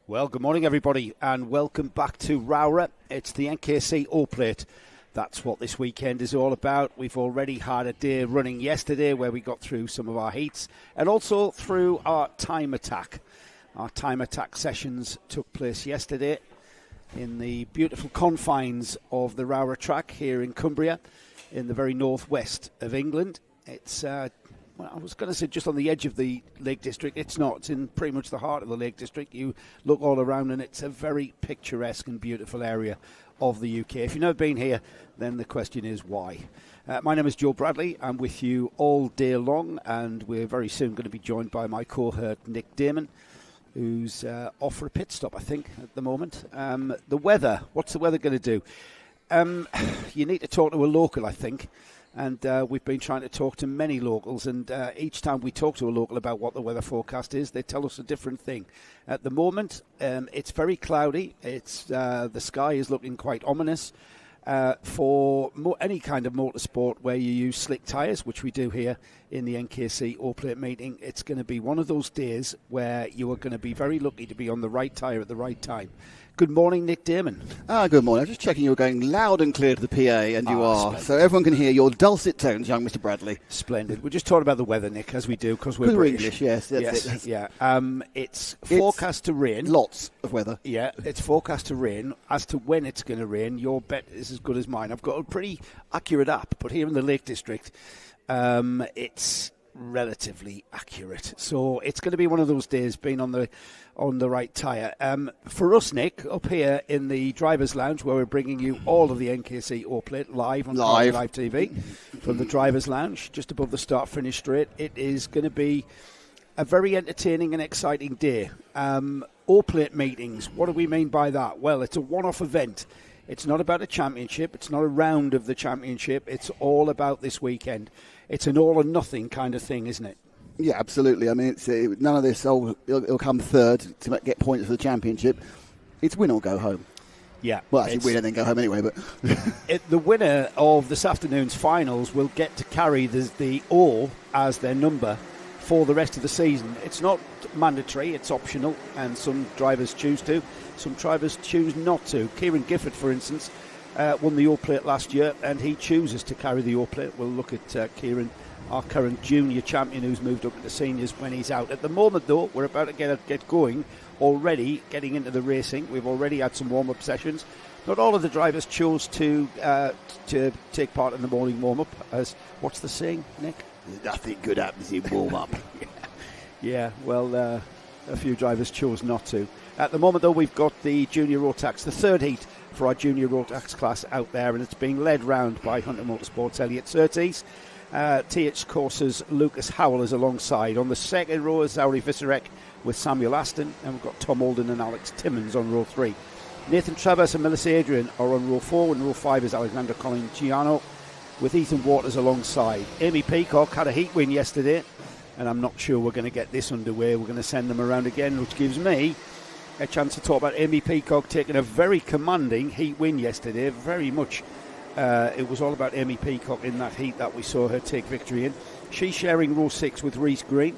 Well, good morning, everybody, and welcome back to ROWRAH. It's the NKC All-Plate. That's what this weekend is all about. We've already had a day running yesterday where we got through some of our heats and also through our time attack. Our time attack sessions took place yesterday in the beautiful confines of the ROWRAH track here in Cumbria, in the very northwest of England. It's well, I was going to say just on the edge of the Lake District. It's not. It's in pretty much the heart of the Lake District. You look all around and it's a very picturesque and beautiful area of the UK. If you've never been here, then the question is why. My name is Joe Bradley. I'm with you all day long, and we're very soon going to be joined by my cohort Nick Damon, who's off for a pit stop, I think, at the moment. The weather, what's the weather going to do? You need to talk to a local, I think. And we've been trying to talk to many locals, and each time we talk to a local about what the weather forecast is, they tell us a different thing. At the moment, it's very cloudy. It's the sky is looking quite ominous. For any kind of motorsport where you use slick tyres, which we do here in the NKC All-Plate meeting, it's going to be one of those days where you are going to be very lucky to be on the right tyre at the right time. Good morning, Nick Damon. Good morning. I'm just checking you're going loud and clear to the PA, and you are. Splendid. So everyone can hear your dulcet tones, young Mr. Bradley. Splendid. We're just talking about the weather, Nick, as we do, because we're British. English, yes. That's it. Yeah. It's forecast to rain. Lots of weather. Yeah, it's forecast to rain. As to when it's going to rain, your bet is as good as mine. I've got a pretty accurate app, but here in the Lake District, it's relatively accurate. So it's going to be one of those days being on the right tyre. For us, Nick, up here in the Drivers' Lounge, where we're bringing you all of the NKC All-Plate live on live TV from the Drivers' Lounge, just above the start-finish straight, it is going to be a very entertaining and exciting day. All-Plate meetings, what do we mean by that? Well, it's a one-off event. It's not about a championship. It's not a round of the championship. It's all about this weekend. It's an all-or-nothing kind of thing, isn't it? Yeah, absolutely. I mean, it's none of this, it'll come third to get points for the championship. It's win or go home. Yeah. Well, actually, win and then go home anyway. But the winner of this afternoon's finals will get to carry the O as their number for the rest of the season. It's not mandatory, it's optional, and some drivers choose to. Some drivers choose not to. Kieran Gifford, for instance, won the All-Plate last year, and he chooses to carry the All-Plate. We'll look at Kieran, our current junior champion who's moved up into seniors, when he's out. At the moment, though, we're about to get going, already getting into the racing. We've already had some warm-up sessions. Not all of the drivers chose to take part in the morning warm-up. As what's the saying, Nick? nothing good happens in warm-up. Yeah, well, a few drivers chose not to. At the moment, though, we've got the Junior Rotax, the third heat for our Junior Rotax class out there, and it's being led round by Hunter Motorsports' Elliot Surtees. TH Courses' Lucas Howell is alongside. On the second row is Zauri Visarek with Samuel Aston, and we've got Tom Alden and Alex Timmons on row 3. Nathan Travers and Melissa Adrian are on row 4, and row 5 is Alexander Colin-Giano with Ethan Waters alongside. Amy Peacock had a heat win yesterday, and I'm not sure we're going to get this underway. We're going to send them around again, which gives me a chance to talk about Amy Peacock taking a very commanding heat win yesterday. Very much it was all about Amy Peacock in that heat that we saw her take victory in. She's sharing row 6 with Reese Green.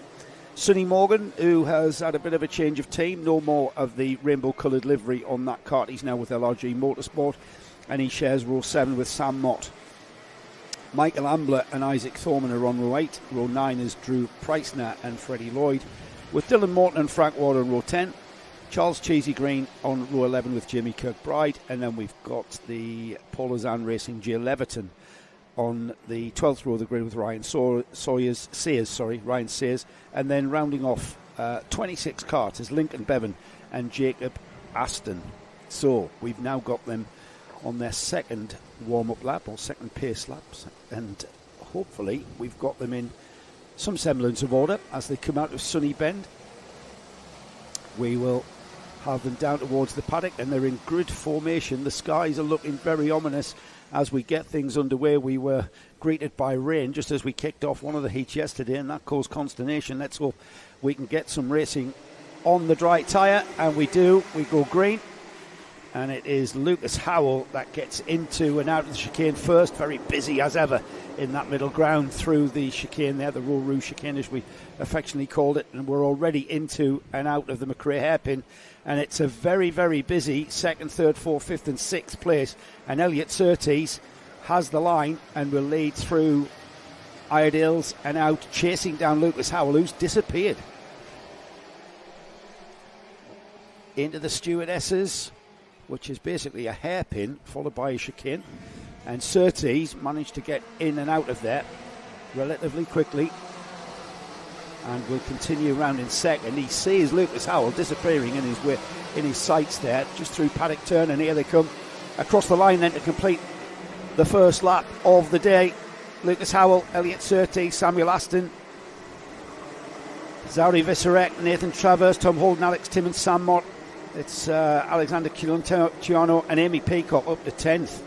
Sonny Morgan, who has had a bit of a change of team, no more of the rainbow coloured livery on that kart. He's now with LRG Motorsport, and he shares row 7 with Sam Mott. Michael Ambler and Isaac Thorman are on row 8. Row 9 is Drew Preissner and Freddie Lloyd, with Dylan Morton and Frank Ward on row 10. Charles Cheesy Green on row 11 with Jimmy Kirkbride, and then we've got the Paul Ozan Racing Jill Leverton on the 12th row of the grid with Ryan Sears, and then rounding off 26 karts is Lincoln Bevan and Jacob Aston. So we've now got them on their second warm-up lap or second pace laps, and hopefully we've got them in some semblance of order as they come out of Sunny Bend. We will have them down towards the paddock, and they're in grid formation. The skies are looking very ominous as we get things underway. We were greeted by rain just as we kicked off one of the heats yesterday, and that caused consternation. Let's hope we can get some racing on the dry tyre, and we do. We go green. and it is Lucas Howell that gets into and out of the chicane first. Very busy as ever in that middle ground through the chicane there, the ROWRAH chicane as we affectionately called it, and we're already into and out of the McRae hairpin, and it's a very, very busy second, third, fourth, fifth and sixth place, and Elliot Surtees has the line and will lead through Iredales and out, chasing down Lucas Howell, who's disappeared into the stewardesses, which is basically a hairpin followed by a chicane, and Surtees managed to get in and out of there relatively quickly and will continue round in second. He sees Lucas Howell disappearing in his sights there, just through Paddock turn, and here they come across the line then to complete the first lap of the day. Lucas Howell, Elliot Surtees, Samuel Aston, Zauri Visarek, Nathan Travers, Tom Holden, Alex Timmins, Sam Mott. It's Alexander Ciano and Amy Peacock up to 10th.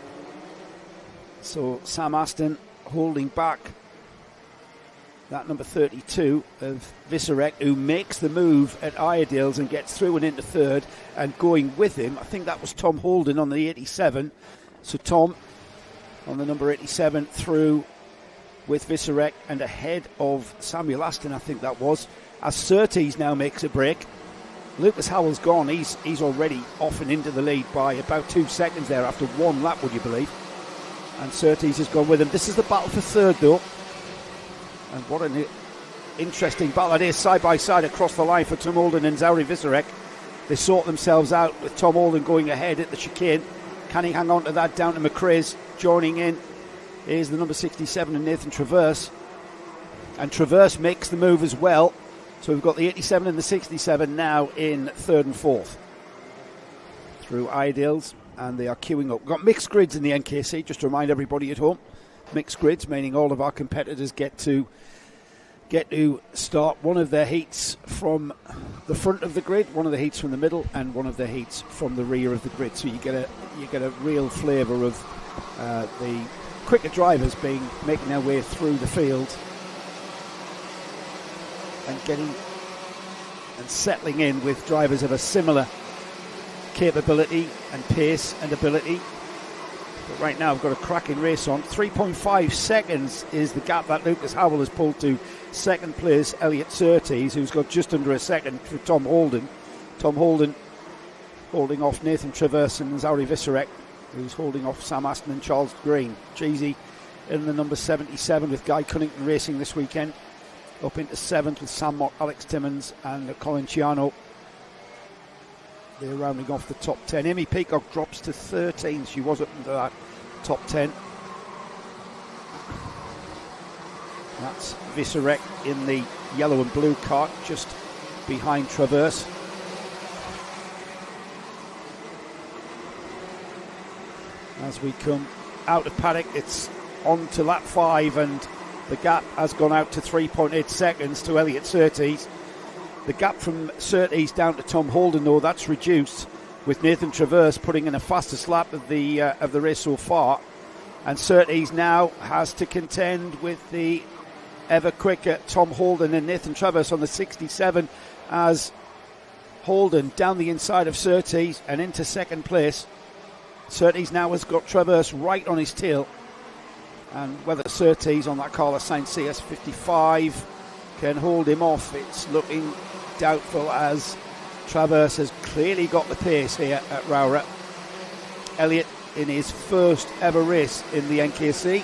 So Sam Aston holding back that number 32 of Visarek, who makes the move at Iredales and gets through and into third, and going with him, I think that was Tom Holden on the 87. So Tom on the number 87 through with Visarek and ahead of Samuel Aston, I think that was, as Surtees now makes a break. Lucas Howell's gone. He's already off and into the lead by about 2 seconds there after one lap, would you believe? And Surtees has gone with him. This is the battle for third, though. And what an interesting battle it is, side by side across the line for Tom Holden and Zauri Visarek. They sort themselves out with Tom Holden going ahead at the chicane. Can he hang on to that down to McRae's? Joining in is the number 67 and Nathan Travers. And Travers makes the move as well. So we've got the 87 and the 67 now in third and fourth through Iredales, and they are queuing up. We've got mixed grids in the NKC, just to remind everybody at home. Mixed grids, meaning all of our competitors get to start one of their heats from the front of the grid, one of the heats from the middle, and one of the heats from the rear of the grid. So you get a real flavour of the quicker drivers making their way through the field and getting and settling in with drivers of a similar capability and pace and ability. But right now, I've got a cracking race on. 3.5 seconds is the gap that Lucas Howell has pulled to second place Elliot Surtees, who's got just under a second for Tom Holden. Tom Holden holding off Nathan Travers and Zauri Visarek, who's holding off Sam Aston and Charles Green. Cheesy in the number 77 with Guy Cunnington racing this weekend. Up into 7th with Sam Mott, Alex Timmins and Colin Ciano. They're rounding off the top 10. Amy Peacock drops to 13th. She was up into that top 10. That's Visarek in the yellow and blue cart, just behind Travers. As we come out of Paddock, it's on to lap 5, and the gap has gone out to 3.8 seconds to Elliot Surtees. The gap from Surtees down to Tom Holden, though, that's reduced, with Nathan Travers putting in a fastest lap of the race so far. And Surtees now has to contend with the ever quicker Tom Holden and Nathan Travers on the 67, as Holden down the inside of Surtees and into second place. Surtees now has got Travers right on his tail. And whether Surtees on that Carlos Sainz CS55 can hold him off, it's looking doubtful, as Travers has clearly got the pace here at ROWRAH. Elliot in his first ever race in the NKC,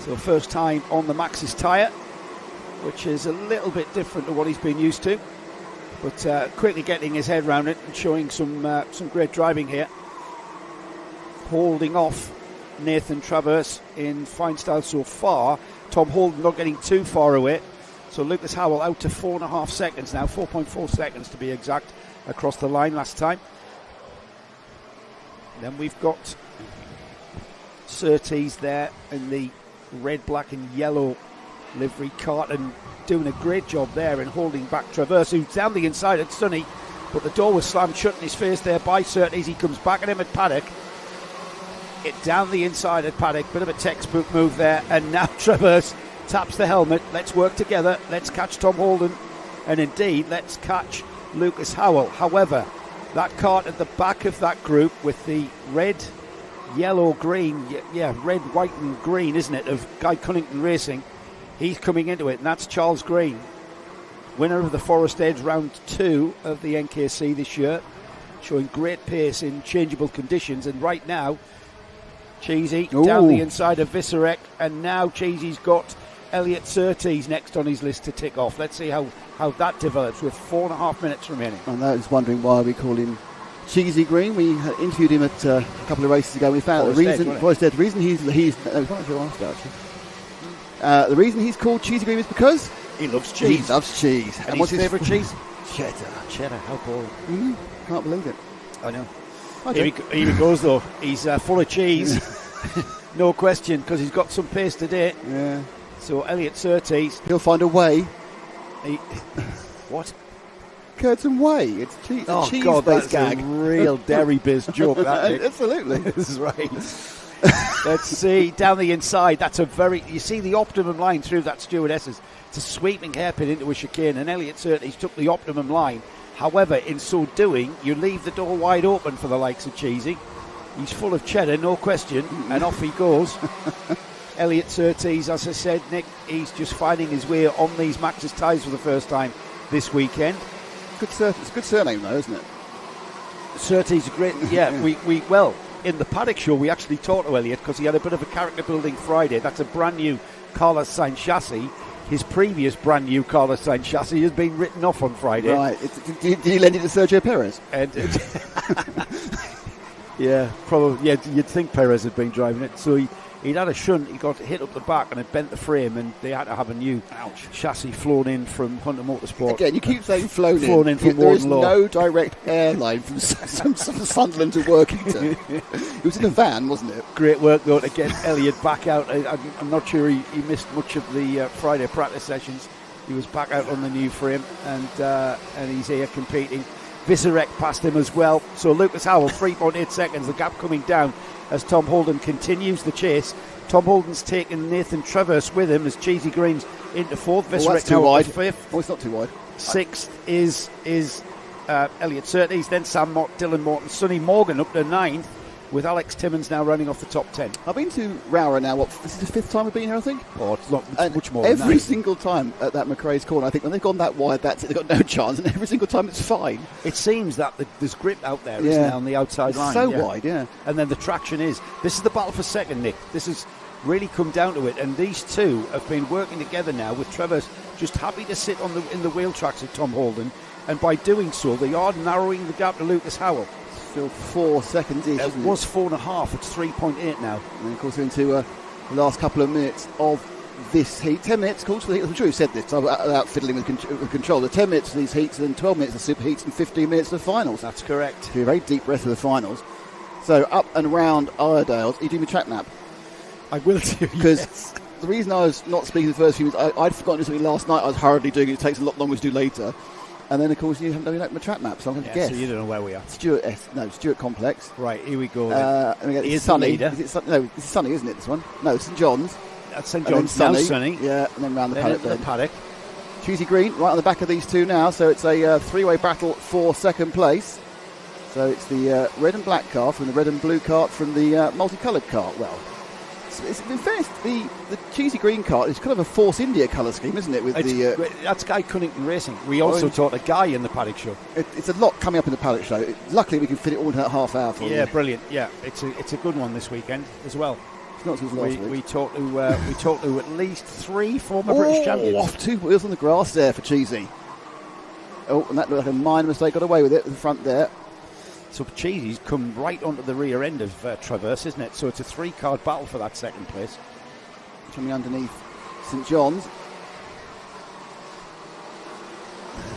so first time on the Maxxis tyre, which is a little bit different to what he's been used to, but quickly getting his head around it and showing some great driving here, holding off Nathan Travers in fine style so far. Tom Holden not getting too far away. So Lucas Howell out to 4.5 seconds now, 4.4 seconds to be exact, across the line last time. Then we've got Surtees there in the red, black and yellow livery cart, and doing a great job there in holding back Travers, who's down the inside at Sunny, but the door was slammed shut in his face there by Surtees. He comes back at him at Paddock. It down the inside at Paddock, bit of a textbook move there, and now Travers taps the helmet. Let's work together, let's catch Tom Holden, and indeed let's catch Lucas Howell. However, That cart at the back of that group with the red, yellow, green, red, white and green, isn't it, of Guy Cunnington Racing. He's coming into it, and that's Charles Green, winner of the Forest Edge Round 2 of the NKC this year, showing great pace in changeable conditions. And right now, Cheesy down the inside of Viserek, and now Cheesy's got Elliot Surtees next on his list to tick off. Let's see how that develops with 4.5 minutes remaining. And I was wondering why we call him Cheesy Green. We interviewed him at a couple of races ago. We found out the reason the reason he's called Cheesy Green is because he loves cheese. He loves cheese. And what's his favourite cheese? Cheddar. How cool. Can't believe it. I know. Here he goes though. He's full of cheese. No question, because he's got some pace today. Yeah. So Elliot Surtees, he'll find a way. What? Curtain Way. It's cheese. Oh cheese God, that's gag. a real dairy biz joke. That Nick. Absolutely. This is right. Let's see down the inside. That's you see the optimum line through that stewardesses. It's a sweeping hairpin into a chicane, and Elliot Surtees took the optimum line. However, in so doing, you leave the door wide open for the likes of Cheesy. He's full of cheddar, no question, and off he goes. Elliot Surtees, as I said, Nick, he's just finding his way on these Max's tyres for the first time this weekend. It's a good surname, though, isn't it? Surtees, a great. Yeah, well, in the Paddock show, we actually talked to Elliot because he had a bit of a character building Friday. That's a brand new Carlos Sainz chassis. His previous brand new Carlos Sainz chassis has been written off on Friday. Right. Did he lend it to Sergio Perez? Yeah, probably. Yeah, you'd think Perez had been driving it. So he'd had a shunt. He got hit up the back and it bent the frame, and they had to have a new chassis flown in from Hunter Motorsport. Again, you keep saying flown in from there is Warden Law. No direct airline from Sunderland to Workington. It was in a van, wasn't it? Great work though to get Elliot back out. I'm not sure he missed much of the Friday practice sessions. He was back out on the new frame, and he's here competing. Viserek passed him as well. So Lucas Howell, 3.8 seconds. The gap coming down as Tom Holden continues the chase. Tom Holden's taken Nathan Traverse with him as Cheesy Green's into fourth. That's too wide. Fifth. Oh, it's not too wide. Sixth is Elliot Surtees. Then Sam Mott, Dylan Morton, Sonny Morgan up to ninth, with Alex Timmons now running off the top 10. I've been to ROWRAH now, this is the fifth time I've been here, I think? Oh, it's not much more every than that. single time at that McRae's corner, I think when they've gone that wide, that's it, they've got no chance, and every single time it's fine. It seems that there's grip out there, isn't there, on the outside line. So wide, yeah. And then the traction this is the battle for second, Nick. This has really come down to it, and these two have been working together now, with Traverse just happy to sit in the wheel tracks of Tom Holden, and by doing so, they are narrowing the gap to Lucas Howell. Still 4 seconds each. It was 4.5. It's 3.8 now. And of course, we're into the last couple of minutes of this heat. 10 minutes, of course. I'm sure you said this without fiddling with control. The 10 minutes for these heats, and then 12 minutes of super heats, and 15 minutes of the finals. That's correct. A very deep breath of the finals. So up and round Iredales. Are you doing the track map? I will do. Because the reason I was not speaking the first few minutes, I'd forgotten to do something last night. I was hurriedly doing it. It takes a lot longer to do later. And then, of course, you haven't done the track map, so I'm going to guess. So you don't know where we are. Stewart Complex. Right, here we go. It's Sunny. This is Sunny, isn't it, this one? No, St John's. That's St John's, now Sunny. Yeah, and then round the Paddock. Cheesy Green, right on the back of these two now, so it's a three-way battle for second place. So it's the red and black car from the red and blue cart from the multicoloured cart. Well, in fairness, the Cheesy Green cart is kind of a Force India colour scheme, isn't it? That's Guy Cunnington Racing. We also taught a Guy in the Paddock show. It's a lot coming up in the Paddock show. Luckily, we can fit it all in that half hour for you. Yeah, brilliant. Yeah, it's a good one this weekend as well. It's not as good as last week. We talked to at least 3 former British champions. Off 2 wheels on the grass there for Cheesy. Oh, and that looked like a minor mistake. Got away with it in the front there. So Cheesy's come right onto the rear end of Traverse, isn't it? So it's a 3-card battle for that second place. Coming underneath St John's.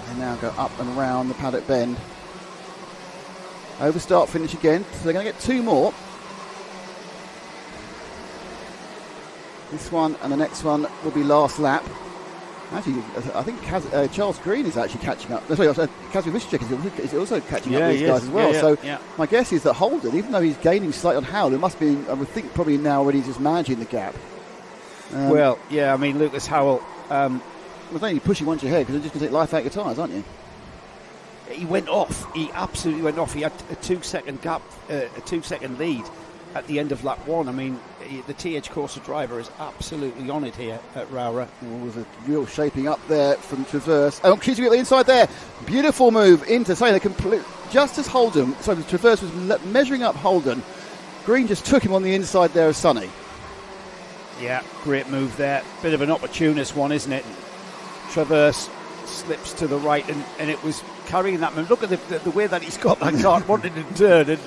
They now go up and round the Paddock Bend. Over start finish again. So they're going to get 2 more. This one and the next one will be last lap. Actually, I think Charles Green is actually catching up. Sorry, Kazim Vyshchek is also catching up with these guys as well. My guess is that Holden, even though he's gaining slightly on Howell, it must be, I would think, probably now already just managing the gap. I mean, Lucas Howell... well, then you're pushing once you're ahead because you're just going to take life out of your tyres, aren't you? he went off. He absolutely went off. He had a 2-second gap, a 2-second lead at the end of lap 1. I mean, the TH Corsa driver is absolutely on it here at ROWRAH. There was a real shaping up there from Traverse. Oh, Traverse at the inside there. Beautiful move into say the complete. Just as Holden, sorry, Traverse was measuring up Holden. Green just took him on the inside there of Sonny. Yeah, great move there. Bit of an opportunist one, isn't it? Traverse slips to the right, and it was carrying that man. Look at the way that he's got that cart wanting to turn,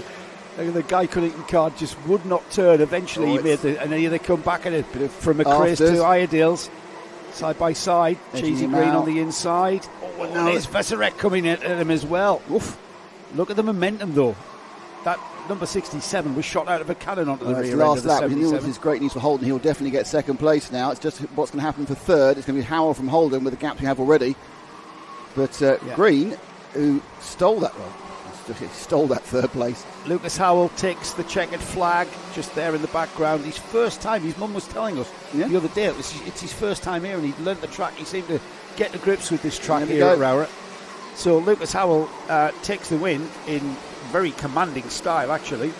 and the guy Cunnington cart just would not turn. Eventually, he made and then they come back at it from McRae's to Iredale's, side by side. Cheesy Green on the inside. Oh, and there's Veserek coming at him as well. Oof. Look at the momentum, though. That number 67 was shot out of a cannon onto the rear end of the 77. This is great news for Holden. He'll definitely get second place now. It's just what's going to happen for third. It's going to be Howell from Holden with the gap we have already. But Green, who stole that third place. Lucas Howell takes the checkered flag just there in the background. His first time, his mum was telling us the other day, it's his first time here, and he'd learnt the track. He seemed to get to grips with this track here at ROWRAH. So Lucas Howell takes the win in very commanding style, actually.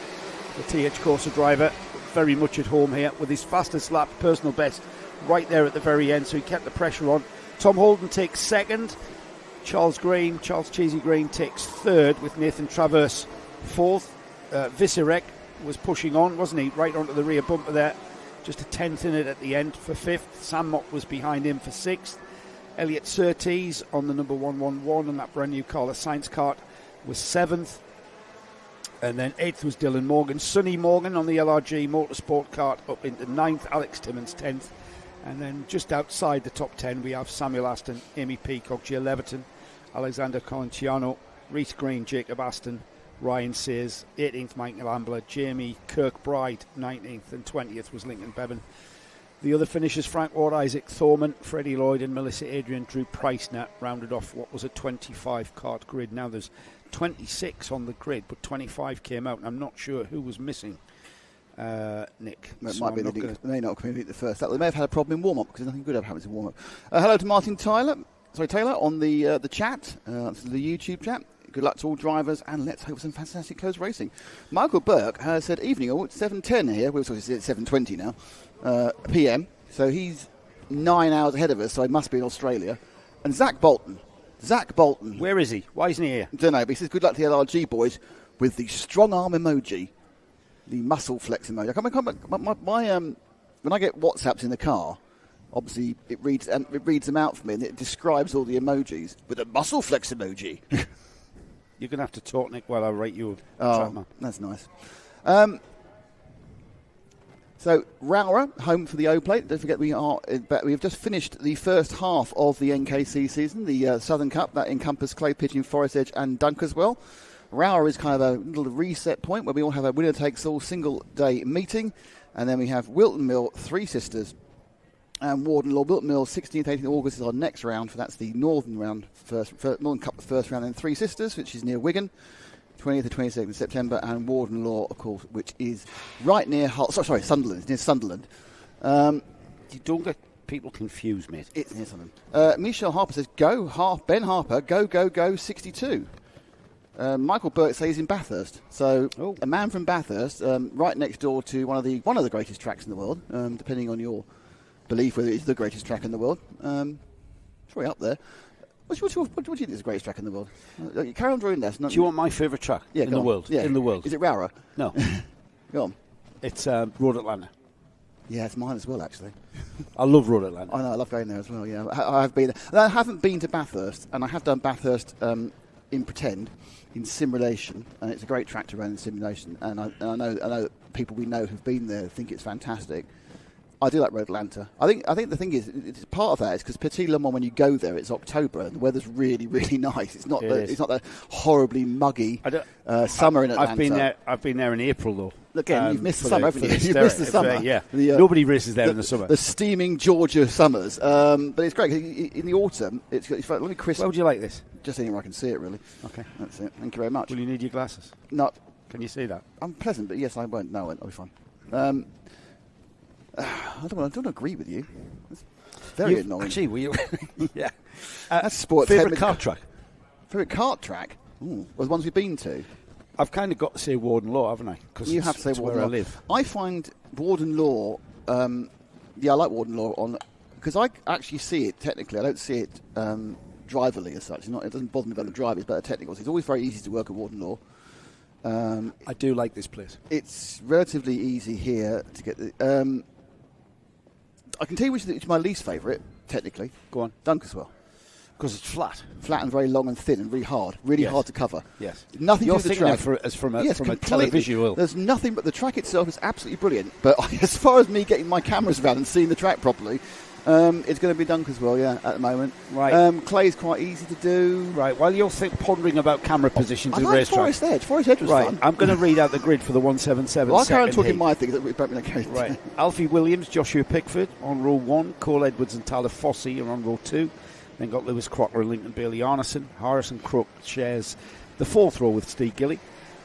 The TH Corsa driver very much at home here with his fastest lap, personal best, right there at the very end, so he kept the pressure on. Tom Holden takes second. Charles Cheesy Green takes third, with Nathan Traverse fourth. Viserek was pushing on, wasn't he? Right onto the rear bumper there. Just a tenth in it at the end for fifth. Sam Mott was behind him for sixth. Elliot Surtees on the number 111 on that brand new Carlos Sainz kart was seventh. And then eighth was Dylan Morgan. Sonny Morgan on the LRG Motorsport kart up into ninth. Alex Timmons 10th. And then just outside the top 10 we have Samuel Aston, Amy Peacock, Jill Leverton, Alexander Colentiano, Reece Green, Jacob Aston, Ryan Sears, 18th Michael Ambler, Jamie Kirkbride 19th, and 20th was Lincoln Bevan. The other finishers, Frank Ward, Isaac Thorman, Freddie Lloyd and Melissa Adrian, Drew Pricener rounded off what was a 25 kart grid. Now there's 26 on the grid, but 25 came out, and I'm not sure who was missing. Nick. It might be they may not complete the first lap. They may have had a problem in warm-up because nothing good ever happens in warm-up. Hello to Martin Taylor on the chat, the YouTube chat. Good luck to all drivers, and let's hope for some fantastic close racing. Michael Burke has said, evening, it's 7:10 here. We're talking at 7:20 now, PM. So he's 9 hours ahead of us, so he must be in Australia. And Zach Bolton. Where is he? Why isn't he here? I don't know, but he says, good luck to the LRG boys with the strong arm emoji. The muscle flex emoji. When I get WhatsApps in the car, obviously it reads them out for me, and it describes all the emojis with a muscle flex emoji. You're going to have to talk, Nick, while I rate you. That's nice. So ROWRAH, home for the O-Plate. Don't forget we have just finished the first half of the NKC season, the Southern Cup that encompassed Clay Pigeon, Forest Edge, and Dunk as well. ROWRAH is kind of a little reset point where we all have a winner-takes-all single-day meeting. And then we have Wilton Mill, Three Sisters, and Warden Law. Wilton Mill, 16th, 18th August is our next round. That's the Northern round, Northern Cup, the first round. Then Three Sisters, which is near Wigan, 20th to 22nd of September. And Warden Law, of course, which is right near Hull. Sorry, Sunderland. It's near Sunderland. You don't get people confused, mate. It's near Sunderland. Michelle Harper says, Ben Harper, go, 62. Michael Burke says he's in Bathurst. So a man from Bathurst, right next door to one of the greatest tracks in the world, depending on your belief whether it's the greatest track in the world. It's right up there. What do you think is the greatest track in the world? Carry on drawing this. Do you want my favourite track in the world? Yeah. In the world. Is it ROWRAH? No. Go on. It's Road Atlanta. Yeah, it's mine as well, actually. I love Road Atlanta. I know, I love going there as well, yeah. I have been there. I haven't been to Bathurst, and I have done Bathurst in pretend, in simulation, and it's a great track to run in simulation. And I know people we know who've been there think it's fantastic. I do like Road Atlanta. I think the thing is, it's part of that is because Petit Le Mans, when you go there, it's October and the weather's really, really nice. It's not that horribly muggy summer in Atlanta. I've been there in April though. Again, you've missed the summer, haven't you? You've missed the summer. Yeah. Nobody races there in the summer. The steaming Georgia summers. But it's great. In the autumn, it's really crisp. Where would you like this? Just anywhere I can see it, really. Okay. That's it. Thank you very much. Will you need your glasses? No. Can you see that? I'm pleasant, but yes, I won't. No, I'll be fine. I don't agree with you. It's very annoying. Actually, yeah. That's sports. Favourite kart track? Favourite kart track? Well, the ones we've been to. I've kind of got to say Warden Law, haven't I? Because you have to say Warden where Law. I live. I find Warden Law. I like Warden Law because I actually see it technically. I don't see it driverly as such. It doesn't bother me about the drive. It's better technical. So it's always very easy to work at Warden Law. I do like this place. It's relatively easy here to get the. I can tell you which is my least favourite, technically. Go on. Dunkeswell. Because it's flat. Flat and very long and thin and really hard. Really hard to cover. Yes. Nothing You're to do with the thinking track. As from a televisual. There's nothing, but the track itself is absolutely brilliant. But as far as me getting my cameras around and seeing the track properly, it's going to be Dunkeswell, at the moment. Right. Clay's quite easy to do. Right. While you're pondering about camera positions in racetrack. Forest Edge. Forest Edge was fun. I'm going to read out the grid for the 177. Well, I carry on talking my things. Right. Alfie Williams, Joshua Pickford on row 1. Cole Edwards and Tyler Fossey are on row 2. Then got Lewis Crocker and Lincoln Bailey Arneson. Harrison Crook shares the 4th row with Steve Gilly.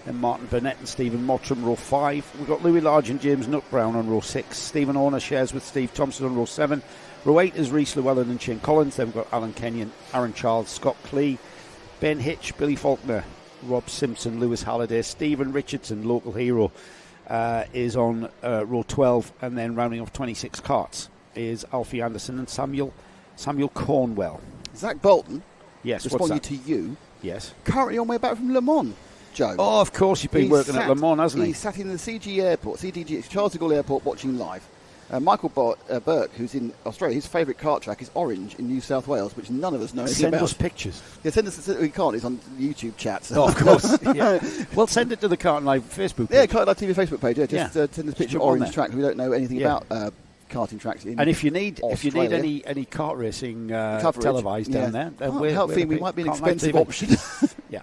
Then Martin Burnett and Stephen Mottram, row 5. We've got Louis Large and James Nutbrown on row 6. Stephen Horner shares with Steve Thompson on row 7. Row 8 is Rhys Llewellyn and Shane Collins. Then we've got Alan Kenyon, Aaron Charles, Scott Clee, Ben Hitch, Billy Faulkner, Rob Simpson, Lewis Halliday, Stephen Richardson, local hero, is on row 12. And then rounding off 26 carts is Alfie Anderson and Samuel Cornwell. Zach Bolton, yes, responding to you, yes, currently on way back from Le Mans, Joe. Oh, of course, he's been working at Le Mans, hasn't he? He sat in the CDG, Charles de Gaulle Airport, watching live. Michael Burke, who's in Australia, his favourite kart track is Orange in New South Wales, which none of us know anything about. Send us pictures. Yeah, send us. We can't. It's on the YouTube chat. So. Oh, of course. Yeah. Well, send it to the Kart Live Facebook page. Yeah, Kart Live TV Facebook page. Yeah, send us a picture of Orange track. We don't know anything about karting tracks. And if you need any kart racing televised down there, then we might be an expensive option. Yeah,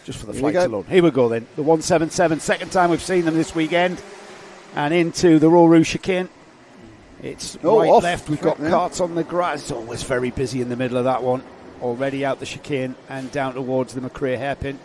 just for the flights alone. Here we go then. The 177, second time we've seen them this weekend, and into the ROWRAH chicane. It's right, left. We've got karts on the grass. It's always very busy in the middle of that one. Already out the chicane and down towards the McRae hairpin.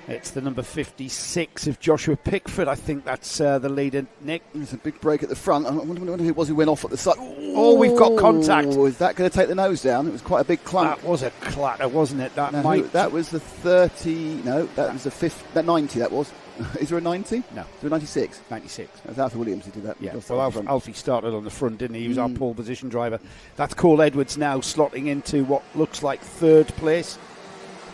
It's the number 56 of Joshua Pickford. I think that's the leader, Nick. There's a big break at the front. I wonder who it was who went off at the side. Oh, we've got contact. Is that going to take the nose down? It was quite a big clunk. That was a clatter, wasn't it? That was the 30. No, that was the 50. That 90. That was. Is there a 90? No. Is there a 96? 96. That was Alfie Williams who did that. Yeah. Well, Alfie started on the front, didn't he? He was our pole position driver. That's Cole Edwards now slotting into what looks like third place.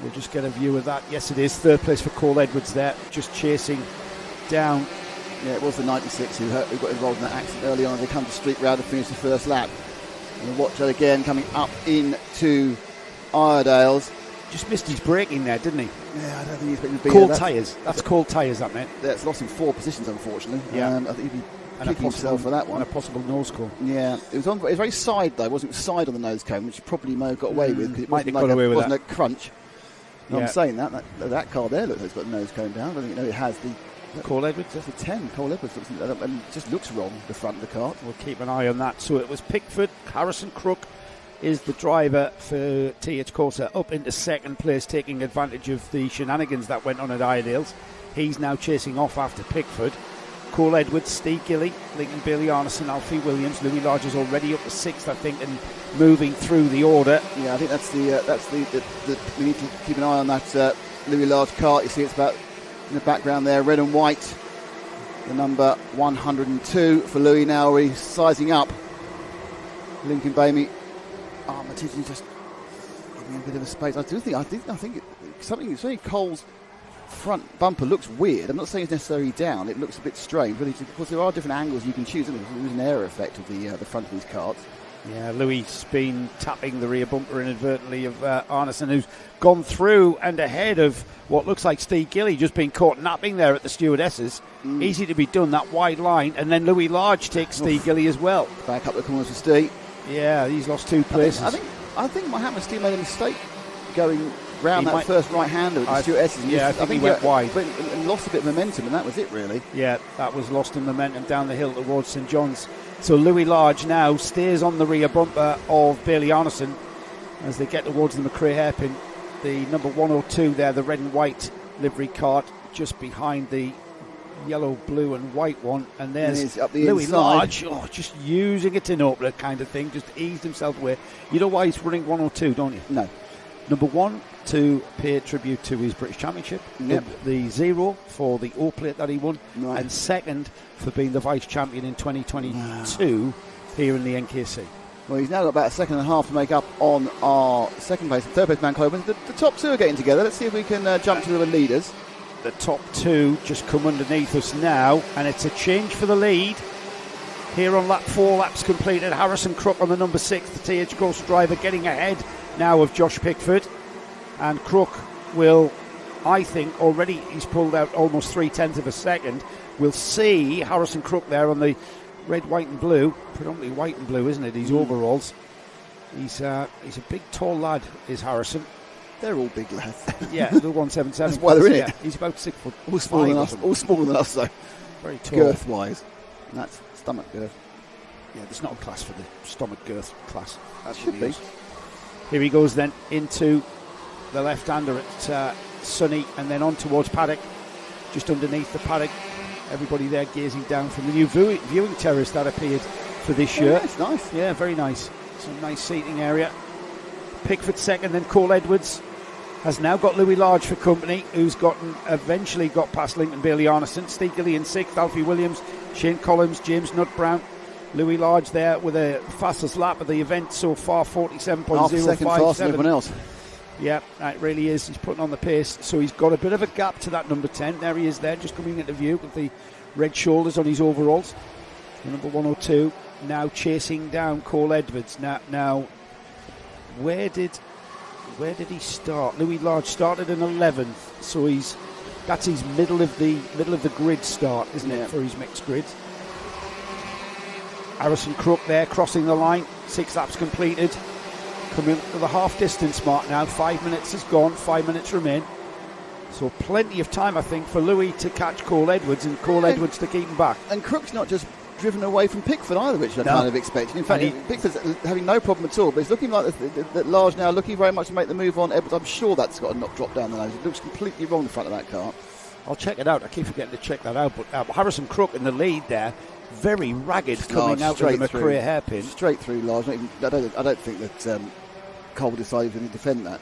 We'll just get a view of that. Yes, it is third place for Cole Edwards there, just chasing down. Yeah, it was the 96 who got involved in that accident early on. They come to street round and finish the first lap. And we'll watch that again coming up into Iredale's. Just missed his braking there, didn't he? Yeah, I don't think he's going to be cold tyres. That's cold tyres, that meant. That's lost him 4 positions, unfortunately. Yeah. I think he'd be kicking himself for that one. And a possible nose cone. Yeah. It was very side, though. It wasn't side on the nose cone, which probably may have got away with. Because it wasn't a crunch. No, I'm saying that car there looks like it's got the nose cone down. I don't think it has the... Cole Edwards? That's a 10. Cole Edwards just looks wrong, the front of the car. We'll keep an eye on that. So it was Pickford, Harrison Crook is the driver for TH Corsa, up into second place, taking advantage of the shenanigans that went on at Iredale's. He's now chasing off after Pickford. Cole Edwards, Steve Gilly, Lincoln Bailey Arneson, Alfie Williams. Louis Large is already up to 6th, I think, and moving through the order. Yeah, I think that's the we need to keep an eye on that Louis Large car. You see it's about in the background there, red and white. The number 102 for Louis now. He's sizing up. Lincoln Bailey. Matizzi just giving a bit of a space. I think something Cole's front bumper looks weird. I'm not saying it's necessarily down. It looks a bit strange, but of course there are different angles you can choose. There's an air effect of the front of these carts. Yeah, Louis been tapping the rear bumper inadvertently of Arneson, who's gone through and ahead of what looks like Steve Gilly, just been caught napping there at the stewardesses. Easy to be done, that wide line, and then Louis Large takes Steve Gilly as well. Back up the corners for Steve. Yeah, he's lost 2 places. I think Mohammed Steve made a mistake going round that first right-hander with the stewardesses. Yeah, I think he went wide. And lost a bit of momentum, and that was it, really. Yeah, that was lost in momentum down the hill towards St John's. So Louis Large now stays on the rear bumper of Bailey Arneson as they get towards the McRae hairpin. The number 102 there, the red and white livery cart, just behind the yellow, blue and white one. And there's Louis Large, just using it in opener kind of thing, just eased himself away. You know why he's running 102, don't you? No. Number 1, to pay tribute to his British Championship. Yep. The 0 for the all plate that he won. Right. And 2nd for being the vice champion in 2022 here in the NKC. Well, he's now got about a second and a half to make up on our second place and third place man, Coleman. The top 2 are getting together. Let's see if we can jump to the leaders. The top 2 just come underneath us now, and it's a change for the lead. Here on lap 4, laps completed. Harrison Crook on the number 6, the TH Course driver, getting ahead now of Josh Pickford. And Crook will, I think, already he's pulled out almost 0.3 of a second. We'll see Harrison Crook there on the red, white and blue, predominantly white and blue, isn't it? These overalls. He's a big, tall lad, is Harrison. They're all big lads. Yeah, the 177. That's why they're in it. He's about 6 foot. All smaller than us. All smaller than us, though. Very tall. Girth-wise. And that's stomach girth. Yeah, there's not a class for the stomach girth class. That should be. Here he goes then into the left-hander at Sunny, and then on towards Paddock, just underneath the Paddock. Everybody there gazing down from the new viewing terrace that appeared for this year. It's nice. Yeah, very nice. Some nice seating area. Pickford 2nd, then Cole Edwards has now got Louis Large for company, who's eventually got past Lincoln Bailey Arneson. Steve Gillian 6th, Alfie Williams, Shane Collins, James Nutt Brown. Louis Large there with the fastest lap of the event so far, 47.057. Half a second faster than everyone else. Yeah, that really is. He's putting on the pace. So he's got a bit of a gap to that number 10. There he is there, just coming into view with the red shoulders on his overalls. The number 102 now chasing down Cole Edwards. Now where did he start? Louis Large started in 11th, so that's his middle of the grid start, isn't it, for his mixed grids? Harrison Crook there crossing the line, 6 laps completed. Coming up to the half distance mark now. 5 minutes has gone, 5 minutes remain. So plenty of time, I think, for Louis to catch Cole Edwards and Cole Edwards to keep him back. And Crook's not just driven away from Pickford either, which I kind of expected. In fact, Pickford's having no problem at all, but it's looking like that Large now looking very much to make the move on Edwards. I'm sure that's got a knock drop down the nose. It looks completely wrong in front of that car. I'll check it out. I keep forgetting to check that out. But Harrison Crook in the lead there, very ragged coming out of the McRae hairpin. Straight through Large. I don't think that Cole decided to defend that.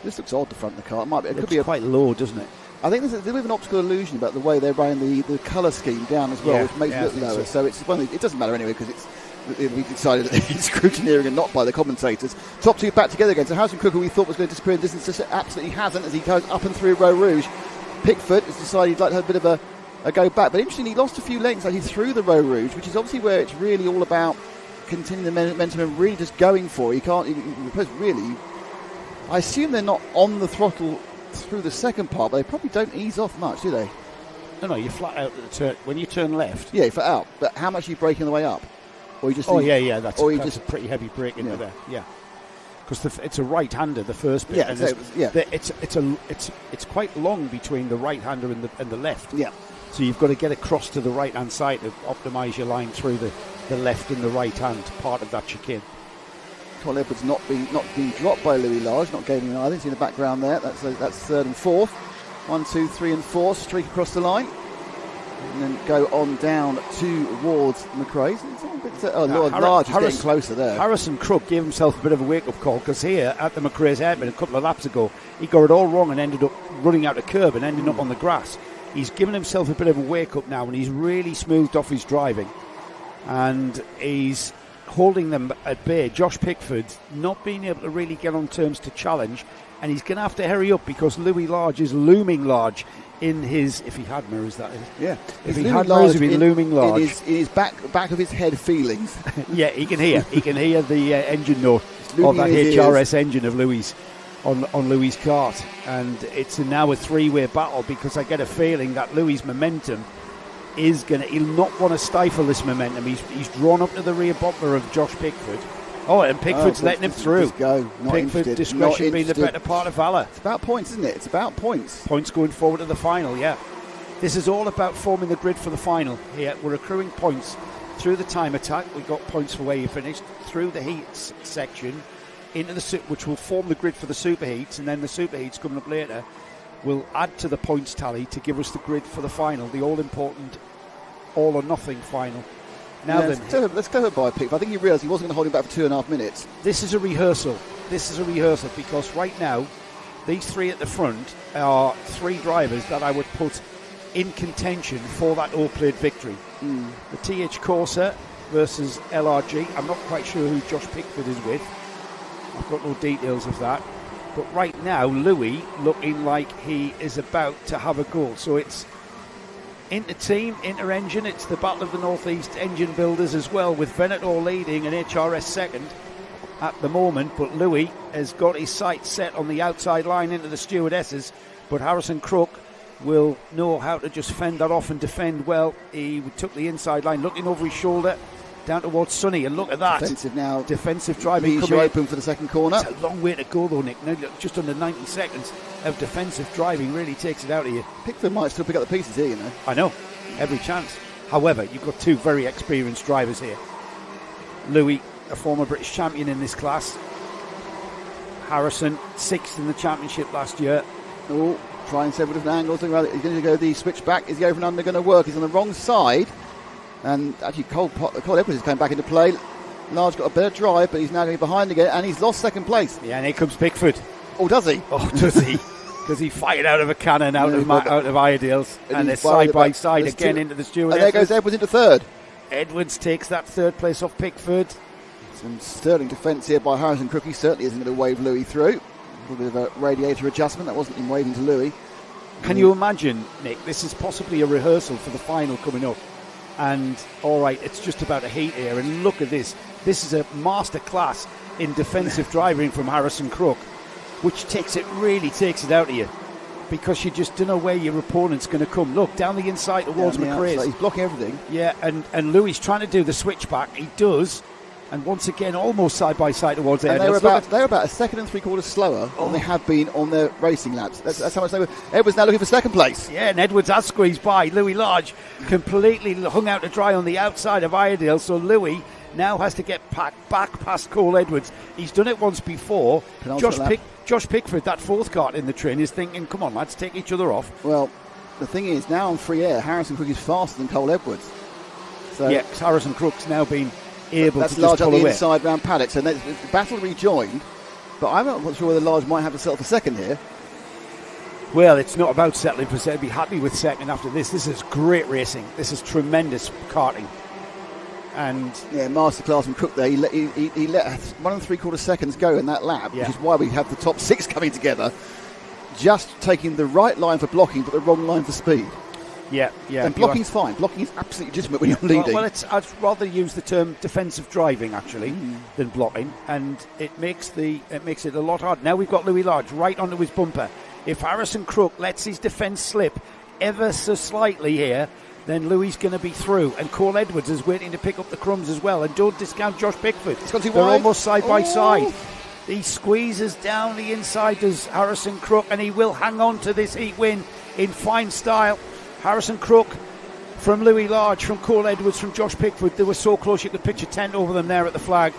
This looks odd, the front of the car. It could be quite low, doesn't it? I think there's a bit of an optical illusion about the way they're running the colour scheme down as well, which makes it look lower. So it's it doesn't matter anyway, because we decided that it's scrutineering and not by the commentators. Top 2 back together again. So Harrison Crook, who we thought was going to disappear in distance, just absolutely hasn't, as he goes up and through ROWRAH. Pickford has decided he'd like to have a bit of a go back. But interestingly, he lost a few lengths actually through the ROWRAH, which is obviously where it's really all about continuing the momentum and really just going for it. Really, I assume they're not on the throttle through the second part, but they probably don't ease off much, do they? No, you're flat out at the turn. When you turn left. Yeah, flat out. But how much are you braking on the way up? Or you just that's a pretty heavy brake into there. Yeah. Because it's a right-hander, the first bit. It's quite long between the right-hander and the left. Yeah. So you've got to get across to the right-hand side to optimise your line through the left and the right-hand part of that chicane. Cole Edwards not being dropped by Louis Large, not gaining either. See in the background there. That's 3rd and 4th. 1, 2, 3 and 4 streak across the line. And then go on down towards McRae's. Large is getting closer there. Harrison Crook gave himself a bit of a wake-up call, because here at the McRae's hairpin a couple of laps ago, he got it all wrong and ended up running out a curb and ending up on the grass. He's given himself a bit of a wake-up now, and he's really smoothed off his driving. And he's holding them at bay. Josh Pickford not being able to really get on terms to challenge, and he's going to have to hurry up because Louis Large is looming large in his, if he had mirrors, that is. Yeah. If he had mirrors, he'd be looming large. In his back of his head feelings. Yeah, he can hear the engine note of that HRS engine of Louis on Louis' kart, and it's now a three-way battle, because I get a feeling that Louis' momentum he'll not want to stifle this momentum. He's drawn up to the rear bumper of Josh Pickford. Oh, and Pickford's letting him through. Pickford's discretion being the better part of valour. It's about points, isn't it? It's about points. Points going forward to the final, yeah. This is all about forming the grid for the final here. We're accruing points through the time attack. We got points for where you finished, through the heats section, into the which will form the grid for the super heats, and then the super heats coming up later will add to the points tally to give us the grid for the final, the all-important all or nothing final. Now then, let's go by Pickford. I think he realised he wasn't going to hold him back for 2.5 minutes. This is a rehearsal. this is a rehearsal, because right now these three at the front are three drivers that I would put in contention for that all-plate victory. The TH Corsa versus LRG. I'm not quite sure who Josh Pickford is with. I've got no details of that. But right now, Louis looking like he is about to have a goal. So it's inter-team, inter-engine. It's the Battle of the Northeast engine builders as well, with Venator leading and HRS second at the moment. But Louis has got his sights set on the outside line into the stewardesses. But Harrison Crook will know how to just fend that off and defend well. He took the inside line, looking over his shoulder down towards Sonny, and look at that. Defensive now. Defensive driving. Leaves you open for the second corner. It's a long way to go though, Nick. Now, just under 90 seconds of defensive driving really takes it out of you. Pickford might still pick up the pieces here, you know. I know, every chance. However, you've got two very experienced drivers here. Louis, a former British champion in this class. Harrison, sixth in the championship last year. Oh, trying several different angles. He's going to go the switch back. Is the over and under going to work? He's on the wrong side. And actually, Cole Edwards is coming back into play. Large got a better drive, but he's now going behind again, and he's lost second place. Yeah, and here comes Pickford. Oh, does he? Oh, does he? Because he fired out of a cannon out of Iredale's, and they're side by side again into the stewardess. And there goes Edwards into third. Edwards takes that third place off Pickford. Some sterling defence here by Harrison Crook. He certainly isn't going to wave Louis through. A bit of a radiator adjustment. That wasn't him waving to Louis. Can you imagine, Nick? This is possibly a rehearsal for the final coming up. And, all right, it's just about a heat here. And look at this. This is a master class in defensive driving from Harrison Crook, which really takes it out of you, because you just don't know where your opponent's going to come. Look, down the inside towards McRae's. He's blocking everything. Yeah, and Louis trying to do the switchback. He does. And once again, almost side by side towards there. And they're about a second and 3/4 slower than they have been on their racing laps. That's how much they were. Edwards now looking for second place. Yeah, and Edwards has squeezed by. Louis Large completely hung out to dry on the outside of Iredale. So Louis now has to get back past Cole Edwards. He's done it once before. Josh Pickford, that fourth kart in the train, is thinking, come on, lads, take each other off. Well, the thing is, now on free air, Harrison Crook is faster than Cole Edwards. So yeah, Harrison Crook's now been able that's to Large just on pull the away. inside round Paddock. So the battle rejoined, but I'm not sure whether Large might have to settle for second here. Well, it's not about settling for second. Be happy with second after this. This is great racing. This is tremendous karting. And yeah, masterclass from Crook there. He let 1 3/4 seconds go in that lap, which is why we have the top six coming together. Just taking the right line for blocking, but the wrong line for speed. Yeah. And blocking's fine. Blocking is absolutely legitimate when you're leading. Well, I'd rather use the term defensive driving actually than blocking, and it makes it a lot harder. Now we've got Louis Large right onto his bumper. If Harrison Crook lets his defence slip ever so slightly here, then Louis going to be through, and Cole Edwards is waiting to pick up the crumbs as well. And don't discount Josh Pickford. They're almost side by side. He squeezes down the inside, does Harrison Crook, and he will hang on to this heat win in fine style. Harrison Crook from Louis Large, from Cole Edwards, from Josh Pickford. They were so close you could pitch a tent over them there at the flag.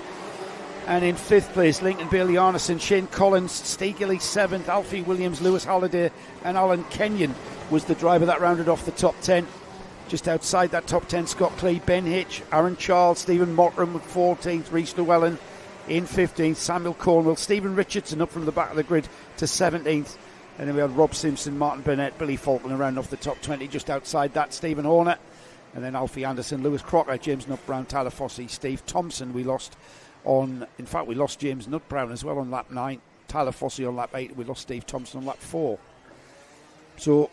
And in fifth place, Lincoln Bailey Arneson, Shane Collins, Steve Gilly seventh, Alfie Williams, Lewis Halliday, and Alan Kenyon was the driver that rounded off the top 10. Just outside that top 10, Scott Clay, Ben Hitch, Aaron Charles, Stephen Mottram with 14th, Rhys Llewellyn in 15th, Samuel Cornwell, Stephen Richardson up from the back of the grid to 17th. And then we had Rob Simpson, Martin Burnett, Billy Falkland around off the top 20. Just outside that, Stephen Horner. And then Alfie Anderson, Lewis Crocker, James Nutbrown, Tyler Fossey, Steve Thompson. We lost James Nutbrown as well on lap 9. Tyler Fossey on lap 8. We lost Steve Thompson on lap 4. So,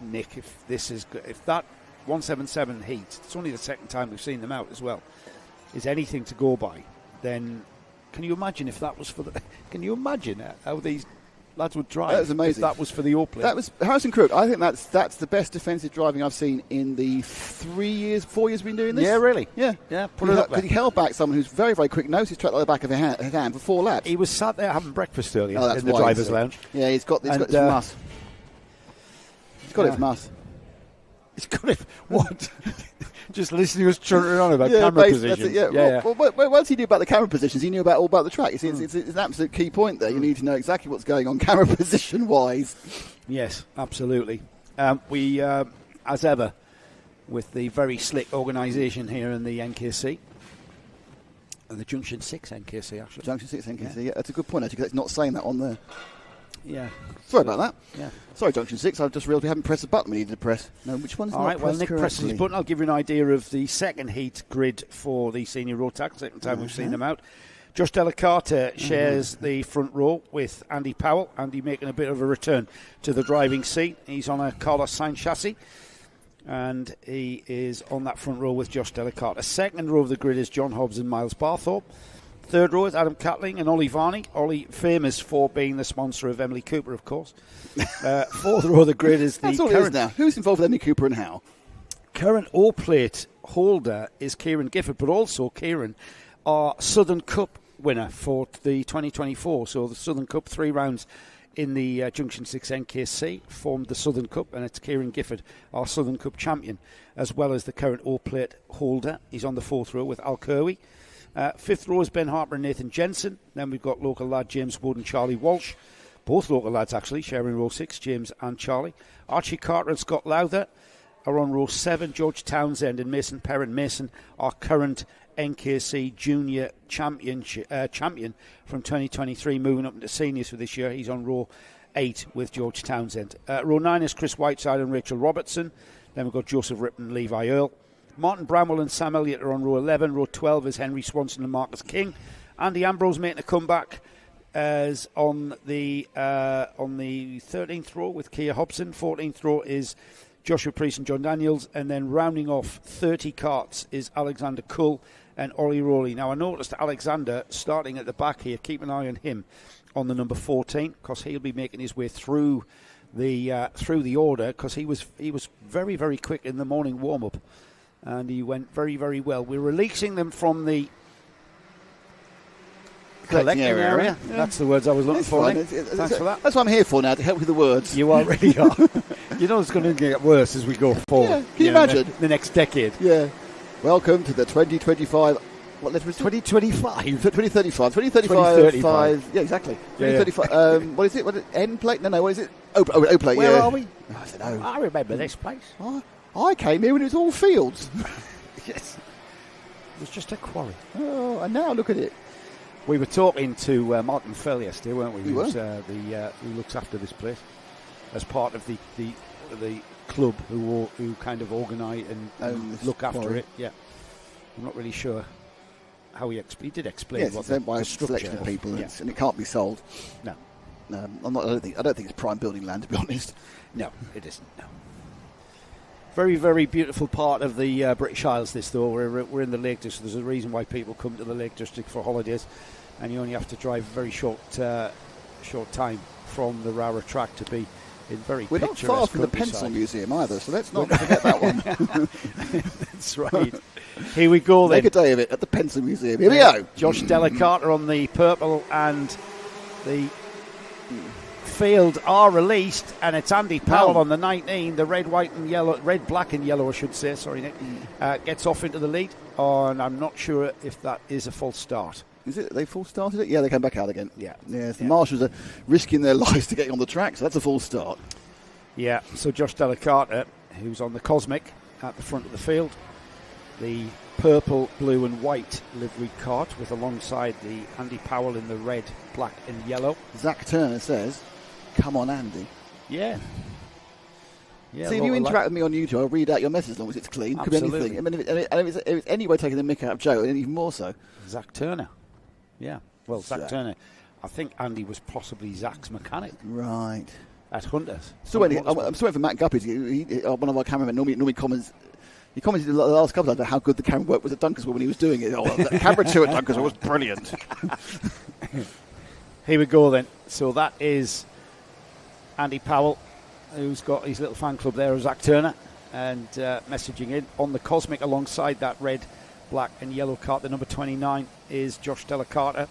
Nick, if that 177 heat, it's only the second time we've seen them out as well, is anything to go by, then can you imagine if that was can you imagine how these lads would drive? That was amazing. If that was for the all play. That was Harrison Crook. I think that's the best defensive driving I've seen in the 4 years we've been doing this. Yeah, really? Yeah. Put it up there. He held back someone who's very, very quick, knows his track like the back of his hand for 4 laps. He was sat there having breakfast earlier in the why driver's lounge. Yeah, he's got it from us. He's got it from us. He's got it. What? Just listening to us chuntering on about camera positions. Well, once he knew about the camera positions, he knew all about the track. It's an absolute key point there. You need to know exactly what's going on camera position-wise. Yes, absolutely. We, as ever, with the very slick organisation here in the NKC, The Junction 6 NKC, actually. Junction 6 NKC, yeah. That's a good point, actually, because it's not saying that on there. Yeah. Sorry about that. Yeah. Sorry, Junction 6. I've just realised we haven't pressed the button we needed to press. No, which one's all not right, well, Nick correctly? presses his button. I'll give you an idea of the second heat grid for the senior Rotax. Second time we've seen them out. Josh Delacarta shares the front row with Andy Powell. Andy making a bit of a return to the driving seat. He's on a Carlos Sainz chassis, and he is on that front row with Josh Delacarta. Second row of the grid is John Hobbs and Miles Barthorpe. Third row is Adam Catling and Ollie Varney. Ollie, famous for being the sponsor of Emily Cooper, of course. Fourth row of the grid is the That's all it is now. Who's involved with Emily Cooper and how? Current O-plate holder is Kieran Gifford, but also Kieran, our Southern Cup winner for the 2024. So the Southern Cup, 3 rounds in the Junction 6 NKC formed the Southern Cup, and it's Kieran Gifford, our Southern Cup champion, as well as the current O-plate holder. He's on the fourth row with Al Kerwee. Fifth row is Ben Harper and Nathan Jensen. Then we've got local lad James Wood and Charlie Walsh. Both local lads, actually, sharing row 6, James and Charlie. Archie Carter and Scott Lowther are on row 7. George Townsend and Mason Perrin. Mason, our current NKC Junior champion from 2023, moving up into seniors for this year. He's on row 8 with George Townsend. Row 9 is Chris Whiteside and Rachel Robertson. Then we've got Joseph Ripton and Levi Earl. Martin Bramwell and Sam Elliott are on row 11. Row 12 is Henry Swanson and Marcus King. Andy Ambrose making a comeback as on the 13th row with Kia Hobson. 14th row is Joshua Priest and John Daniels. And then rounding off 30 carts is Alexander Cull and Ollie Rowley. Now, I noticed Alexander starting at the back here. Keep an eye on him on the number 14, because he'll be making his way through the order, because he was very, very quick in the morning warm-up. And he went very, very well. We're releasing them from the collecting area. Yeah. That's the words I was looking for. Thanks for that. That's what I'm here for now, to help with the words. You already are. You know it's going to get worse as we go forward. Yeah. Can you imagine? The next decade. Yeah. Welcome to the 2025... What letter is it? 2025? 2035. 2035. Yeah, exactly. Yeah. 2035. What is it? What is it? N plate? No, what is it? O plate, Where are we? I don't know. I remember this place. I came here when it was all fields. Yes. It was just a quarry. Oh, and now look at it. We were talking to Martin Fell yesterday, weren't we? We were. Who looks after this place as part of the club who kind of organise and look after it. Yeah. I'm not really sure how he did explain. Yes, what it's owned by a structure selection of people, yeah. And it can't be sold. No. I don't think it's prime building land, to be honest. No, it isn't. No. Very, very beautiful part of the British Isles, this, though. We're in the Lake District. There's a reason why people come to the Lake District for holidays, and you only have to drive a very short time from the ROWRAH track to be in very We're not far from the Pencil Museum either, so let's not forget that one. That's right. Here we go, then. Make a day of it at the Pencil Museum. Here we go. Josh Delacarta on the purple, and the field are released, and it's Andy Powell on the 19, the red, black and yellow, I should say, sorry Nick, gets off into the lead, and I'm not sure if that is a false start. Is it? They full started it? Yeah, they came back out again. Yeah. Yes, the marshals are risking their lives to get on the track, so that's a full start. Yeah, so Josh Delacarta, who's on the Cosmic at the front of the field, the purple, blue and white livery cart with alongside the Andy Powell in the red, black and yellow. Zach Turner says, "Come on, Andy." Yeah. Yeah. See, if you interact with me on YouTube, I'll read out your message as long as it's clean. Absolutely. Could be anything. If it's any way taking the mick out of Joe, then even more so. Zach Turner. Yeah. Well, Zach Turner. I think Andy was possibly Zach's mechanic. Right. At Hunters. I'm sorry for Matt Guppy. One of our cameramen normally comments. He commented the last couple of times how good the camera work was at Dunkersville when he was doing it. The camera 2 at Dunkersville was brilliant. Here we go then. So that is Andy Powell, who's got his little fan club there of Zach Turner, and messaging in on the Cosmic alongside that red, black and yellow cart. The number 29 is Josh Delacarta.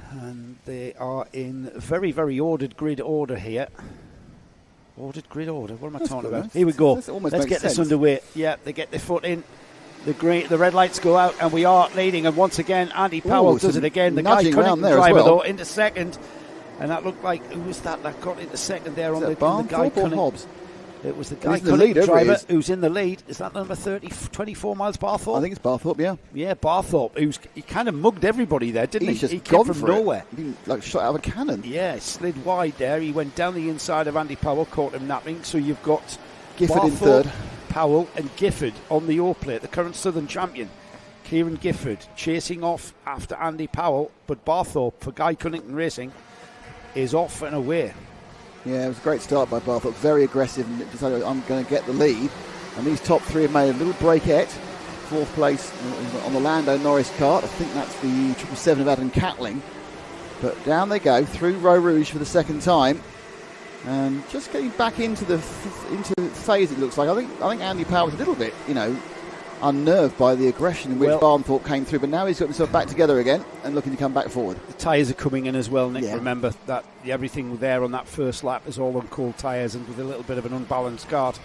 And they are in very, very ordered grid order here. Ordered grid order. What am I talking about? Here we go. Let's get this underway. Yeah, they get their foot in. The red lights go out, and we are leading. And once again, Andy Powell does it again. The guy couldn't drive though into second, and that looked like who was that got into second there on the guy Hobbs? It was the guy, the driver, who's in the lead. Is that number 24 miles Barthorpe? I think it's Barthorpe, yeah. Yeah, Barthorpe. He kind of mugged everybody there, didn't he? He came from nowhere. Like shot out of a cannon. Yeah, slid wide there. He went down the inside of Andy Powell, caught him napping. So you've got Gifford Barthorpe, in third. Powell and Gifford on the O-plate, the current Southern champion. Kieran Gifford chasing off after Andy Powell, but Barthorpe, for Guy Cunnington Racing, is off and away. Yeah, it was a great start by Barthorpe, very aggressive, and decided I'm going to get the lead. And these top three have made a little breakette. Fourth place on the Lando Norris kart. I think that's the 777 of Adam Catling. But down they go through ROWRAH for the second time, and just getting back into phase. It looks like. I think Andy Powell was a little bit, unnerved by the aggression in which Barthorpe came through, but now he's got himself back together again and looking to come back forward. The tyres are coming in as well, Nick. Yeah. Remember that everything there on that first lap is all on cold tyres and with a little bit of an unbalanced kart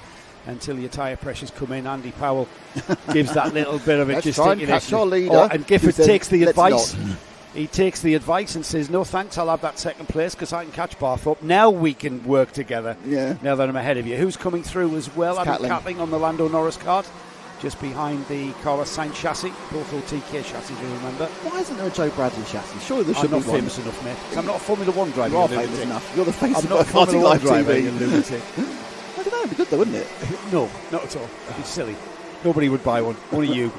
until your tyre pressures come in. Andy Powell gives that little bit of a gesticulation. Catch our leader. And Gifford takes the advice. He takes the advice and says, no thanks, I'll have that second place because I can catch Barthorpe. Now we can work together. Yeah. Now that I'm ahead of you. Who's coming through as well? Adam Catling on the Lando Norris kart. Just behind the Carlos Sainz chassis, both OTK chassis, you remember. Why isn't there a Joe Bradley chassis? Surely there should be one. I'm not famous enough, mate. I'm not a Formula 1 driver. You are famous enough. You're the face of Karting Live driver, TV. you lunatic. I don't know, it'd be good though, wouldn't it? No, not at all. It'd be silly. Nobody would buy one. Only you.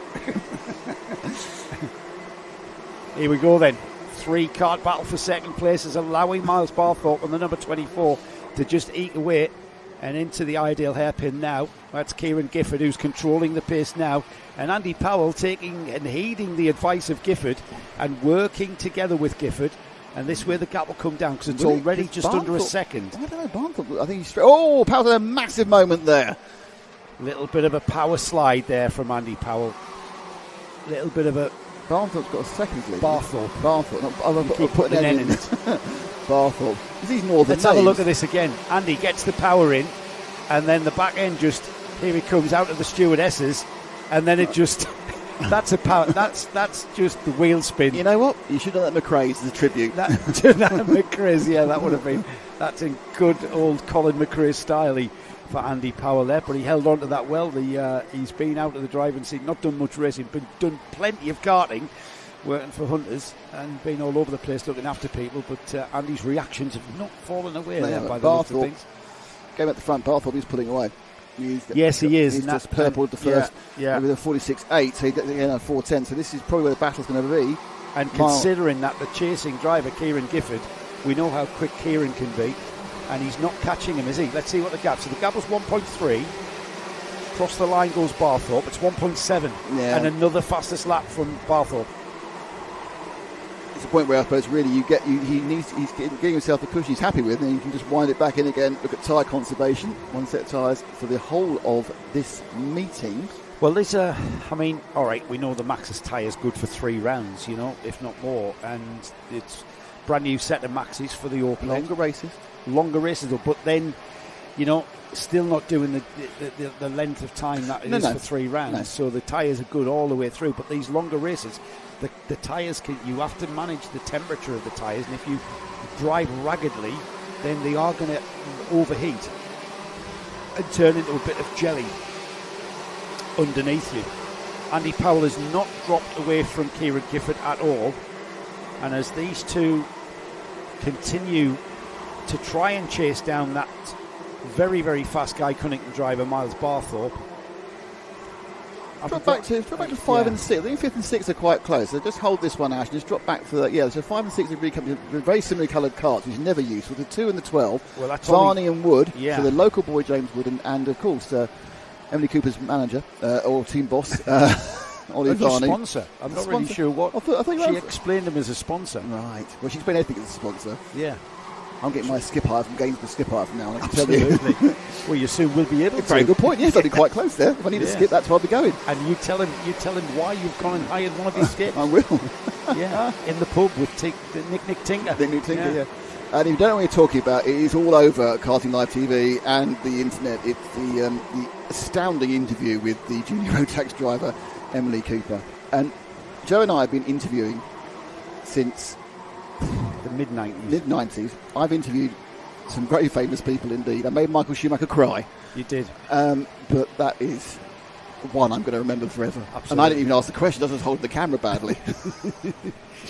Here we go then. 3-kart battle for second place is allowing Miles Barthorpe on the number 24 to just eke away and into the ideal hairpin now. That's Kieran Gifford who's controlling the pace now, and Andy Powell taking and heeding the advice of Gifford and working together with Gifford, and this way the gap will come down because it's already just under a second. I don't know, Barthorpe, I think he's straight. Oh, Powell had a massive moment there. Little bit of a power slide there from Andy Powell. Little bit of a... Barthorpe's got a second lead. Barthorpe. I'm putting an N in it. Barthorpe. He's northern. Let's have a look at this again. Andy gets the power in, and then the back end just, here he comes out of the stewardesses, and then it just, that's a power. That's just the wheel spin. You know what? You should have that McRae's as a tribute. That McRae's, yeah, that would have been. That's in good old Colin McRae style for Andy Powell there, but he held on to that well. He's been out of the driving seat, not done much racing, but done plenty of karting, working for Hunters and been all over the place looking after people, but Andy's reactions have not fallen away there by the looks of things. Going at the front, Barthorpe is pulling away. Yes, he is. He's just purpled the first with a 46.8, so he got 4.10, so this is probably where the battle's going to be. And considering that the chasing driver, Kieran Gifford, we know how quick Kieran can be, and he's not catching him, is he? Let's see what the gap. So the gap was 1.3. Across the line goes Barthorpe. It's 1.7, and another fastest lap from Barthorpe. It's a point where I suppose really he's getting himself the cushion he's happy with, and he can just wind it back in again. Look at tyre conservation. One set of tyres for the whole of this meeting. Well, there's all right, we know the Maxxis tyre's good for 3 rounds, if not more, and it's brand new set of Maxxis for the open. Longer races, but then, still not doing the length of time that it is for 3 rounds. No. So the tyres are good all the way through, but these longer races, the tyres you have to manage the temperature of the tyres, and if you drive raggedly, then they are going to overheat and turn into a bit of jelly underneath you. Andy Powell has not dropped away from Kieran Gifford at all, and as these two continue to try and chase down that very, very fast Guy Cunnington driver, Miles Barthorpe. Drop back to 5 and 6. I think 5th and 6th are quite close. So just hold this one, Ash, and just drop back for that. Yeah, so 5 and 6 are very similarly coloured carts, which is never used. With the 2 and the 12, Varney and Wood, for the local boy James Wood, and of course Emily Cooper's manager or team boss, Ollie Varney. Sponsor. I'm not really sure what. I think she explained him as a sponsor. Right. Well, she explained everything as a sponsor. Yeah. I'm getting my skip hire from Gainsborough Skip Hire from now on, I can tell you. Well, you soon will be able to. Very good point, yes, I'll be quite close there. If I need a skip, that's where I'll be going. And you tell him why you've gone and hired one of his skips. I will. Yeah, in the pub with Nick Tinker. Nick Tinker, yeah. And if you don't know what you're talking about, it is all over Karting Live TV and the internet. It's the astounding interview with the junior Rotax driver, Emily Cooper. And Joe and I have been interviewing since the mid-90s. Mid-90s. I've interviewed some very famous people indeed. I made Michael Schumacher cry. You did. But that is one I'm going to remember forever. Absolutely. And I didn't even ask the question, I was just holding the camera badly.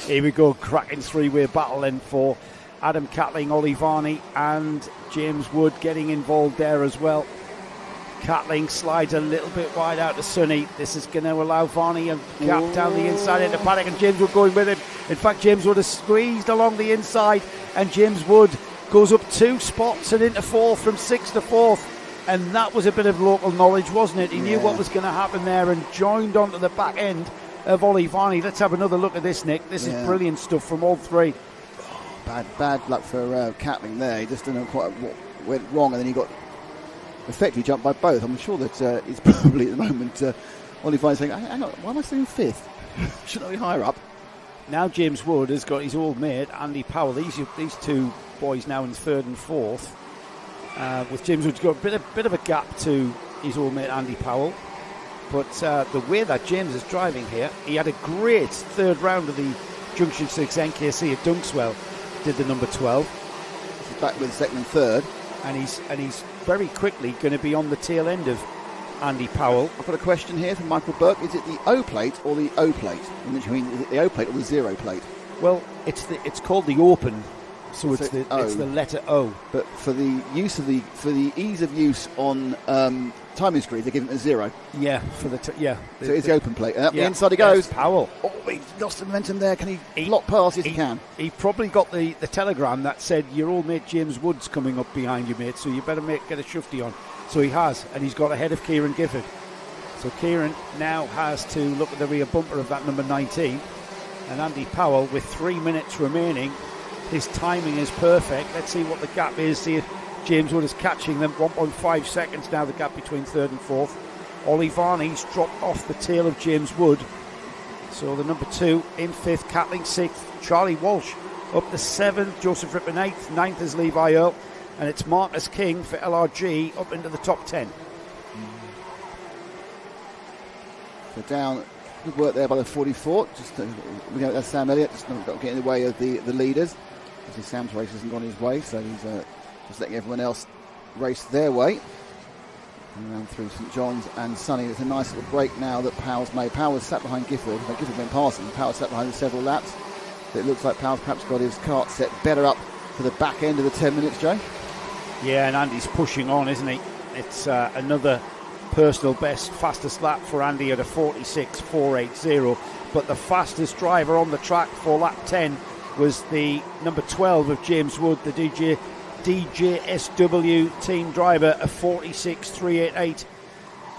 Here we go, cracking three-way battle then for Adam Catling, Ollie Varney and James Wood getting involved there as well. Catling slides a little bit wide out to Sonny. This is going to allow Varney a gap down the inside into Paddock, and James Wood going with him. In fact, James Wood has squeezed along the inside, and James Wood goes up 2 spots and into 4th from 6th to 4th. And that was a bit of local knowledge, wasn't it? He knew what was going to happen there and joined onto the back end of Ollie Varney. Let's have another look at this, Nick. This is brilliant stuff from all three. Bad luck for Catling there. He just didn't know quite what went wrong, and then he got effectively jumped by both. I'm sure that he's probably at the moment Ollie Varney saying, hang on, why am I still in 5th? Shouldn't I be higher up? Now James Wood has got his old mate Andy Powell. These two boys now in 3rd and 4th. With James Wood's got a bit of a gap to his old mate Andy Powell. But the way that James is driving here, he had a great 3rd round of the Junction 6 NKC at Dunkswell, did the number 12. He's back with 2nd and 3rd. And he's very quickly going to be on the tail end of Andy Powell. I've got a question here from Michael Burke. Is it the O plate or the O plate? I mean, is it the O plate or the 0 plate? Well, it's called the Open, so it's the letter O. But for the ease of use on timing screen, they're giving it a 0. Yeah, so it's the Open plate. And up the inside he goes. Powell. Oh, he lost the momentum there. Can he block past? Yes, he can. He probably got the telegram that said your old mate James Wood's coming up behind you, mate, so you better get a shufty on. So he has, and he's got ahead of Kieran Gifford. So Kieran now has to look at the rear bumper of that number 19. And Andy Powell, with 3 minutes remaining, his timing is perfect. Let's see what the gap is. See if James Wood is catching them. 1.5 seconds now, the gap between 3rd and 4th. Ollie Varney's dropped off the tail of James Wood. So the number 2 in 5th, Catling 6th, Charlie Walsh up to 7th, Joseph Ripper 9th, 9th is Levi Earl, and it's Marcus King for LRG up into the top 10. So down, good work there by the 44. That's Sam Elliott, just not get in the way of the leaders. Obviously Sam's race hasn't gone his way, so he's just letting everyone else race their way. And around through St John's and Sunny. It's a nice little break now that Powell's made. Powell sat behind Gifford. Gifford went past him. Powell sat behind him several laps. But it looks like Powell's perhaps got his kart set better up for the back end of the 10 minutes, Joe. Yeah, and Andy's pushing on, isn't he? It's another personal best, fastest lap for Andy at a 46.480. But the fastest driver on the track for lap 10 was the number 12 of James Wood, the DJSW team driver, a 46.388.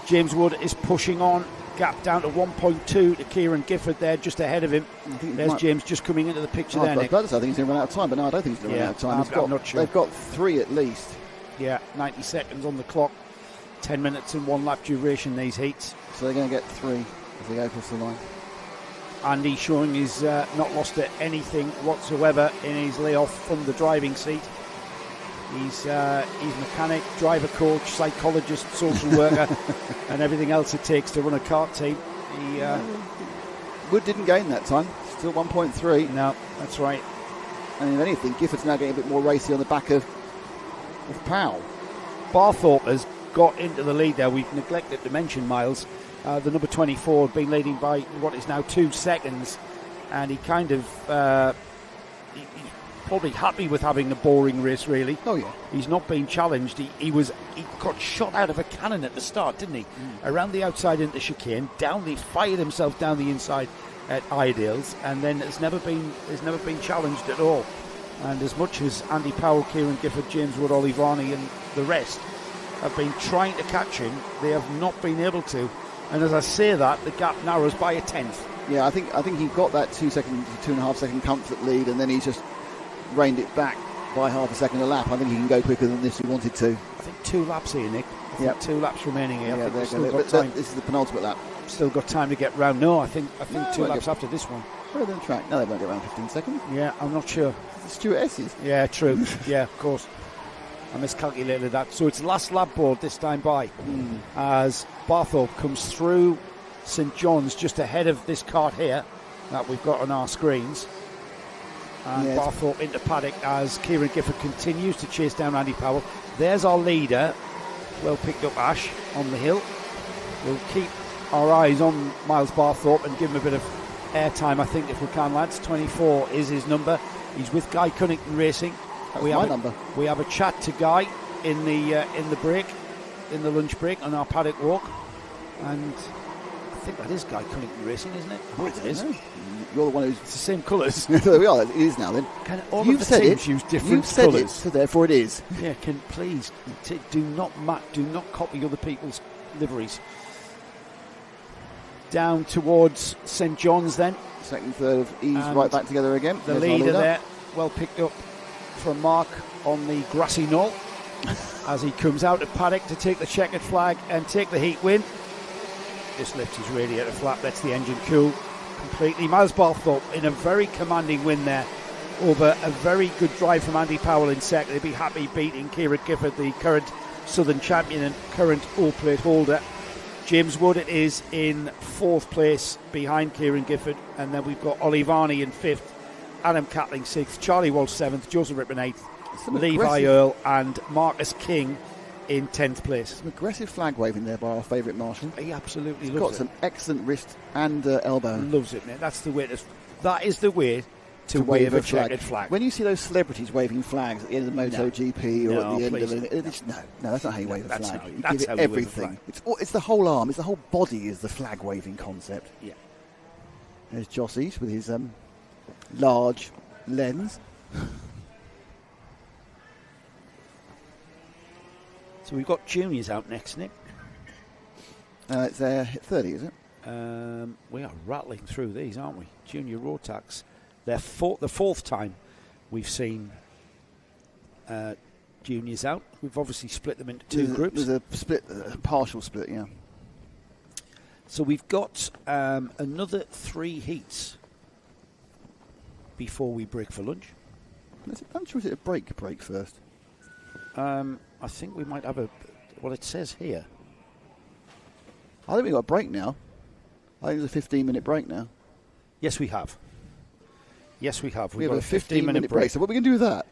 James Wood is pushing on, gap down to 1.2 to Kieran Gifford there, just ahead of him. There's James just coming into the picture there, Nick. I think he's going to run out of time, but no, I don't think he's going to run out of time. I'm not sure. They've got 3 at least. Yeah, 90 seconds on the clock, 10 minutes and 1 lap duration, these heats. So they're going to get 3 as they go across the line. Andy showing he's not lost at anything whatsoever in his layoff from the driving seat. He's mechanic, driver coach, psychologist, social worker, and everything else it takes to run a kart team. Wood didn't gain that time, still 1.3. No, that's right. And if anything, Gifford's now getting a bit more racy on the back of Powell. Barthorpe has got into the lead there. We've neglected to mention, Miles. The number 24 had been leading by what is now 2 seconds, and he kind of he's probably happy with having a boring race, really. Oh yeah, he's not been challenged. He got shot out of a cannon at the start, didn't he? Around the outside into chicane, he fired himself down the inside at Iredale's, and then has never been challenged at all. And as much as Andy Powell, Kieran Gifford, James Wood, Ollie Varney and the rest have been trying to catch him, they have not been able to. And as I say that, the gap narrows by a 10th. Yeah, I think he got that 2.5 second comfort lead, and then he's just reined it back by half a second a lap. I think he can go quicker than this if he wanted to. I think 2 laps here, Nick. I think 2 laps remaining here. Yeah, This is the penultimate lap. Still got time to get round. No, I think 2 laps after this one. Further than track. No, they won't get around 15 seconds. Yeah, I'm not sure. The stewardesses. Yeah, true. Yeah, of course. I miscalculated that. So it's last lap board this time by as Barthorpe comes through St John's just ahead of this kart here that we've got on our screens. And Barthorpe into Paddock as Kieran Gifford continues to chase down Andy Powell. There's our leader. Well picked up, Ash, on the hill. We'll keep our eyes on Miles Barthorpe and give him a bit of airtime, I think, if we can, lads. 24 is his number. He's with Guy Cunnington Racing. We have a chat to Guy in the break, in the lunch break on our paddock walk. And I think that is Guy Cunnington Racing, isn't it? I think it is. You're the one who's... It's the same colours. There we are. It is now, then. All of the teams use different colours. You've said it, so therefore it is. Yeah, please, do not copy other people's liveries. Down towards St John's then. Second, third of Ease right back together again. The leader there, well picked up from Mark on the grassy knoll as he comes out of Paddock to take the checkered flag and take the heat win. Just lifts his radiator flap, lets the engine cool completely. Miles Barthorpe in a very commanding win there over a very good drive from Andy Powell in second. He'd be happy beating Kieran Gifford, the current Southern champion and current all-plate holder. James Wood is in fourth place behind Kieran Gifford, and then we've got Ollie Varney in fifth, Adam Catling sixth, Charlie Walsh seventh, Joseph Rippon eighth, Levi Earl and Marcus King in 10th place. Some aggressive flag waving there by our favourite marshal. He absolutely loves it. He's got some excellent wrist and elbow. Loves it, mate. That's the way. That is the way to wave a checkered flag. When you see those celebrities waving flags at the end of the MotoGP or at the end of it, no, that's not how you wave a flag. You give it everything. It's the whole arm. It's the whole body is the flag waving concept. Yeah. There's Jossies with his large lens. So we've got juniors out next, Nick. It's 30, is it? We are rattling through these, aren't we? Junior Rotax. The fourth time we've seen juniors out. We've obviously split them into two groups. There's a partial split, yeah. So we've got another 3 heats before we break for lunch. Is it lunch or is it a break first? I think we might have it says here. I think we've got a break now. I think there's a 15-minute break now. Yes, we have. We have a 15-minute break. So what are we going to do with that?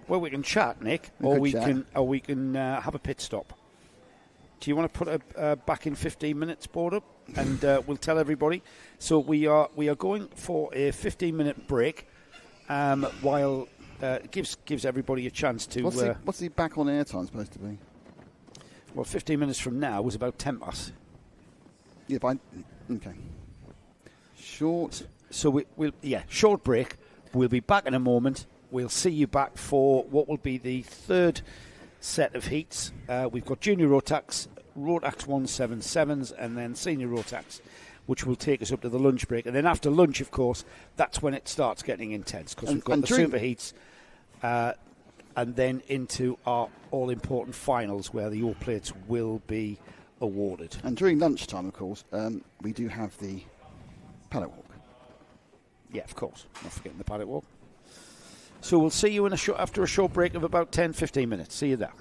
Well, we can chat, Nick, or we can have a pit stop. Do you want to put a back in 15 minutes board up, and we'll tell everybody. So we are going for a 15-minute break, while it gives everybody a chance to. What's the back on air time supposed to be? Well, 15 minutes from now was about 10 past. Yeah, okay. Short. So we'll short break. We'll be back in a moment. We'll see you back for what will be the third set of heats. We've got Junior Rotax 177s, and then Senior Rotax, which will take us up to the lunch break. And then after lunch, of course, that's when it starts getting intense, because we've got the super heats, and then into our all-important finals where the all plates will be awarded. And during lunchtime, of course, we do have the paddock walk. Yeah, of course. Not forgetting the paddock walk. So we'll see you after a short break of about 10-15 minutes. See you there.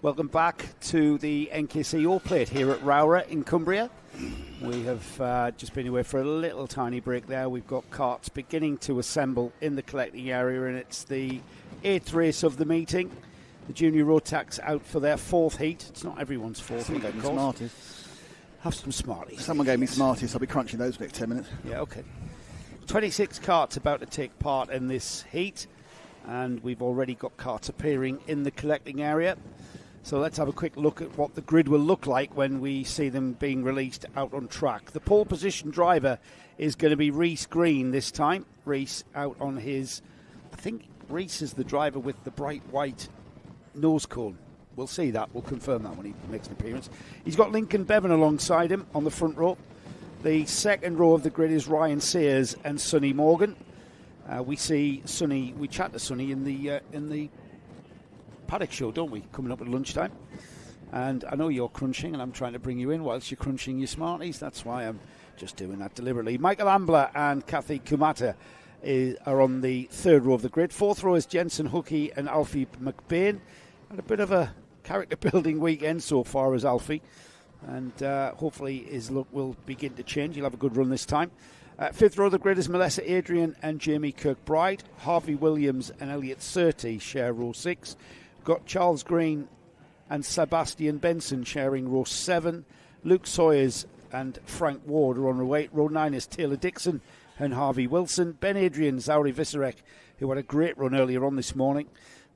Welcome back to the NKC All Plate here at ROWRAH in Cumbria. We have just been away for a little tiny break there. We've got carts beginning to assemble in the collecting area, and it's the 8th race of the meeting. The junior Rotax out for their 4th heat. It's not everyone's 4th heat, of course. Smarties. Have some Smarties. Someone gave me Smarties. I'll be crunching those for the next 10 minutes. Yeah, okay. 26 carts about to take part in this heat, and we've already got carts appearing in the collecting area. So let's have a quick look at what the grid will look like when we see them being released out on track. The pole position driver is going to be Reese Green this time. Reese out on his, I think Reese is the driver with the bright white nose cone. We'll see that. We'll confirm that when he makes an appearance. He's got Lincoln Bevan alongside him on the front row. The second row of the grid is Ryan Sears and Sonny Morgan. We see Sonny, we chat to Sonny in the Paddock show, don't we, coming up at lunchtime. And I know you're crunching, and I'm trying to bring you in whilst you're crunching your Smarties. That's why I'm just doing that deliberately. Michael Ambler and Kathy Kumata are on the third row of the grid. Fourth row is Jensen Hookey and Alfie McBain. Had a bit of a character-building weekend so far as Alfie, and hopefully his luck will begin to change. He'll have a good run this time. Fifth row of the grid is Melissa Adrian and Jamie Kirkbride. Harvey Williams and Elliot Surtees share row 6. Got Charles Green and Sebastian Benson sharing row 7. Luke Sawyers and Frank Ward are on row 8. Row 9 is Taylor Dixon and Harvey Wilson. Ben Adrian, Zauri Visarek, who had a great run earlier on this morning.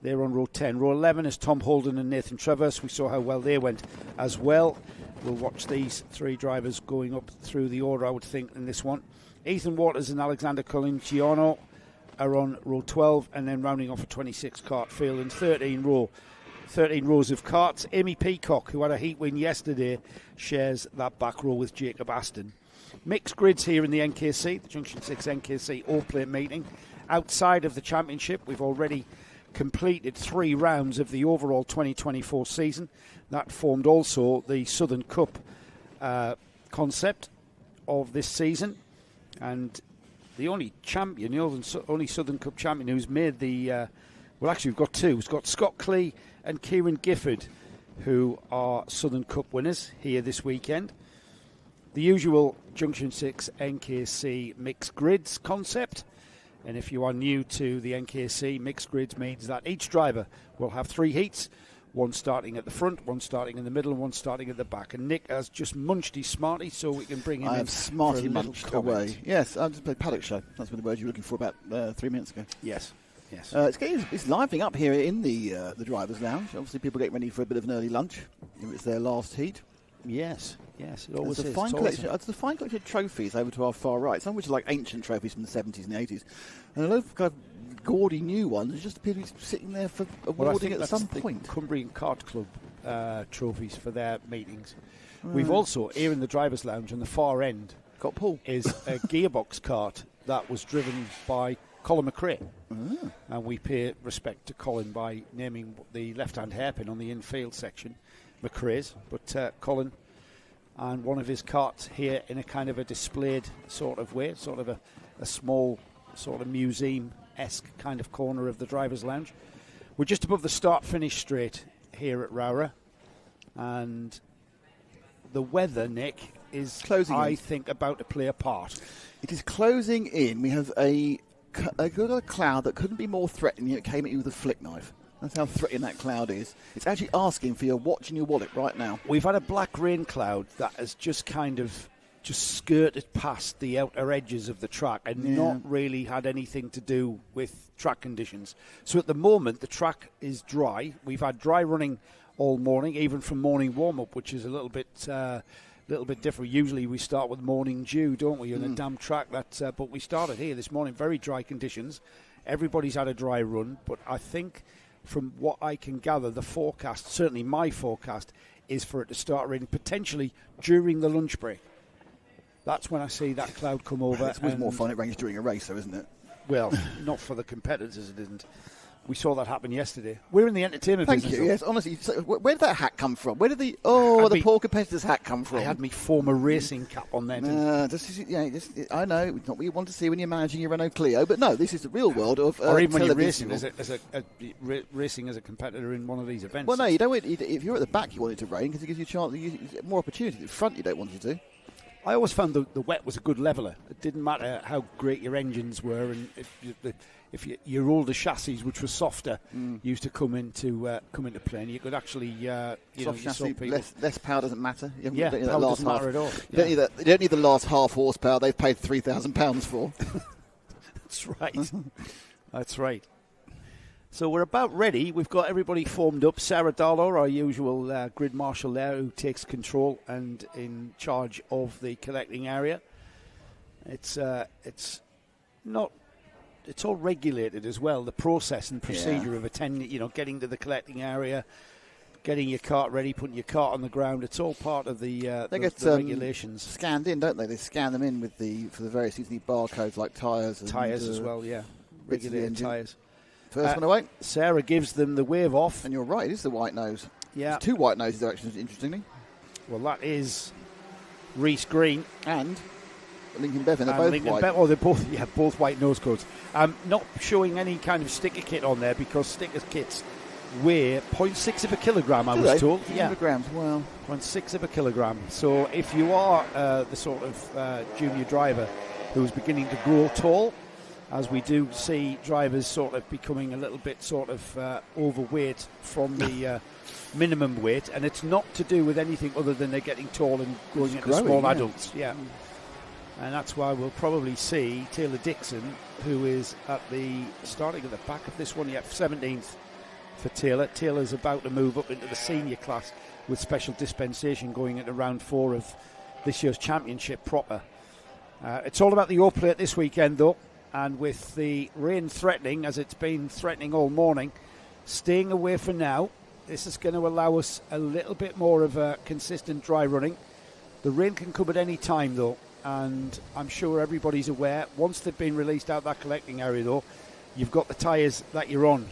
They're on row 10. Row 11 is Tom Holden and Nathan Travers. We saw how well they went as well. We'll watch these 3 drivers going up through the order, I would think, in this one. Ethan Waters and Alexander Colinciano are on row 12, and then rounding off a 26 cart field in 13 rows of carts. Amy Peacock, who had a heat win yesterday, shares that back row with Jacob Aston. Mixed grids here in the NKC, the Junction 6 NKC All Plate meeting. Outside of the championship, we've already completed 3 rounds of the overall 2024 season. That formed also the Southern Cup concept of this season, and the only champion, the only Southern Cup champion who's made the well, actually we've got 2. We've got Scott Clee and Kieran Gifford, who are Southern Cup winners here this weekend. The usual Junction 6 NKC mixed grids concept. And if you are new to the NKC, mixed grids means that each driver will have 3 heats, one starting at the front, one starting in the middle, and one starting at the back. And Nick has just munched his Smartie, so we can bring him in. I have Smartie munched away. Yes, I just played Paddock Show. That's the word you were looking for about 3 minutes ago. Yes. It's livening up here in the drivers' lounge. Obviously, people get ready for a bit of an early lunch. It's their last heat. Yes. It always is. It's a fine collection of trophies over to our far right. Some of which are like ancient trophies from the 70s and the 80s. And a lot of kind of gaudy new ones just appear to be sitting there for awarding at some point. Cumbrian Kart Club trophies for their meetings. Right. We've also, here in the drivers' lounge on the far end, got Paul. Is a gearbox kart that was driven by Colin McRae. And we pay respect to Colin by naming the left-hand hairpin on the infield section McRae's, but Colin and one of his carts here in a kind of a displayed sort of way, sort of a small sort of museum-esque kind of corner of the driver's lounge. We're just above the start-finish straight here at ROWRAH, and the weather, Nick, is closing I think about to play a part. It is closing in. We have a cloud that couldn't be more threatening. It came at you with a flick knife. That's how threatening that cloud is. It's actually asking for your watch and your wallet right now. We've had a black rain cloud that has just kind of skirted past the outer edges of the track and not really had anything to do with track conditions. So at the moment, the track is dry. We've had dry running all morning, even from morning warm-up, which is a little bit different. Usually we start with morning dew, don't we, on a damp track. But we started here this morning, very dry conditions. Everybody's had a dry run, but I think from what I can gather, the forecast, certainly my forecast, is for it to start raining potentially during the lunch break. That's when I see that cloud come over. It's always more fun it rains during a race, though, isn't it? Well, not for the competitors, it isn't. We saw that happen yesterday. We're in the entertainment business. Thank you. Yes, honestly. So where did that hat come from? Where did the poor competitor's hat come from? I had my former racing cap on there. I know it's not what you want to see when you're managing your Renault Clio, but no, this is the real world of or even when you're racing racing as a competitor in one of these events. Well, no, you don't. If you're at the back, you want it to rain because it gives you a chance, more opportunity. At the front, you don't want it to. I always found the wet was a good leveller. It didn't matter how great your engines were, and if your older chassis, which was softer, used to come into play, and you could actually soft chassis, less power doesn't matter. Power doesn't matter at all. You don't need the last half horsepower they've paid £3,000 for. That's right. That's right. So we're about ready. We've got everybody formed up. Sarah Darlow, our usual grid marshal there, who takes control and in charge of the collecting area. It's all regulated as well. The process and procedure of attending, getting to the collecting area, getting your cart ready, putting your cart on the ground. It's all part of the regulations. Scanned in, don't they? They scan them in for the various things. Need barcodes like tyres. Tyres as well, yeah. Regulated tyres. First one away. Sarah gives them the wave off. And you're right, it is the white nose. Yeah. There's 2 white noses, actually, interestingly. Well, that is Reece Green. And Lincoln Bevan. They're both white. They're both white nose codes. Not showing any kind of sticker kit on there because sticker kits weigh 0.6 of a kilogram, I was told. 100 grams, well. 0.6 of a kilogram. So if you are the sort of junior driver who's beginning to grow tall, as we do see drivers sort of becoming a little bit sort of overweight from the minimum weight, and it's not to do with anything other than they're getting tall and growing into small adults. Yeah. And that's why we'll probably see Taylor Dixon, who is starting at the back of this one, 17th for Taylor. Taylor's about to move up into the senior class with special dispensation going into round 4 of this year's championship proper. It's all about the O plate this weekend, though. And with the rain threatening, as it's been threatening all morning, staying away for now, this is going to allow us a little bit more of a consistent dry running. The rain can come at any time, though, and I'm sure everybody's aware. Once they've been released out that collecting area, though, you've got the tyres that you're on.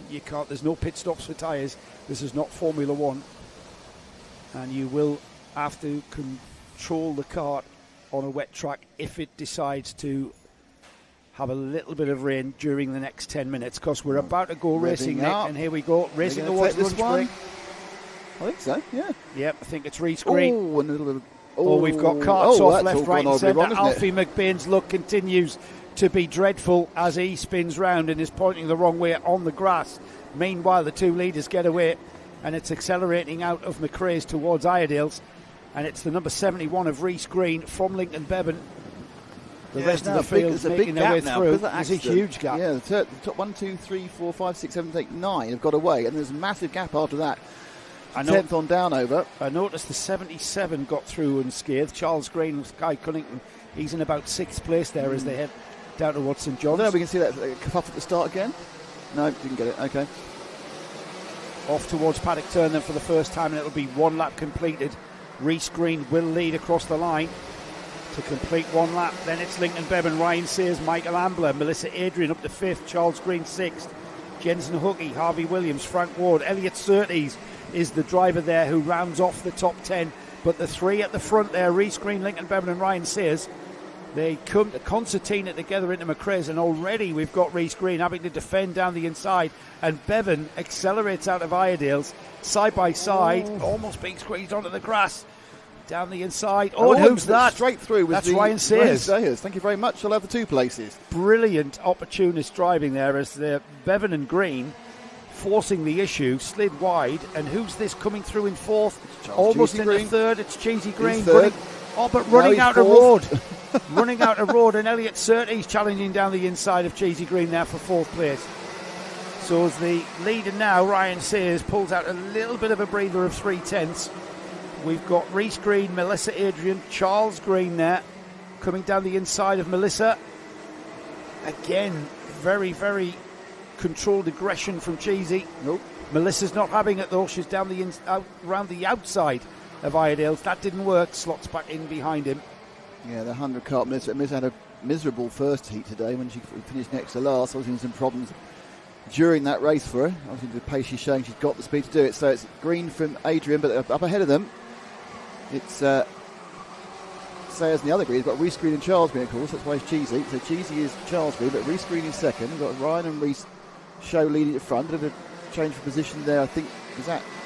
There's no pit stops for tyres. This is not Formula One. And you will have to control the kart on a wet track if it decides to have a little bit of rain during the next 10 minutes, because we're about to go racing, Nick, and here we go, racing towards lunch break. I think so, yeah. Yep, I think it's Reece Green. Oh, and a little bit we've got carts off left, right and centre. Alfie McBain's look continues to be dreadful as he spins round and is pointing the wrong way on the grass. Meanwhile, the 2 leaders get away, and it's accelerating out of McRae's towards Iredale's, and it's the number 71 of Reece Green from Lincoln Bevan. The rest of the field making their way through. There's a huge gap. Yeah, the top 1, 2, 3, 4, 5, 6, 7, 8, 9 have got away, and there's a massive gap after that. 10th on down over. I noticed the 77 got through unscathed. Charles Green with Guy Cunnington. He's in about 6th place there as they head down towards St John's. I don't know if we can see that kerfuff at the start again. No, didn't get it. Okay. Off towards Paddock Turn then for the first time, and it'll be 1 lap completed. Reece Green will lead across the line to complete 1 lap. Then it's Lincoln Bevan, Ryan Sayers, Michael Ambler, Melissa Adrian up to 5th, Charles Green 6th, Jensen Hookey, Harvey Williams, Frank Ward, Elliot Surtees is the driver there who rounds off the top 10. But the 3 at the front there, Reece Green, Lincoln Bevan and Ryan Sayers, they come to concertina together into McRae's, and already we've got Reece Green having to defend down the inside, and Bevan accelerates out of Iredale's side by side, almost being squeezed onto the grass. Down the inside. Oh, and who's that? Straight through with That's Ryan Sayers. Thank you very much. I'll have the 2 places. Brilliant opportunist driving there as the Bevan and Green forcing the issue, slid wide. And who's this coming through in 4th? Almost in the 3rd. It's Cheesy Green. Running out of road. Running out of road. And Elliot Surtees challenging down the inside of Cheesy Green there for 4th place. So as the leader now, Ryan Sayers, pulls out a little bit of a breather of 3/10. We've got Reece Green, Melissa Adrian, Charles Green there, coming down the inside of Melissa. Again, very, very controlled aggression from Cheesy. Nope. Melissa's not having it though. She's down around the outside of Iredale's. That didn't work. Slots back in behind him. Yeah, the 100 kart Melissa had a miserable first heat today when she finished next to last. I was in some problems during that race for her. Obviously, the pace she's showing, she's got the speed to do it. So it's green from Adrian, but up ahead of them, it's Sayers and the other green. He's got Reese Green and Charles Green, of course. That's why he's Cheesy. So Cheesy is Charles Green, but Reese Green is second. We've got Ryan and Reese Show leading at front. Bit of a change of position there, I think.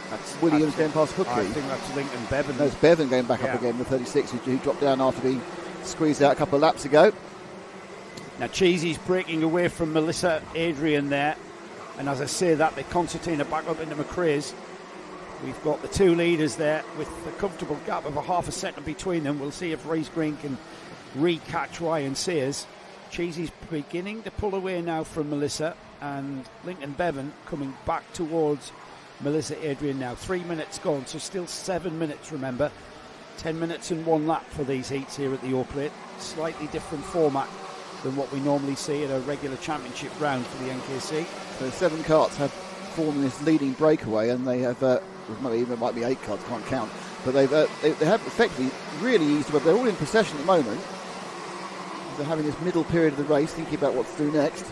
That's Williams going past Hookley. I think that's Lincoln Bevan. No, it's Bevan going back up again, the 36, who dropped down after being squeezed out a couple of laps ago. Now Cheesy's breaking away from Melissa Adrian there, and as I say that, they concertina back up into McRae's. We've got the two leaders there with a comfortable gap of a half a second between them. We'll see if Reese Green can re-catch Ryan Sayers. Cheesy's beginning to pull away now from Melissa, and Lincoln Bevan coming back towards Melissa Adrian now. 3 minutes gone, so still 7 minutes, remember. 10 minutes and 1 lap for these heats here at the Oakley. Slightly different format than what we normally see at a regular championship round for the NKC. So 7 karts have formed this leading breakaway, and they have, it might be 8 karts, can't count, but they have effectively really eased up. They're all in procession at the moment. They're having this middle period of the race, thinking about what to do next.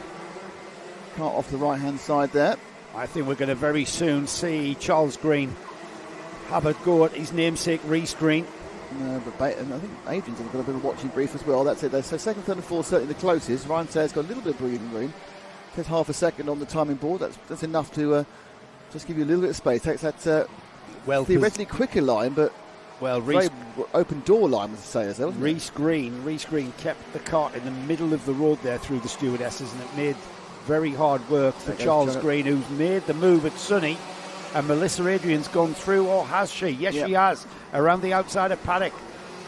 Kart off the right-hand side there. I think we're going to very soon see Charles Green have a go at his namesake Reese Green. But I think Adrian's got a bit of a watching brief as well. That's it. So second, third and fourth certainly the closest. Ryan Sayers got a little bit of breathing room. Takes half a second on the timing board. That's enough to just give you a little bit of space. Takes that theoretically quicker line, but very open door line with Sayers. Reese Green kept the cart in the middle of the road there through the stewardesses, and it made very hard work for Charles Green, who's made the move at Sunny. And Melissa Adrian's gone through, or has she? Yes, she has, around the outside of Paddock.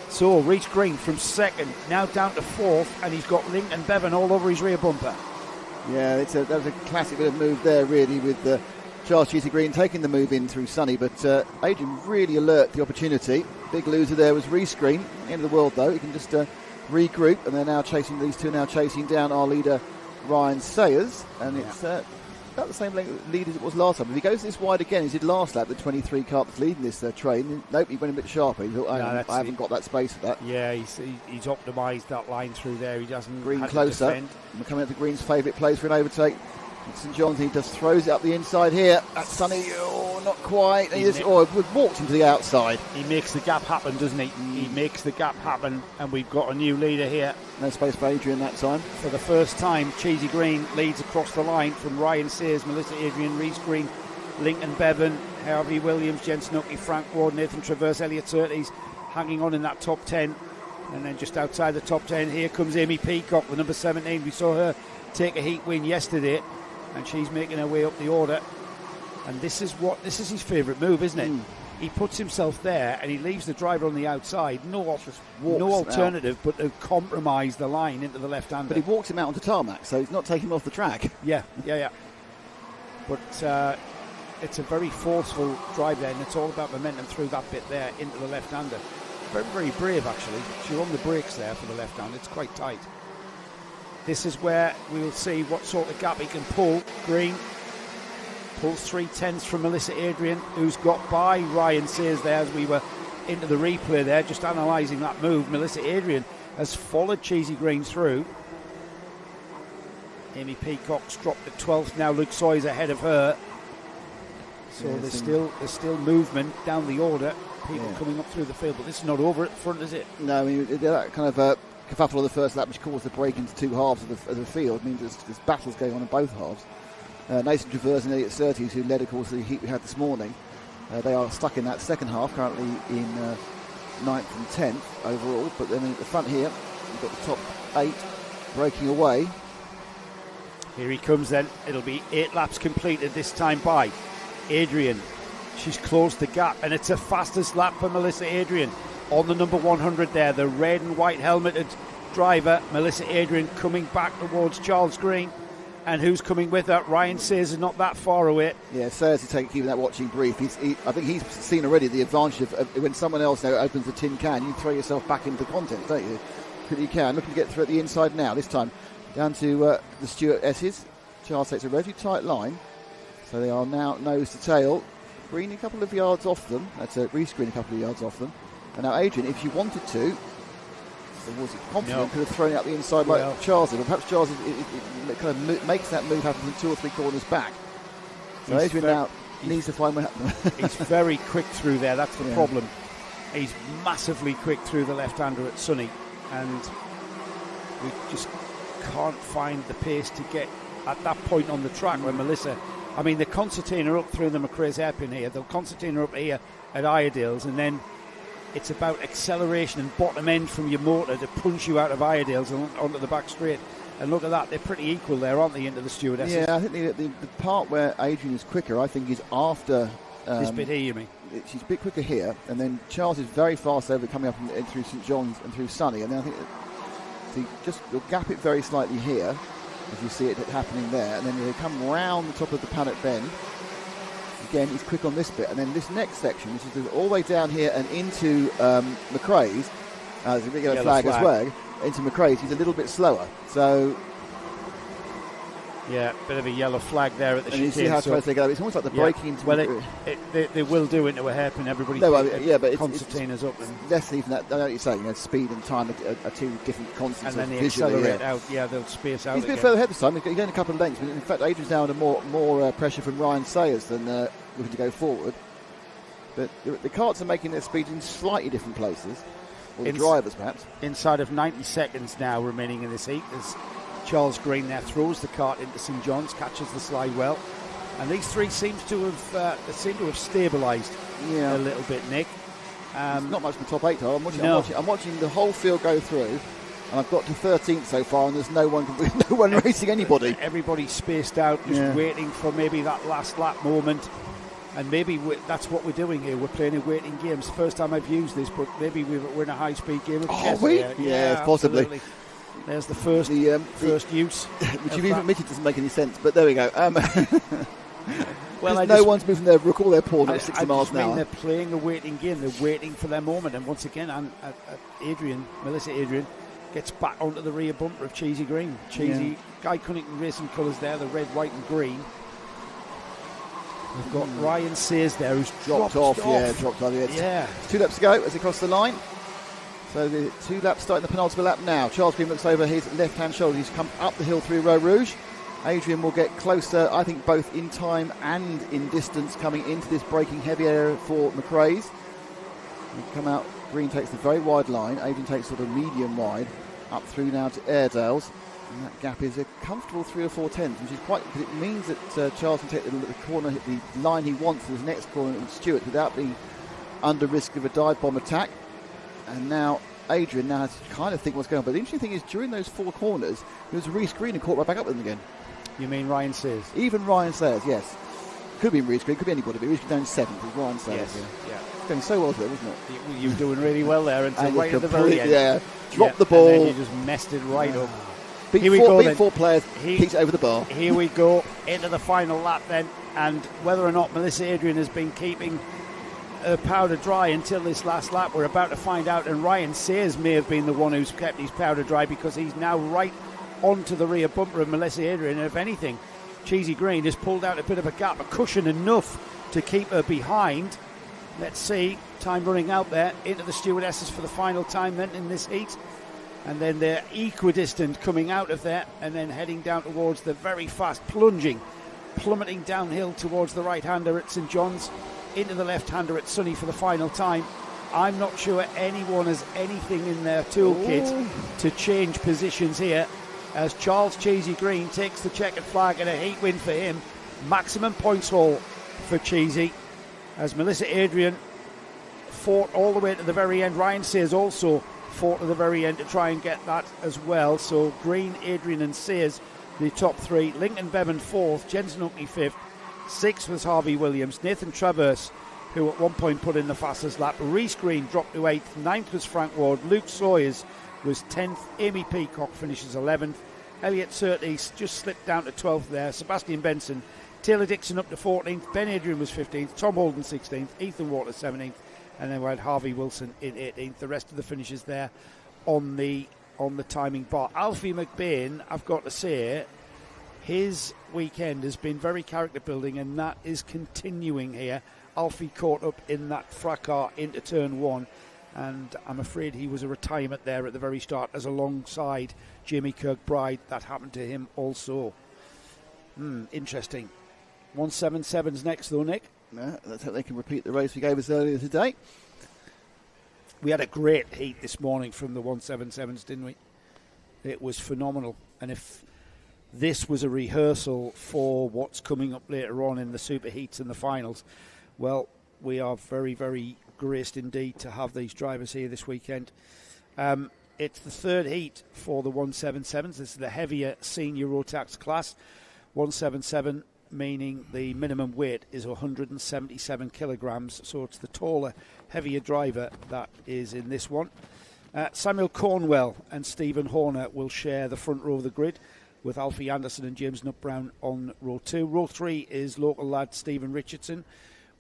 So Reese Green from second, now down to fourth, and he's got Lincoln Bevan all over his rear bumper. Yeah, that was a classic bit of move there, really, with Charles Cheesy Green taking the move in through Sunny, but Adrian really alert the opportunity. Big loser there was Reese Green. End of the world, though. He can just regroup, and they're now chasing, these two now chasing down our leader, Ryan Sayers, and it's about the same lead as it was last time. If he goes this wide again, as he did last lap, the 23 car that's leading this train, nope, he went a bit sharper. He thought, I haven't got that space for that. Yeah, he's optimised that line through there. He doesn't Green closer. We're coming up to Green's favourite place for an overtake. St John's, he just throws it up the inside here. That's Sunny, not quite. It walked into the outside. He makes the gap happen, doesn't he? He makes the gap happen, and we've got a new leader here. No space for Adrian that time. For the first time, Cheesy Green leads across the line from Ryan Sayers, Melissa Adrian, Reese Green, Lincoln Bevan, Harvey Williams, Jen Snooky, Frank Ward, Nathan Traverse, Elliot Surtees hanging on in that top 10. And then just outside the top 10, here comes Amy Peacock, the number 17. We saw her take a heat win yesterday, and she's making her way up the order. And this is his favourite move, isn't it? He puts himself there and he leaves the driver on the outside. No alternative but to compromise the line into the left-hander. But he walks him out onto tarmac, so he's not taking him off the track. Yeah. But it's a very forceful drive there, and it's all about momentum through that bit there into the left-hander. Very, very brave, actually. She's on the brakes there for the left-hander. It's quite tight. This is where we will see what sort of gap he can pull. Green pulls 3/10 from Melissa Adrian, who's got by Ryan Sayers there as we were into the replay there, just analysing that move. Melissa Adrian has followed Cheesy Green through. Amy Peacock's dropped at 12th now. Luke Sawyer's ahead of her. So there's still movement down the order. People coming up through the field, but this is not over at the front, is it? No, I mean, that kind of kerfuffle on the first lap, which caused the break into two halves of the field, means there's battles going on in both halves. Nathan Traverse and Elliot Surtees, who led, of course, the heat we had this morning, they are stuck in that second half, currently in 9th and 10th overall. But then at the front here, we've got the top 8 breaking away. Here he comes then. It'll be 8 laps completed this time by Adrian. She's closed the gap, and it's a fastest lap for Melissa Adrian on the number 100 there. The red and white helmeted driver, Melissa Adrian, coming back towards Charles Green. And who's coming with her? Ryan Sayers is not that far away. Yeah, Sayers is keeping that watching brief. I think he's seen already the advantage of when someone else now opens the tin can, you throw yourself back into the content, don't you? You can. Looking to get through at the inside now. This time down to the stewardesses. Charles takes a relatively tight line. So they are now nose to tail. Green a couple of yards off them. That's a Reese Green a couple of yards off them. And now Adrian, if she wanted to, or was it confident, could have thrown it out the inside like Charles did. Or perhaps Charles it kind of makes that move happen from 2 or 3 corners back. So Adrian now needs to find what happened. He's very quick through there. That's the problem. He's massively quick through the left-hander at Sunny, and we just can't find the pace to get at that point on the track where Melissa... I mean, they're concertina up through the McRae's hairpin here. They'll concertina up here at Iredale's, and then it's about acceleration and bottom end from your motor to punch you out of Iredale's and onto the back straight. And look at that, they're pretty equal there, aren't they, into the stewardesses? Yeah, I think the part where Adrian is quicker, I think, is after... this bit here, you mean? She's a bit quicker here, and then Charles is very fast over coming up and through St John's and through Sunny, and then I think you'll gap it very slightly here, as you see it happening there, and then they come round the top of the Paddock bend. Again, he's quick on this bit, and then this next section, which is all the way down here and into McRae's, there's a big yellow flag as well, into McRae's, he's a little bit slower. So, yeah, bit of a yellow flag there at the chicane. You see how close they go. It's almost like the braking into... Well, they will do into a hairpin. Everybody but concertinas up. And less even that. I know what you're saying. Speed and time are 2 different constants. And then they accelerate out. Yeah, they'll space out. He's a bit further ahead this time. He's gained a couple of lengths. But in fact, Adrian's now under more pressure from Ryan Sayers than looking to go forward. But the karts are making their speed in slightly different places. Or the drivers, perhaps. Inside of 90 seconds now remaining in this heat. There's Charles Green there throws the kart into St John's, catches the slide well, and these 3 seem to have stabilised a little bit, Nick. Not much in the top 8 though. I'm watching the whole field go through, and I've got to 13th so far, and there's no one racing anybody. Everybody's spaced out, just waiting for maybe that last lap moment. And maybe that's what we're doing here. We're playing a waiting game. It's the first time I've used this, but maybe we're in a high-speed game of chess. Yeah, possibly. Absolutely. There's the first use. Which you've even admitted doesn't make any sense, but there we go. Well, no one's moving their rook or their pawn at 60 miles an hour. They're playing a waiting game. They're waiting for their moment. And once again, Melissa Adrian gets back onto the rear bumper of Cheesy Green. Guy Cunnington Racing colours there, the red, white and green. We've got Ryan Sayers there, who's dropped off. Yeah. 2 laps to go as they cross the line. So the 2 laps starting the penultimate lap now. Charles Green looks over his left-hand shoulder. He's come up the hill through ROWRAH. Adrian will get closer, I think, both in time and in distance coming into this braking heavy area for McRae's. We come out, Green takes the very wide line. Adrian takes sort of medium wide up through now to Airedale's. And that gap is a comfortable 3 or 4 tenths, which is quite, because it means that Charles can take the corner, hit the line he wants for his next corner with Stewart without being under risk of a dive bomb attack. And now Adrian has to kind of think what's going on. But the interesting thing is, during those 4 corners, he was Reece Green and caught right back up with him again. You mean Ryan Sayers? Even Ryan Sayers, yes. Could be Reece Green, could be anybody, but Reece Green down 7th with Ryan Sayers. Yeah. It's going so well there, wasn't it? You were doing really well there until and right at the very end. Yeah, dropped the ball. And then you just messed it right up. Beat 4 players, keeps over the bar. Here we go, into the final lap then, and whether or not Melissa Adrian has been keeping her powder dry until this last lap, we're about to find out, and Ryan Sayers may have been the one who's kept his powder dry, because he's now right onto the rear bumper of Melissa Adrian, and if anything, Cheesy Green has pulled out a bit of a gap, a cushion enough to keep her behind. Let's see, time running out there, into the stewardesses for the final time then in this heat. And then they're equidistant coming out of there and then heading down towards the very fast plummeting downhill towards the right-hander at St John's, into the left-hander at Sunny for the final time. I'm not sure anyone has anything in their toolkit to change positions here, as Charles Cheesy Green takes the checkered flag and a heat win for him. Maximum points haul for Cheesy, as Melissa Adrian fought all the way to the very end. Ryan Sayers also fought to the very end to try and get that as well. So Green, Adrian and Sayers, the top 3. Lincoln Bevan 4th, Jensen Oakley 5th. 6th was Harvey Williams. Nathan Travers, who at one point put in the fastest lap. Reece Green dropped to 8th. 9th was Frank Ward. Luke Sawyers was 10th. Amy Peacock finishes 11th. Elliot Surtees just slipped down to 12th there. Sebastian Benson, Taylor Dixon up to 14th. Ben Adrian was 15th. Tom Holden 16th. Ethan Waters 17th. And then we had Harvey Wilson in 18th. The rest of the finishes there on the timing bar. Alfie McBain, I've got to say, his weekend has been very character building, and that is continuing here. Alfie caught up in that fracas into turn 1. and I'm afraid he was a retirement there at the very start as alongside Jamie Kirkbride. That happened to him also. Interesting. 177's next though, Nick. Yeah, let's hope they can repeat the race we gave us earlier today. We had a great heat this morning from the 177s, didn't we? It was phenomenal. And if this was a rehearsal for what's coming up later on in the super heats and the finals, well, we are very, very graced indeed to have these drivers here this weekend. It's the third heat for the 177s. This is the heavier senior Rotax class. 177 meaning the minimum weight is 177 kilograms, so it's the taller, heavier driver that is in this one. Samuel Cornwell and Stephen Horner will share the front row of the grid with Alfie Anderson and James Nutbrown on row 2. Row 3 is local lad Stephen Richardson,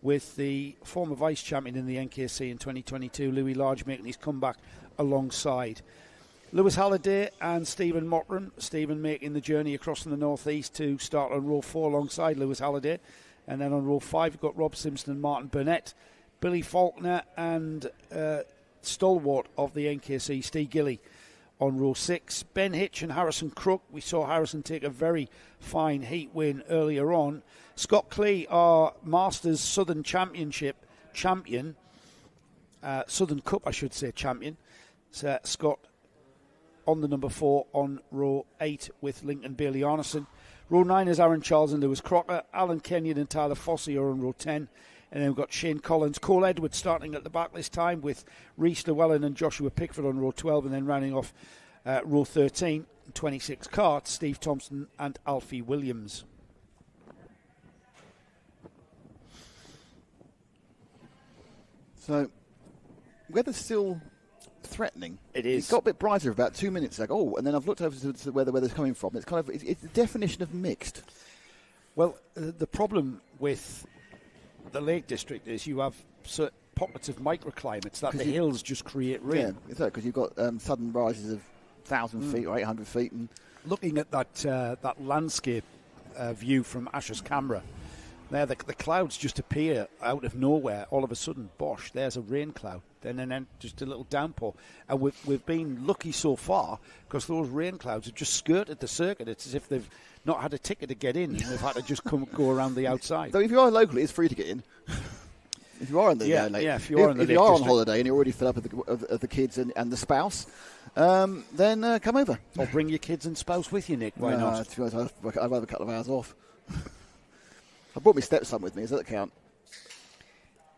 with the former vice champion in the NKC in 2022, Louis Large, making his comeback alongside. Lewis Halliday and Stephen Mottram. Stephen making the journey across from the northeast to start on row 4 alongside Lewis Halliday. And then on row 5, you've got Rob Simpson and Martin Burnett, Billy Faulkner and stalwart of the NKC, Steve Gilly, on row 6. Ben Hitch and Harrison Crook. We saw Harrison take a very fine heat win earlier on. Scott Clee, our Masters Southern Championship champion, Southern Cup, I should say, champion. So Scott on the number 4 on row 8 with Lincoln Bailey Arneson. Row 9 is Aaron Charles and Lewis Crocker. Alan Kenyon and Tyler Fossey are on row 10. And then we've got Shane Collins, Cole Edwards starting at the back this time with Rhys Llewellyn and Joshua Pickford on row 12, and then rounding off row 13, 26 karts, Steve Thompson and Alfie Williams. So, weather's still threatening. It is. It got a bit brighter about 2 minutes ago. Oh, and then I've looked over to where the weather's coming from. It's it's the definition of mixed. Well, the problem with the Lake District is you have certain pockets of microclimates that the hills just create rain. Yeah, because you've got sudden rises of 1,000 feet or 800 feet. And looking at that landscape view from Asher's camera, there the clouds just appear out of nowhere. All of a sudden, bosh, there's a rain cloud. Then just a little downpour. And we've been lucky so far because those rain clouds have just skirted the circuit. It's as if they've not had a ticket to get in and they've had to just go around the outside. So if you are local, it's free to get in. If you are on the if you are on holiday and you're already filled up of the kids and the spouse, then come over. Or bring your kids and spouse with you, Nick. Why not? To be honest, I'd have a couple of hours off. I brought my stepson with me. Does that count?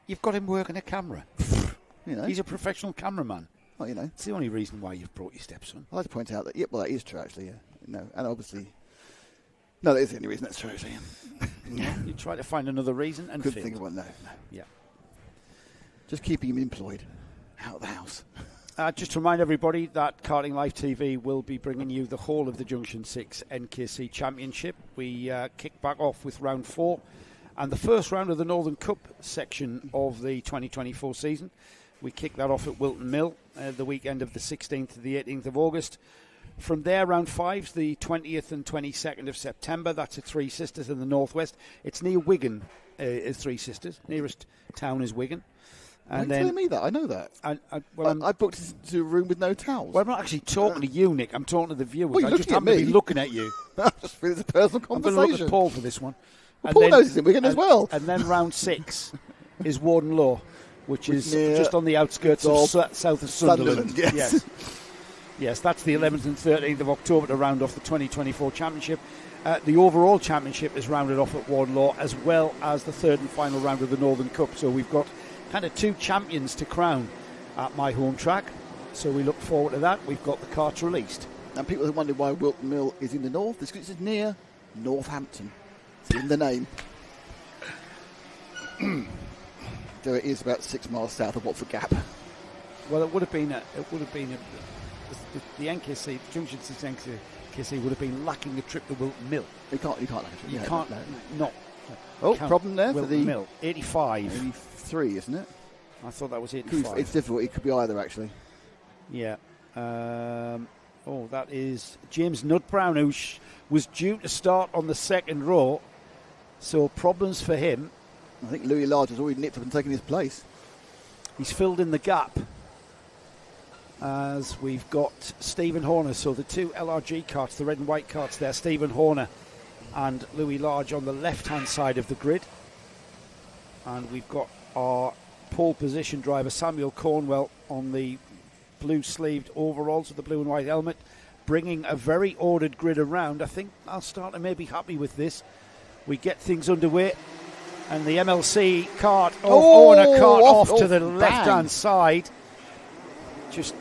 You've got him working a camera. You know, he's a professional cameraman. Well, you know, it's the only reason why you've brought your stepson. I'd like to point out that that is true actually. Yeah, no, and obviously, no, that is the only reason that's true actually. Yeah. You try to find another reason and couldn't think of one. No. Yeah, just keeping him employed out of the house. Just to remind everybody that Karting Live TV will be bringing you the whole of the Junction 6 NKC Championship. We kick back off with round 4 and the first round of the Northern Cup section of the 2024 season. We kick that off at Wilton Mill the weekend of the 16th to the 18th of August. From there, round 5's the 20th and 22nd of September. That's at Three Sisters in the northwest. It's near Wigan, is Three Sisters. Nearest town is Wigan. And then, telling me that? I know that. I booked into a room with no towels. Well, I'm not actually talking to you, Nick. I'm talking to the viewers. I just happen to be looking at you. I just feel it's a personal conversation. I'm going to look at Paul for this one. Well, Paul knows it's in Wigan as well. And then round 6 is Warden Law, which is just on the outskirts of south of Sunderland. Yes, that's the 11th and 13th of October to round off the 2024 championship. The overall championship is rounded off at Warden Law, as well as the third and final round of the Northern Cup. So we've got kind of 2 champions to crown at my home track. So we look forward to that. We've got the carts released. And people have wondered why Wilton Mill is in the north. It's near Northampton. It's in the name. Though it is about 6 miles south of Watford Gap. Well, it would have been the NKC, Junction 6 NKC would have been lacking a trip to Wilton Mill. You can't lack a trip. You can't. No. Oh, problem there Wilton for the Mill. 85. 83, isn't it? I thought that was 85. It's difficult. It could be either, actually. Yeah. That is James Nutbrown, who was due to start on the second row. So problems for him. I think Louis Large has already nipped up and taken his place. He's filled in the gap as we've got Stephen Horner. So the two LRG carts, the red and white carts there, Stephen Horner and Louis Large on the left-hand side of the grid. And we've got our pole position driver, Samuel Cornwell, on the blue-sleeved overalls with the blue and white helmet, bringing a very ordered grid around. I think I'll start to maybe happy with this. We get things underway, and the MLC cart, Horner cart off to the left-hand side. Just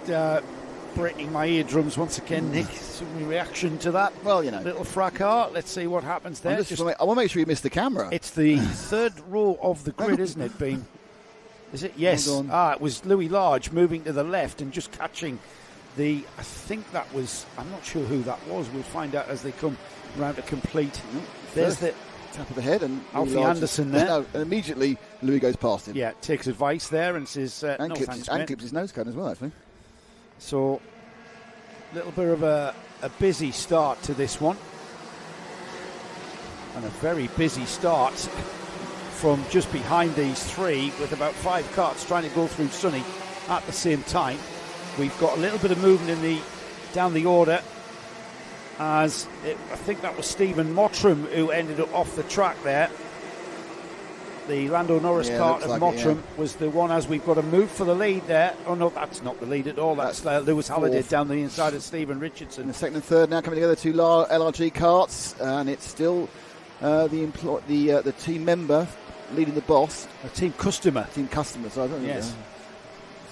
breaking my eardrums once again, Nick. Some reaction to that. Well, you know, little fracas. Let's see what happens there. I want to make sure you miss the camera. It's the third row of the grid, isn't it? Is it? Yes. It was Louis Large moving to the left and just catching I think that was, I'm not sure who that was. We'll find out as they come round to complete. There's the tap of the head, and Alfie Anderson there. No, and immediately Louis goes past him. Yeah, takes advice there and says, and clips his nose cone as well, actually. So, a little bit of a busy start to this one. And a very busy start from just behind these three, with about 5 carts trying to go through Sunny at the same time. We've got a little bit of movement down the order, as I think that was Stephen Mottram who ended up off the track there. The Lando Norris cart of Mottram was the one, as we've got a move for the lead there. Oh no, that's not the lead at all. That's Lewis Halliday down the inside of Stephen Richardson. And the second and third now coming together, 2 LRG carts, and it's still the team member leading the boss. A team customer. So I don't know. Yes.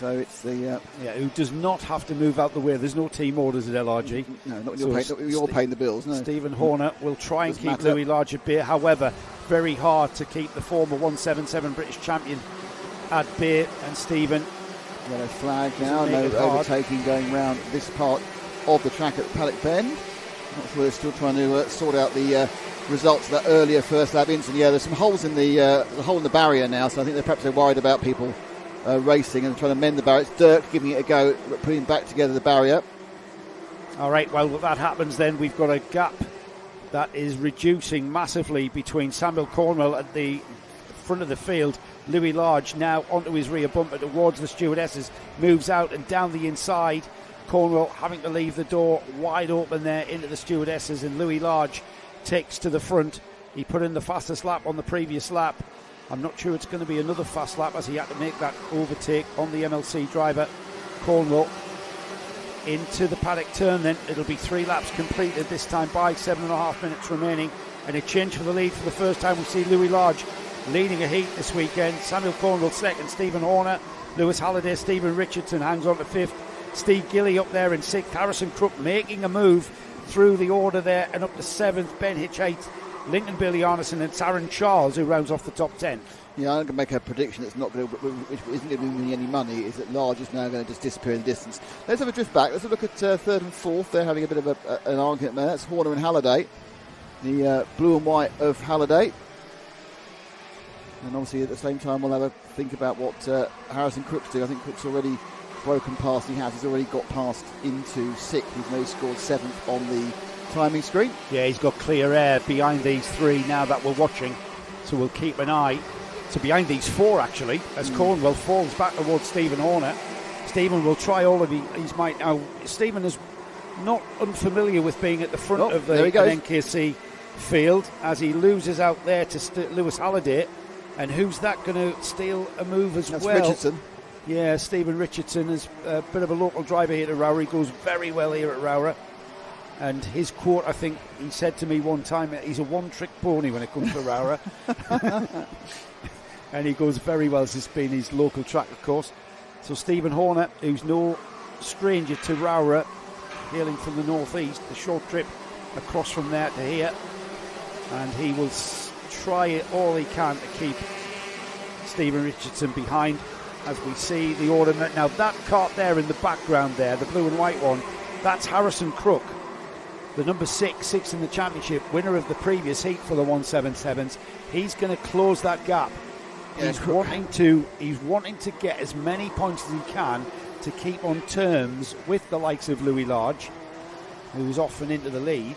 So it's the who does not have to move out the way. There's no team orders at LRG. No, not when you're paying the bills. No. Stephen Horner will try and keep Louis Large at bay. However, very hard to keep the former 177 British champion at bay. And Stephen, yellow flag now. No overtaking going round this part of the track at Paddock Bend. Not sure they're still trying to sort out the results of that earlier first lap incident. Yeah, there's some holes in the hole in the barrier now. So I think they're worried about people racing and trying to mend the barrier. It's Dirk giving it a go, putting back together the barrier. All right, well, when that happens, then we've got a gap that is reducing massively between Samuel Cornwell at the front of the field. Louis Large now onto his rear bumper towards the stewardesses, moves out and down the inside. Cornwell having to leave the door wide open there into the stewardesses, and Louis Large takes to the front. He put in the fastest lap on the previous lap. I'm not sure it's going to be another fast lap, as he had to make that overtake on the MLC driver, Cornwell. Into the paddock turn then. It'll be 3 laps completed this time by 7.5 minutes remaining. And a change for the lead for the first time. We see Louis Large leading a heat this weekend. Samuel Cornwell second, Stephen Horner, Lewis Halliday, Stephen Richardson hangs on to 5th. Steve Gilly up there in 6th. Harrison Crook making a move through the order there and up to 7th. Ben Hitch 8th. Lincoln Billy Arneson and Taryn Charles, who rounds off the top 10. Yeah, I'm going to make a prediction that's not going to, which isn't going to win me any money, is that Large is now going to just disappear in the distance. Let's have a drift back. Let's have a look at 3rd and 4th. They're having a bit of an argument there. That's Horner and Halliday, the blue and white of Halliday. And obviously at the same time we'll have a think about what Harrison Crook's doing. I think Crook's already broken past. He's already got past into 6th. He's now scored 7th on the timing screen. Yeah, he's got clear air behind these 3 now that we're watching, so we'll keep an eye. So behind these 4 actually, as Cornwell falls back towards Stephen Horner. Stephen will try all of his might. Now Stephen is not unfamiliar with being at the front of the NKC field, as he loses out there to Lewis Halliday. And who's that going to steal a move as That's well? Richardson. Yeah, Stephen Richardson is a bit of a local driver here at ROWRAH. He goes very well here at ROWRAH. And his quote, I think he said to me one time, he's a one-trick pony when it comes to ROWRAH. And he goes very well. This has been his local track, of course. So Stephen Horner, who's no stranger to ROWRAH, hailing from the northeast, the short trip across from there to here. And he will try it all he can to keep Stephen Richardson behind, as we see the order. Now that cart there in the background there, the blue and white one, that's Harrison Crook, the number 6 in the championship, winner of the previous heat for the 177s. He's going to close that gap. He's wanting to get as many points as he can to keep on terms with the likes of Louis Large, who's off and into the lead.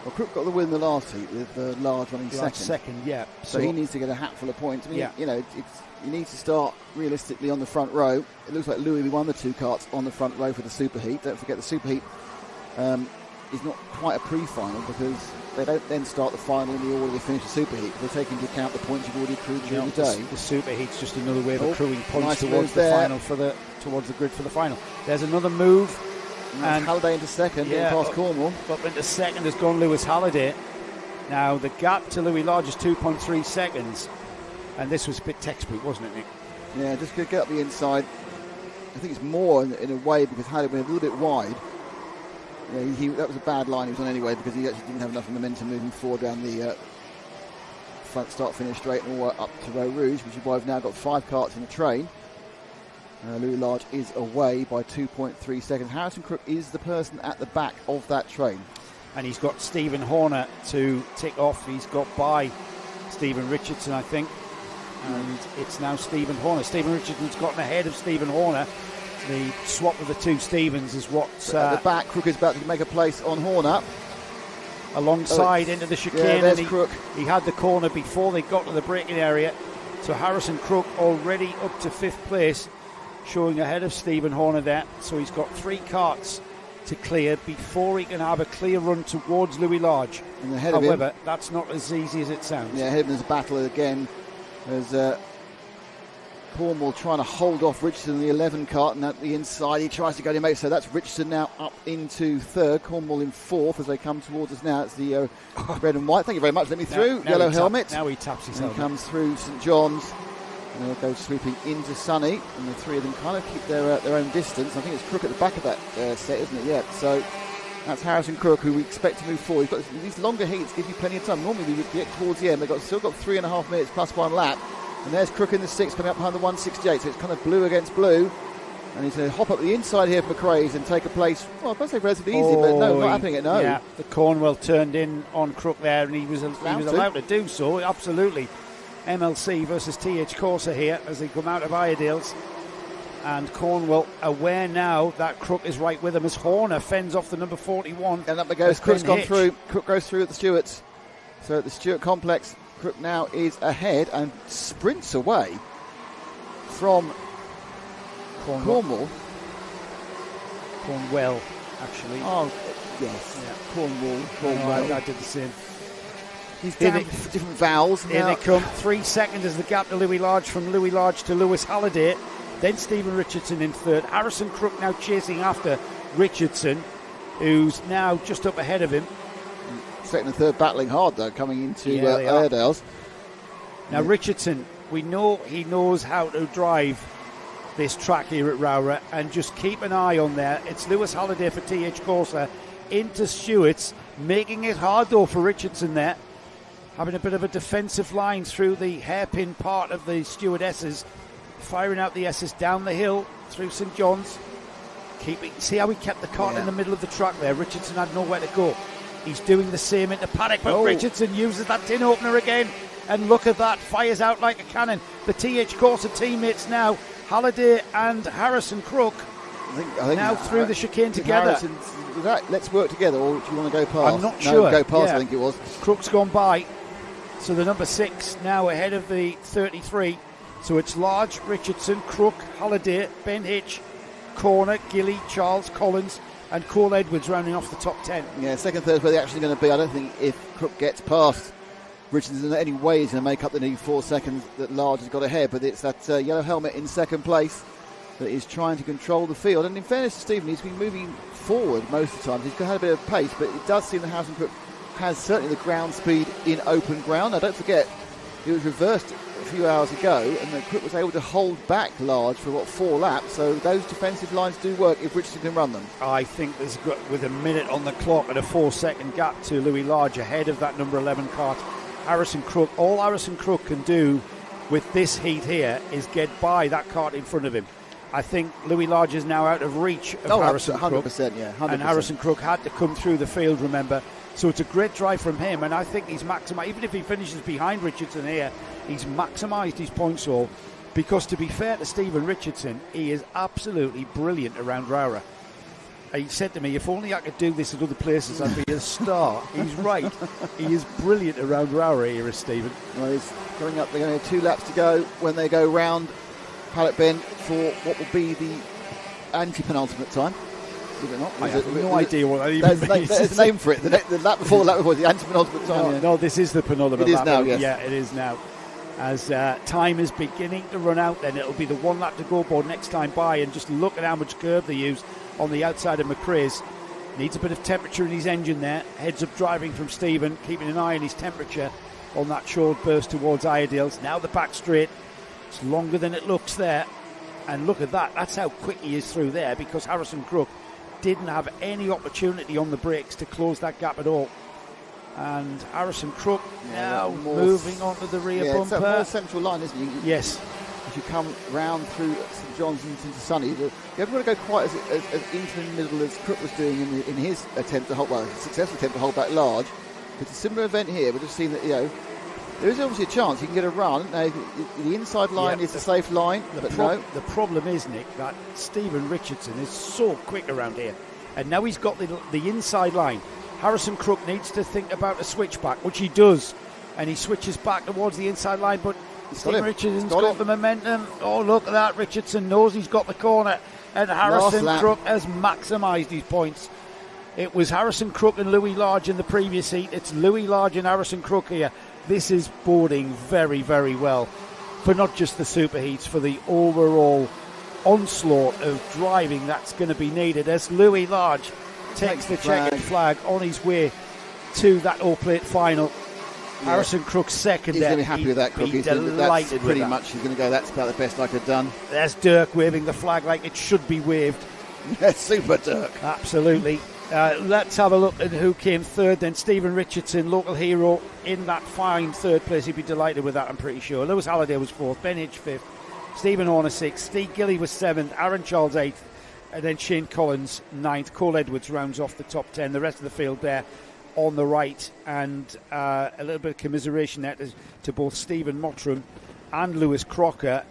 Well, Crook got the win in the last heat with Large running second. Yeah. So he needs to get a hatful of points. I mean, he needs to start realistically on the front row. It looks like Louis won the 2 karts on the front row for the Super Heat. Don't forget the Super Heat is not quite a pre-final because they don't then start the final in the order they finish the Super Heat. They take into account the points you've already accrued during the day. The Super Heat's just another way of accruing points towards the final towards the grid for the final. There's another move. And Halliday into second, past Cornwall. Up into second has gone Lewis Halliday. Now the gap to Louis Large is 2.3 seconds, and this was a bit textbook, wasn't it, Nick? Yeah, just get up the inside. I think it's more in a way because Halliday went a little bit wide. Yeah, that was a bad line he was on anyway because he actually didn't have enough momentum moving forward down the front start-finish straight and all the way up to ROWRAH, which is why we've now got 5 karts in the train. Louis Large is away by 2.3 seconds. Harrison Crook is the person at the back of that train. And he's got Stephen Horner to tick off. He's got by Stephen Richardson, I think. And it's now Stephen Horner. Stephen Richardson's gotten ahead of Stephen Horner. The swap of the 2 Stephens is what's... at the back, Crook is about to make a place on Horner. Alongside into the chicane. Yeah, there's Crook. He had the corner before they got to the braking area. So Harrison Crook already up to 5th place, showing ahead of Stephen Horner there. So he's got 3 karts to clear before he can have a clear run towards Louis Large. And ahead However, of him, that's not as easy as it sounds. Yeah, ahead of him there's a battle again. There's Cornwall trying to hold off Richardson in the 11 kart, and at the inside he tries to go to make. So that's Richardson now up into 3rd, Cornwall in 4th as they come towards us now. It's the red and white. Thank you very much. Let me through. Now Yellow helmet. Now he taps his helmet. He comes through St John's. And they'll go sweeping into Sunny, and the 3 of them kind of keep their own distance. I think it's Crook at the back of that set, isn't it? Yeah. So that's Harrison Crook, who we expect to move forward. He's got these longer heats give you plenty of time. Normally we would get towards the end. They've still got 3.5 minutes plus 1 lap. And there's Crook in the 6th coming up behind the 168. So it's kind of blue against blue. And he's going to hop up the inside here for McRae's and take a place. Well, I'd say relatively easy, but no, not happening it. No. Yeah, the Cornwell turned in on Crook there, and he was allowed to do so. Absolutely. MLC versus TH Corsa here as they come out of Iredale's, and Cornwell aware now that Crook is right with him as Horner fends off the number 41. And up it goes. Crook's gone through. Crook goes through at the Stewarts. So at the Stewart complex, Crook now is ahead and sprints away from Cornwall, actually. Oh, yes. Yeah. Cornwall. I did the same. He's down different vowels. Here they come. 3 seconds is the gap to Louis Large, from Louis Large to Lewis Halliday. Then Stephen Richardson in 3rd. Harrison Crook now chasing after Richardson, who's now just up ahead of him. 2nd and 3rd battling hard, though, coming into Airedale's. Now, Richardson, we know he knows how to drive this track here at ROWRAH, and just keep an eye on there. It's Lewis Halliday for TH Corsa into Stewart's, making it hard, though, for Richardson there. Having a bit of a defensive line through the hairpin part of the Stewart S's, firing out the S's down the hill through St John's. See how he kept the cart in the middle of the track there. Richardson had nowhere to go. He's doing the same into Paddock, but Richardson uses that tin opener again, and look at that, fires out like a cannon. The TH Corsa teammates now, Halliday and Harrison Crook, I think now through the chicane together. Was that let's work together, or do you want to go past? I'm not sure. Go past, I think it was. Crook's gone by. So the number 6 now ahead of the 33. So it's Large, Richardson, Crook, Halliday, Ben Hitch, Corner, Gilly, Charles, Collins, and Cole Edwards rounding off the top 10. Yeah, 2nd, 3rd where they're actually going to be. I don't think if Crook gets past Richardson in any way he's going to make up the needed 4 seconds that Large has got ahead. But it's that yellow helmet in 2nd place that is trying to control the field. And in fairness to Stephen, he's been moving forward most of the time. He's had a bit of pace, but it does seem that Harrison Crook has certainly the ground speed in open ground. Now, don't forget, it was reversed a few hours ago, and then Crook was able to hold back Large for 4 laps. So those defensive lines do work if Richardson can run them. I think there's with a minute on the clock and a 4-second gap to Louis Large ahead of that number 11 kart. Harrison Crook, all Harrison Crook can do with this heat here is get by that kart in front of him. I think Louis Large is now out of reach of Harrison 100%, Crook. Yeah, 100%. And Harrison Crook had to come through the field, remember. So it's a great drive from him, and I think he's maximised. Even if he finishes behind Richardson here, he's maximised his points all. Because to be fair to Stephen Richardson, he is absolutely brilliant around ROWRAH. He said to me, if only I could do this at other places, I'd be a star. He's right. He is brilliant around ROWRAH here, is Stephen. Well, he's coming up. They're going to have 2 laps to go when they go round Paddock Bend for what will be the anti-penultimate time. Is it not? I have no idea what that even means. There's a name for it. The lap before the anti-penultimate time. No, this is the penultimate lap. It is now, yes. Yeah, it is now. As time is beginning to run out, then it'll be the 1 lap to go board next time by, and just look at how much curb they use on the outside of McRae's. Needs a bit of temperature in his engine there. Heads up driving from Stephen, keeping an eye on his temperature on that short burst towards Iredale's. Now the back straight. It's longer than it looks there. And look at that. That's how quick he is through there, because Harrison Crook didn't have any opportunity on the brakes to close that gap at all. And Harrison Crook now moving onto the rear bumper. It's a more central line, isn't it? Yes. If you come round through St John's into Sunny, you haven't got to go quite as into the middle as Crook was doing in his attempt to hold, successful attempt to hold back large. It's a similar event here. We've just seen that, there is obviously a chance he can get a run. Now, the inside line is the safe line, The problem is, Nick, that Stephen Richardson is so quick around here. And now he's got the inside line. Harrison Crook needs to think about a switchback, which he does. And he switches back towards the inside line, but Stephen Richardson's got the momentum. Oh, look at that. Richardson knows he's got the corner. And Harrison Crook has maximised his points. It was Harrison Crook and Louis Large in the previous heat. It's Louis Large and Harrison Crook here. This is boding very, very well for not just the superheats, for the overall onslaught of driving that's going to be needed as Louis Large takes the checkered flag on his way to that all-plate final. Yeah. Harrison Crook's second. He's going to be happy with that, Crook. He's delighted pretty much. He's going to go, that's about the best I could have done. There's Dirk waving the flag like it should be waved. Super Dirk. Absolutely. Let's have a look at who came third then. Stephen Richardson, local hero, in that fine third place. He'd be delighted with that, I'm pretty sure. Lewis Halliday was fourth, Ben Hitch fifth, Stephen Horner sixth, Steve Gilly was seventh, Aaron Charles eighth, and then Shane Collins ninth. Cole Edwards rounds off the top 10. The rest of the field there on the right, and a little bit of commiseration there to both Stephen Mottram and Lewis Crocker.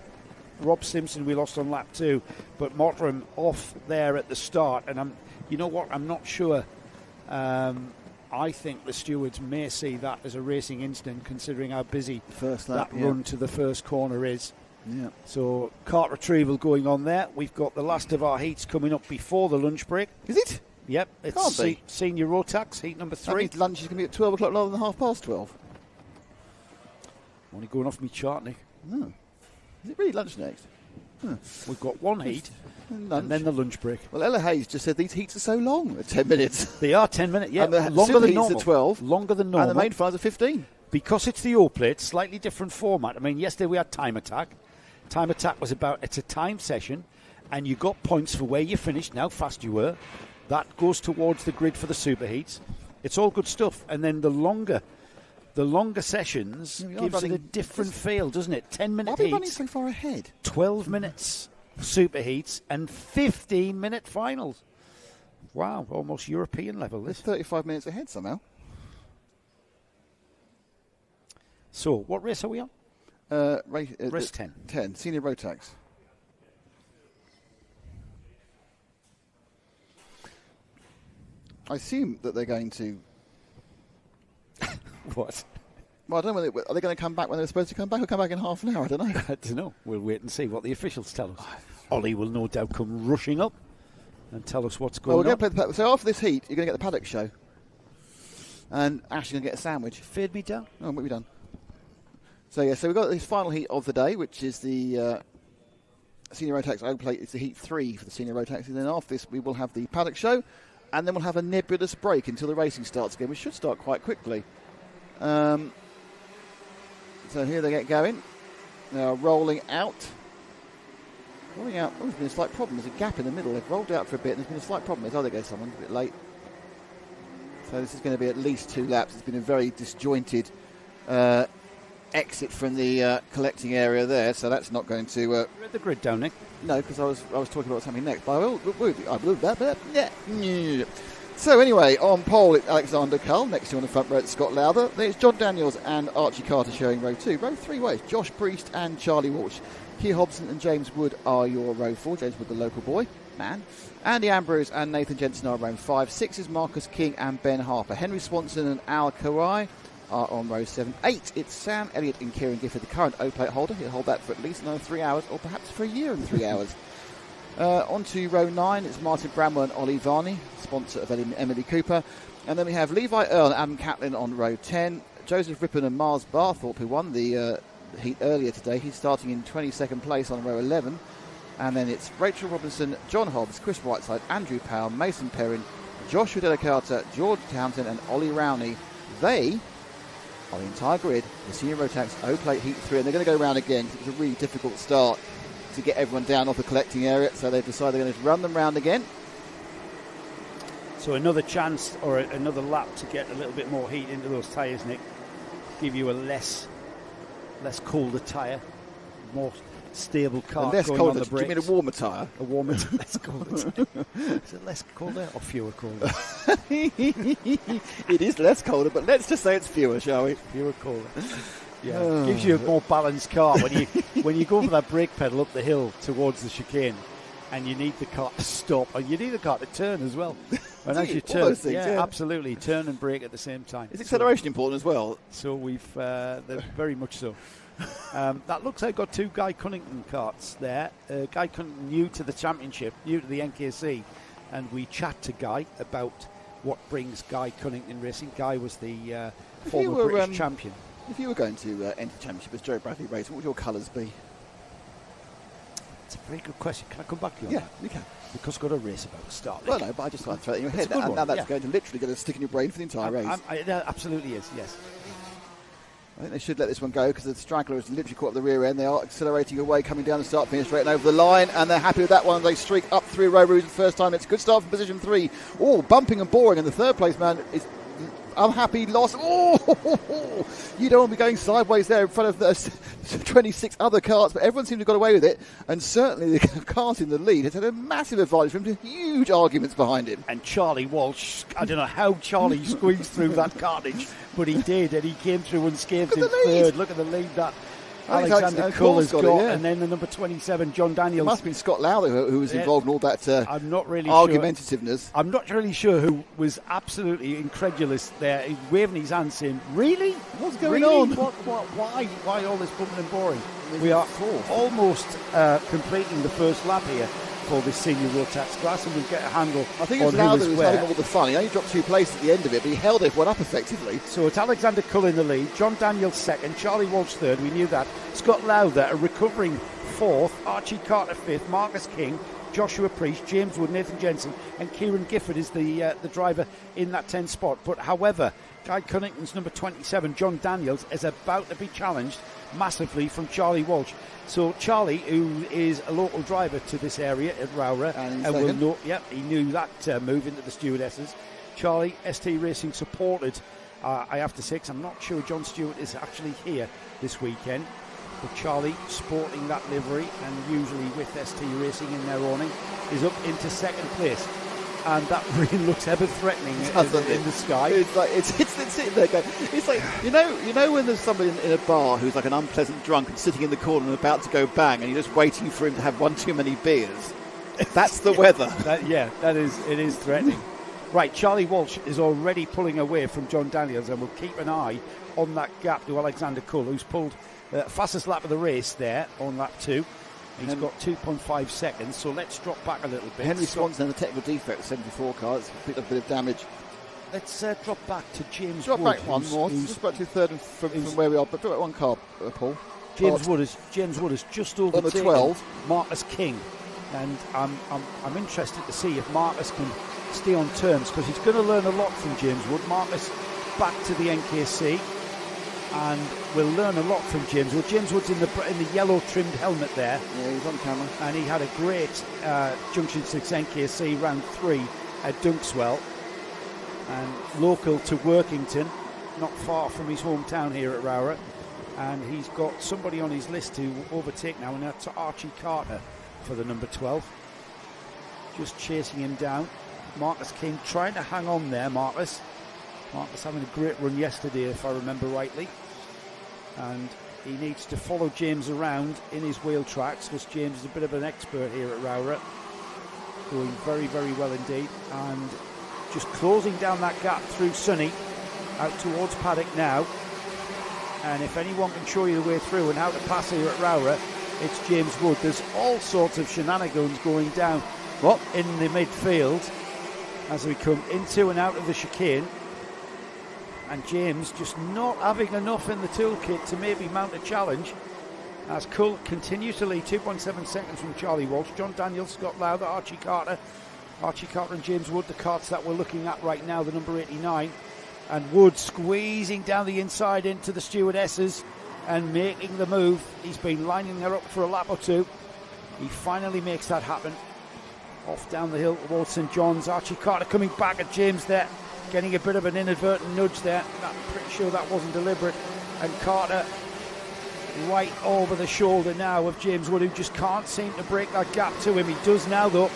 Rob Simpson we lost on lap 2, but Mottram off there at the start, and you know what? I'm not sure. I think the stewards may see that as a racing incident, considering how busy run to the first corner is. Yeah. So, cart retrieval going on there. We've got the last of our heats coming up before the lunch break. Is it? Yep. It's senior Rotax, heat number 3. That means lunch is going to be at 12 o'clock rather than 12:30. Only going off my chart, Nick. Oh. Is it really lunch next? Huh. We've got one heat. And then the lunch break. Well, Ella Hayes just said these heats are so long, 10 minutes. They are 10 minutes, yeah. And the longer than normal. Are 12. Longer than normal. And the main finals are 15. Because it's the all-plate, slightly different format. I mean, yesterday we had Time Attack. Time Attack was it's a time session, and you got points for where you finished, how fast you were. That goes towards the grid for the superheats. It's all good stuff. And then the longer sessions gives it a different feel, doesn't it? 10-minute heats. Why are we running so far ahead? 12 minutes superheats and 15-minute finals. Wow, almost European level. This 35 minutes ahead somehow. So, what race are we on? Race 10. 10, senior Rotax. I assume that they're going to... What? Well, I don't know. Are they going to come back when they're supposed to come back, or come back in half an hour? I don't know. I don't know. We'll wait and see what the officials tell us. Ollie will no doubt come rushing up and tell us what's going on. So after this heat, you're going to get the Paddock show. And Ash is going to get a sandwich. Fade me down. Oh, what have we done? So we've got this final heat of the day, which is the Senior Rotax Open Plate. It's the heat 3 for the Senior Rotax. And then after this, we will have the Paddock show. And then we'll have a nebulous break until the racing starts again, which should start quite quickly. So here they get going. Now rolling out. Oh, there's been a slight problem. There's a gap in the middle. They've rolled out for a bit, and there's been a slight problem. There goes someone a bit late. So this is going to be at least 2 laps. It's been a very disjointed exit from the collecting area there, so that's not going to... Read the grid down, Nick. No, because I was talking about what's happening next. But I will yeah. So anyway, on pole it's Alexander Cull, next to on the front row it's Scott Lowther. Then it's John Daniels and Archie Carter showing row 2. Row 3 ways, Josh Priest and Charlie Walsh. Keir Hobson and James Wood are your row 4. James Wood, the local boy. man. Andy Ambrose and Nathan Jensen are round 5. 6 is Marcus King and Ben Harper. Henry Swanson and Al Kawhi are on row 7. 8, it's Sam Elliott and Kieran Gifford, the current O-plate holder. He'll hold that for at least another 3 hours, or perhaps for a year and 3 hours. On to row 9, it's Martin Bramwell and Ollie Varney, sponsor of Emily Cooper. And then we have Levi Earl and Adam Catlin on row 10. Joseph Rippon and Mars Barthorpe, who won the heat earlier today. He's starting in 22nd place on row 11. And then it's Rachel Robinson, John Hobbs, Chris Whiteside, Andrew Powell, Mason Perrin, Joshua Delicata, George Townsend and Ollie Rowney. They are the entire grid, the Senior Rotax O-Plate Heat 3, and they're going to go round again because it was a really difficult start to get everyone down off the collecting area, so they've decided they're going to run them round again. So another chance or another lap to get a little bit more heat into those tyres, Nick. Give you a less colder tyre, more stable car less going colder, on the brakes. Do you mean a warmer tyre? A warmer, less colder tyre. Is it less colder or fewer colder? It is less colder, but let's just say it's fewer, shall we? Fewer colder. Yeah, gives you a more balanced car when you go for that brake pedal up the hill towards the chicane, and you need the car to stop, and you need the car to turn as well. And as you turn, absolutely, turn and brake at the same time. Is acceleration important as well? So we've very much so. That looks like got 2 Guy Cunnington karts there. Guy Cunnington new to the championship, new to the NKC, and we chat to Guy about what brings Guy Cunnington racing. Guy was the former British champion. If you were going to enter the championship as Joe Bradley race, what would your colours be? It's a very good question. Can I come back to you on that? Yeah, you can. Because we've got a race about to start. Well, no, but I just want to throw it in your head. And now that's going to stick in your brain for the entire race. It absolutely is, yes. I think they should let this one go because the straggler has literally caught up the rear end. They are accelerating away, coming down the start finish straight and over the line, and they're happy with that one. They streak up through ROWRAH the first time. It's a good start from position 3. Oh, bumping and boring, and the third place man is unhappy, lost. Oh, you don't want to be going sideways there in front of the 26 other carts, but everyone seems to have got away with it, and certainly the cart in the lead has had a massive advantage from him, huge arguments behind him. And Charlie Walsh, I don't know how Charlie squeezed through that carnage, but he did, and he came through unscathed in third. Look at the lead that Alexander Cull has got, and then the number 27, John Daniels. It must have been Scott Lowther who was involved in all that I'm not really argumentativeness. Sure. I'm not really sure who was absolutely incredulous there, He's waving his hand saying, really? What's going on? Why all this bumping and boring? We are almost completing the first lap here for this senior Rotax class, and we'll get a handle. I think it's Lowther who's having all the fun. He only dropped 2 places at the end of it, but he held everyone up effectively. So it's Alexander Cull in the lead, John Daniels second, Charlie Walsh third, we knew that. Scott Lowther a recovering fourth, Archie Carter fifth, Marcus King, Joshua Priest, James Wood, Nathan Jensen, and Kieran Gifford is the driver in that 10th spot. But however, Guy Cunnington's number 27, John Daniels, is about to be challenged massively from Charlie Walsh. So Charlie, who is a local driver to this area at ROWRAH, and will know, he knew that move into the stewardesses. Charlie, ST Racing supported, I have to say, because I'm not sure John Stewart is actually here this weekend. But Charlie, sporting that livery, and usually with ST Racing in their awning, is up into second place. And that really looks ever threatening in the sky. It's like it's sitting there going. It's like you know when there's somebody in a bar who's like an unpleasant drunk and sitting in the corner and about to go bang, and you're just waiting for him to have one too many beers. That's the weather. It is threatening. Right, Charlie Walsh is already pulling away from John Daniels, and we'll keep an eye on that gap to Alexander Cull, who's pulled fastest lap of the race there on lap 2. He's got 2.5 seconds, so let's drop back a little bit. Henry Swanson had a technical defect, 74 car. It's picked up a bit of damage. Let's drop back to James Wood. Drop back one more. Just back to third from where we are, but drop back one car, Paul. James Wood is just over on the 12. Marcus King, and I'm interested to see if Marcus can stay on terms, because he's going to learn a lot from James Wood. Marcus back to the NKC, and we'll learn a lot from James Wood. James Wood's in the yellow trimmed helmet there. Yeah, he's on camera. And he had a great Junction 6 NKC round 3 at Dunkswell, and local to Workington, not far from his hometown here at ROWRAH. And he's got somebody on his list to overtake now, and that's Archie Carter for the number 12. Just chasing him down. Marcus King trying to hang on there, Marcus having a great run yesterday, if I remember rightly. And he needs to follow James around in his wheel tracks, because James is a bit of an expert here at ROWRAH. going very, very well indeed, and just closing down that gap through Sonny out towards Paddock now. And if anyone can show you the way through and how to pass here at ROWRAH, it's James Wood. There's all sorts of shenanigans going down in the midfield as we come into and out of the chicane, and James just not having enough in the toolkit to maybe mount a challenge, as Cull continues to lead 2.7 seconds from Charlie Walsh. John Daniels, Scott Lowther, Archie Carter and James Wood, the carts that we're looking at right now, the number 89, and Wood squeezing down the inside into the stewardesses and making the move. He's been lining her up for a lap or two. He finally makes that happen. Off down the hill towards St John's. Archie Carter coming back at James there, getting a bit of an inadvertent nudge there. I'm pretty sure that wasn't deliberate. And Carter right over the shoulder now of James Wood, who just can't seem to break that gap to him. He does now though,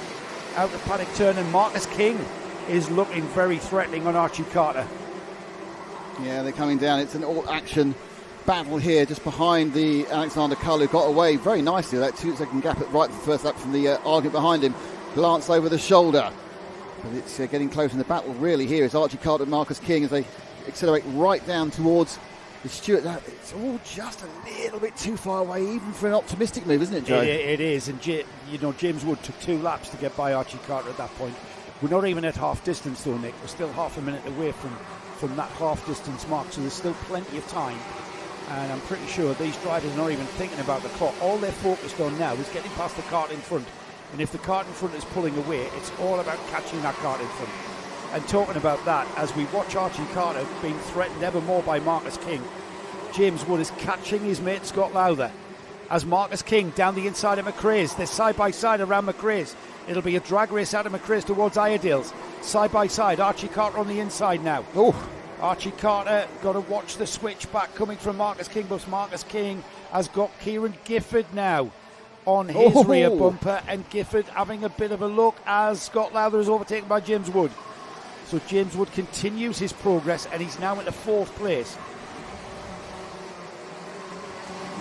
out of Paddock turn, and Marcus King is looking very threatening on Archie Carter. Yeah, they're coming down. It's an all-action battle here just behind the Alexander Cull, who got away very nicely with that 2-second gap at right the first lap from the argument behind him. Glance over the shoulder, but it's getting close, and the battle really here is Archie Carter and Marcus King as they accelerate right down towards the Stewart. It's all just a little bit too far away, even for an optimistic move, isn't it, Joe? It is, and James Wood took 2 laps to get by Archie Carter at that point. We're not even at half distance though, Nick. We're still half a minute away from that half distance mark, so there's still plenty of time, and I'm pretty sure these drivers are not even thinking about the clock. All they're focused on now is getting past the cart in front. And if the cart in front is pulling away, it's all about catching that cart in front. And talking about that, as we watch Archie Carter being threatened ever more by Marcus King, James Wood is catching his mate Scott Lowther. As Marcus King down the inside of McRae's, they're side by side around McRae's. It'll be a drag race out of McRae's towards Iredale's. Side by side, Archie Carter on the inside now. Archie Carter got to watch the switch back coming from Marcus King, but Marcus King has got Kieran Gifford now on his rear bumper, and Gifford having a bit of a look as Scott Lowther is overtaken by James Wood. So James Wood continues his progress, and he's now into 4th place.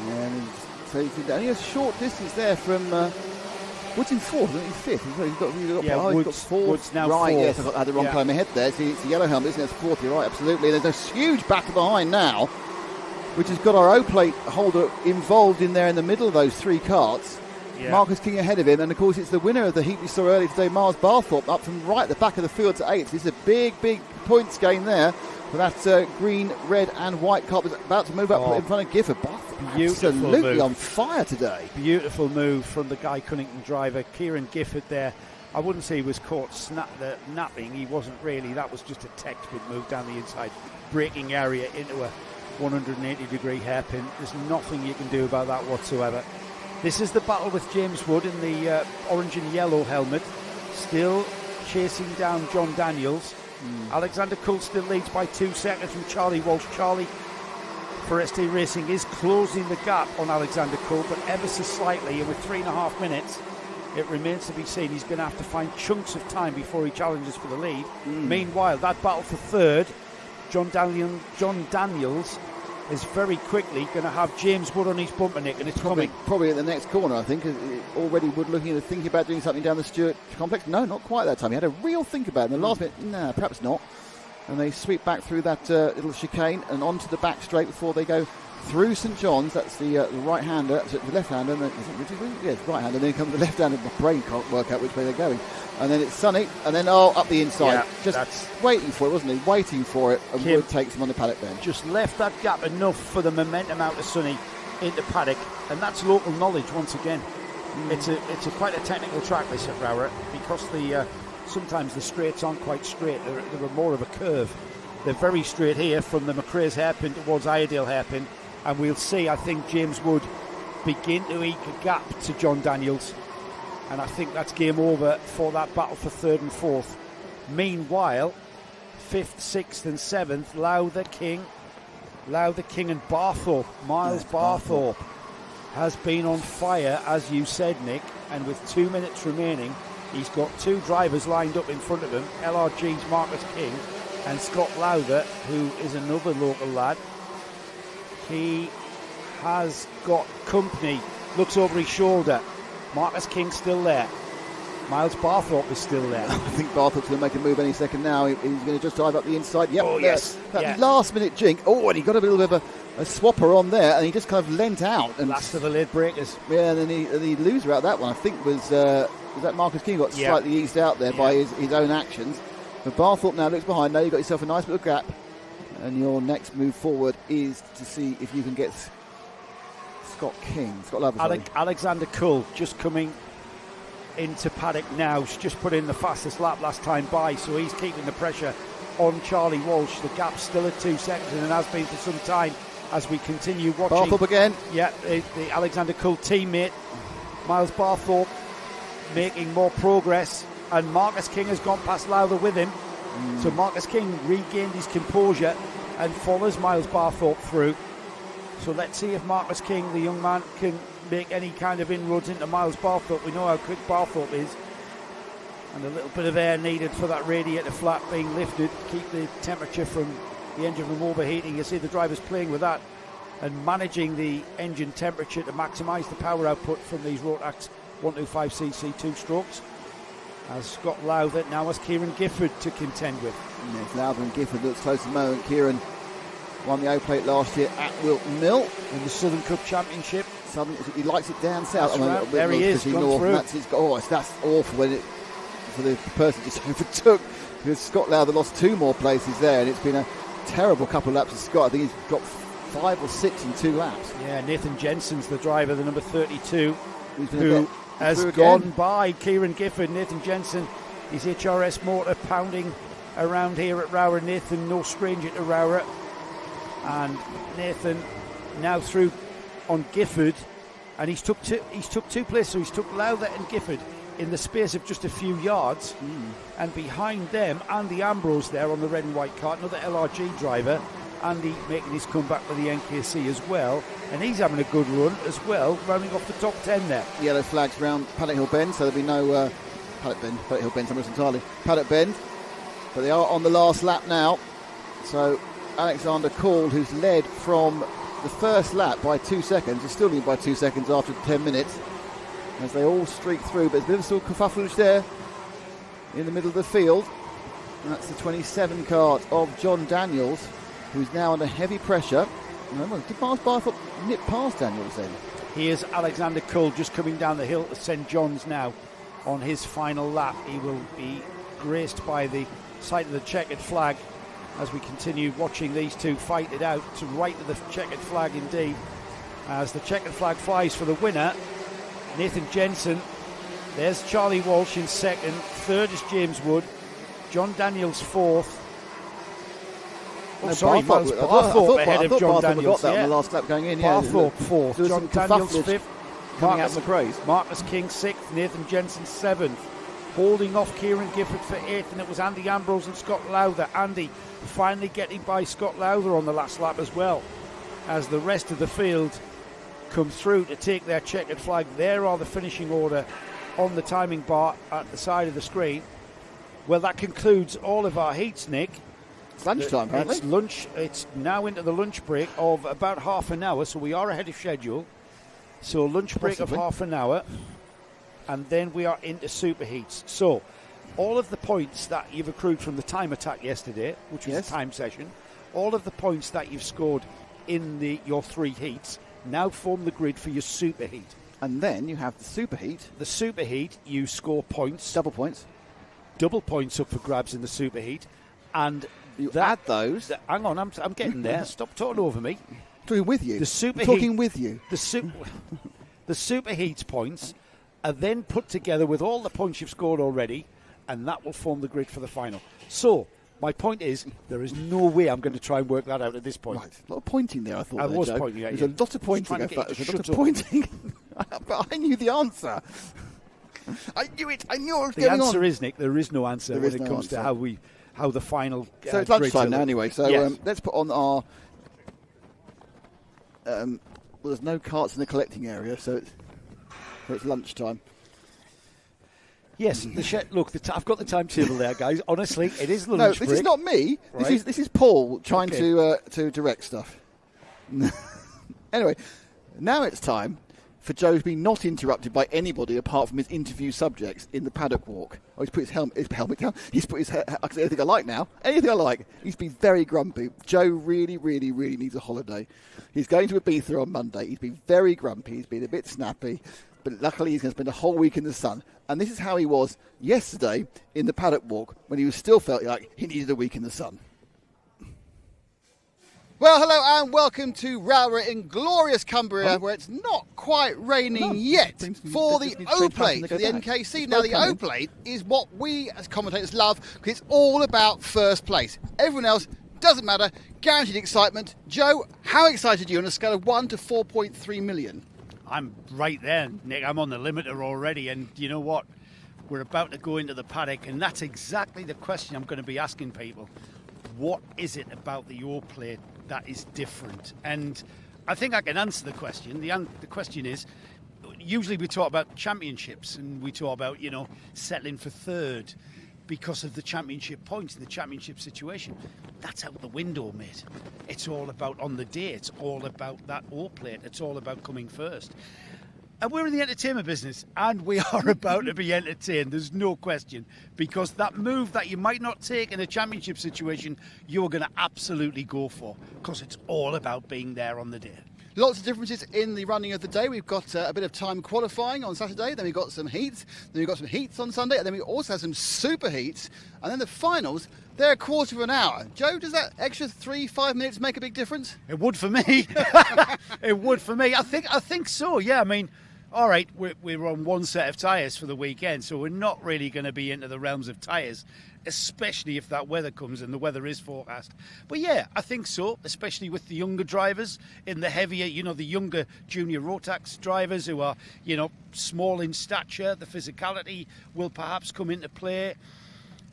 Yeah, so he's only a short distance there from Wood's in 4th, isn't he? 5th. He's got 4th. Wood's now right, 4th. Yes, I had the wrong colour in my head there. It's the yellow helmet, isn't it? It's 4th, you're right, absolutely. There's a huge battle behind now, which has got our O-plate holder involved in there in the middle of those 3 carts. Yeah. Marcus King ahead of him, and of course it's the winner of the heat we saw earlier today, Miles Barthorpe, up from right at the back of the field to 8th. This is a big points gain there for that green, red and white cart was about to move up in front of Gifford. Absolutely move. On fire today. Beautiful move from the Guy Cunnington driver, Kieran Gifford there. I wouldn't say he was caught napping, he wasn't really. That was just a textbook move down the inside, braking area into a 180-degree hairpin. There's nothing you can do about that whatsoever. This is the battle with James Wood in the orange and yellow helmet, still chasing down John Daniels. Alexander Cull still leads by 2 seconds from Charlie Walsh. Charlie for ST Racing is closing the gap on Alexander Cull, but ever so slightly, and with 3.5 minutes, it remains to be seen. He's going to have to find chunks of time before he challenges for the lead. Meanwhile, that battle for 3rd, John Daniels is very quickly going to have James Wood on his bumper, Nick, and it's probably at the next corner, I think. Already Wood thinking about doing something down the Stewart complex. No, not quite that time. He had a real think about it. In the last minute, no, perhaps not. And they sweep back through that little chicane and onto the back straight before they go through St John's. That's the right-hander, the left-hander, and then, right-hander, and then comes the left-hander. My brain can't work out which way they're going. And then it's Sonny, and then up the inside. Just waiting for it, wasn't he? Waiting for it, and Wood takes him on the paddock bench. Just left that gap enough for the momentum out of Sonny into Paddock, and that's local knowledge once again. It's quite a technical track, this at ROWRAH, because sometimes the straights aren't quite straight. They're more of a curve. They're very straight here from the McRae's hairpin towards Iredale hairpin, and we'll see, I think, James Wood begin to eke a gap to John Daniels. And I think that's game over for that battle for 3rd and 4th. Meanwhile, 5th, 6th and 7th, Lowther, King and Barthorpe. Miles Barthorpe has been on fire, as you said, Nick, and with 2 minutes remaining, he's got 2 drivers lined up in front of him, LRG's Marcus King and Scott Lowther, who is another local lad. He has got company, looks over his shoulder. Marcus King still there. Miles Barthorpe is still there. I think Barthorpe's going to make a move any second now. He's going to just dive up the inside. Yep. Oh, yes. That last-minute jink. Oh, and he got a little bit of a swapper on there, and he just kind of leant out. And last of the late breakers. Yeah, and then the loser out that one, I think, was that Marcus King got slightly eased out there by his own actions. But Barthorpe now looks behind. Now you've got yourself a nice little gap. And your next move forward is to see if you can get Scott Lover. Alexander Cull just coming into Paddock now. He's just put in the fastest lap last time by, so he's keeping the pressure on Charlie Walsh. The gap's still at 2 seconds, and it has been for some time as we continue watching. Barthorpe again. Yeah, the Alexander Cull teammate, Miles Barthorpe, making more progress, and Marcus King has gone past Lowther with him. So Marcus King regained his composure and follows Miles Barthorpe through. So let's see if Marcus King, the young man, can make any kind of inroads into Miles Barthorpe. We know how quick Barthorpe is. And a little bit of air needed for that radiator flap being lifted to keep the temperature from the engine from overheating. You see the drivers playing with that and managing the engine temperature to maximise the power output from these Rotax 125cc 2-strokes. As Scott Lowther now has Kieran Gifford to contend with. Yes, Lowther and Gifford looks close at the moment. Kieran won the O-Plate last year at Wilton Mill in the Southern Cup Championship. He likes it down south. Right. There he is, gone through. That's awful for the person just overtook, because Scott Lowther lost 2 more places there, and it's been a terrible couple of laps of Scott. I think he's got 5 or 6 in 2 laps. Yeah, Nathan Jensen's the driver, the number 32, who has gone by Kieran Gifford. Nathan Jensen, his HRS motor pounding around here at ROWRAH. Nathan, no stranger to ROWRAH. And Nathan now through on Gifford, and he's took 2 places. So he's took Lowther and Gifford in the space of just a few yards. And behind them, Andy Ambrose there on the red and white cart, another LRG driver. Andy making his comeback for the NKC as well, and he's having a good run as well, rounding off the top 10 there. Yellow flags round Paddock Hill Bend, so there'll be no Paddock Hill Bend, almost entirely Paddock Bend, but they are on the last lap now. So Alexander Cull, who's led from the first lap by 2 seconds, is still leading by 2 seconds after 10 minutes as they all streak through, but there's a bit of sort of kerfuffle there in the middle of the field, and that's the 27 kart of John Daniels, who's now under heavy pressure. Did Miles Barthorpe nip past Daniels then? He is Alexander Cull just coming down the hill to St John's now on his final lap. He will be graced by the sight of the checkered flag as we continue watching these two fight it out to right of the checkered flag indeed. As the checkered flag flies for the winner, Nathan Jensen. There's Charlie Walsh in second. Third is James Wood. John Daniels fourth. Miles Barthorpe ahead of John Daniels. Got that on the last lap going in. Barthorpe fourth. John Daniels fifth. Marcus King sixth. Nathan Jensen seventh. Holding off Kieran Gifford for eighth, and it was Andy Ambrose and Scott Lowther. Andy finally getting by Scott Lowther on the last lap as well. As the rest of the field come through to take their checkered flag. There are the finishing order on the timing bar at the side of the screen. Well, that concludes all of our heats, Nick. It's lunchtime, apparently. It's lunch. It's now into the lunch break of about half an hour, so we are ahead of schedule. So lunch break of half an hour, and then we are into super heats. So all of the points that you've accrued from the time attack yesterday, which was a time session, all of the points that you've scored in your 3 heats now form the grid for your super heat. And then you have the super heat. The super heat, you score points. Double points up for grabs in the super heat. And you add those. Hang on, I'm getting there. Stop talking over me. Talking with you. The super heat points are then put together with all the points you've scored already, and that will form the grid for the final. So my point is, there is no way I'm going to try and work that out at this point. Right, a lot of pointing there, I thought. I was pointing at you. There's a lot of pointing. But I knew the answer. I knew it. I knew what was going on. The answer is, Nick, there is no answer when it comes to how the final. So it's lunchtime now, anyway. So let's put on our. Well, there's no carts in the collecting area, so it's lunchtime. Yes, look, I've got the timetable there, guys. Honestly, it is lunch break. This is not me. Right? This is Paul trying to direct stuff. Anyway, now it's time for Joe to be not interrupted by anybody apart from his interview subjects in the paddock walk. Oh, he's put his helmet down. He's put his anything I like now. Anything I like. He's been very grumpy. Joe really, really, really needs a holiday. He's going to Ibiza on Monday. He's been very grumpy. He's been a bit snappy. But luckily he's going to spend a whole week in the sun. And this is how he was yesterday in the paddock walk when he still felt like he needed a week in the sun. Well, hello and welcome to ROWRAH in glorious Cumbria, where it's not quite raining yet for the O plate for the NKC. Now, the O plate is what we as commentators love because it's all about first place. Everyone else doesn't matter. Guaranteed excitement. Joe, how excited are you on a scale of 1 to 4.3 million? I'm right there, Nick. I'm on the limiter already, and you know what? We're about to go into the paddock, and that's exactly the question I'm going to be asking people. What is it about the O plate that is different? And I think I can answer the question. The question is, usually we talk about championships and we talk about, settling for third because of the championship points and the championship situation. That's out the window, mate. It's all about on the day. It's all about that O plate. It's all about coming first. And we're in the entertainment business, and we are about to be entertained, there's no question, because that move that you might not take in a championship situation, you're going to absolutely go for, because it's all about being there on the day. Lots of differences in the running of the day. We've got a bit of time qualifying on Saturday, then we've got some heats, then we've got some heats on Sunday, and then we also have some super heats, and then the finals, they're a quarter of an hour. Joe, does that extra 3-5 minutes make a big difference? It would for me. It would for me. I think so, yeah. I mean, all right, we're on one set of tyres for the weekend, so we're not really going to be into the realms of tyres, especially if that weather comes and the weather is forecast. But yeah, I think so, especially with the younger drivers in the heavier, the younger junior Rotax drivers who are, small in stature. The physicality will perhaps come into play.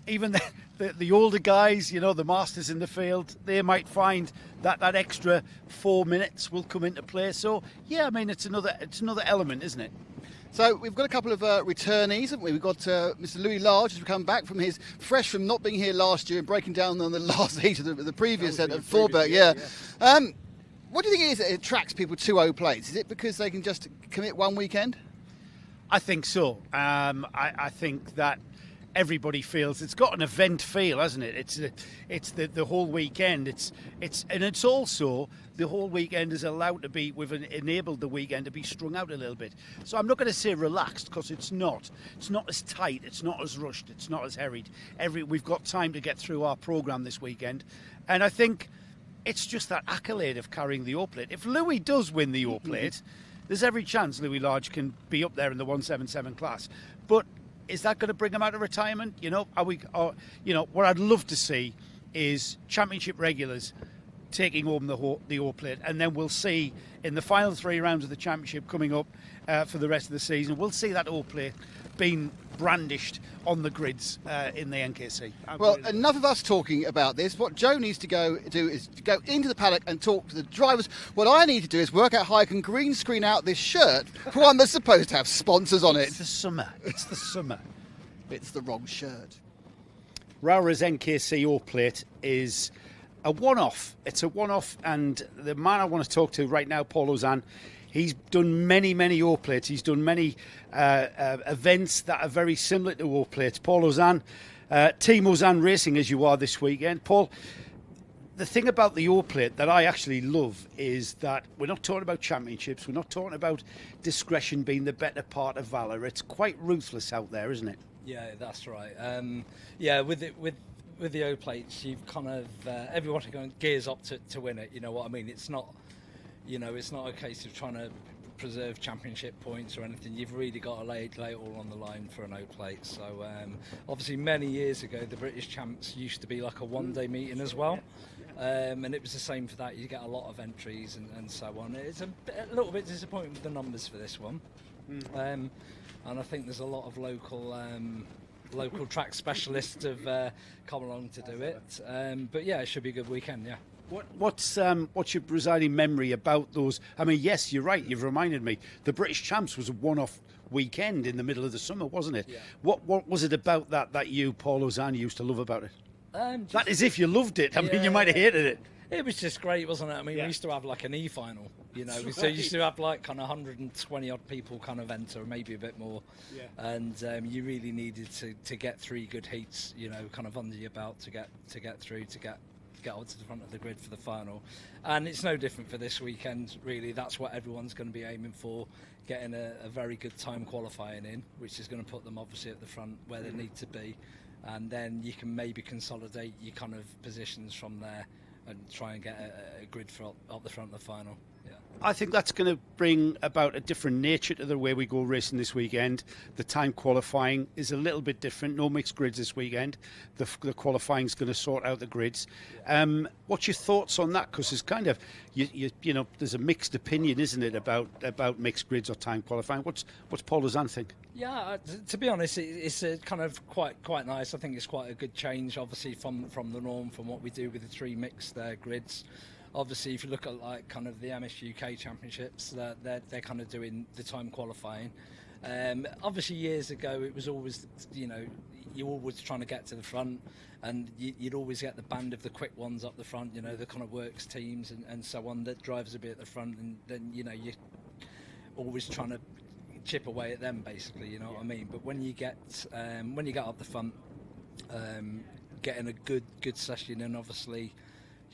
Even the older guys, the masters in the field, they might find that extra 4 minutes will come into play. So yeah, I mean it's another element, isn't it? So we've got a couple of returnees, haven't we? We've got Mr. Louis Large who's come back fresh from not being here last year and breaking down on the last heat of the previous set at Thorberg. Yeah. What do you think it is that attracts people to O plates? Is it because they can just commit one weekend? I think so. I think that everybody feels it's got an event feel, hasn't it? It's the whole weekend. It's also the whole weekend is allowed to be. We've enabled the weekend to be strung out a little bit. So I'm not going to say relaxed because it's not. It's not as tight. It's not as rushed. It's not as harried. We've got time to get through our programme this weekend, and I think it's just that accolade of carrying the O plate. If Louis does win the O plate, there's every chance Louis Large can be up there in the 177 class, but is that going to bring him out of retirement? What I'd love to see is championship regulars taking home the O plate, and then we'll see in the final 3 rounds of the championship coming up for the rest of the season, we'll see that O plate being brandished on the grids in the NKC. Well, enough of us talking about this. What Joe needs to go do is to go into the paddock and talk to the drivers. What I need to do is work out how I can green screen out this shirt for one that's supposed to have sponsors on it. It's the summer. It's the summer. It's the wrong shirt. ROWRAH's NKC O plate is a one-off. It's a one-off, and the man I want to talk to right now, Paul Ozan, he's done many O plates. He's done many events that are very similar to O plates. Paul Ozan, Team Ozan Racing as you are this weekend. Paul, the thing about the O plate that I actually love is that we're not talking about championships. We're not talking about discretion being the better part of valour. It's quite ruthless out there, isn't it? Yeah, that's right. With the O plates, you've kind of everyone gears up to win it. You know what I mean? It's not. It's not a case of trying to preserve championship points or anything. You've really got to lay it all on the line for an O plate. So obviously many years ago the British Champs used to be like a one-day meeting as well, and it was the same for that. You get a lot of entries and so on. It's a little bit disappointing with the numbers for this one, and I think there's a lot of local track specialists have come along to do it. But yeah, it should be a good weekend. Yeah. What's your presiding memory about those? I mean, yes, you're right. You've reminded me. The British Champs was a one-off weekend in the middle of the summer, wasn't it? Yeah. What was it about that you, Paul Ozan, used to love about it? That is if you loved it. I mean, you might have hated it. It was just great, wasn't it? I mean, we used to have like an E-final, you know. So you used to have like kind of 120 odd people kind of enter, maybe a bit more. Yeah. And you really needed to get 3 good heats, you know, kind of under your belt to get through, to get onto the front of the grid for the final. And it's no different for this weekend, really. That's what everyone's going to be aiming for, getting a very good time qualifying in, which is going to put them obviously at the front where they need to be. And then you can maybe consolidate your kind of positions from there and try and get a grid for up the front of the final. Yeah. I think that's going to bring about a different nature to the way we go racing this weekend. The time qualifying is a little bit different. No mixed grids this weekend. The qualifying is going to sort out the grids. Yeah. What's your thoughts on that? Because it's kind of you know, there's a mixed opinion, isn't it, about mixed grids or time qualifying? What's Paul Lozan think? Yeah, to be honest, it's a kind of quite nice. I think it's quite a good change, obviously from the norm, from what we do with the 3 mixed grids. Obviously, if you look at like kind of the UK Championships, they're kind of doing the time qualifying. Obviously, years ago, it was always, you know, you always trying to get to the front, and you'd always get the band of the quick ones up the front, you know, the kind of works teams and so on that drives a bit at the front, and then, you know, you're always trying to chip away at them, basically, you know what I mean. But when you get up the front, getting a good session, and obviously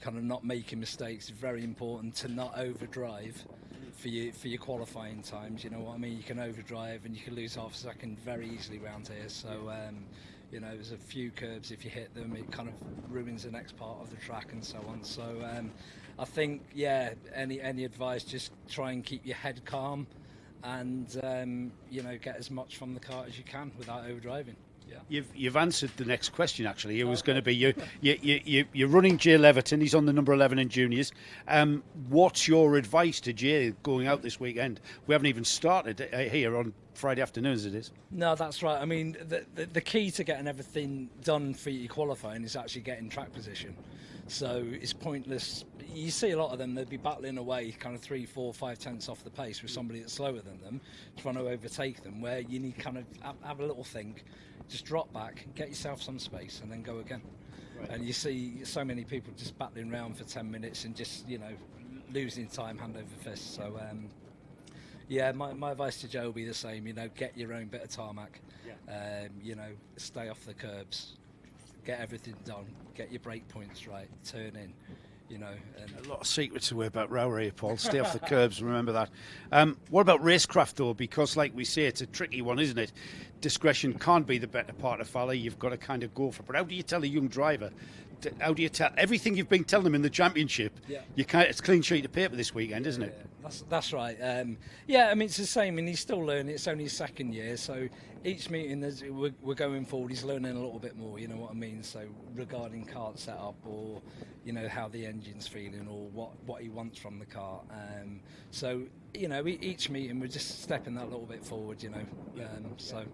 kind of not making mistakes is very important, to not overdrive for your qualifying times, you know what I mean. You can overdrive and you can lose half a second very easily around here, so you know, there's a few curbs, if you hit them it kind of ruins the next part of the track and so on. So I think, yeah, any advice, just try and keep your head calm and you know, get as much from the car as you can without overdriving. Yeah. You've answered the next question, actually. It was going to be you're running Jay Leverton. He's on the number 11 in juniors. What's your advice to Jay going out this weekend? We haven't even started here on Friday afternoon, as it is. No, that's right. I mean, the key to getting everything done for your qualifying is actually getting track position. So it's pointless. You see a lot of them, they'd be battling away kind of 3, 4, 5 tenths off the pace with somebody that's slower than them, trying to overtake them, where you need kind of have a little think, just drop back, get yourself some space, and then go again. Right. And you see so many people just battling around for 10 minutes and just, you know, losing time hand over fist. So, yeah, my advice to Joe will be the same, you know, get your own bit of tarmac, you know, stay off the curbs, get everything done, get your brake points right, turn in, you know. And a lot of secrets to wear about ROWRAH here, Paul. Stay off the curbs, remember that. What about racecraft, though? Because, like we say, it's a tricky one, isn't it? Discretion can't be the better part of valor. You've got to kind of go for it. But how do you tell a young driver? How do you tell everything you've been telling them in the championship? Yeah. You can't. It's a clean sheet of paper this weekend, isn't it? That's right. Yeah, I mean, it's the same. I mean, he's still learning. It's only his second year, so each meeting we're going forward, he's learning a little bit more. You know what I mean? So regarding kart setup, or you know how the engine's feeling, or what he wants from the car. So you know, each meeting we're just stepping that little bit forward. You know, so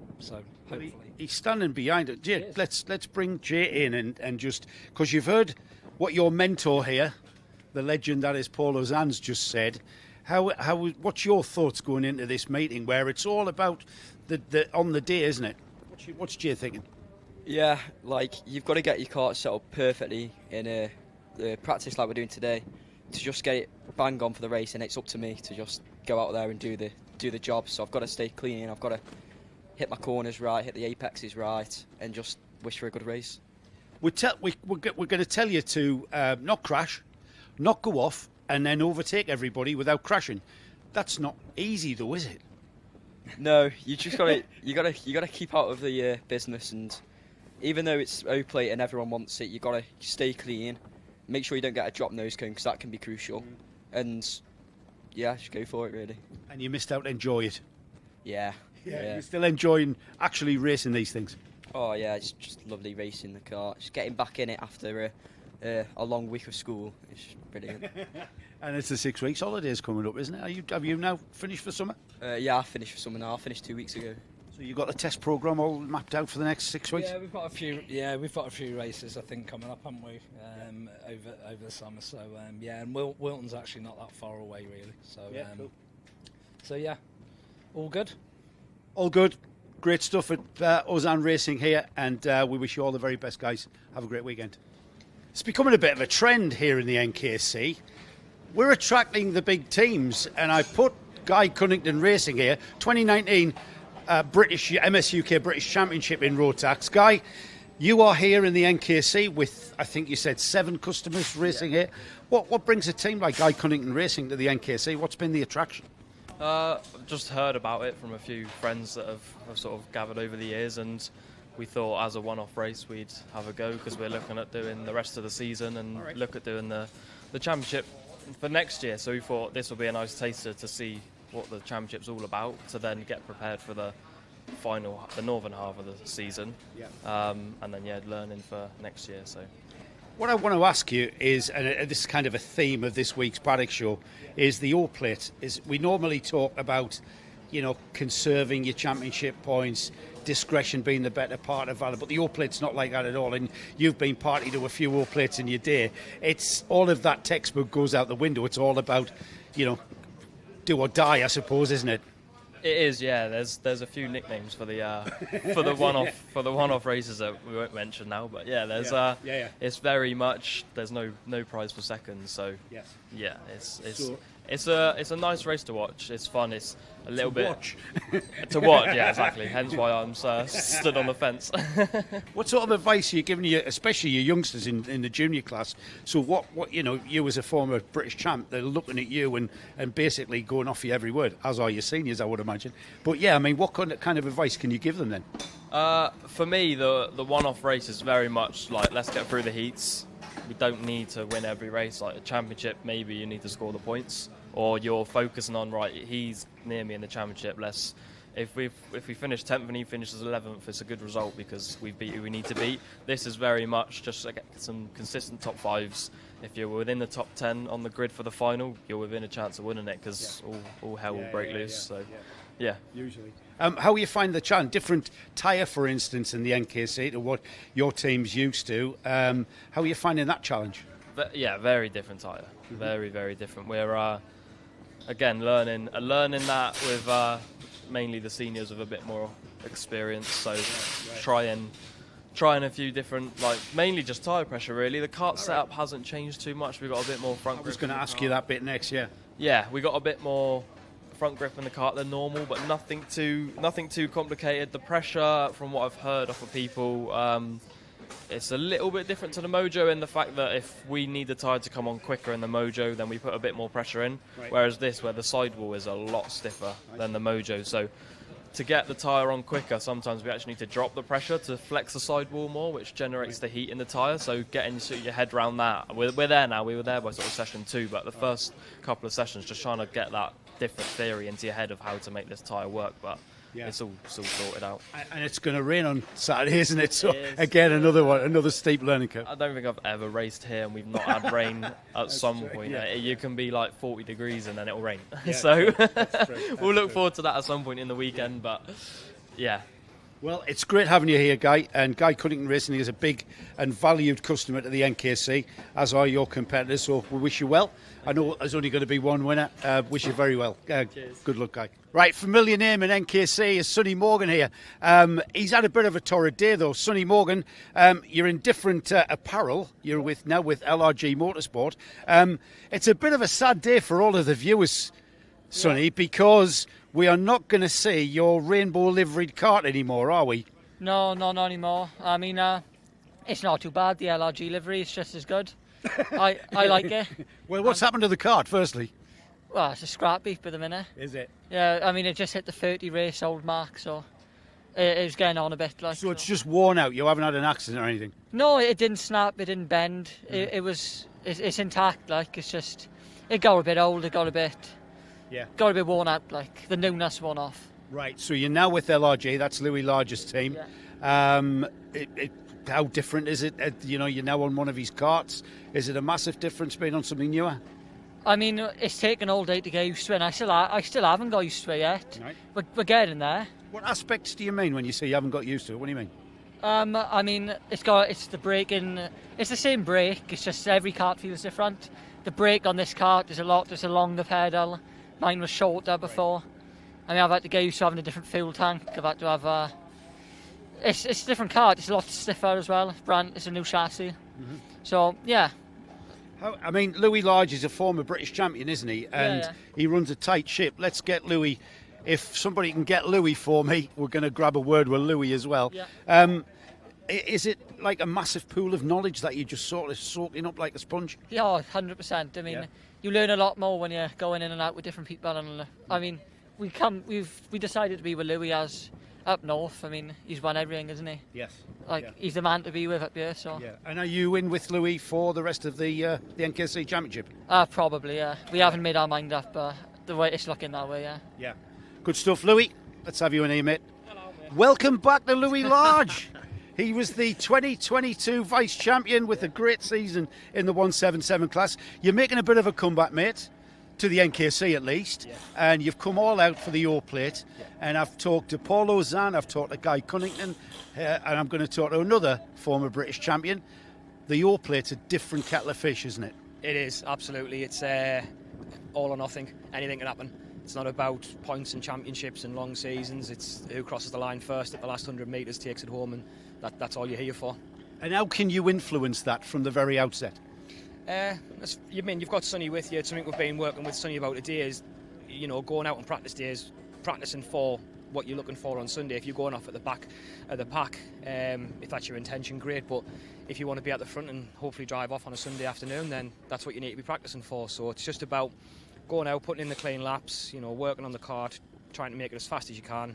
hopefully he's standing behind it. Jay, let's bring Jay in and just because you've heard what your mentor here, the legend that is Paul Lozan's, just said. What's your thoughts going into this meeting where it's all about the on the day, isn't it? What's Jay thinking? Yeah, like you've got to get your kart set up perfectly in a practice like we're doing today to just get it bang on for the race, and it's up to me to just go out there and do the job. So I've got to stay clean, I've got to hit my corners right, hit the apexes right, and just wish for a good race. We're going to tell you to not crash, not go off, and then overtake everybody without crashing. That's not easy, though, is it? No, you just got to keep out of the business, and even though it's O-plate and everyone wants it, you got to stay clean. Make sure you don't get a drop nose cone because that can be crucial. And yeah, just go for it really. And you missed out. Enjoy it. Yeah. You're still enjoying actually racing these things. Oh yeah, it's just lovely racing the car. Just getting back in it after a long week of school. It's brilliant. And it's the 6 weeks holidays coming up, isn't it? Have you now finished for summer? Yeah, I finished for summer now. I finished 2 weeks ago. So you've got the test programme all mapped out for the next 6 weeks? Yeah, we've got a few races I think coming up, haven't we? Over the summer. So yeah, and Wilton's actually not that far away really. So cool. So yeah, all good. All good. Great stuff at Ozan Racing here, and we wish you all the very best, guys. Have a great weekend. It's becoming a bit of a trend here in the NKC. We're attracting the big teams, and I put Guy Cunnington Racing here, 2019 British MSUK British Championship in Rotax. Guy, you are here in the NKC with, I think you said, 7 customers racing here. What brings a team like Guy Cunnington Racing to the NKC? What's been the attraction? I've just heard about it from a few friends that have sort of gathered over the years, and we thought as a one-off race we'd have a go because we're looking at doing the rest of the season and look at doing the championship for next year. So we thought this will be a nice taster to see what the championship's all about, to then get prepared for the northern half of the season, and then learning for next year. So what I want to ask you is, and this is kind of a theme of this week's Paddock Show, is the all plate. Is we normally talk about, conserving your championship points, discretion being the better part of valor, but the all plate's not like that at all. And you've been party to a few all plates in your day. It's all of that textbook goes out the window. It's all about, do or die, I suppose, isn't it? it is, yeah. There's a few nicknames for the one-off races that we won't mention now, but yeah, it's very much there's no prize for second, so yes. Yeah, it's a nice race to watch. It's fun. It's a little bit to watch. Yeah, exactly. Hence why I'm stood on the fence. What sort of advice are you giving especially your youngsters in the junior class? So what you as a former British champ, they're looking at you and basically going off your every word, as are your seniors, I would imagine. But yeah, I mean, what kind of advice can you give them then? For me, the one-off race is very much like, let's get through the heats. We don't need to win every race. Like a championship, maybe you need to score the points, or you're focusing on, right, he's near me in the championship. If we finish 10th and he finishes 11th, it's a good result because we've beat who we need to beat. This is very much just to get some consistent top fives. If you're within the top 10 on the grid for the final, you're within a chance of winning it because all hell will break loose. So, usually. How are you finding the challenge? Different tyre, for instance, in the NKC to what your team's used to. How are you finding that challenge? Very different tyre. Very, very different. We're again learning that with mainly the seniors with a bit more experience. So trying a few different, mainly just tyre pressure really. The kart setup hasn't changed too much. We've got a bit more front grip. I was going to ask you that bit next. Yeah, we got a bit more front grip in the kart than normal, but nothing too complicated. The pressure, from what I've heard off of people, it's a little bit different to the Mojo in the fact that if we need the tyre to come on quicker in the Mojo, then we put a bit more pressure in. Right. Whereas this, where the sidewall is a lot stiffer than the Mojo, so to get the tyre on quicker, sometimes we actually need to drop the pressure to flex the sidewall more, which generates the heat in the tyre. So getting your head around that, we're there now. We were there by sort of session 2, but the first couple of sessions, just trying to get that different theory into your head of how to make this tyre work, but it's all sorted out. And it's going to rain on Saturday, isn't it? So again, another steep learning curve. I don't think I've ever raced here and we've not had rain at some point. Yeah. You can be like 40 degrees and then it'll rain. Yeah, so we'll look forward to that at some point in the weekend, but yeah. Well, it's great having you here, Guy. And Guy Cunnington Racing is a big and valued customer to the NKC, as are your competitors. So we wish you well. I know there's only going to be one winner. Wish you very well. Good luck, Guy. Right, familiar name in NKC is Sonny Morgan here. He's had a bit of a torrid day, though. Sonny Morgan, you're in different apparel. You're now with LRG Motorsport. It's a bit of a sad day for all of the viewers, Sonny, because we are not going to see your rainbow liveried kart anymore, are we? No, not anymore. I mean, it's not too bad. The LRG livery is just as good. I like it. Well, what's happened to the kart, firstly? Well, it's a scrap heap at the minute. Is it? Yeah, I mean, it just hit the 30 race old mark, so it was getting on a bit. So it's just worn out? You haven't had an accident or anything? No, it didn't snap, it didn't bend. It's intact, it's just, it got a bit old, it got a bit worn out, the newness worn off. Right, so you're now with LRG, that's Louis Large's team. Yeah. How different is it? You're now on one of his karts. Is it a massive difference being on something newer? I mean, it's taken all day to get used to it, and I still haven't got used to it yet. Right. We're getting there. What aspects do you mean when you say you haven't got used to it? What do you mean? I mean, it's the braking. It's the same brake. It's just every kart feels different. The brake on this kart is a longer pedal. Mine was shorter before. I mean, I've had to get used to having a different fuel tank. I've had to have it's a different kart. It's a lot stiffer as well. It's a new chassis. Mm-hmm. So, yeah. I mean, Louis Large is a former British champion, isn't he? And he runs a tight ship. Let's get Louis. If somebody can get Louis for me, we're going to grab a word with Louis as well. Yeah. Is it like a massive pool of knowledge that you're just sort of soaking up like a sponge? Yeah, 100%. I mean, you learn a lot more when you're going in and out with different people. And I mean, we decided to be with Louis as up north. I mean, he's won everything, isn't he? Yes. He's the man to be with up here. So. Yeah. And are you in with Louis for the rest of the NKC Championship? Probably. Yeah. We haven't made our mind up, but the way it's looking that way. Yeah. Yeah. Good stuff, Louis. Let's have you in here, mate. Hello, mate. Welcome back to Louis Large. He was the 2022 vice champion with a great season in the 177 class. You're making a bit of a comeback, mate, to the NKC at least, and you've come all out for the O plate. And I've talked to Paul Ozan, I've talked to Guy Cunnington, and I'm going to talk to another former British champion. The O plate's a different kettle of fish, isn't it? It is, absolutely. It's all or nothing. Anything can happen. It's not about points and championships and long seasons. It's who crosses the line first at the last 100 metres takes it home, and that's all you're here for. And how can you influence that from the very outset? You've got Sonny with you. It's something we've been working with Sonny about today is, going out on practice days, practicing for what you're looking for on Sunday. If you're going off at the back of the pack, if that's your intention, great. But if you want to be at the front and hopefully drive off on a Sunday afternoon, then that's what you need to be practicing for. So it's just about going out, putting in the clean laps, working on the kart, trying to make it as fast as you can.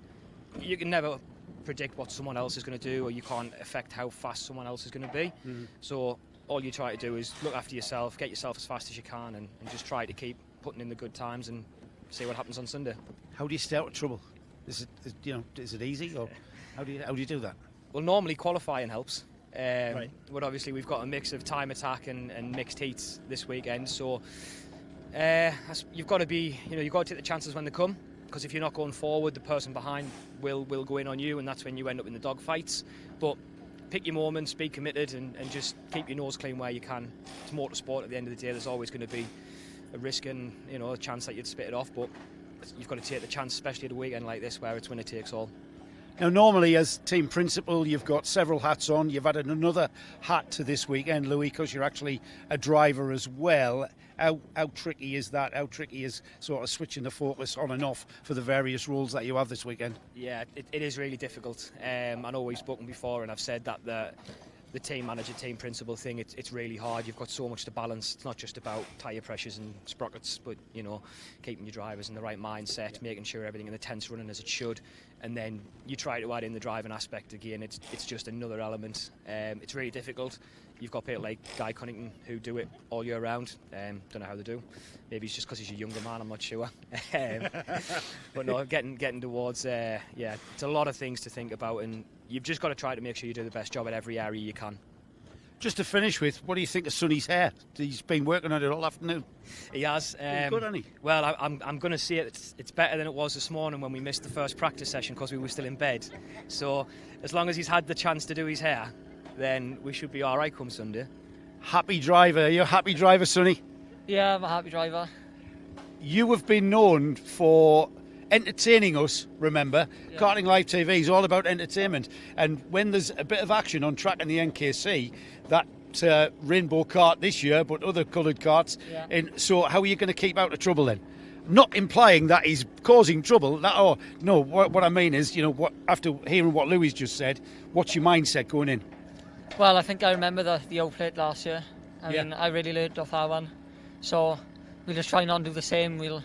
You can never predict what someone else is going to do, or you can't affect how fast someone else is going to be. Mm-hmm. So all you try to do is look after yourself, get yourself as fast as you can, and just try to keep putting in the good times and see what happens on Sunday. How do you stay out of trouble? Is it easy, or how do you do that? Well, normally qualifying helps. Right. But obviously we've got a mix of time attack and mixed heats this weekend, so you've got to you've got to take the chances when they come, because if you're not going forward, the person behind will go in on you, and that's when you end up in the dogfights. But pick your moments, be committed, and just keep your nose clean where you can. It's motorsport. At the end of the day, there's always going to be a risk and a chance that you'd spit it off, but you've got to take the chance, especially at a weekend like this where it's winner takes all. Now, normally as team principal, you've got several hats on. You've added another hat to this weekend, Louis, because you're actually a driver as well. How tricky is that? How tricky is sort of switching the focus on and off for the various roles that you have this weekend? Yeah, it is really difficult. I know we've spoken before, and I've said that the team manager, team principal thing, it's really hard. You've got so much to balance. It's not just about tyre pressures and sprockets, but keeping your drivers in the right mindset, making sure everything in the tent's running as it should, and then you try to add in the driving aspect again. It's just another element. It's really difficult. You've got people like Guy Cunnington who do it all year round. Don't know how they do. Maybe it's just because he's a younger man, I'm not sure. But no, getting towards, it's a lot of things to think about, and you've just got to try to make sure you do the best job at every area you can. Just to finish with, what do you think of Sonny's hair? He's been working on it all afternoon. He has. Good, hasn't he? Well, I'm going to see it. It's better than it was this morning when we missed the first practice session because we were still in bed. So as long as he's had the chance to do his hair, then we should be all right come Sunday. Happy driver. Are you a happy driver, Sonny? Yeah, I'm a happy driver. You have been known for entertaining us, remember? Yeah. Karting Live TV is all about entertainment. And when there's a bit of action on track in the NKC, that rainbow kart this year, but other coloured karts. Yeah. And so how are you going to keep out of trouble then? Not implying that he's causing trouble. What I mean is, after hearing what Louis just said, what's your mindset going in? Well, I think I remember the O plate last year. I mean, I really learned off that one. So we'll just try not to do the same. We'll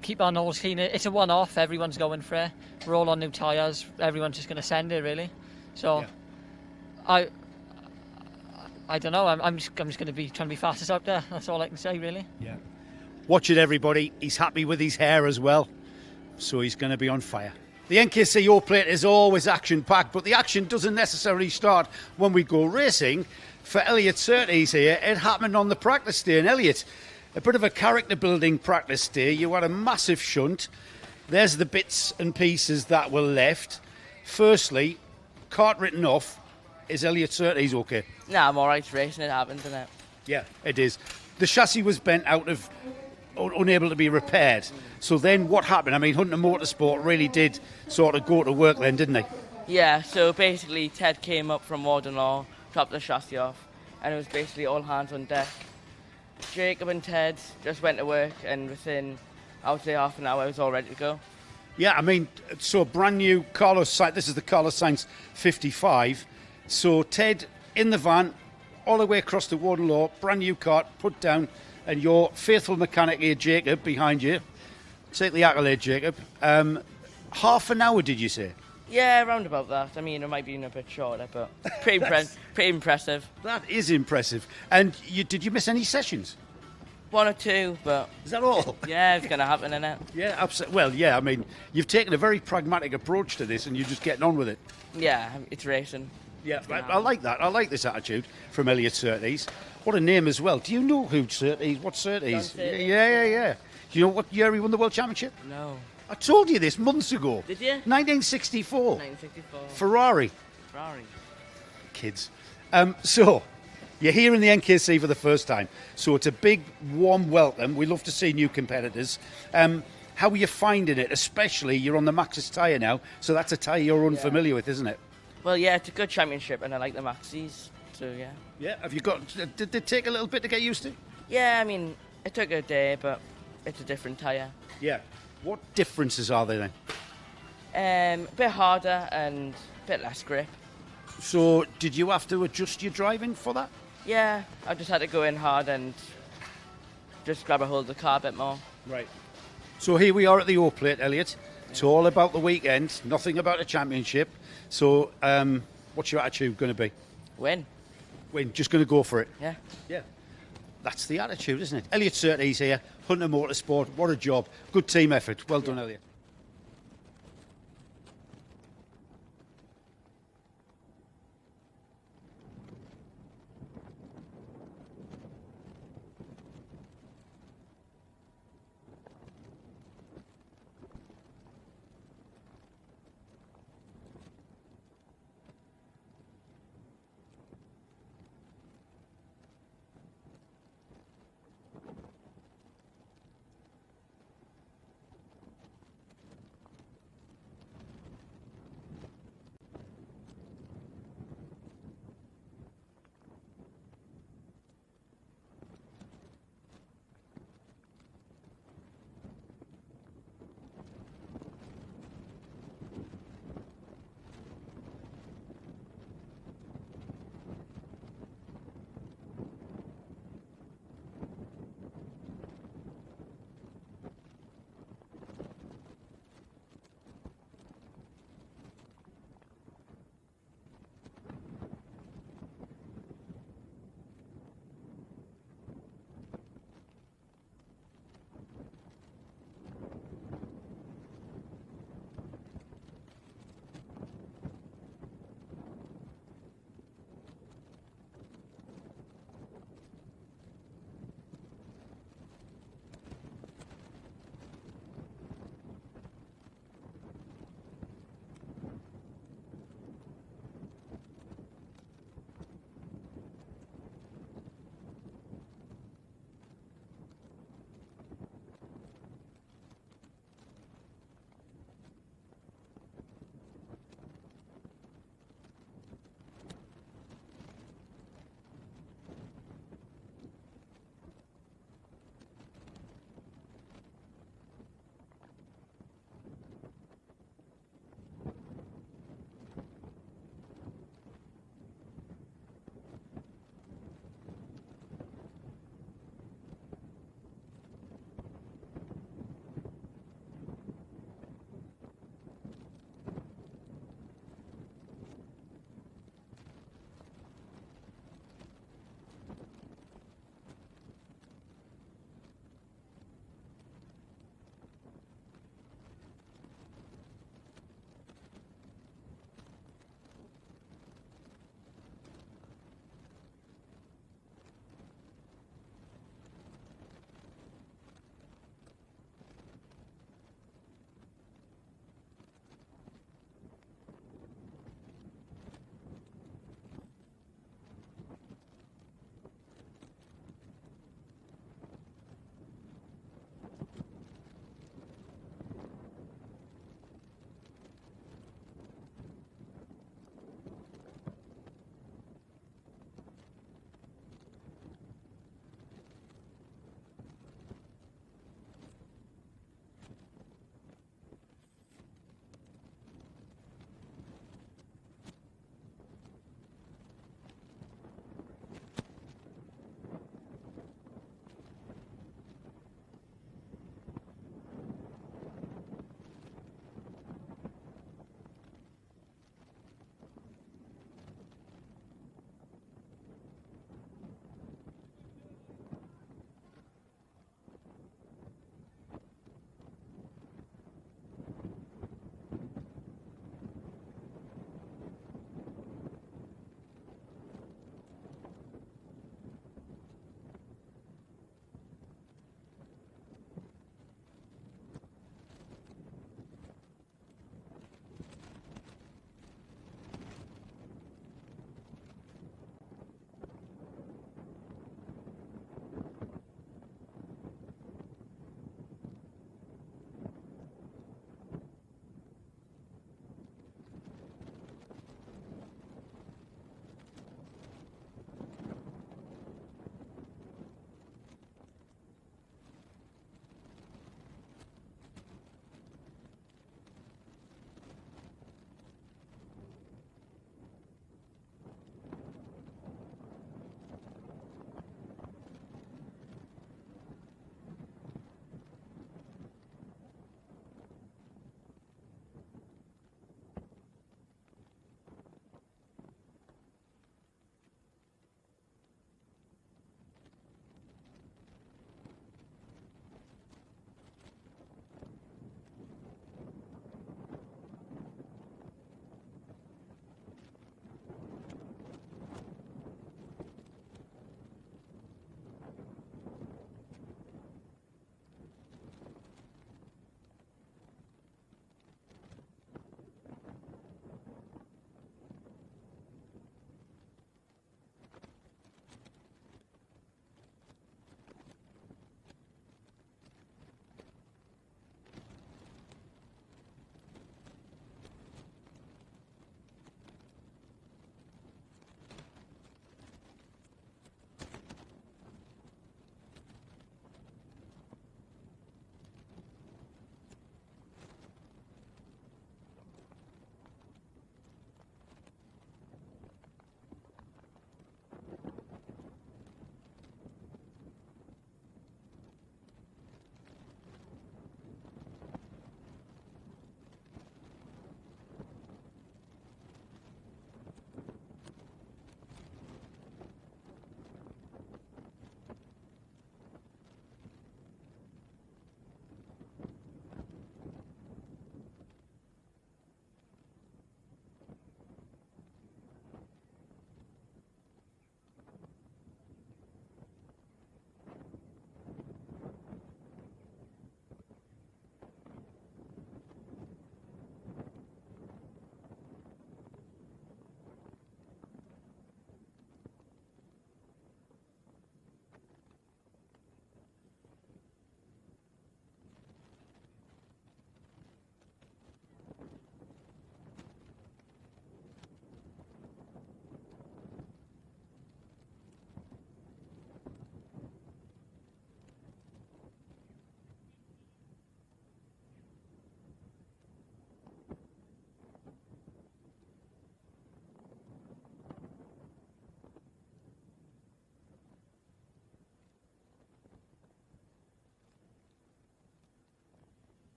keep our nose clean. It's a one-off. Everyone's going for it. We're all on new tyres. Everyone's just going to send it, really. So I don't know. I'm just going to be trying to be fastest out there. That's all I can say, really. Yeah. Watch it, everybody. He's happy with his hair as well. So he's going to be on fire. The NKC O plate is always action-packed, but the action doesn't necessarily start when we go racing. For Elliot Surtees here, it happened on the practice day. And Elliot, a bit of a character-building practice day. You had a massive shunt. There's the bits and pieces that were left. Firstly, kart written off. Is Elliot Surtees okay? Nah, I'm all right. Racing, it happened, isn't it? Yeah, it is. The chassis was bent out of... unable to be repaired. So then what happened? I mean, Hunter Motorsport really did sort of go to work then, didn't they? Yeah, so basically Ted came up from Warden Law, chopped the chassis off, and it was basically all hands on deck. Jacob and Ted just went to work, and within, I would say, half an hour, I was all ready to go. Yeah, I mean, so brand new Carlos Sainz. This is the Carlos Sainz 55. So Ted in the van, all the way across the Waterloo, brand new cart put down, and your faithful mechanic here, Jacob, behind you. Take the accolade, Jacob. Half an hour, did you say? Yeah, around about that. I mean, it might be a bit shorter, but pretty impressive. That is impressive. And did you miss any sessions? One or two, but... Is that all? Yeah, it's going to happen, innit? Yeah, absolutely. Well, yeah, I mean, you've taken a very pragmatic approach to this and you're just getting on with it. Yeah, it's racing. Yeah, I like that. I like this attitude from Elliot Surtees. What a name as well. Do you know who Surtees, what Surtees? Yeah. Do you know what year he won the World Championship? No. I told you this months ago. Did you? 1964. 1964. Ferrari. Kids. So, you're here in the NKC for the first time. So it's a big, warm welcome. We love to see new competitors. How are you finding it? Especially, you're on the Maxxis tyre now, so that's a tyre you're unfamiliar with, isn't it? Well, yeah, it's a good championship, and I like the Maxxis, so yeah. Yeah, have you got... Did it take a little bit to get used to? Yeah, I mean, it took a day, but it's a different tyre. Yeah. What differences are there then? A bit harder and a bit less grip. So, did you have to adjust your driving for that? Yeah, I just had to go in hard and just grab a hold of the car a bit more. Right. So here we are at the O Plate, Elliot. It's all about the weekend, nothing about a championship. So, what's your attitude going to be? Win. Just going to go for it? Yeah. Yeah. That's the attitude, isn't it? Elliot Surtees here, Hunter Motorsport. What a job. Good team effort. Well done, Elliot.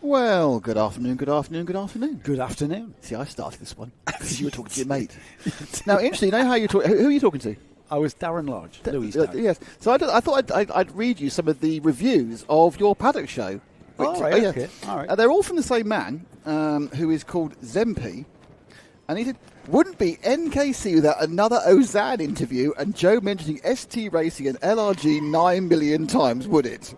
Well, good afternoon, good afternoon, good afternoon. Good afternoon. See, I started this one because you were talking to your mate. Now, interesting, you know how you talk. Who are you talking to? I was Darren Lodge. Louis Darren. Yes. So I thought I'd read you some of the reviews of your Paddock show. Right, okay. All right. They're all from the same man, who is called Zempi. And he said, wouldn't be NKC without another Ozan interview and Joe mentioning ST Racing and LRG 9 million times, would it?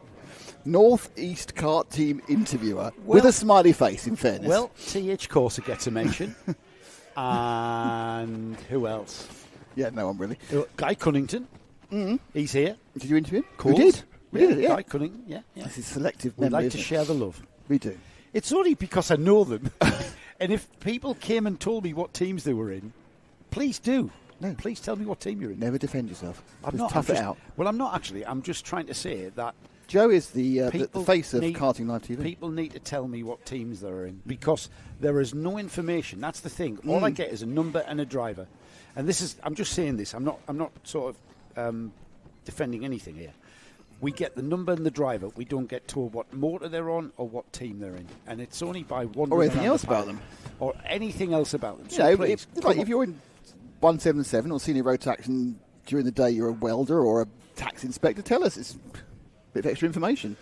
Northeast Kart Team interviewer with a smiley face, in fairness. Well, TH Corsa gets a mention. And who else? Yeah, no one really. Guy Cunnington. Mm-hmm. He's here. Did you interview him? Cool. We did. We did, yeah. Guy Cunnington, yeah. This is selective We'd memory, like to share the love. We do. It's only because I know them. And if people came and told me what teams they were in, please do. No, please tell me what team you're in. Never defend yourself. I'm just tough it out. Well, I'm not actually. I'm just trying to say that Joe is the face of Karting Live TV. People need to tell me what teams they're in because there is no information. That's the thing. All I get is a number and a driver. And this is. I'm just saying this. I'm not sort of defending anything here. We get the number and the driver. We don't get told what motor they're on or what team they're in. And it's only by one or anything else about them. Or anything else about them. So please, if you're in 177 or senior Rotax and during the day you're a welder or a tax inspector, tell us. It's a bit of extra information.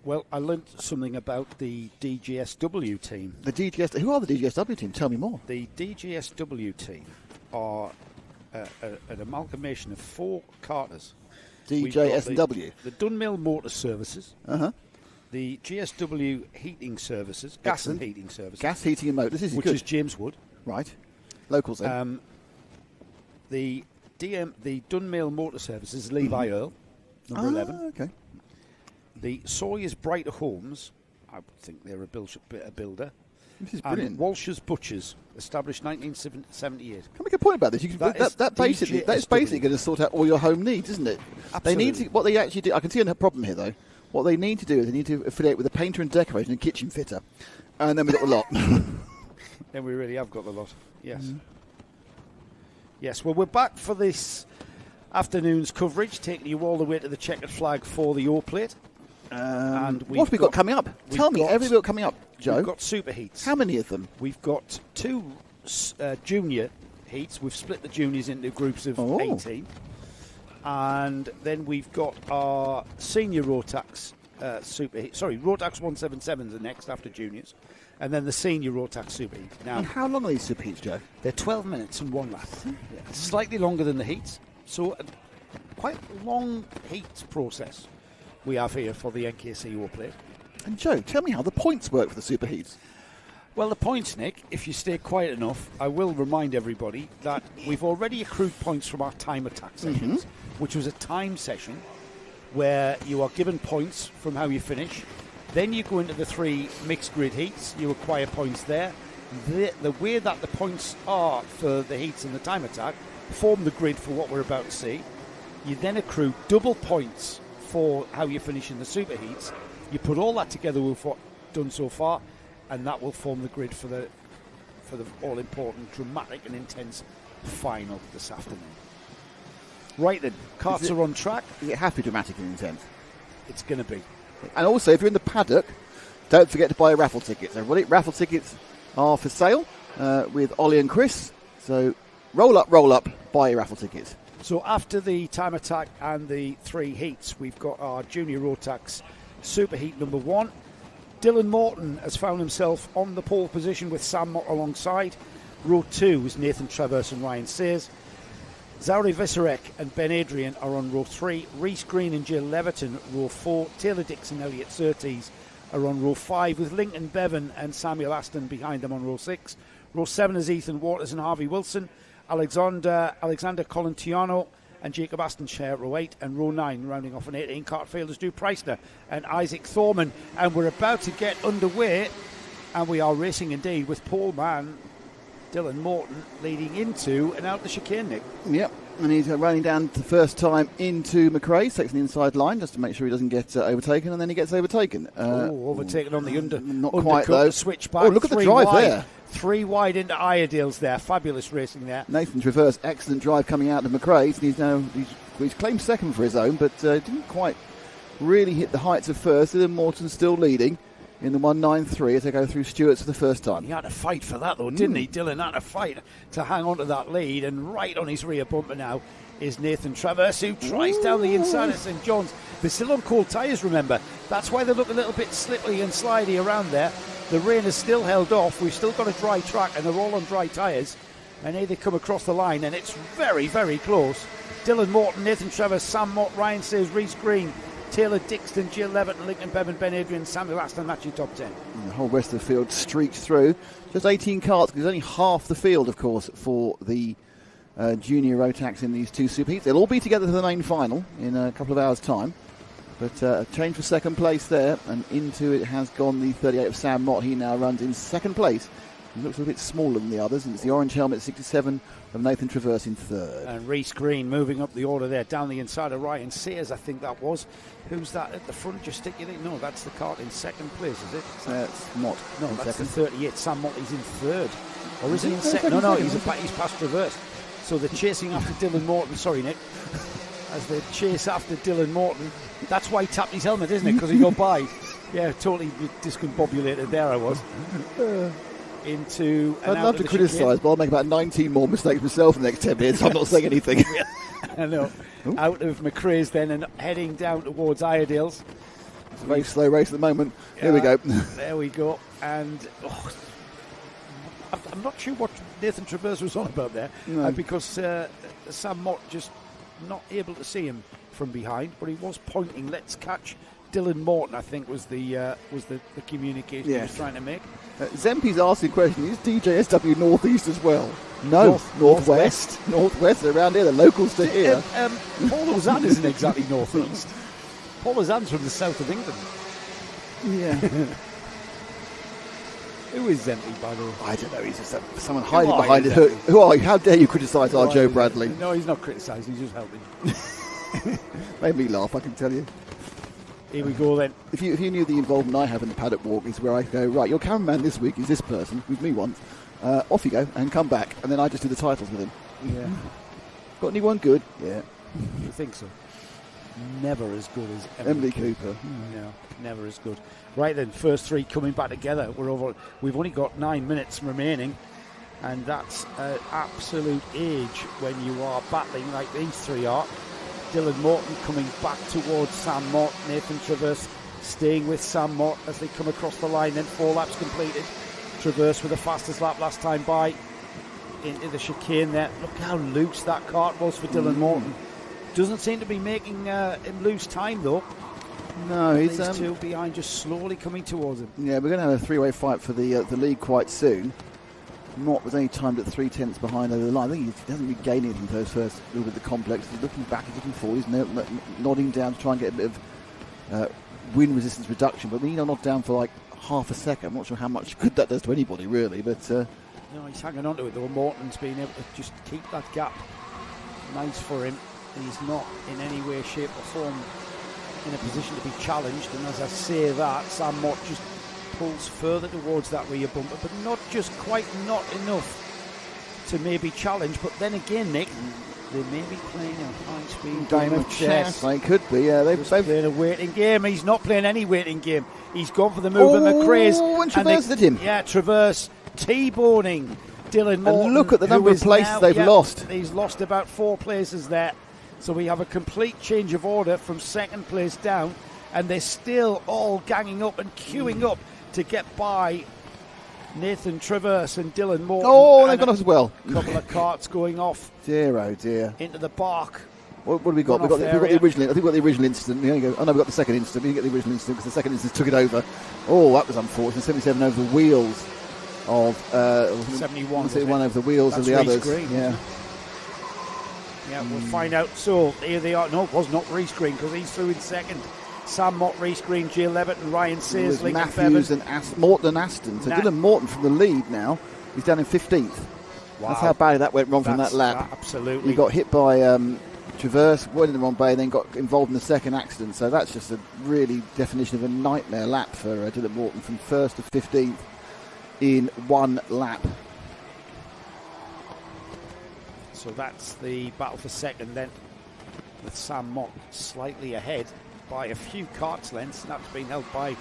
Well, I learnt something about the DGSW team. Who are the DGSW team? Tell me more. The DGSW team are an amalgamation of 4 karters. DJS&W. The Dunmill Motor Services. The GSW Heating Services. Gas and Heating Services. Gas, heating and motors. This is which good. is James Wood. Right. Locals then. The Dunmill Motor Services, Levi Earl, number 11. Okay. The Sawyer's Brighter Homes, I think they're a builder. This is brilliant. And Walsh's Butchers, established 1978. Can I make a point about this? That's basically going to sort out all your home needs, isn't it? Absolutely. They need to. What they actually do. I can see a problem here, though. What they need to do is they need to affiliate with a painter and decorator and kitchen fitter, and then we've got the lot. Then we really have got the lot. Yes. Mm-hmm. Yes. Well, we're back for this afternoon's coverage, taking you all the way to the checkered flag for the O Plate. And what have we got coming up? Tell me everything we've got coming up, Joe. We've got super heats. How many of them? We've got 2 junior heats. We've split the juniors into groups of 18. And then we've got our senior Rotax super heat. Sorry, Rotax 177s are next after juniors. And then the senior Rotax super heat. Now, and how long are these super heats, Joe? They're 12 minutes and 1 lap. Slightly longer than the heats. So quite long heats process we have here for the NKC O Plate. And Joe, tell me how the points work for the super heats. Well, the points, Nick, if you stay quiet enough, I will remind everybody that we've already accrued points from our time attack sessions, which was a time session where you are given points from how you finish. Then you go into the 3 mixed grid heats, you acquire points there. The way that the points are for the heats and the time attack form the grid for what we're about to see. You then accrue double points for how you finish in the super heats. You put all that together with what done so far, and that will form the grid for the all-important, dramatic and intense final this afternoon. Right then, karts are on track. Is it happy, dramatic and intense? It's going to be. And also, if you're in the paddock, don't forget to buy raffle tickets. Everybody, raffle tickets are for sale with Ollie and Chris. So roll up, buy your raffle tickets. So after the time attack and the 3 heats, we've got our junior Rotax super heat number 1. Dylan Morton has found himself on the pole position with Sam Mott alongside. Row 2 is Nathan Travers and Ryan Sayers. Zauri Visarek and Ben Adrian are on row 3. Reece Green and Jill Leverton, row 4. Taylor Dixon and Elliot Surtees are on row 5, with Lincoln Bevan and Samuel Aston behind them on row 6. Row 7 is Ethan Waters and Harvey Wilson. Alexander Colentiano and Jacob Aston share row 8, and row 9, rounding off an 18, Cartfielders Drew Preissner and Isaac Thorman. And we're about to get underway, and we are racing indeed, with pole man Dylan Morton leading into and out the chicane, Nick. Yep, and he's running down the first time into McRae, takes the inside line just to make sure he doesn't get overtaken, and then he gets overtaken. Overtaken on the not quite though. Switchback. Oh, look at the drive wide. there. 3 wide into Iredale's there. Fabulous racing there. Nathan's reverse, excellent drive coming out of McRae's, and he's claimed second for his own, but didn't quite really hit the heights of first. Dylan Morton still leading. in the 1.93 as they go through Stewart's for the first time. He had to fight for that, though, didn't he? Dylan had to fight to hang on to that lead, and right on his rear bumper now is Nathan Traverse, who tries down the inside of St John's. They're still on cold tyres, remember. That's why they look a little bit slippery and slidey around there. The rain has still held off. We've still got a dry track, and they're all on dry tyres. And here they come across the line, and it's very, very close. Dylan Morton, Nathan Traverse, Sam Mott, Ryan Sayers, Reece Green, Taylor Dixon, Jill Levitt, Lincoln Bevan, Ben Adrian, Samuel Aston. That's your top 10. And the whole rest of the field streaks through. Just 18 carts, because there's only half the field, of course, for the junior Rotax in these two super heats. They'll all be together for the main final in a couple of hours' time. But a change for second place there, and into it has gone the 38 of Sam Mott. He now runs in second place. He looks a little bit smaller than the others, and it's the orange helmet 67 of Nathan Traverse in third. And Reece Green moving up the order there, down the inside of Ryan Sayers, I think that was. Who's that at the front? Gesticulate? No, that's the cart in second place, is it? That's Mott. No, that's second. the 38. Sam Mott is in third. Or is he in second? No, he's past Traverse. So they're chasing after Dylan Morton. Sorry, Nick. As they chase after Dylan Morton. That's why he tapped his helmet, isn't it? Because he got by. Yeah, totally discombobulated there I was. Into I'd love to criticise, but I'll make about 19 more mistakes myself in the next 10 minutes. I'm not saying anything. I know. Out of McRae's then and heading down towards Iredale's. It's a very slow race at the moment. Here we go. There we go. And I'm not sure what Nathan Traverse was on about there, because Sam Mott just not able to see him from behind, but he was pointing, let's catch Dylan Morton, I think was the communication he was trying to make. Zempi's asking a question, is DJSW Northeast as well? No, Northwest. Northwest, around here, the locals to here. Paul Ozan isn't exactly Northeast. Paul Ozan's from the south of England. Yeah. Who is Zempi, by the way? I don't know, he's just someone hiding behind it. Who are you? How dare you criticise our Joe Bradley? No, he's not criticising, he's just helping. Made me laugh, I can tell you. Here we go then. If you knew the involvement I have in the paddock walk is where I go, right, your cameraman this week is this person, with me once, off you go and come back, and then I just do the titles with him. Yeah. Got anyone good? Yeah. You think so? Never as good as Emily Cooper. No, never as good. Right then, first three coming back together. We've only got 9 minutes remaining, and that's an absolute age when you are battling like these three are. Dylan Morton coming back towards Sam Mott. Nathan Traverse staying with Sam Mott as they come across the line. Then 4 laps completed. Traverse with the fastest lap last time by into the chicane there. Look how loose that kart was for Dylan Morton. Doesn't seem to be making him lose time though. No, he's these two behind, just slowly coming towards him. Yeah, we're going to have a three-way fight for the lead quite soon. Mott was only timed at 3/10 behind over the line. I think he hasn't been gaining anything for those first little bit of the complex. He's looking back, he's looking forward, he's nodding down to try and get a bit of wind resistance reduction. But when you're not down for like half a second, I'm not sure how much good that does to anybody really. But no, he's hanging on to it though. Morton's been able to just keep that gap. Nice for him. He's not in any way, shape or form in a position to be challenged. And as I say that, Sam Mott just pulls further towards that rear bumper, but not enough to maybe challenge. But then again, Nick, they may be playing a high-speed game of chess. They could be, yeah. They've playing a waiting game. He's not playing any waiting game. He's gone for the move at McRae's. And Traverse did him. Yeah, Traverse T-boning Dylan Morton. And look at the number of places they've lost. He's lost about 4 places there. So we have a complete change of order from second place down, and they're still all ganging up and queuing up to get by Nathan Traverse and Dylan Morton. Oh, they've gone off as well. A couple of carts going off. Dear, oh dear. Into the bark. What have we got? We've got the original. I think we've got the original incident. We got the second incident. We didn't get the original incident because the second incident took it over. Oh, that was unfortunate. 77 over the wheels of 71. 71 over the wheels of the others. Green, yeah. Yeah, we'll find out. So here they are. No, it was not Reece Green because he's through in second. Sam Mott, Reece Green, Jill Levitt and Ryan Sayers. Matthews and Morton and Aston. So Dylan Morton from the lead now. He's down in 15th. Wow. That's how badly that went wrong from that lap. Absolutely. He got hit by Traverse, went in the wrong bay, then got involved in the second accident. So that's just a really definition of a nightmare lap for Dylan Morton from 1st to 15th in one lap. So that's the battle for second then, with Sam Mott slightly ahead by a few carts lengths. That's been held by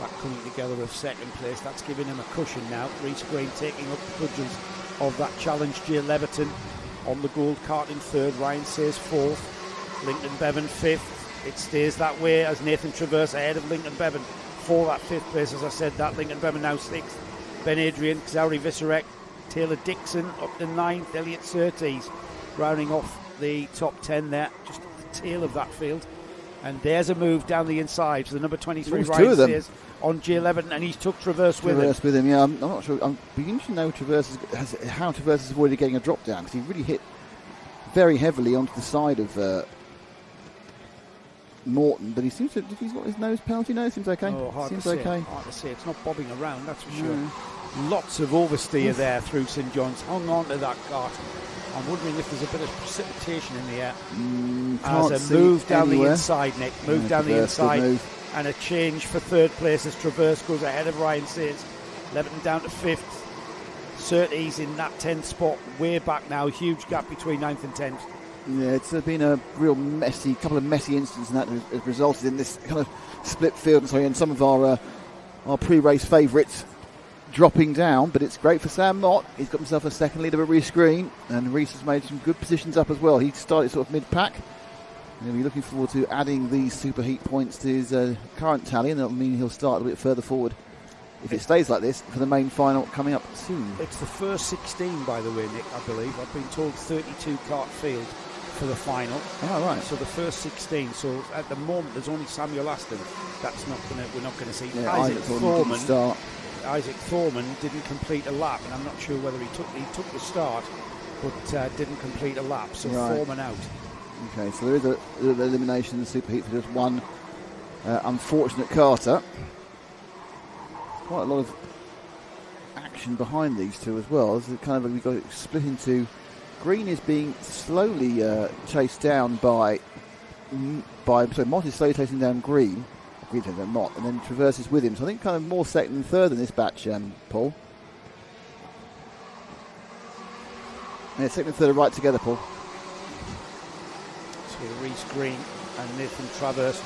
That coming together of second place, that's giving him a cushion now. Rhys Green taking up the cudgels of that challenge. Jay Leverton on the gold cart in third. Ryan Sayers fourth. Lincoln Bevan fifth. It stays that way as Nathan Traverse ahead of Lincoln Bevan for that fifth place. As I said, that Lincoln Bevan now sixth. Ben Adrian, Xauri Viserek, Taylor Dixon up to ninth. Elliot Surtees rounding off the top 10 there, just at the tail of that field. And there's a move down the inside to the number 23 Ryan Sayers on Jay Leverton, and he's took Traverse with him. Yeah, I'm not sure. I'm beginning to know how Traverse has avoided getting a drop down, because he really hit very heavily onto the side of Morton, but he seems to. He's got his nose penalty. No, seems okay. Seems okay. Hard to say. It's not bobbing around, that's for sure. Lots of oversteer there through St John's. Hung on to that cart. I'm wondering if there's a bit of precipitation in the air. As a move down the inside, Nick. Move down the inside. And a change for third place as Traverse goes ahead of Ryan Sayers. Leverton down to fifth. Surtees in that 10th spot. Way back now. Huge gap between 9th and 10th. Yeah, it's been a real couple of messy incidents, and that has resulted in this kind of split field. And some of our pre-race favourites dropping down, but it's great for Sam Mott. He's got himself a second lead over Rhys Green, and Rhys has made some good positions up as well. He started sort of mid-pack, and he'll be looking forward to adding these superheat points to his current tally, and that'll mean he'll start a bit further forward if it stays like this for the main final coming up soon. It's the first 16, by the way, Nick, I believe. I've been told 32 kart field for the final. Oh, right. So the first 16. So at the moment, there's only Samuel Aston. We're not going to see. Yeah, Isaac Thorman didn't complete a lap, and I'm not sure whether he took the start, but didn't complete a lap. So Thorman out. Okay, so there is a elimination in the superheat for just one unfortunate karter. Quite a lot of action behind these two as well. As we've got it split into. Green is being slowly chased down by Mott is slowly chasing down Green takes down Mott, and then Traverse is with him. So I think kind of more second and third in this batch, Paul. Yeah, second and third are right together, Paul. So Rhys Green and Nathan Traverse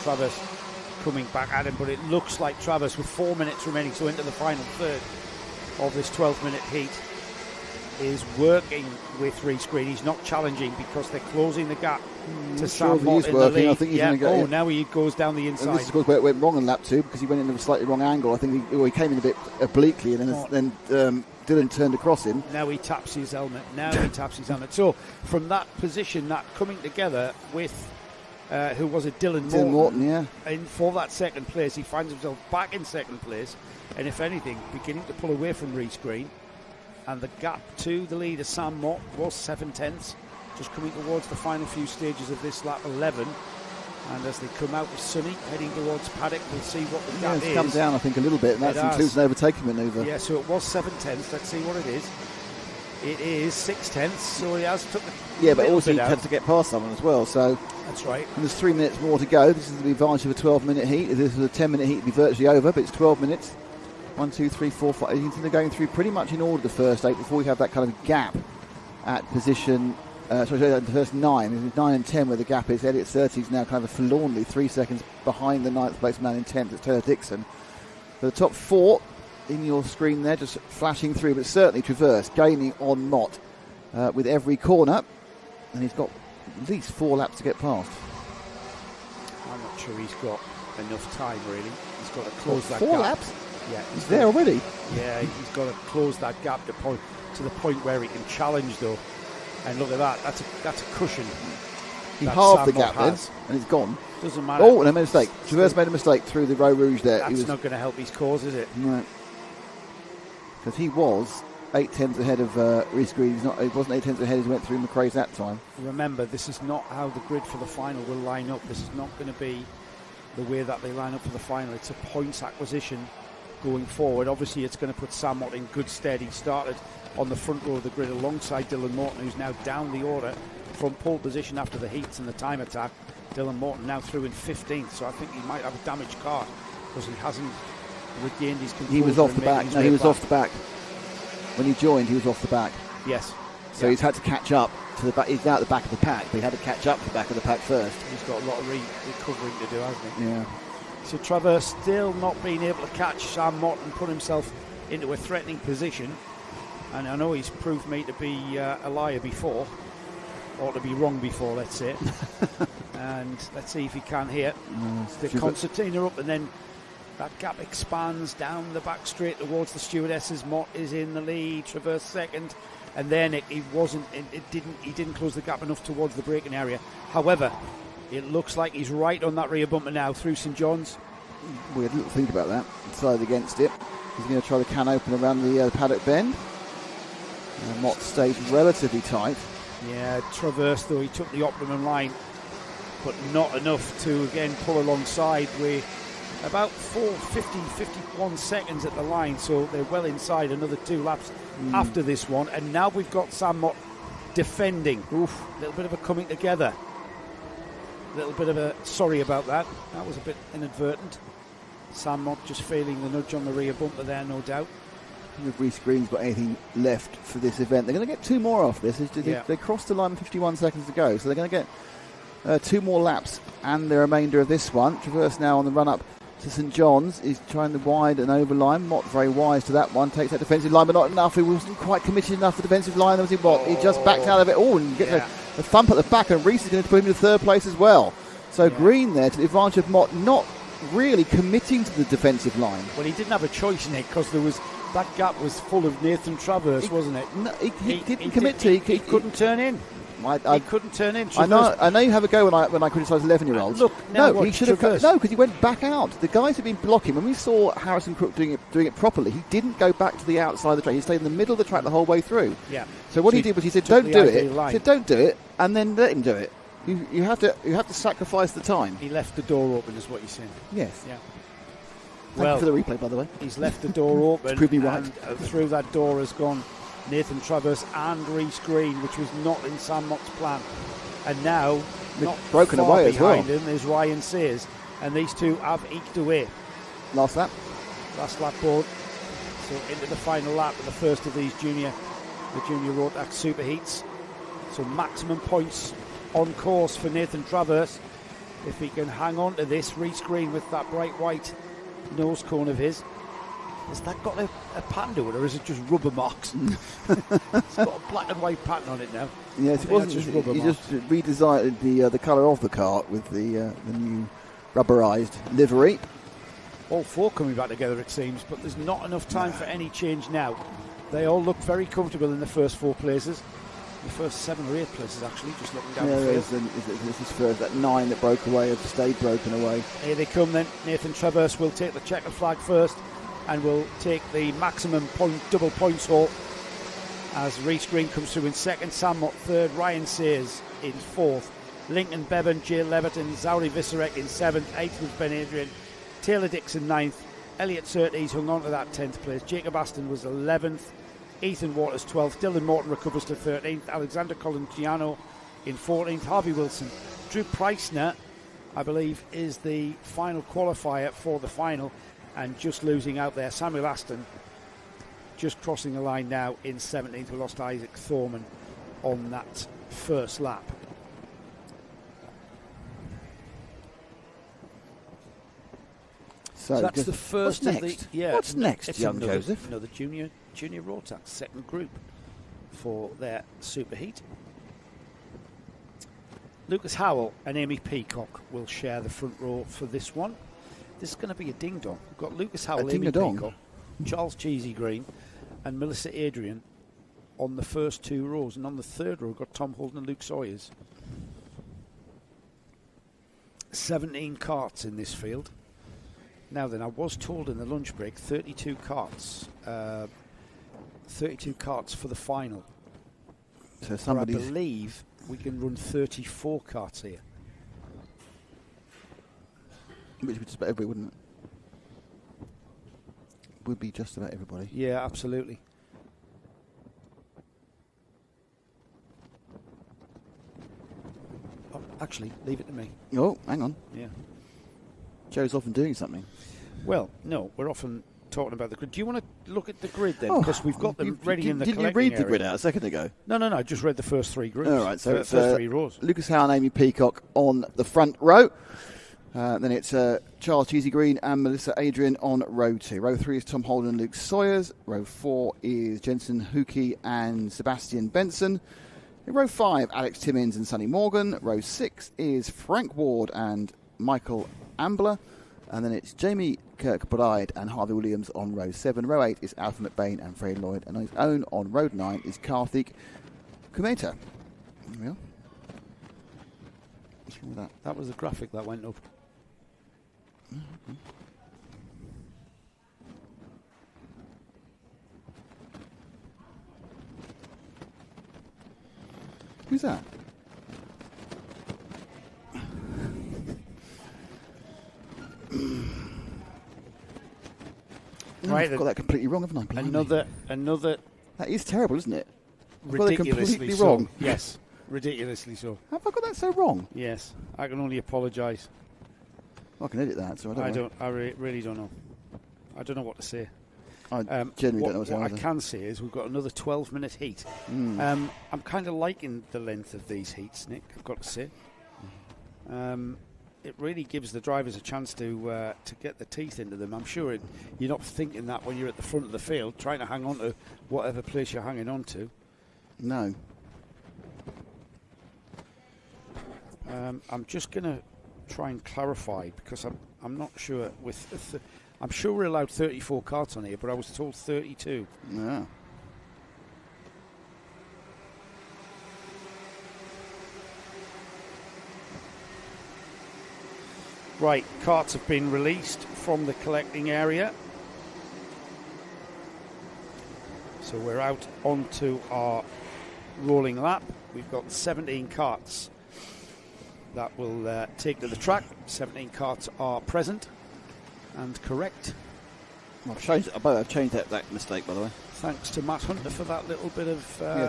coming back at him, but it looks like Traverse with 4 minutes remaining, so into the final third of this 12-minute heat, is working with Rhys Green. He's not challenging because they're closing the gap to Sam Mott in the lead. I think he's going to go. Now he goes down the inside. And this is where it went wrong on lap 2, because he went into a slightly wrong angle. I think he came in a bit obliquely, and then Dylan turned across him. Now he taps his helmet. So from that position, that coming together with who was it? Dylan Morton, yeah. And for that second place, he finds himself back in second place, and if anything, beginning to pull away from Rhys Green. And the gap to the leader, Sam Mott, was 7/10, just coming towards the final few stages of this lap 11. And as they come out with Sonny heading towards Paddock, we'll see what the gap is. It's come down, I think, a little bit, and that includes an overtaking manoeuvre. Yeah, so it was 7/10. Let's see what it is. It is 6/10, so he has took the. Yeah, but also he had to get past someone as well. So that's right. And there's 3 minutes more to go. This is the advantage of a 12-minute heat. If this was a 10-minute heat, it'd be virtually over, but it's 12 minutes. 1, 2, 3, 4, 5. You think they're going through pretty much in order the first 8 before we have that kind of gap at position. At the first 9. It's 9 and 10 where the gap is. Elliot Surtees now kind of forlornly 3 seconds behind the 9th place man in 10th. It's Taylor Dixon. But the top 4 in your screen there, just flashing through, but certainly Traverse gaining on Mott with every corner, and he's got at least 4 laps to get past. I'm not sure he's got enough time really. He's got to close that 4 gap. Laps? Yeah, he's there already. Yeah, he's got to close that gap to the point where he can challenge though. And look at that. That's a cushion. He halved the gap then, and it's gone. Doesn't matter. Oh, and a mistake. Traverse made a mistake through the ROWRAH there. That's not going to help his cause, is it? No. Because he was 8/10 ahead of Rhys Green. He wasn't 8/10 ahead as he went through McRae's that time. Remember, this is not how the grid for the final will line up. This is not going to be the way that they line up for the final. It's a points acquisition going forward. Obviously, it's going to put Sam Mott in good stead. He started on the front row of the grid alongside Dylan Morton, who's now down the order from pole position after the heats and the time attack. Dylan Morton now through in 15th, so I think he might have a damaged car because he hasn't regained his control. He was off the back. No, he was off the back. When he joined, he was off the back. Yes. So he's had to catch up to the back. He's now at the back of the pack, but he had to catch up to the back of the pack first. He's got a lot of recovering to do, hasn't he? Yeah. So Traverse still not being able to catch Sam Mott and put himself into a threatening position. And I know he's proved me to be a liar before, or to be wrong before, let's say. And let's see if he can here. The concertina up, and then that gap expands down the back straight towards the stewardesses. Mott is in the lead, Traverse second, and then he didn't close the gap enough towards the braking area. However, it looks like he's right on that rear bumper now through St John's. We had a little think about that. Decided against it. He's going to try the can open around the paddock bend. Mott stays relatively tight. Yeah, Traverse, though, he took the optimum line, but not enough to again pull alongside. We're about 51 seconds at the line, so they're well inside another 2 laps after this one. And now we've got Sam Mott defending. A little bit of a coming together. A little bit of a sorry about that. That was a bit inadvertent. Sam Mott just feeling the nudge on the rear bumper there, no doubt. If Reece Green's got anything left for this event, they're going to get 2 more off this. They crossed the line with 51 seconds to go, so they're going to get 2 more laps and the remainder of this one. Traverse now on the run-up to St John's is trying the wide and over line. Mott very wise to that one, takes that defensive line, but not enough. He wasn't quite committed enough for the defensive line. Was he Mott? He just backed out of it all and gets a thump at the back, and Reece is going to put him into 3rd place as well. So Green there to the advantage of Mott, not really committing to the defensive line. Well, he didn't have a choice in it, because that gap was full of Nathan Traverse, wasn't it? No, he didn't commit to. He couldn't turn in. He couldn't turn in. I know you have a go when I criticise 11-year-olds. Look, he should have. No, because he went back out. The guys had been blocking. When we saw Harrison Crook doing it properly, he didn't go back to the outside of the track. He stayed in the middle of the track the whole way through. Yeah. So what he did was he said, "Don't do it." He said, "Don't do it," and then let him do it. You have to sacrifice the time. He left the door open, is what you're saying. Yes. Yeah. Thank you for the replay, by the way. He's left the door open. Prove me right. And through that door has gone Nathan Traverse and Reece Green, which was not in Sam Mott's plan. And now, not broken far away as well. behind him is Ryan Sears, and these two have eked away. Last lap board. So into the final lap of the first of these junior Rotax Super Heats. So maximum points on course for Nathan Traverse. If he can hang on to this, Reece Green with that bright white nose cone of his. Has that got a pattern to it, or is it just rubber marks? It's got a black and white pattern on it now. Yes, it wasn't. He just redesigned the colour of the kart with the new rubberised livery. All 4 coming back together, it seems, but there's not enough time for any change now. They all look very comfortable in the first 4 places. The first 7 or 8 places, actually, just looking down the field. This is first. That 9 that broke away have stayed broken away. Here they come then. Nathan Traverse will take the checkered flag first and will take the maximum double points haul as Reece Green comes through in second, Sam Mott third, Ryan Sears in fourth, Lincoln Bevan, Jay Leverton, Zauri Visarek in 7th, 8th was Ben Adrian, Taylor Dixon 9th, Elliot Surtees hung on to that 10th place, Jacob Aston was 11th, Ethan Waters 12th, Dylan Morton recovers to 13th, Alexander Colanciano in 14th, Harvey Wilson, Drew Preissner, I believe, is the final qualifier for the final, and just losing out there, Samuel Aston just crossing the line now in 17th. We lost Isaac Thorman on that first lap. So that's the first of next? What's next, young Joseph? Another junior Rotax second group for their super heat. Lucas Howell and Amy Peacock will share the front row for this one. This is going to be a ding-dong. We've got Lucas Howell, Amy Peacock, Charles Cheesy Green and Melissa Adrian on the first 2 rows. And on the third row, we've got Tom Holden and Luke Sawyers. 17 karts in this field. Now then, I was told in the lunch break, 32 karts. 32 karts for the final. So I believe we can run 34 karts here. Which would just about everybody, wouldn't it? Would be just about everybody. Yeah, absolutely. Oh, actually, leave it to me. Oh, hang on. Yeah. Joe's often doing something. Well, no, we're often talking about the grid. Do you want to look at the grid then? Because we've got them ready in the collecting area. Didn't you read the area. grid out a second ago? No, I just read the first 3 groups. All right, so the first 3 rows. Lucas Howell and Amy Peacock on the front row. Then it's Charles Cheesy Green and Melissa Adrian on row 2. Row 3 is Tom Holden and Luke Sawyers. Row 4 is Jensen Hookey and Sebastian Benson. In row 5, Alex Timmins and Sonny Morgan. Row 6 is Frank Ward and Michael Ambler. And then it's Jamie Kirkbride and Harvey Williams on row 7. Row 8 is Alfie McBain and Freddie Lloyd. And on his own on row 9 is Karthik Kumeta. There we are. What's wrong with that? That was the graphic that went up. Mm-hmm. Who's that? Right, I've got that completely wrong, haven't I? Blimey. Another. That is terrible, isn't it? I've got it Ridiculously completely so. wrong. Yes, ridiculously so. Have I got that so wrong? Yes, I can only apologise. I can edit that, so I don't. I really don't know. I don't know what to say. I generally don't know what I either. can say is we've got another 12-minute heat. I'm kind of liking the length of these heats, Nick, I've got to say. It really gives the drivers a chance to get the teeth into them. I'm sure you're not thinking that when you're at the front of the field, trying to hang on to whatever place you're hanging on to. No. I'm just going to try and clarify because I'm not sure. I'm sure we're allowed 34 carts on here, but I was told 32. Yeah. Right, carts have been released from the collecting area. So we're out onto our rolling lap. We've got 17 carts that will take to the track. 17 carts are present and correct. I've changed that mistake, by the way. Thanks to Matt Hunter for that little bit of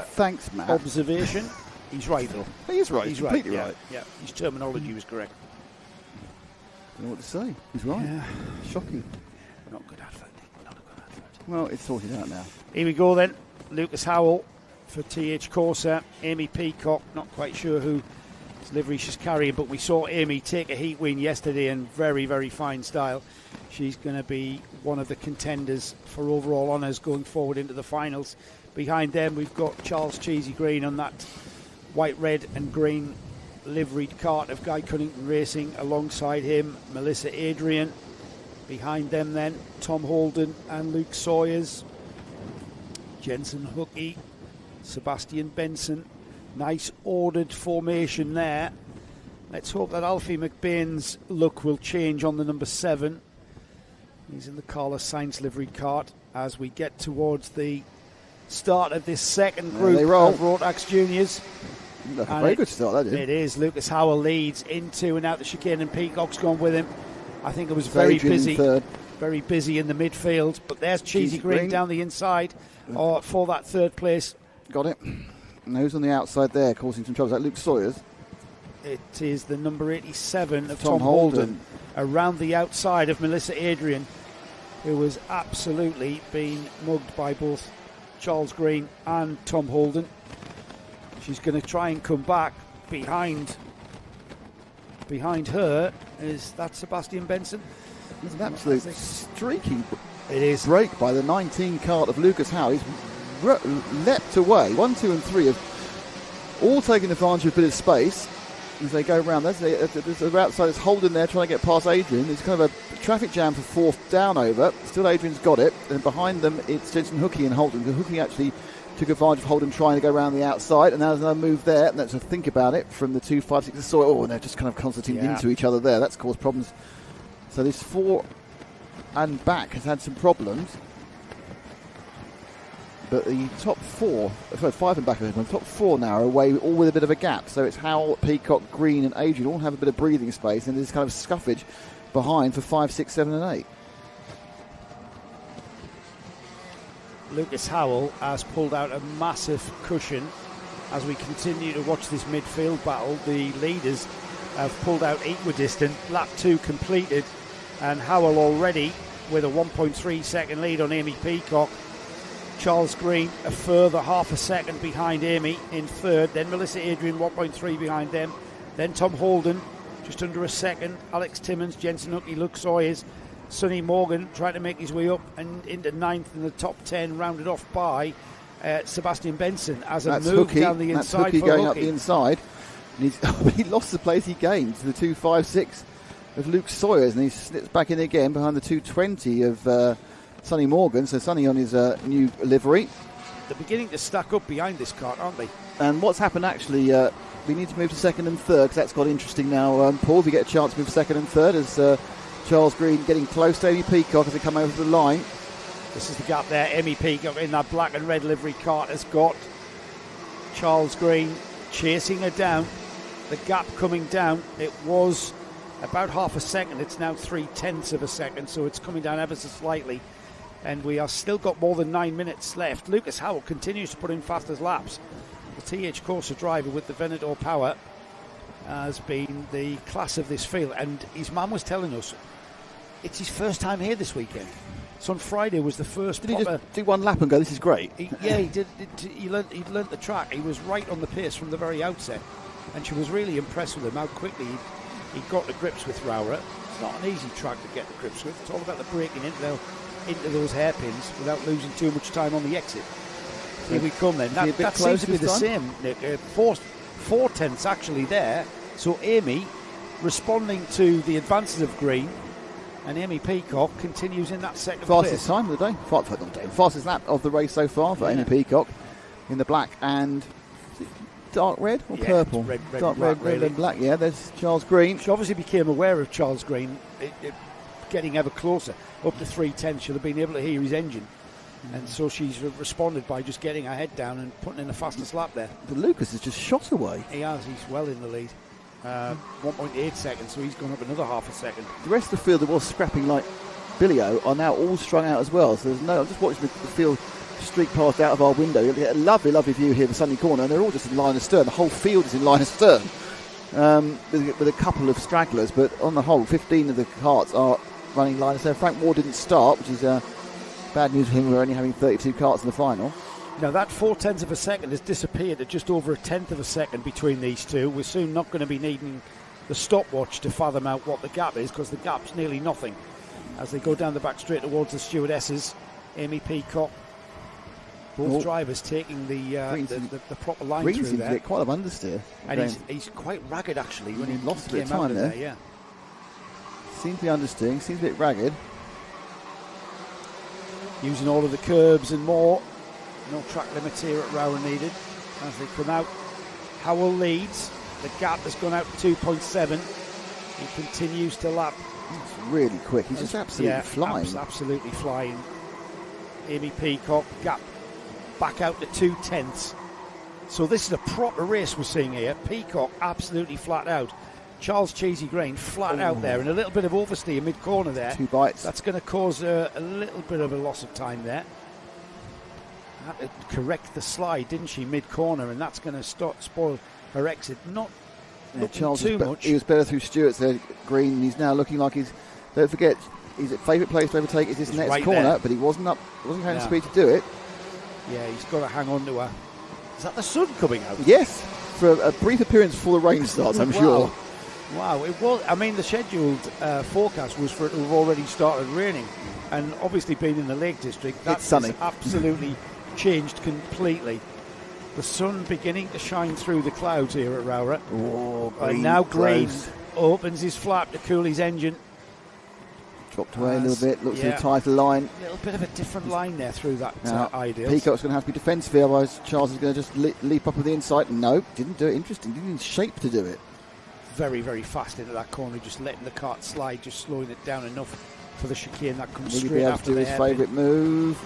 thanks, Matt. observation. He's right, though. He is right. He's completely right. right. Yeah, his terminology was correct. Don't know what to say. He's right. Yeah. Shocking. Not a good advert, Nick. Not a good advert. Well, it's sorted out now. Here we go then. Lucas Howell for TH Corsa. Amy Peacock, not quite sure whose livery she's carrying, but we saw Amy take a heat win yesterday in very, very fine style. She's going to be one of the contenders for overall honours going forward into the finals. Behind them, we've got Charles Cheesy Green on that white, red and green liveried cart of Guy Cunnington Racing. Alongside him, Melissa Adrian. Behind them then, Tom Holden and Luke Sawyers. Jensen Hookey, Sebastian Benson. Nice ordered formation there. Let's hope that Alfie McBain's look will change on the number 7. He's in the Carlos Sainz liveried cart as we get towards the start of this second group of Rotax Juniors. A very good start, that did. It is. Lucas Howell leads into and out the chicane, and Peacock's gone with him. I think it was very busy in the midfield. But there's Cheesy Green down the inside for that third place. Got it. And who's on the outside there causing some trouble? Is that Luke Sawyers? It is the number 87 of Tom Holden around the outside of Melissa Adrian, who has absolutely been mugged by both Charles Green and Tom Holden. She's going to try and come back behind her. Is that Sebastian Benson? It's an absolute streaky break by the 19 cart of Lucas Howe. He's leapt away. 1, 2 and 3 have all taken advantage of a bit of space as they go around. There's outside, it's Holden there trying to get past Adrian. There's kind of a traffic jam for fourth down over. Still Adrian's got it. And behind them it's Jensen Hookey and Holden. Hookey actually took advantage of Holden trying to go around the outside, and now there's another move there. And that's a think about it from the 2, 5, 6 soil. And they're just kind of concertinaing into each other there. That's caused problems. So this 4 and back has had some problems. But the top 4, 5 and back, the top 4 now are away, all with a bit of a gap. So it's Howell, Peacock, Green and Adrian all have a bit of breathing space, and there's kind of scuffage behind for 5, 6, 7 and 8. Lucas Howell has pulled out a massive cushion as we continue to watch this midfield battle. The leaders have pulled out equidistant. Lap 2 completed, and Howell already with a 1.3 second lead on Amy Peacock. Charles Green a further half a second behind Amy in third. Then Melissa Adrian 1.3 behind them. Then Tom Holden just under a second. Alex Timmins, Jensen Hookie, Luke Sawyers, Sonny Morgan trying to make his way up and into 9th in the top 10, rounded off by Sebastian Benson as a move down the inside. That's Hookie going up the inside. And he lost the place he gained to the 2.56 of Luke Sawyers, and he slips back in again behind the 2.20 of Sonny Morgan. So Sonny on his new livery. They're beginning to stack up behind this cart, aren't they? And what's happened actually, we need to move to second and third, because that's got interesting now, Paul. If you get a chance to move second and third, as Charles Green getting close to Amy Peacock as they come over the line. This is the gap there. Amy Peacock in that black and red livery cart has got Charles Green chasing her down. The gap coming down, it was about half a second. It's now 0.3 of a second, so it's coming down ever so slightly. And we are still got more than 9 minutes left. Lucas Howell continues to put in fastest laps. The TH Corsa driver with the Venator power has been the class of this field, and his mum was telling us it's his first time here this weekend. So on Friday was the first. Did he just do one lap and go, this is great? He did. He learnt the track. He was right on the pace from the very outset, and she was really impressed with him how quickly he got the grips with ROWRAH. It's not an easy track to get the grips with. It's all about the braking into those hairpins without losing too much time on the exit. Here we come then. That seems to be the same, Nick. 4/10 actually there. So Amy responding to the advances of Green, and Amy Peacock continues in that second fastest place. Time of the day. Fastest lap of the race so far for Amy Peacock in the black and dark red or purple? Dark red and black. Yeah, there's Charles Green. She obviously became aware of Charles Green getting ever closer. Up to 3:10, she'll have been able to hear his engine. And so she's responded by just getting her head down and putting in the fastest lap there. But Lucas has just shot away. He has. He's well in the lead. 1.8 seconds, so he's gone up another half a second. The rest of the field that was scrapping like Billy-O are now all strung out as well. So there's no. I'm just watching the field streak past out of our window. You'll get a lovely, lovely view here of the sunny corner, and they're all just in line of stern. The whole field is in line of stern, with a couple of stragglers. But on the whole, 15 of the carts are running line of stern. Frank Moore didn't start, which is bad news for him. We're only having 32 carts in the final. Now that 0.4 of a second has disappeared at just over 1/10 of a second between these two. We're soon not going to be needing the stopwatch to fathom out what the gap is, because the gap's nearly nothing as they go down the back straight towards the stewardesses. Amy Peacock, both drivers taking the proper line through there. Get quite an understeer, and he's quite ragged actually when he lost a bit of time there. Yeah, seems to be understeering, seems a bit ragged. Using all of the curbs and more. No track limits here at ROWRAH needed as they come out. Howell leads. The gap has gone out to 2.7. He continues to lap. It's really quick. He's just absolutely flying. Absolutely flying. Amy Peacock, gap back out to 2/10. So this is a proper race we're seeing here. Peacock absolutely flat out. Charles Cheesy Green flat out there, and a little bit of oversteer mid-corner there. 2 bites. That's going to cause a little bit of a loss of time there. Had to correct the slide, didn't she, mid-corner, and that's going to spoil her exit. Not Charles too much. He was better through Stewart's there, Green, and he's now looking like he's. Don't forget, his favourite place to overtake is this next right corner, there. but he wasn't having speed to do it. Yeah, he's got to hang on to her. Is that the sun coming out? Yes, for a brief appearance before the rain starts, I'm sure. Wow, it was. I mean, the scheduled forecast was for it to have already started raining, and obviously being in the Lake District, that's absolutely changed completely. The sun beginning to shine through the clouds here at ROWRAH. Oh, and now Green opens his flap to cool his engine. Dropped away a little bit, looks at the tighter line. A little bit of a different line there through that ideal. Peacock's going to have to be defensive, otherwise Charles is going to just leap up with the inside. No, didn't do it. Interesting, didn't even shape to do it. Very, very fast into that corner, just letting the cart slide, just slowing it down enough for the chicane that comes straight after the his favourite move.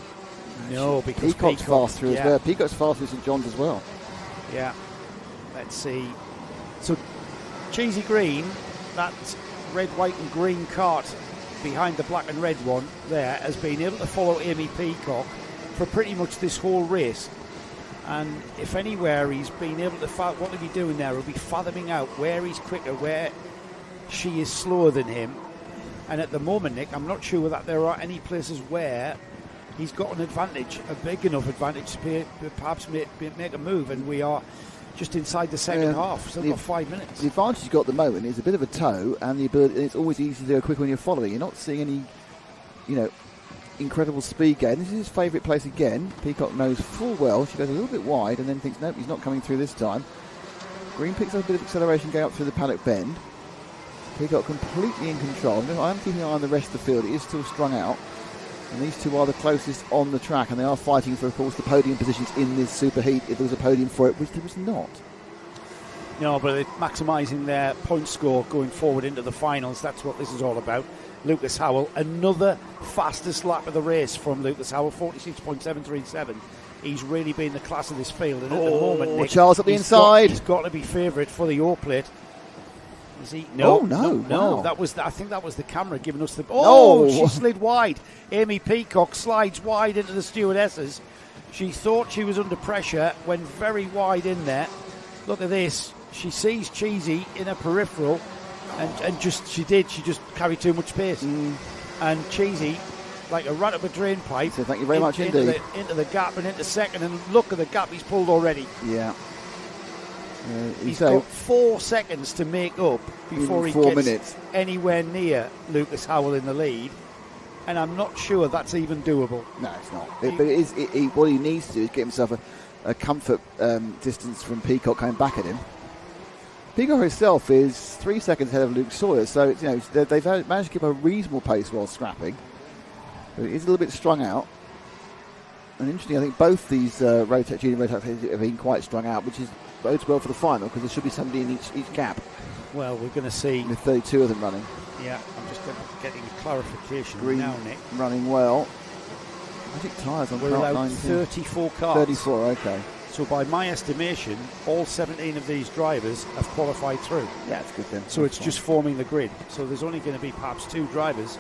No, because Peacock's fast through as well. Peacock's fast through St John's as well. Yeah. Let's see. So, Cheesy Green, that red, white and green cart behind the black and red one there, has been able to follow Amy Peacock for pretty much this whole race. And if anywhere he's been able to what he'll be doing there, he'll be fathoming out where he's quicker, where she is slower than him. And at the moment, Nick, I'm not sure that there are any places where he's got an advantage, a big enough advantage to perhaps make a move. And we are just inside the second half. Still got 5 minutes. The advantage you've got at the moment is a bit of a toe and the ability. It's always easy to go quick when you're following. You're not seeing any, incredible speed gain. This is his favourite place again. Peacock knows full well. She goes a little bit wide and then thinks, nope, he's not coming through this time. Green picks up a bit of acceleration going up through the paddock bend. Peacock completely in control. I am keeping an eye on the rest of the field. It is still strung out. And these two are the closest on the track, and they are fighting for, of course, the podium positions in this superheat, if there was a podium for it, which there was not. No, but they're maximising their point score going forward into the finals. That's what this is all about. Lucas Howell, another fastest lap of the race from Lucas Howell, 46.737. He's really been the class of this field, and at the moment, Nick, Charles up the inside. He's got to be favourite for the O plate. Is he? No. Wow. I think that was the camera giving us the. She slid wide. Amy Peacock slides wide into the stewardesses. She thought she was under pressure, went very wide in there. Look at this. She sees Cheesy in her peripheral, and she just carried too much pace. And Cheesy, like a rat up a drain pipe. So thank you very much indeed. Into the gap and into second, and look at the gap he's pulled already. Yeah. He's got 4 seconds to make up before he gets anywhere near Lucas Howell in the lead, and I'm not sure that's even doable. No, it's not. But it is. What he needs to do is get himself a comfort distance from Peacock coming back at him. Peacock herself is 3 seconds ahead of Luke Sawyer, so they've managed to keep a reasonable pace while scrapping. But it is a little bit strung out. And interesting, I think both these Rotax Junior Rotax have been quite strung out, which bodes well for the final because there should be somebody in each gap. Well, we're going to see. With 32 of them running. Yeah, I'm just getting clarification Green now, Nick. Running well. Magic tyres on We're allowed 19. 34 cars. 34, okay. So by my estimation, all 17 of these drivers have qualified through. Yeah, that's good then. So that's it's fine. just forming the grid. So there's only going to be perhaps 2 drivers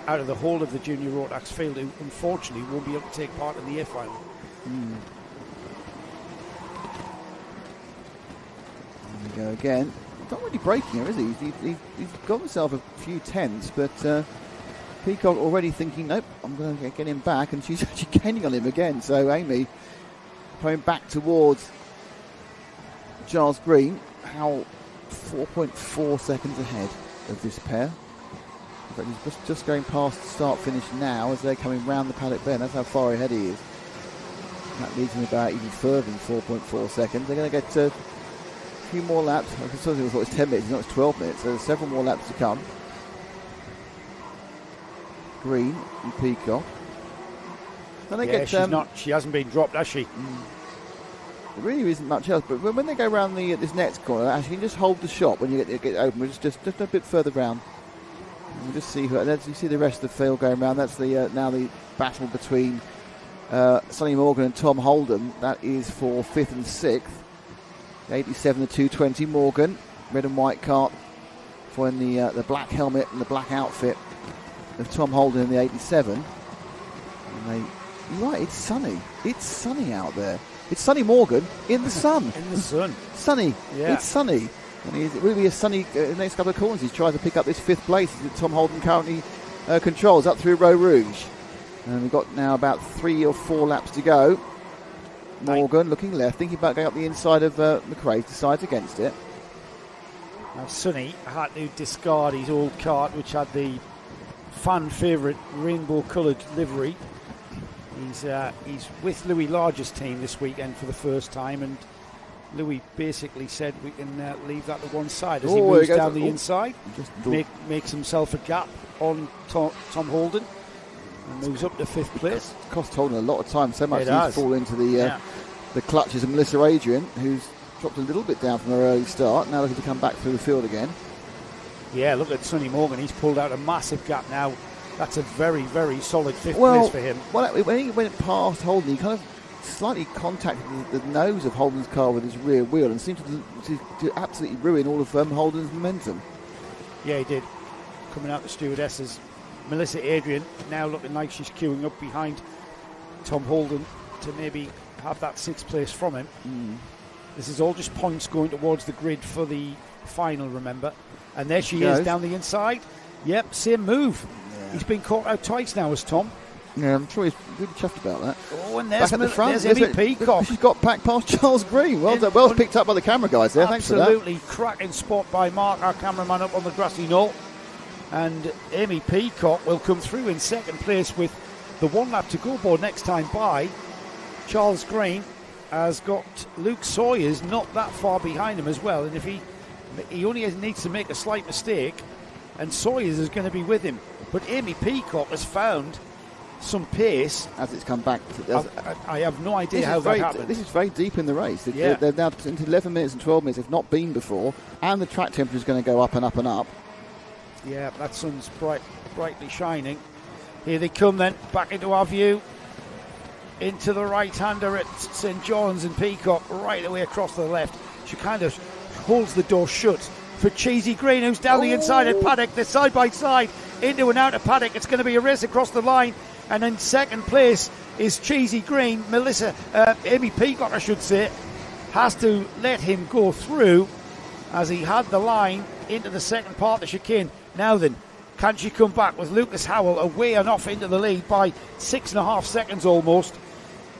out of the whole of the junior Rotax field who unfortunately won't be able to take part in the A final. There we go again. Not really breaking her, is he? He's got himself a few tenths, but Peacock already thinking, nope, I'm going to get him back, and she's actually gaining on him again. So Amy going back towards Giles Green, how 4.4 seconds ahead of this pair. But he's just going past the start-finish now as they're coming round the paddock bend. That's how far ahead he is. And that leaves him about even further than 4.4 seconds. They're going to get a few more laps. I thought it was 10 minutes, not 12 minutes. So there's several more laps to come. Green and Peacock. Then they she hasn't been dropped, has she? There really isn't much else. But when they go around this next corner, actually, you can just hold the shot when you get open. We're just a bit further round. We'll just see who. As you see the rest of the field going around, that's the now the battle between Sonny Morgan and Tom Holden. That is for 5th and 6th. The 87, the 220. Morgan, red and white cart, for in the black helmet and the black outfit of Tom Holden in the 87. And you're right, it's sunny. It's sunny out there. It's Sonny Morgan in the sun. In the sun. Sunny. Yeah. It's sunny. And it will be a sunny next couple of corners. He's trying to pick up this 5th place that Tom Holden currently controls up through Row Rouge. And we've got now about 3 or 4 laps to go. Morgan looking left, thinking about going up the inside of McRae, decides against it. Now Sonny had to discard his old cart, which had the fan favourite rainbow-coloured livery. He's with Louis Larger's team this weekend for the first time, and Louis basically said we can leave that to one side as he moves down the inside, makes himself a gap on Tom Holden, and moves up to 5th place. Cost Holden a lot of time, so much he's fallen into the clutches of Melissa Adrian, who's dropped a little bit down from her early start, now looking to come back through the field again. Yeah, look at Sonny Morgan, he's pulled out a massive gap now. That's a very, very solid 5th place for him. Well, when he went past Holden, he kind of slightly contacted the nose of Holden's car with his rear wheel and seemed to absolutely ruin all of Holden's momentum. Yeah, he did. Coming out the stewardesses. Melissa Adrian now looking like she's queuing up behind Tom Holden to maybe have that 6th place from him. This is all just points going towards the grid for the final, remember. And there she is down the inside. Yep, same move. Yeah. He's been caught out twice now as Tom. Yeah, I'm sure he's really chuffed about that. Oh, and there's, back at the front, there's Amy Peacock. She's got back past Charles Green. Well done. Well picked up by the camera guys there. Thanks for that. Absolutely cracking spot by Mark, our cameraman, up on the grassy knoll. And Amy Peacock will come through in second place with the 1 lap to go board next time by. Charles Green has got Luke Sawyers not that far behind him as well. And if he only needs to make a slight mistake, and Sawyers is going to be with him. But Amy Peacock has found some pace as it's come back. I have no idea how that happened. This is very deep in the race. Yeah. They're now into 11 minutes and 12 minutes. They've not been before, and the track temperature is going to go up and up and up. Yeah, that sun's brightly shining. Here they come then, back into our view. Into the right-hander at St John's, and Peacock right away across to the left. She kind of holds the door shut for Cheesy Green, who's down the inside at Paddock. They're side by side, into and out of Paddock. It's going to be a race across the line. And in second place is Cheesy Green. Amy Peacock, I should say, has to let him go through as he had the line into the second part of the chicane. Now then, can she come back with Lucas Howell away and off into the lead by 6.5 seconds almost?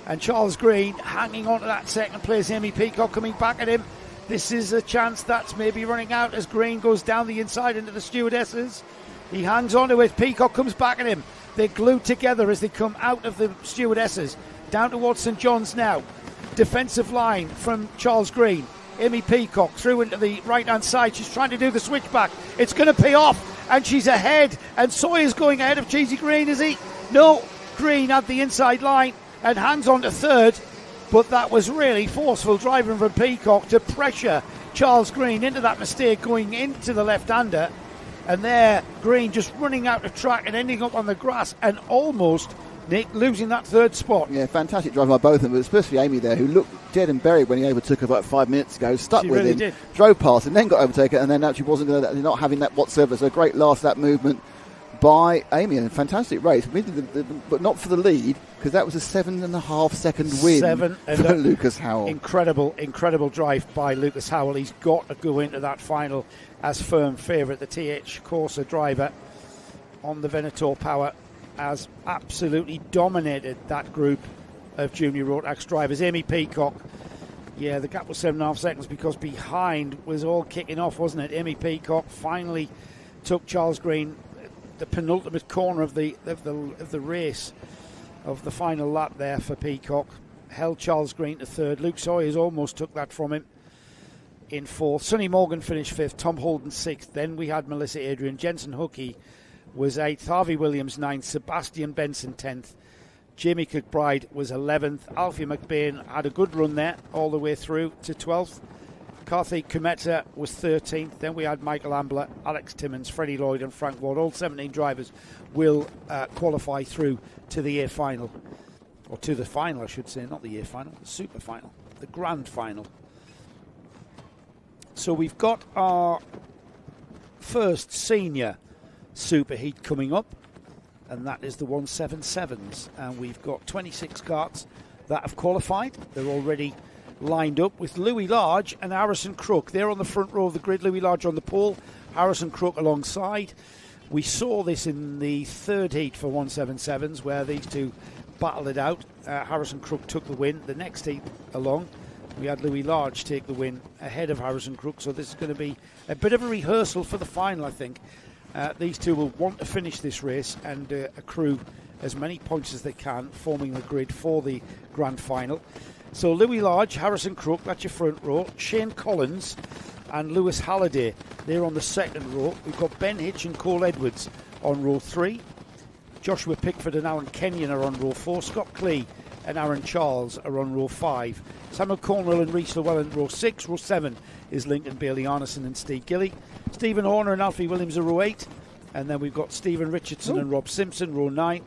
And Charles Green hanging on to that second place. Amy Peacock coming back at him. This is a chance that's maybe running out as Green goes down the inside into the stewardesses. He hangs on to it. Peacock comes back at him. They're glued together as they come out of the stewardesses. Down towards St John's now. Defensive line from Charles Green. Amy Peacock through into the right-hand side. She's trying to do the switchback. It's going to pay off, and she's ahead. And Sawyer's going ahead of Cheesy Green, is he? No, Green had the inside line and hangs on to third. But that was really forceful driving from Peacock to pressure Charles Green into that mistake going into the left-hander. And there, Green just running out of track and ending up on the grass and almost, Nick, losing that third spot. Yeah, fantastic driving by both of them, but especially Amy there, who looked dead and buried when he overtook her about 5 minutes ago, stuck she with really him, did. Drove past and then got overtaken, and then actually wasn't going to, not having that whatsoever. So a great last lap movement by Amy, and a fantastic race, but not for the lead, because that was a 7.5 second win for Lucas Howell. Incredible drive by Lucas Howell. He's got to go into that final as firm favourite. The TH Corsa driver on the Venator Power has absolutely dominated that group of junior Rotax drivers. Amy Peacock, yeah, the gap was 7.5 seconds because behind was all kicking off, wasn't it? Amy Peacock finally took Charles Green the penultimate corner of the race of the final lap there for Peacock. Held Charles Green to third. Luke Sawyers almost took that from him in fourth. Sonny Morgan finished fifth. Tom Holden sixth. Then we had Melissa Adrian. Jensen Hookey was eighth. Harvey Williams ninth. Sebastian Benson 10th. Jamie Kirkbride was 11th. Alfie McBain had a good run there all the way through to 12th. Karthik Kumeta was 13th. Then we had Michael Ambler, Alex Timmons, Freddie Lloyd and Frank Ward. All 17 drivers will qualify through to the year final. Or to the final, I should say. Not the year final, the super final. The grand final. So we've got our first senior superheat coming up. And that is the 177s. And we've got 26 karts that have qualified. They're already lined up with Louis Large and Harrison Crook. They're on the front row of the grid. Louis Large on the pole, Harrison Crook alongside. We saw this in the third heat for 177s where these two battled it out. Harrison Crook took the win. The next heat along, we had Louis Large take the win ahead of Harrison Crook. So this is going to be a bit of a rehearsal for the final, I think. These two will want to finish this race and accrue as many points as they can, forming the grid for the grand final. So Louis Large, Harrison Crook, that's your front row. Shane Collins and Lewis Halliday, they're on the second row. We've got Ben Hitch and Cole Edwards on row 3. Joshua Pickford and Aaron Kenyon are on row 4. Scott Clee and Aaron Charles are on row 5. Samuel Cornwell and Rhys Llewellyn row 6. Row 7 is Lincoln Bailey Arneson and Steve Gilly. Stephen Horner and Alfie Williams are row 8. And then we've got Stephen Richardson and Rob Simpson, row 9.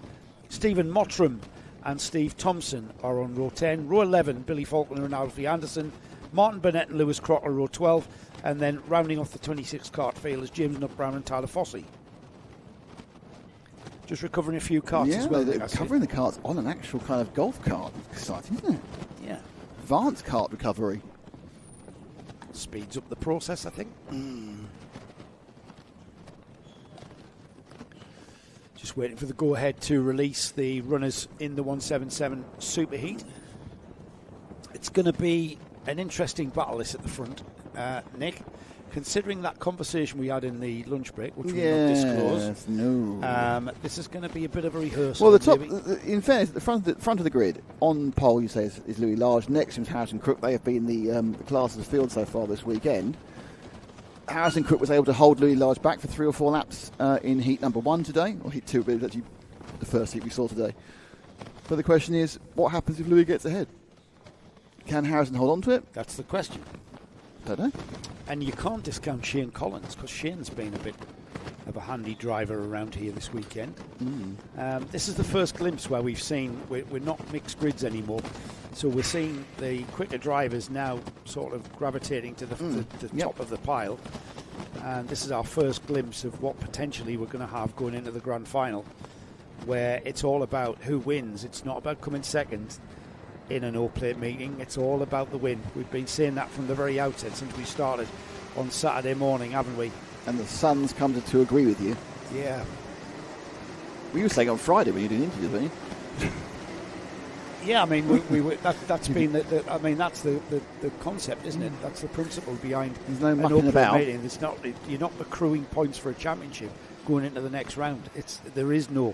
Stephen Mottram and Steve Thompson are on row 10. Row 11, Billy Faulkner and Alfie Anderson. Martin Burnett and Lewis Crocker, row 12. And then rounding off the 26 kart field is James Nutbrown and Tyler Fossey. Just recovering a few karts as well. Yeah, covering the karts on an actual kind of golf cart. Exciting, isn't it? Yeah. Advanced kart recovery. Speeds up the process, I think. Just just waiting for the go-ahead to release the runners in the 177 Superheat. It's going to be an interesting battle this at the front, Nick. Considering that conversation we had in the lunch break, which we will not disclose, this is going to be a bit of a rehearsal. Well, in fairness, the front of the grid, on pole, you say, is Louis Large. Next to him is Harrison Crook. They have been the class of the field so far this weekend. Harrison Crook was able to hold Louis Large back for 3 or 4 laps in heat number 1 today, or heat 2, but it was actually the first heat we saw today. But the question is, what happens if Louis gets ahead? Can Harrison hold on to it? That's the question. Don't know. And you can't discount Shane Collins, because Shane's been a bit of a handy driver around here this weekend. This is the first glimpse where we've seen we're not mixed grids anymore, so we're seeing the quicker drivers now sort of gravitating to the top of the pile, and this is our first glimpse of what potentially we're going to have going into the grand final, where it's all about who wins. It's not about coming second in an all-plate meeting. It's all about the win. We've been saying that from the very outset since we started on Saturday morning, haven't we? And the sun's come to agree with you. Yeah. We were saying on Friday when you did an interview, weren't you? Yeah, I mean, that's been that's the concept, isn't it? That's the principle behind. There's no mucking about. Meeting. It's not. You're not accruing points for a championship going into the next round. There is no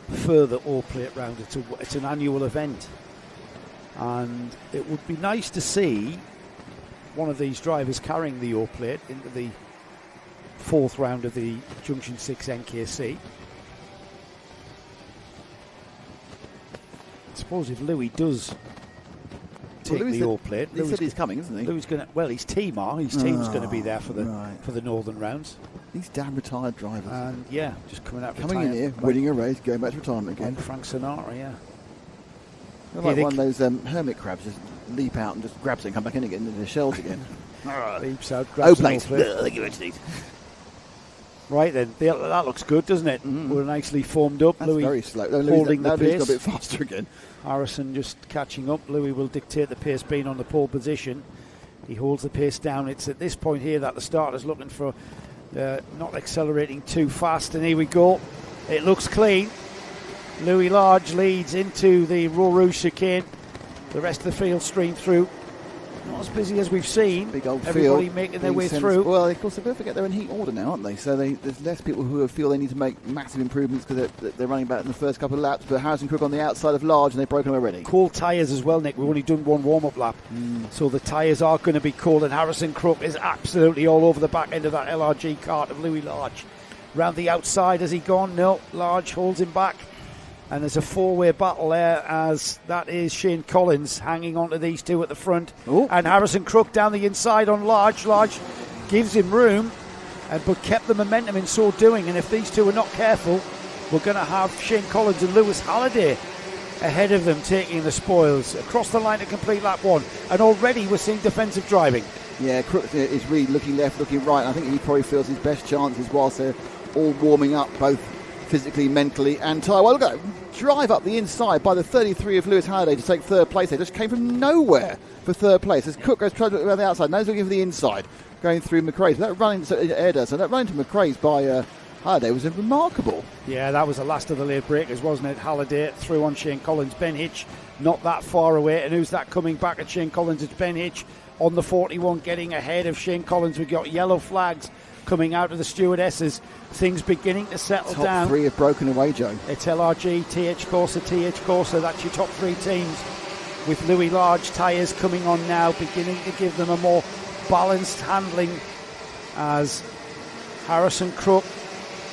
further all-plate round. It's an annual event. And it would be nice to see one of these drivers carrying the all plate into the 4th round of the Junction 6 NKC. I suppose if Louis does take the all plate, he said he's coming, isn't he? Louis going to. Well, his team's going to be there for the northern rounds. These damn retired drivers. And yeah, just coming in here, winning a race, going back to retirement again. Like Frank Sinatra, yeah. They're like one of those hermit crabs, just leap out and just grabs it and come back in again into their shells again. Leaps out, grabs plate. Right then, that looks good, doesn't it? We're nicely formed up. That's Louis very slow. Holding the pace. Got a bit faster again. Harrison just catching up. Louis will dictate the pace, being on the pole position. He holds the pace down. It's at this point here that the starter's looking for not accelerating too fast. And here we go. It looks clean. Louis Large leads into the ROWRAH chicane. The rest of the field stream through. Not as busy as we've seen. Big old Everybody field. making their way through. Well, of course, they don't forget they're in heat order now, aren't they? So there's less people who feel they need to make massive improvements because they're running back in the first couple of laps. But Harrison Crook on the outside of Large, and they've broken already. Cold tyres as well, Nick. We've only done one warm-up lap. So the tyres are going to be cold, and Harrison Crook is absolutely all over the back end of that LRG cart of Louis Large. Round the outside, has he gone? No, Large holds him back. And there's a 4-way battle there, as that is Shane Collins hanging on to these two at the front. Ooh. And Harrison Crook down the inside on Large. Large gives him room, but kept the momentum in so doing. And if these two are not careful, we're going to have Shane Collins and Lewis Halliday ahead of them taking the spoils. Across the line to complete lap 1. And already we're seeing defensive driving. Yeah, Crook is really looking left, looking right. I think he probably feels his best chances whilst they're all warming up, both physically, mentally, and tyre. Well, look at that drive up the inside by the 33 of Lewis Halliday to take 3rd place. They just came from nowhere for 3rd place as Cook goes trying to around the outside. Now he's looking for the inside, going through McRae's. That run into that run into McRae's by Halliday was remarkable. Yeah, that was the last of the late breakers, wasn't it? Halliday through on Shane Collins. Ben Hitch not that far away, and who's that coming back at Shane Collins? It's Ben Hitch on the 41, getting ahead of Shane Collins. We've got yellow flags coming out of the stewardesses. Things beginning to settle down. Top 3 have broken away, Joe. It's LRG, TH Corsa. That's your top 3 teams, with Louis Large tyres coming on now, beginning to give them a more balanced handling, as Harrison Crook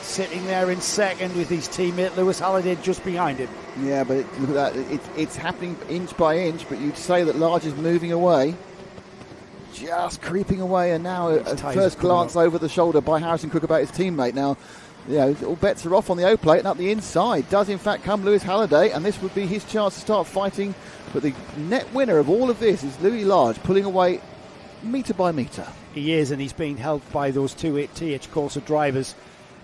sitting there in second with his teammate Lewis Halliday just behind him. Yeah, but look at that. It's happening inch by inch, but you'd say that Large is moving away. Just creeping away, and now a first glance over the shoulder by Harrison Crook about his teammate. Now, all bets are off on the O-plate, and up the inside does in fact come Lewis Halliday, and this would be his chance to start fighting. But the net winner of all of this is Louis Large, pulling away metre by metre. He is, and he's being helped by those 2 TH Corsa drivers.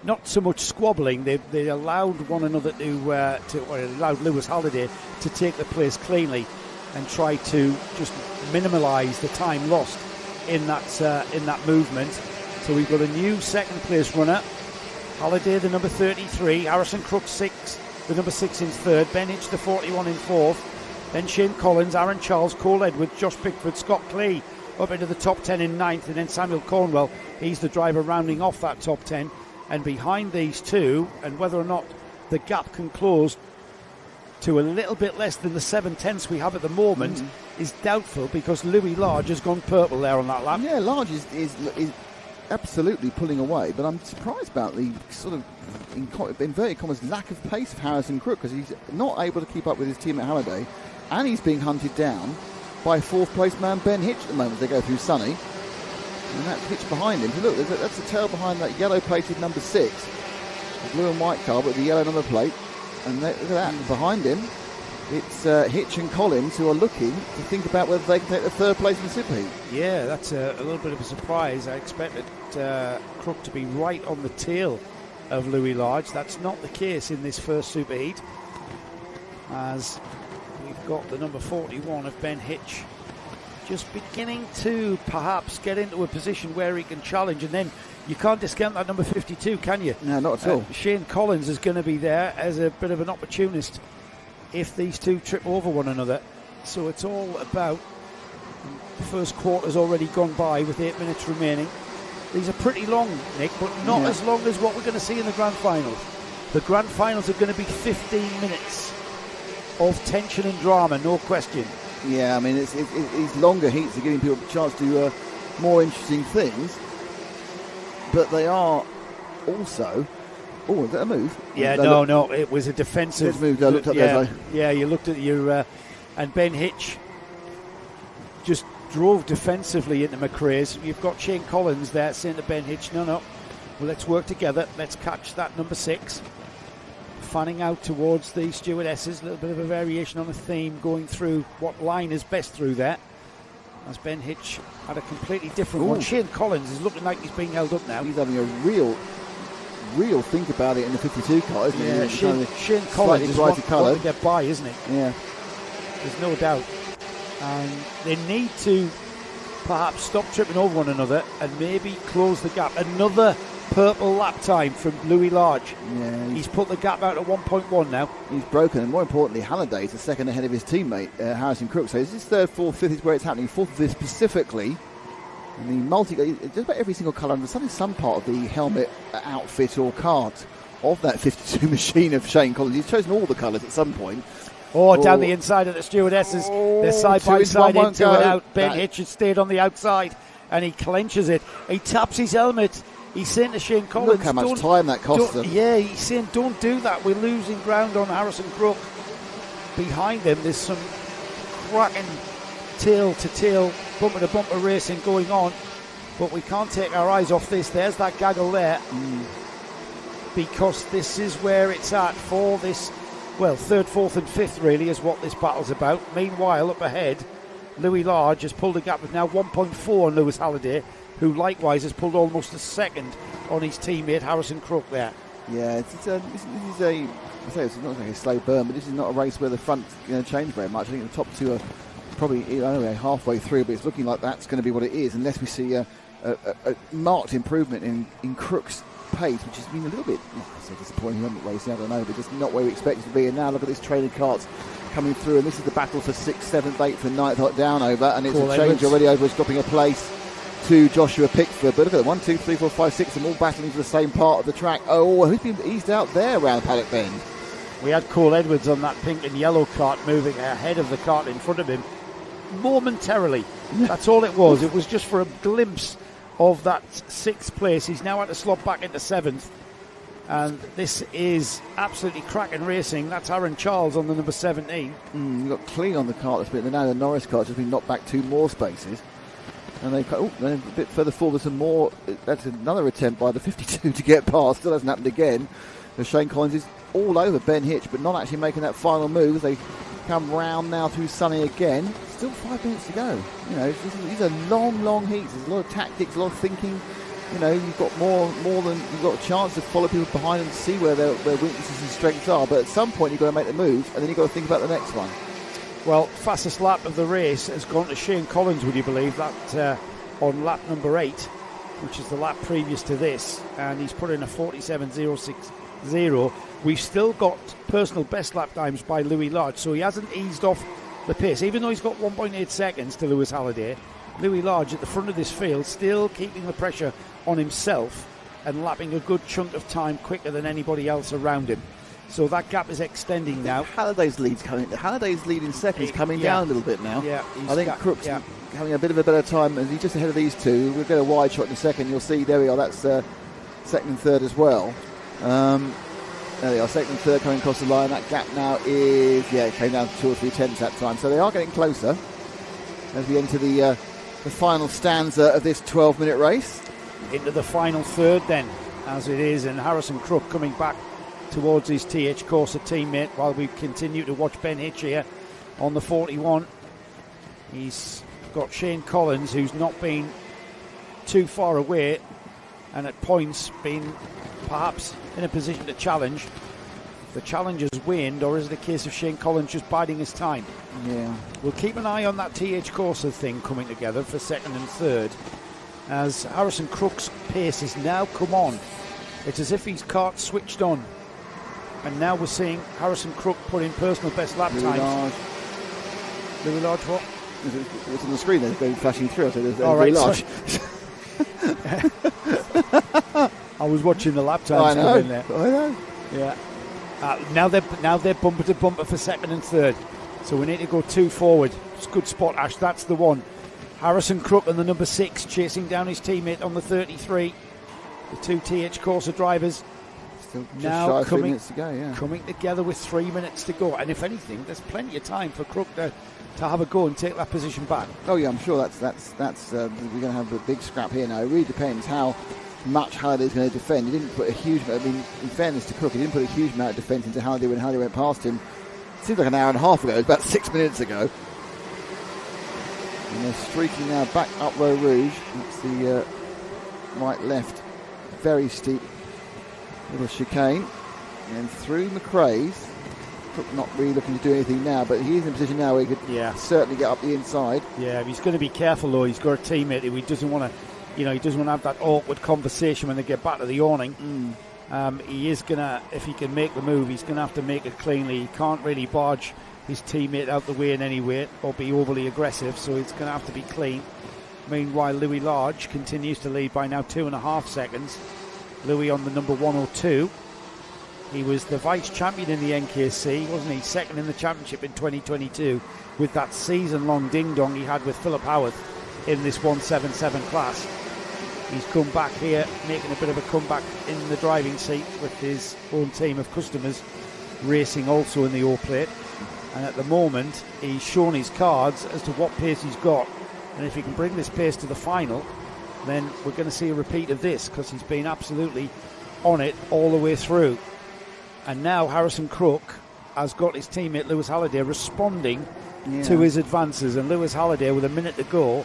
Not so much squabbling, they allowed one another allowed Lewis Halliday to take the place cleanly and try to just minimalise the time lost in that movement. So we've got a new second place runner Halliday, the number 33. Harrison Crook, 6. The number 6 in third. Ben Hitch, the 41 in fourth. Then Shane Collins, Aaron Charles, Cole Edwards, Josh Pickford, Scott Clay up into the top 10 in ninth. And then Samuel Cornwell, he's the driver rounding off that top 10. And behind these two, and whether or not the gap can close to a little bit less than the 7/10ths we have at the moment is doubtful, because Louis Large has gone purple there on that lap. Yeah, Large is absolutely pulling away, but I'm surprised about the sort of, in inverted commas, lack of pace of Harrison Crook, because he's not able to keep up with his teammate Halliday, and he's being hunted down by fourth place man Ben Hitch at the moment as they go through Sunny. And that's Hitch behind him. So look, that's the tail behind that yellow plated number 6. The blue and white car with the yellow number plate. And look at that, behind him, it's Hitch and Collins who are looking to think about whether they can take the third place in the Superheat. Yeah, that's a little bit of a surprise. I expected Crook to be right on the tail of Louis Large. That's not the case in this first Superheat, as we've got the number 41 of Ben Hitch just beginning to perhaps get into a position where he can challenge, and then you can't discount that number 52, can you? No, not at all. Shane Collins is going to be there as a bit of an opportunist if these two trip over one another. So it's all about, the first quarter's already gone by with 8 minutes remaining. These are pretty long, Nick, but not as long as what we're going to see in the grand finals. The grand finals are going to be 15 minutes of tension and drama, no question. Yeah, I mean, it's these longer heats are giving people a chance to do more interesting things, but they are also... Oh, is that a move? Yeah, no, it was a defensive move. I looked up there. Yeah, you looked at your... and Ben Hitch just drove defensively into McRae's. You've got Shane Collins there saying to Ben Hitch, no, well, let's work together. Let's catch that number 6. Fanning out towards the stewardesses, a little bit of a variation on a theme going through what line is best through there, as Ben Hitch had a completely different one. Shane Collins is looking like he's being held up now. He's having a real think about it in the 52 car, isn't he? Yeah, Shane Collins is what to get by, isn't it? Yeah. There's no doubt. And they need to perhaps stop tripping over one another and maybe close the gap. Another purple lap time from Louis Large. Yeah, he's put the gap out at 1.1 now. He's broken, and more importantly, Halliday is a second ahead of his teammate Harrison Crook. So this is third, fourth, fifth is where it's happening. Fourth is specifically in the just about every single colour under some part of the helmet, outfit or card of that 52 machine of Shane Collins. He's chosen all the colours at some point. Down the inside of the stewardesses. They're side by side, into and out. Ben Hitch has stayed on the outside, and he clenches it. He taps his helmet. He's saying to Shane Collins, look how much time that cost them. Yeah, he's saying, don't do that. We're losing ground on Harrison Crook. Behind them, there's some cracking tail-to-tail, bumper-to-bumper racing going on. But we can't take our eyes off this. There's that gaggle there. Because this is where it's at for this, third, fourth and fifth really is what this battle's about. Meanwhile, up ahead, Louis Large has pulled a gap of now 1.4 on Lewis Halliday, who likewise has pulled almost a second on his teammate Harrison Crook there. Yeah, this is it's not like a slow burn, but this is not a race where the front's going to change very much. I think the top two are probably halfway through, but it's looking like that's going to be what it is, unless we see a marked improvement in Crook's pace, which has been a little bit disappointing on the racing, I don't know, but just not where we expect it to be. And now look at this training carts coming through, and this is the battle for 6th, 7th, 8th and 9th hot down over, and it's a change already over. It's dropping a place to Joshua Pickford, but look at it, 1, 2, 3, 4, 5, 6, them all battling for the same part of the track. Who's been eased out there around Paddock Bend? We had Cole Edwards on that pink and yellow cart moving ahead of the cart in front of him momentarily. That's all it was. It was just for a glimpse of that 6th place. He's now had to slot back into 7th, and this is absolutely cracking racing. That's Aaron Charles on the number 17. You've got Clean on the cart that's been, now the Norris cart's just been knocked back 2 more spaces. And they've a bit further forward, some more. That's another attempt by the 52 to get past. Still hasn't happened again. Shane Collins is all over Ben Hitch, but not actually making that final move. They come round now through Sunny again. Still 5 minutes to go. These are long heats. There's a lot of tactics, a lot of thinking. You've got more than you've got a chance to follow people behind and see where their weaknesses and strengths are. But at some point, you've got to make the move, and then you've got to think about the next one. Well, fastest lap of the race has gone to Shane Collins, would you believe that, on lap number 8. which is the lap previous to this, and he's put in a 47.060. We've still got personal best lap times by Louis Large, so he hasn't eased off the pace. Even though he's got 1.8 seconds to Lewis Halliday, Louis Large at the front of this field still keeping the pressure on himself and lapping a good chunk of time quicker than anybody else around him. So that gap is extending now. Halliday's lead in second is coming down a little bit now. Yeah, I think Crook's having a bit of a better time, and he's just ahead of these two. We'll get a wide shot in a second. You'll see, there we are, that's second and third as well. There they are, second and third coming across the line. That gap now is, it came down to 2 or 3 tenths that time. So they are getting closer as we enter the final stanza of this 12-minute race. Into the final third then, as it is, and Harrison Crook coming back towards his TH Corsa teammate while we continue to watch Ben Hitch here on the 41. He's got Shane Collins, who's not been too far away and at points been perhaps in a position to challenge. The challenge has waned, or is it a case of Shane Collins just biding his time? Yeah. We'll keep an eye on that TH Corsa thing coming together for second and third, as Harrison Crook's pace has now come on. It's as if his kart switched on, and now we're seeing Harrison Crook put in personal best lap times. Louis Large, what? It's on the screen, they're going flashing through. So there's all right, Large. I was watching the lap times come in there. I know. Yeah. Now they're bumper to bumper for second and third. So we need to go 2 forward. It's a good spot, Ash. That's the one. Harrison Crook and the number 6 chasing down his teammate on the 33. The 2 TH Corsa drivers still just now shy of 3 minutes to go. Coming together with 3 minutes to go. And if anything, there's plenty of time for Crook to have a go and take that position back. Oh yeah, I'm sure that's we're going to have a big scrap here now. It really depends how much Halliday's going to defend. He didn't put a huge amount, in fairness to Crook, he didn't put a huge amount of defence into Halliday when Halliday went past him. It seems like an hour and a half ago. It was about 6 minutes ago. And they're streaking now back up Row Rouge. That's the right-left, very steep little chicane. And through McRae's. Crook not really looking to do anything now, but he is in a position now where he could certainly get up the inside. Yeah, he's going to be careful though. He's got a teammate who he doesn't want to, he doesn't want to have that awkward conversation when they get back to the awning. He is going to, if he can make the move, he's going to have to make it cleanly. He can't really barge his teammate out the way in any way or be overly aggressive, so it's going to have to be clean. Meanwhile, Louis Large continues to lead by now 2.5 seconds. Louis on the number 102. He was the vice champion in the NKC, wasn't he? Second in the championship in 2022 with that season-long ding-dong he had with Philip Howarth in this 177 class. He's come back here, making a bit of a comeback in the driving seat with his own team of customers racing also in the O-Plate. And at the moment, he's shown his cards as to what pace he's got. And if he can bring this pace to the final, then we're going to see a repeat of this, because he's been absolutely on it all the way through. And now Harrison Crook has got his teammate Lewis Halliday responding to his advances, and Lewis Halliday with a minute to go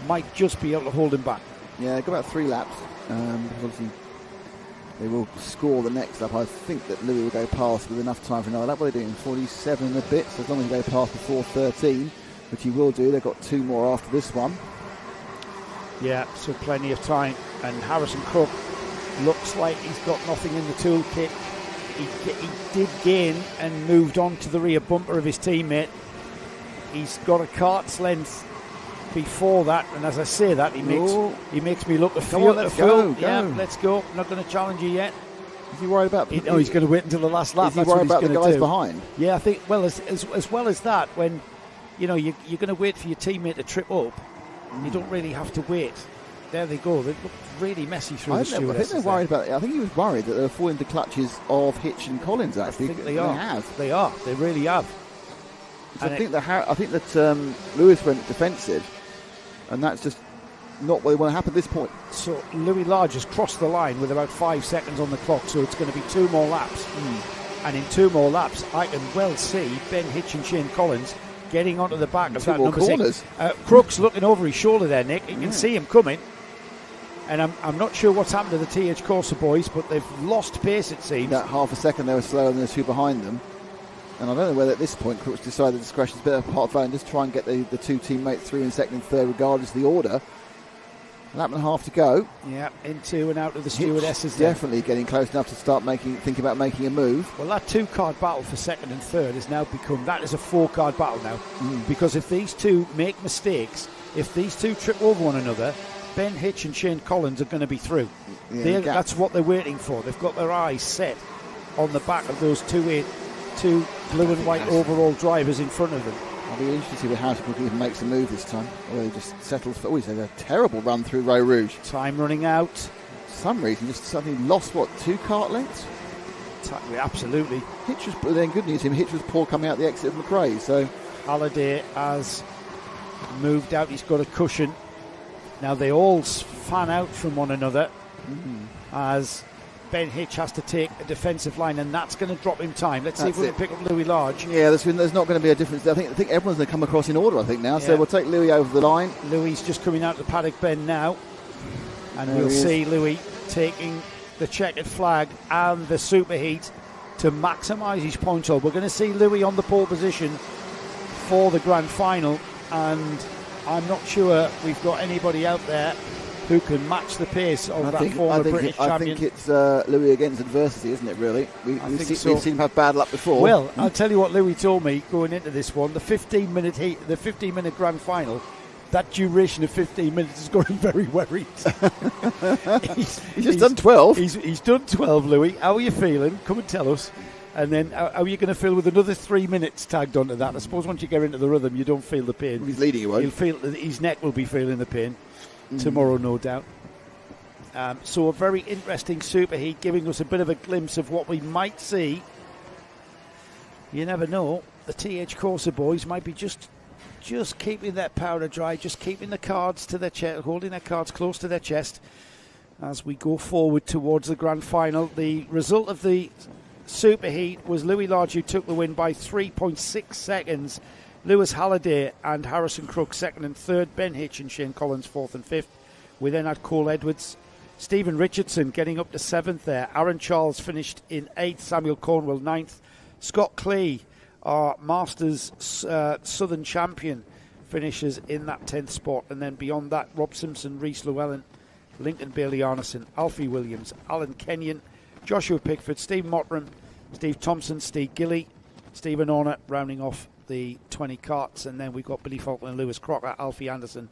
might just be able to hold him back. Yeah, got about 3 laps. Obviously they will score the next lap. I think that Louis will go past with enough time for another lap. What are they doing? 47 and a bit, so as long as he go past before 13, which he will do. They've got 2 more after this one. Yeah, so plenty of time, and Harrison Crook looks like he's got nothing in the toolkit. He did gain and moved on to the rear bumper of his teammate. He's got a cart's length before that, and as I say that, he makes me look a fool. Let's go. Yeah, let's go. I'm not going to challenge you yet. Is he worried about? No, he's going to wait until the last lap. Is he worried about the guys behind? Yeah, I think. Well, as well as that, when you're going to wait for your teammate to trip up, you don't really have to wait. There they go. They look really messy through the stewardesses. I think they're worried about it. I think he was worried that they're falling into clutches of Hitch and Collins. Actually, I think they are. They are. They really have. So I think that Lewis went defensive, and that's just not what they want to happen at this point. So Louis Large has crossed the line with about 5 seconds on the clock, so it's going to be 2 more laps. And in 2 more laps, I can well see Ben Hitch and Shane Collins getting onto the back of that number 6. Crook's looking over his shoulder there, Nick. You can see him coming. And I'm not sure what's happened to the TH Corsa boys, but they've lost pace, it seems. That half a second they were slower than the 2 behind them. And I don't know whether at this point Crook's decided discretion is a bit of a part of that and just try and get the 2 teammates through in second and third regardless of the order. Lap and a half to go. Yeah, into and out of the stewardesses. Definitely getting close enough to start thinking about making a move. Well, that 2-card battle for second and third has now become, that is a 4-card battle now. Because if these two make mistakes, if these two trip over one another, Ben Hitch and Shane Collins are going to be through. Yeah, that's what they're waiting for. They've got their eyes set on the back of those two blue and white overall drivers in front of them. I'll be interested to see how Cook even makes a move this time. Or he just settles for... he's had a terrible run through Row Rouge. Time running out. For some reason, just suddenly lost, 2 kart lengths? Absolutely. Hitch was... Then good news, Hitch was poor coming out the exit of McRae, so... Halliday has moved out. He's got a cushion. Now they all fan out from one another as Ben Hitch has to take a defensive line, and that's going to drop him time. Let's see if we can pick up Louis Large. Yeah, there's not going to be a difference. I think everyone's going to come across in order, now. Yeah. So we'll take Louis over the line. Louis just coming out the paddock bend now. And we'll see Louis taking the checkered flag and the superheat to maximise his point hold. We're going to see Louis on the pole position for the grand final, and I'm not sure we've got anybody out there who can match the pace of that former British champion. I think it's Louis against adversity, isn't it, really? We've seen him have bad luck before. Well, I'll tell you what Louis told me going into this one, the 15-minute heat, the 15-minute grand final, that duration of 15 minutes has got him very worried. he's done 12. He's done 12, Louis. How are you feeling? Come and tell us. And then how are you going to feel with another 3 minutes tagged onto that? I suppose once you get into the rhythm, you don't feel the pain. He's leading, You'll feel his neck will be feeling the pain tomorrow, no doubt. So a very interesting superheat, giving us a bit of a glimpse of what we might see. You never know. The TH Corsa boys might be just keeping their powder dry, just keeping the cards to their chest, holding their cards close to their chest as we go forward towards the grand final. The result of the superheat was Louis Large, who took the win by 3.6 seconds. Lewis Halliday and Harrison Crook second and third. Ben Hitch and Shane Collins fourth and fifth. We then had Cole Edwards, Stephen Richardson getting up to seventh there. Aaron Charles finished in eighth. Samuel Cornwell ninth. Scott Clay, our Masters Southern champion, finishes in that 10th spot. And then beyond that, Rob Simpson, Rhys Llewellyn, Lincoln Bailey-Arneson, Alfie Williams, Alan Kenyon, Joshua Pickford, Steve Mottram, Steve Thompson, Steve Gilly, Stephen Horner rounding off the 20 carts. And then we've got Billy Faulkner and Lewis Crocker, Alfie Anderson,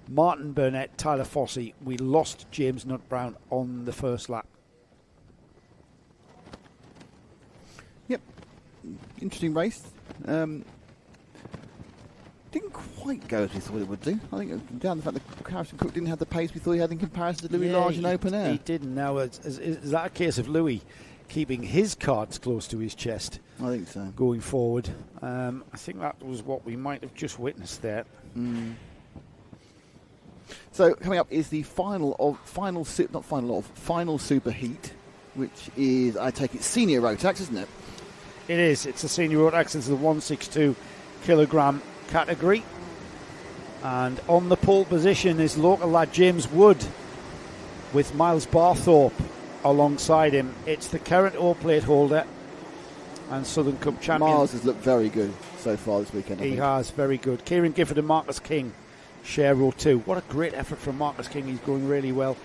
Martin Burnett, Tyler Fossey. We lost James Nutt Brown on the first lap. Yep. Interesting race. Didn't quite go as we thought it would do. I think down the fact that Harrison Cook didn't have the pace we thought he had in comparison to Louis Large in open air. He didn't. Now, is that a case of Louis keeping his cards close to his chest? I think so. Going forward. I think that was what we might have just witnessed there. So coming up is the final super heat, which is, I take it, senior Rotax, isn't it? It is. It's a senior Rotax. It's the 162 kilogram category. And on the pole position is local lad James Wood with Miles Barthorpe alongside him. It's the current all-plate holder and Southern Cup champion. Miles has looked very good so far this weekend. He has, very good. Kieran Gifford and Marcus King share row 2. What a great effort from Marcus King. He's going really well.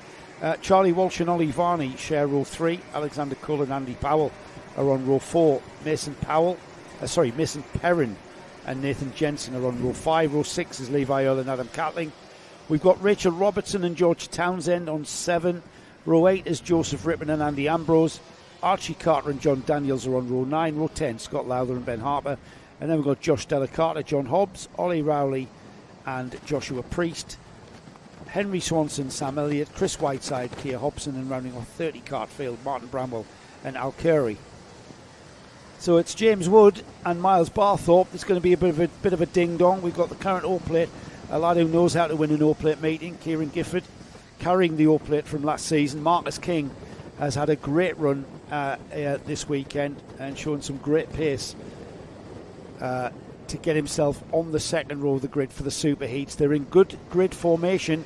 Charlie Walsh and Ollie Varney share row 3. Alexander Cull and Andy Powell are on row 4. Mason Perrin and Nathan Jensen are on row 5. Row 6 is Levi Earl and Adam Catling. We've got Rachel Robertson and George Townsend on 7. Row 8 is Joseph Rippon and Andy Ambrose. Archie Carter and John Daniels are on row 9. Row 10, Scott Lowther and Ben Harper. And then we've got Josh Della Carter, John Hobbs, Ollie Rowley and Joshua Priest. Henry Swanson, Sam Elliott, Chris Whiteside, Keir Hobson, and rounding off 30 cart field, Martin Bramwell and Al Curry. So it's James Wood and Miles Barthorpe. It's going to be a bit of a ding-dong. We've got the current all-plate, a lad who knows how to win an all-plate meeting, Kieran Gifford, carrying the all-plate from last season. Marcus King has had a great run this weekend and shown some great pace to get himself on the second row of the grid for the super heats. They're in good grid formation.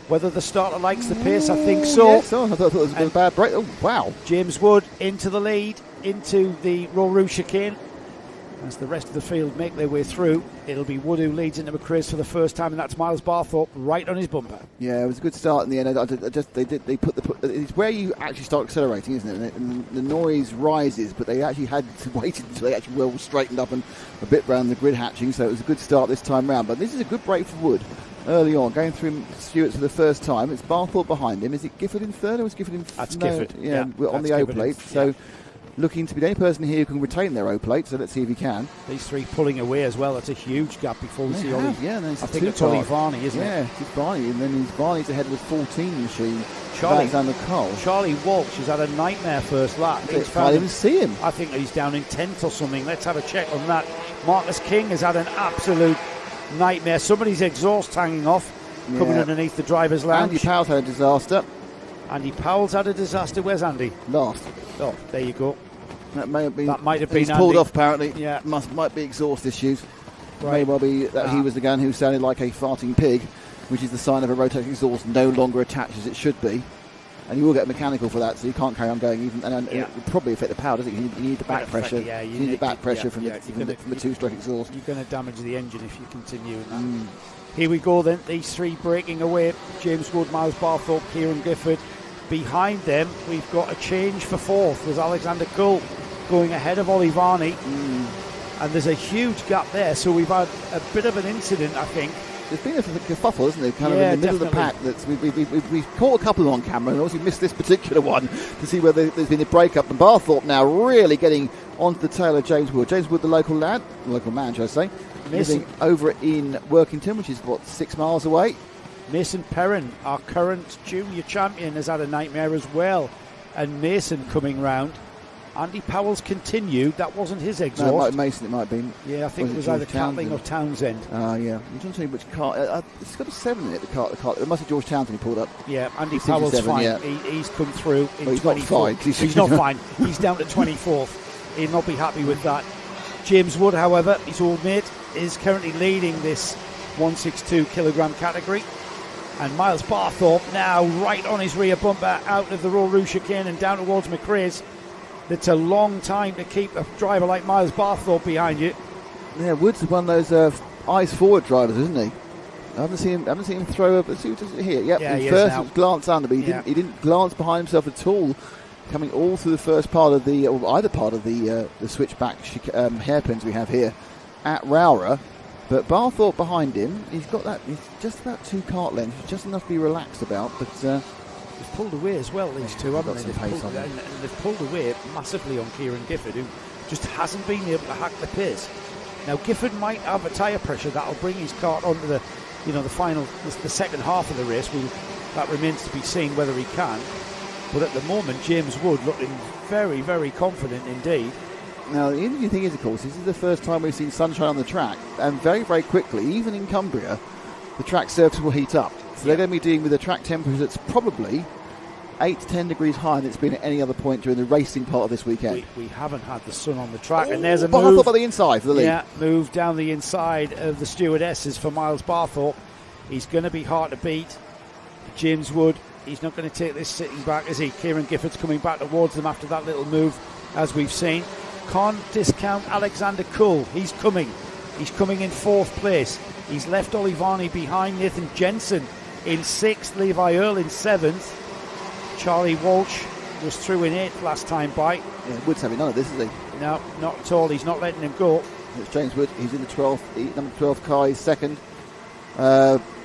Whether the starter likes the pace, I think so. Yeah, so I thought it was a bit of a bad break. Oh, wow. James Wood into the lead, into the ROWRAH chicane. As the rest of the field make their way through, it'll be Wood who leads into McRae's for the first time, and that's Miles Barthorpe right on his bumper. Yeah, it was a good start in the end. It's where you actually start accelerating, isn't it? And the noise rises, but they actually had to wait until they actually well straightened up and a bit round the grid hatching, so it was a good start this time round. But this is a good break for Wood early on, going through Stewart's for the first time. It's Barthorpe behind him. Is it Gifford in third, or was Gifford in That's Gifford. Yeah, on the O plate. So looking to be the only person here who can retain their O plate, so let's see if he can. These three pulling away as well. That's a huge gap before we see Ollie. Yeah, I think it's Ollie Varney, isn't it? Yeah, it's Varney, and then Varney's ahead with 14 machine. Charlie Cole. Charlie Walsh has had a nightmare first lap. I can't even see him. I think he's down in 10th or something. Let's have a check on that. Marcus King has had an absolute nightmare. Somebody's exhaust hanging off, coming underneath the driver's lounge. Andy Powell's had a disaster. Andy Powell's had a disaster. Where's Andy? Last. Oh, there you go. That might have been. He's pulled off apparently. Yeah, might be exhaust issues. Right. May well be that he was the gun who sounded like a farting pig, which is the sign of a Rotax exhaust no longer attached as it should be. And you will get mechanical for that, so you can't carry on going. It would probably affect the power, doesn't it? You need the back pressure. Yeah, you need the back pressure from the two-stroke exhaust. You're going to damage the engine if you continue in that. Here we go then. These three breaking away. James Wood, Miles Barthorpe, Kieran Gifford. Behind them, we've got a change for fourth. There's Alexander Cole going ahead of Ollie Varney. And there's a huge gap there, so we've had a bit of an incident, I think. There's been a kerfuffle, isn't there? Kind of in the middle of the pack. We've caught a couple on camera, and obviously missed this particular one to see whether there's been a break-up. And Barthorpe now really getting onto the tail of James Wood. James Wood, the local man, should I say, living over in Workington, which is, 6 miles away. Mason Perrin, our current junior champion, has had a nightmare as well. And Mason coming round. Andy Powell's continued. That wasn't his exhaust. No, Mason, it might have been. Yeah, I think it was either Catling or Townsend. Yeah. You don't tell me which car. It's got a 7 in it, the car. It must be George Townsend he pulled up. Yeah, Andy Powell's 7, fine. Yeah. He's come through in 24th. He's not fine. He's down to 24th. He'll not be happy with that. James Wood, however, his old mate, is currently leading this 162 kilogram category. And Miles Barthorpe now right on his rear bumper out of the ROWRAH chicane and down towards McRae's. It's a long time to keep a driver like Miles Barthorpe behind you. Yeah, Woods is one of those eyes forward drivers, isn't he? I haven't seen him throw up. Let's see what does it here. Yep, first it was glance under, but he didn't glance behind himself at all. Coming all through the first part of either part of the switchback hairpins we have here at ROWRAH. But Barthorpe behind him, he's just about 2 kart lengths, just enough to be relaxed about, but. They've pulled away as well, these two, haven't they? They've pulled away massively on Kieran Gifford, who just hasn't been able to hack the pace. Now, Gifford might have a tyre pressure that'll bring his kart onto the second half of the race. That remains to be seen whether he can. But at the moment, James Wood looking very, very confident indeed. Now, the interesting thing is, of course, this is the first time we've seen sunshine on the track, and very, very quickly, even in Cumbria, the track surface will heat up. So they're going to be dealing with a track temperature that's probably 8 to 10 degrees higher than it's been at any other point during the racing part of this weekend. We haven't had the sun on the track, and there's a move. Barthorpe on the inside for the lead. Yeah, move down the inside of the stewardesses for Miles Barthorpe. He's going to be hard to beat. James Wood, he's not going to take this sitting back, is he? Kieran Gifford's coming back towards them after that little move, as we've seen. Can't discount Alexander Cole. He's coming. He's coming in 4th place. He's left Ollie Varney behind. Nathan Jensen in 6th, Levi Earl in 7th. Charlie Walsh was through in 8th last time by. Yeah, Wood's having none of this, is he? No, not at all. He's not letting him go. It's James Wood. He's in the 12th. Number 12 car is 2nd.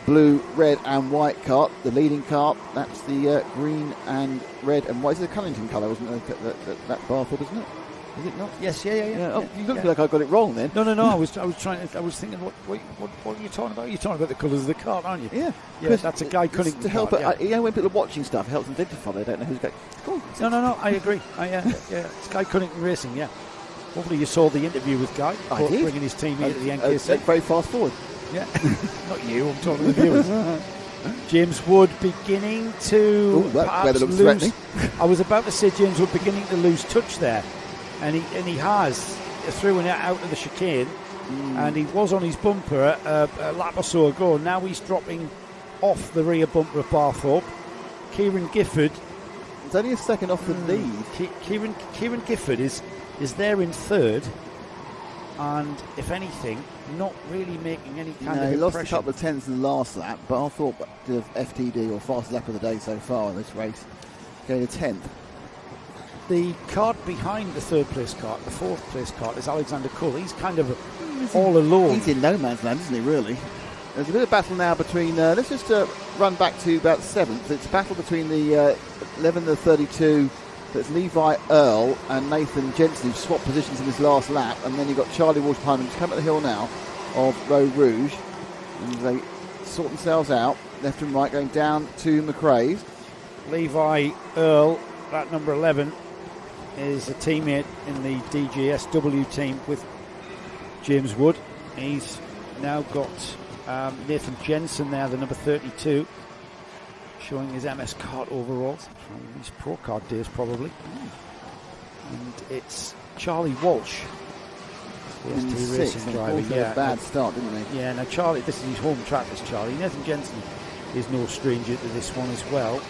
Blue, red and white kart. The leading kart, that's the green and red and white. It's the Cunnington colour, isn't it? That Barthorpe, isn't it? Is it not? Yes, yeah. Oh, you look like I got it wrong then. No. I was thinking, what are you talking about? You're talking about the colours of the kart, aren't you? Yeah. That's a Guy Cunnington to help. Kart, when people are watching stuff, it helps them identify. They don't know who's going. Cool. No. I agree. It's Guy Cunnington Racing. Yeah. Hopefully you saw the interview with Guy. I did. Bringing his team here to the NKC. Very fast forward. Yeah. Not you. I'm talking to the viewers. James Wood beginning to perhaps lose. I was about to say James Wood beginning to lose touch there. And he has through and out of the chicane, and he was on his bumper a lap or so ago. Now he's dropping off the rear bumper of Barthorpe. Kieran Gifford, it's only a second off the lead. Kieran Gifford is there in 3rd, and if anything, not really making any kind of he impression. lost a couple of tenths in the last lap, but I thought the FTD, or fastest lap of the day so far in this race, gained a 10th. The cart behind the third place cart, the fourth place cart, is Alexander Kull. He's kind of all alone. He's in no man's land, isn't he, really? There's a bit of battle now between, let's just run back to about 7th. It's a battle between the 11 and the 32. That's Levi Earl and Nathan Jensen, who swapped positions in his last lap. And then you've got Charlie Walsh behind him. Just come up the hill now of ROWRAH. And they sort themselves out, left and right, going down to McRae's. Levi Earl, that number 11, is a teammate in the DJSW team with James Wood. He's now got Nathan Jensen there, the number 32, showing his MS kart overalls from his pro kart days probably. And it's Charlie Walsh, the racing driver. Yeah, a bad start, didn't he? Yeah, now Charlie, this is his home track, this Charlie. Nathan Jensen is no stranger to this one as well.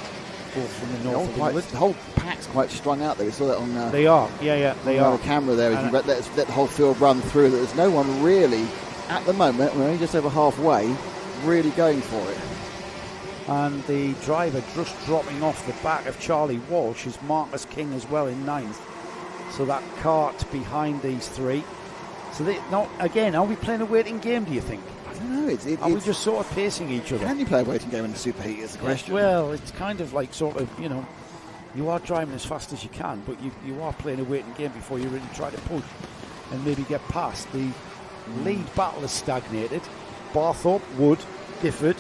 Both from the north of England. The whole pack's quite strung out there. We saw that on they are, they are. The camera there, as you let the whole field run through. There's no one really, at the moment, we're only just over halfway, really going for it. And the driver just dropping off the back of Charlie Walsh is Marcus King as well in 9th. So that cart behind these three. So they not again. Are we playing a waiting game? Do you think? I don't know. Are we just sort of pacing each other? Can you play a waiting game in the superheat? Is the question. Well, it's kind of like sort of, you are driving as fast as you can, but you are playing a waiting game before you really try to push and maybe get past. The lead battle has stagnated. Barthorpe, Wood, Gifford,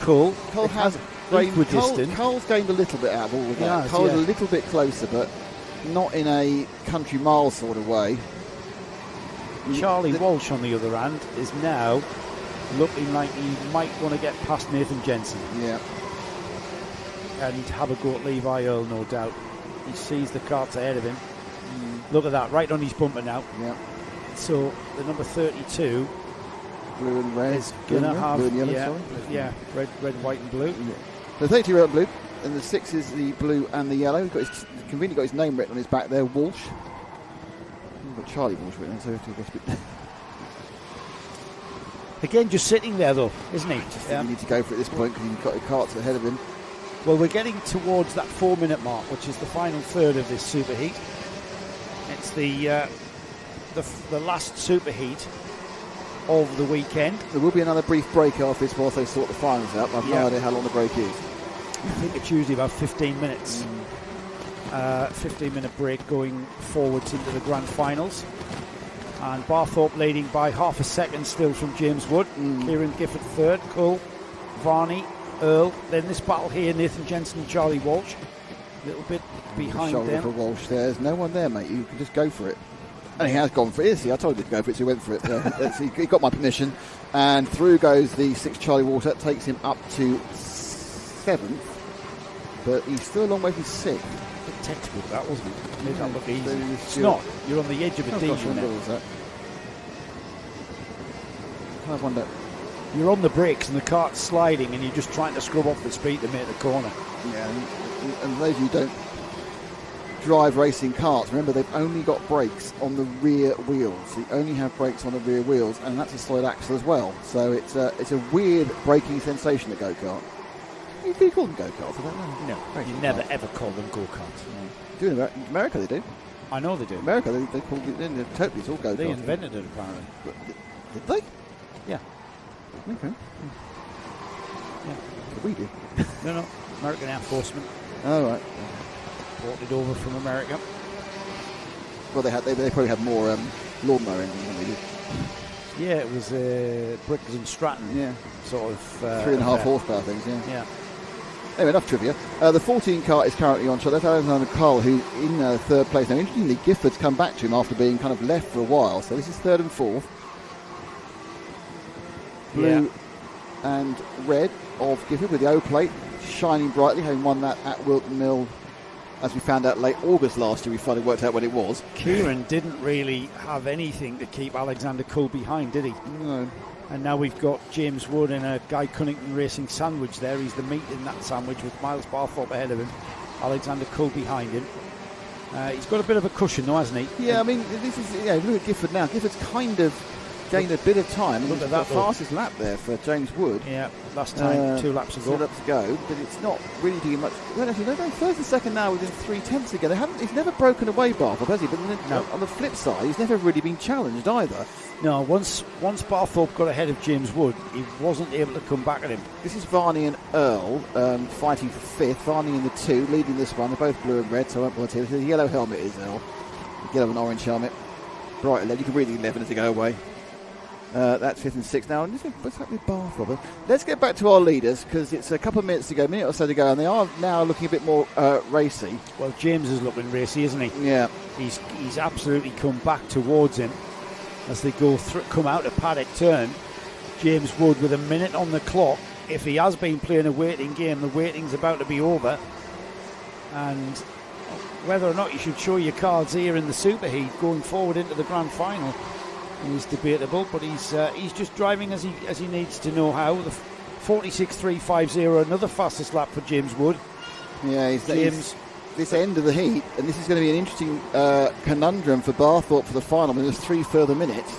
Cole has equidistant. Cole's gained a little bit out of all of that. Cole's a little bit closer, but not in a country mile sort of way. Charlie Walsh, on the other hand, is now looking like he might want to get past Nathan Jensen. Yeah. And have a go at Levi Earl, no doubt. He sees the carts ahead of him. Look at that, right on his bumper now. Yeah. So the number 32 blue and red is going to have blue and yellow, red, white and blue. Yeah. The 32 red and blue, and the 6 is the blue and the yellow. He's conveniently got his name written on his back there, Walsh. We've got Charlie Walsh written, so we have to get a bit. Again, just sitting there though, isn't he? You need to go for it at this point because you've got the carts ahead of him. Well, we're getting towards that 4-minute mark, which is the final third of this superheat. It's the last superheat of the weekend. There will be another brief break after this whilst they sort the finals out. I've no idea how long the break is. I think it's usually about 15 minutes. 15-minute break going forwards into the grand finals. And Barthorpe leading by half a second still from James Wood. Kieran Gifford third, Cole, Varney, Earl. Then this battle here, Nathan Jensen and Charlie Walsh. A little bit behind them. For Walsh there. There's no one there, mate. You can just go for it. And he has gone for it. I told him to go for it, so he went for it. He got my permission. And through goes the 6 Charlie Walsh. That takes him up to 7th. But he's still a long way from 6th. Textbook that, wasn't it? Made that look easy. It's not. You're on the edge of a D. I wonder. You're on the brakes and the cart's sliding and you're just trying to scrub off the speed to make the corner. Yeah, and those of you who don't drive racing carts, remember they've only got brakes on the rear wheels. They only have brakes on the rear wheels, and that's a solid axle as well. So it's a weird braking sensation, the go-kart. Do you call them go-karts? I don't know. No, you never ever call them go-karts. No. In America they do. I know they do. America they call it, totally, it's all go-karts. They invented it apparently. Did they? Yeah. Okay. Yeah. We do. No. American Air Forcemen. Oh, right. Brought it over from America. Well, they probably had more lawnmower engines than we did. Yeah, it was Briggs and Stratton. Yeah. Sort of 3.5 horsepower things. Yeah. Anyway, enough trivia. The 14 car is currently on shot. That's Alexander Cole, who in third place. Now, interestingly, Gifford's come back to him after being kind of left for a while. So this is 3rd and 4th. Blue and red of Gifford with the O plate shining brightly, having won that at Wilton Mill, as we found out late August last year. We finally worked out what it was. Kieran didn't really have anything to keep Alexander Cole behind, did he? No. And now we've got James Wood in a Guy Cunnington Racing sandwich there. He's the meat in that sandwich with Miles Barthorpe ahead of him. Alexander Cole behind him. He's got a bit of a cushion though, hasn't he? Yeah, I mean, this is, look at Gifford now. Gifford's kind of gained a bit of time. Look at the that, fastest lap there for James Wood. Yeah, last time, 2 laps ago. 2 laps ago, but it's not really doing much. Well, actually, no, first and second now within 3/10 again. He's never broken away, Barthorpe, has he? But on the flip side, he's never really been challenged either. No, once Barthorpe got ahead of James Wood, he wasn't able to come back at him. This is Varney and Earl fighting for 5th. Varney in the 2, leading this one. They're both blue and red, so I won't bother to. The yellow helmet is Earl. The yellow and orange helmet. Bright 11. You can read the 11 as they go away. That's 5th and 6th now. What's happening with Barthorpe? Let's get back to our leaders, because it's a couple of minutes to go, a minute or so to go, and they are now looking a bit more racy. Well, James is looking racy, isn't he? Yeah. He's absolutely come back towards him as they come out of Paddock turn. James Wood with a minute on the clock. If he has been playing a waiting game, the waiting's about to be over. And whether or not you should show your cards here in the superheat going forward into the grand final is debatable, but he's just driving as he needs to know how. The 46.350, another fastest lap for James Wood. Yeah, he's this end of the heat, and this is going to be an interesting conundrum for Barthorpe for the final. I mean, there's 3 further minutes,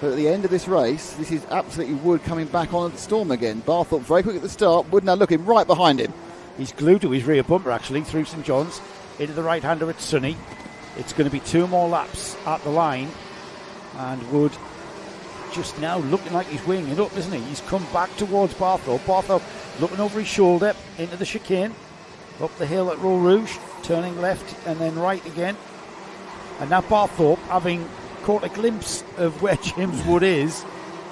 but at the end of this race, this is absolutely Wood coming back on the storm again. Barthorpe very quick at the start. Wood now looking right behind him. He's glued to his rear bumper actually through St John's into the right hander at Sunny. It's going to be 2 more laps at the line. And Wood just now looking like he's winging it up, isn't he? He's come back towards Barthorpe. Barthorpe looking over his shoulder into the chicane, up the hill at ROWRAH, turning left and then right again. And now Barthorpe, having caught a glimpse of where James Wood is,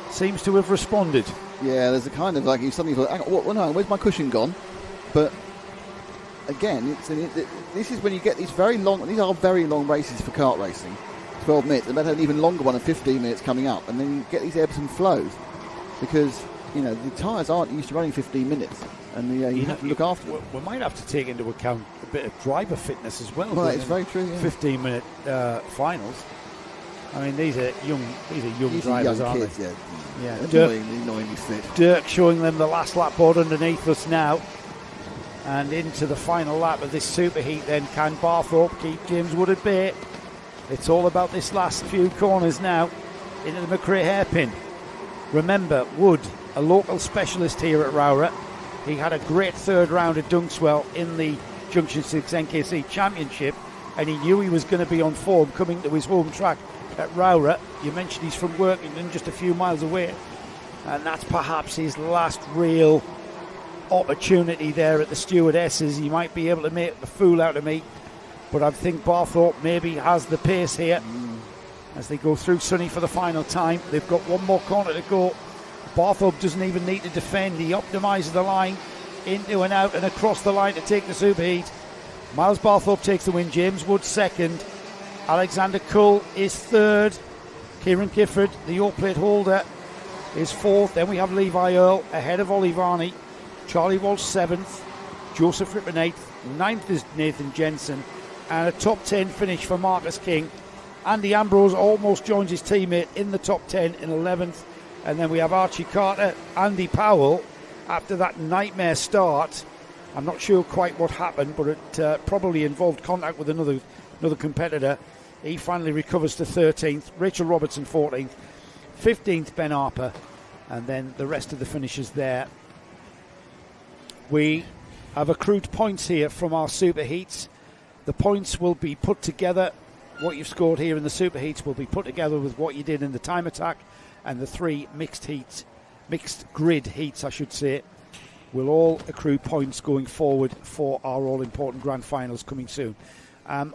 seems to have responded. Yeah, there's a kind of like, he's suddenly thought, hang on, no, where's my cushion gone? But again, this is when you get these are very long races for kart racing. 12 minutes, and about an even longer one of 15 minutes coming up, and then you get these ebbs and flows because the tyres aren't used to running 15 minutes, and you have to look after them. We might have to take into account a bit of driver fitness as well. Well, it's very true. Yeah. 15-minute finals. I mean, these are young drivers, aren't kids, they? Yeah. Annoyingly fit. Dirk showing them the last lap board underneath us now, and into the final lap of this superheat. Then can Barthorpe keep James Wood at bay? It's all about this last few corners now into the McRae hairpin. Remember, Wood, a local specialist here at ROWRAH. He had a great 3rd round at Dunkswell in the Junction 6 NKC Championship, and he knew he was going to be on form coming to his home track at ROWRAH. You mentioned he's from Workington, just a few miles away, and that's perhaps his last real opportunity there at the Stewardesses. He might be able to make a fool out of me. But I think Barthorpe maybe has the pace here as they go through Sunny for the final time. They've got 1 more corner to go. Barthorpe doesn't even need to defend. He optimises the line into and out and across the line to take the superheat. Miles Barthorpe takes the win. James Wood 2nd. Alexander Cull is 3rd. Kieran Gifford, the York plate holder, is 4th. Then we have Levi Earl ahead of Ollie Varney. Charlie Walsh 7th. Joseph Rippon 8th. 9th is Nathan Jensen. And a top 10 finish for Marcus King. Andy Ambrose almost joins his teammate in the top 10 in 11th. And then we have Archie Carter, Andy Powell, after that nightmare start. I'm not sure quite what happened, but it probably involved contact with another competitor. He finally recovers to 13th. Rachel Robertson 14th. 15th, Ben Harper. And then the rest of the finishers there. We have accrued points here from our superheats. The points will be put together. What you've scored here in the superheats will be put together with what you did in the time attack, and the 3 mixed grid heats, I should say, will all accrue points going forward for our all-important grand finals coming soon.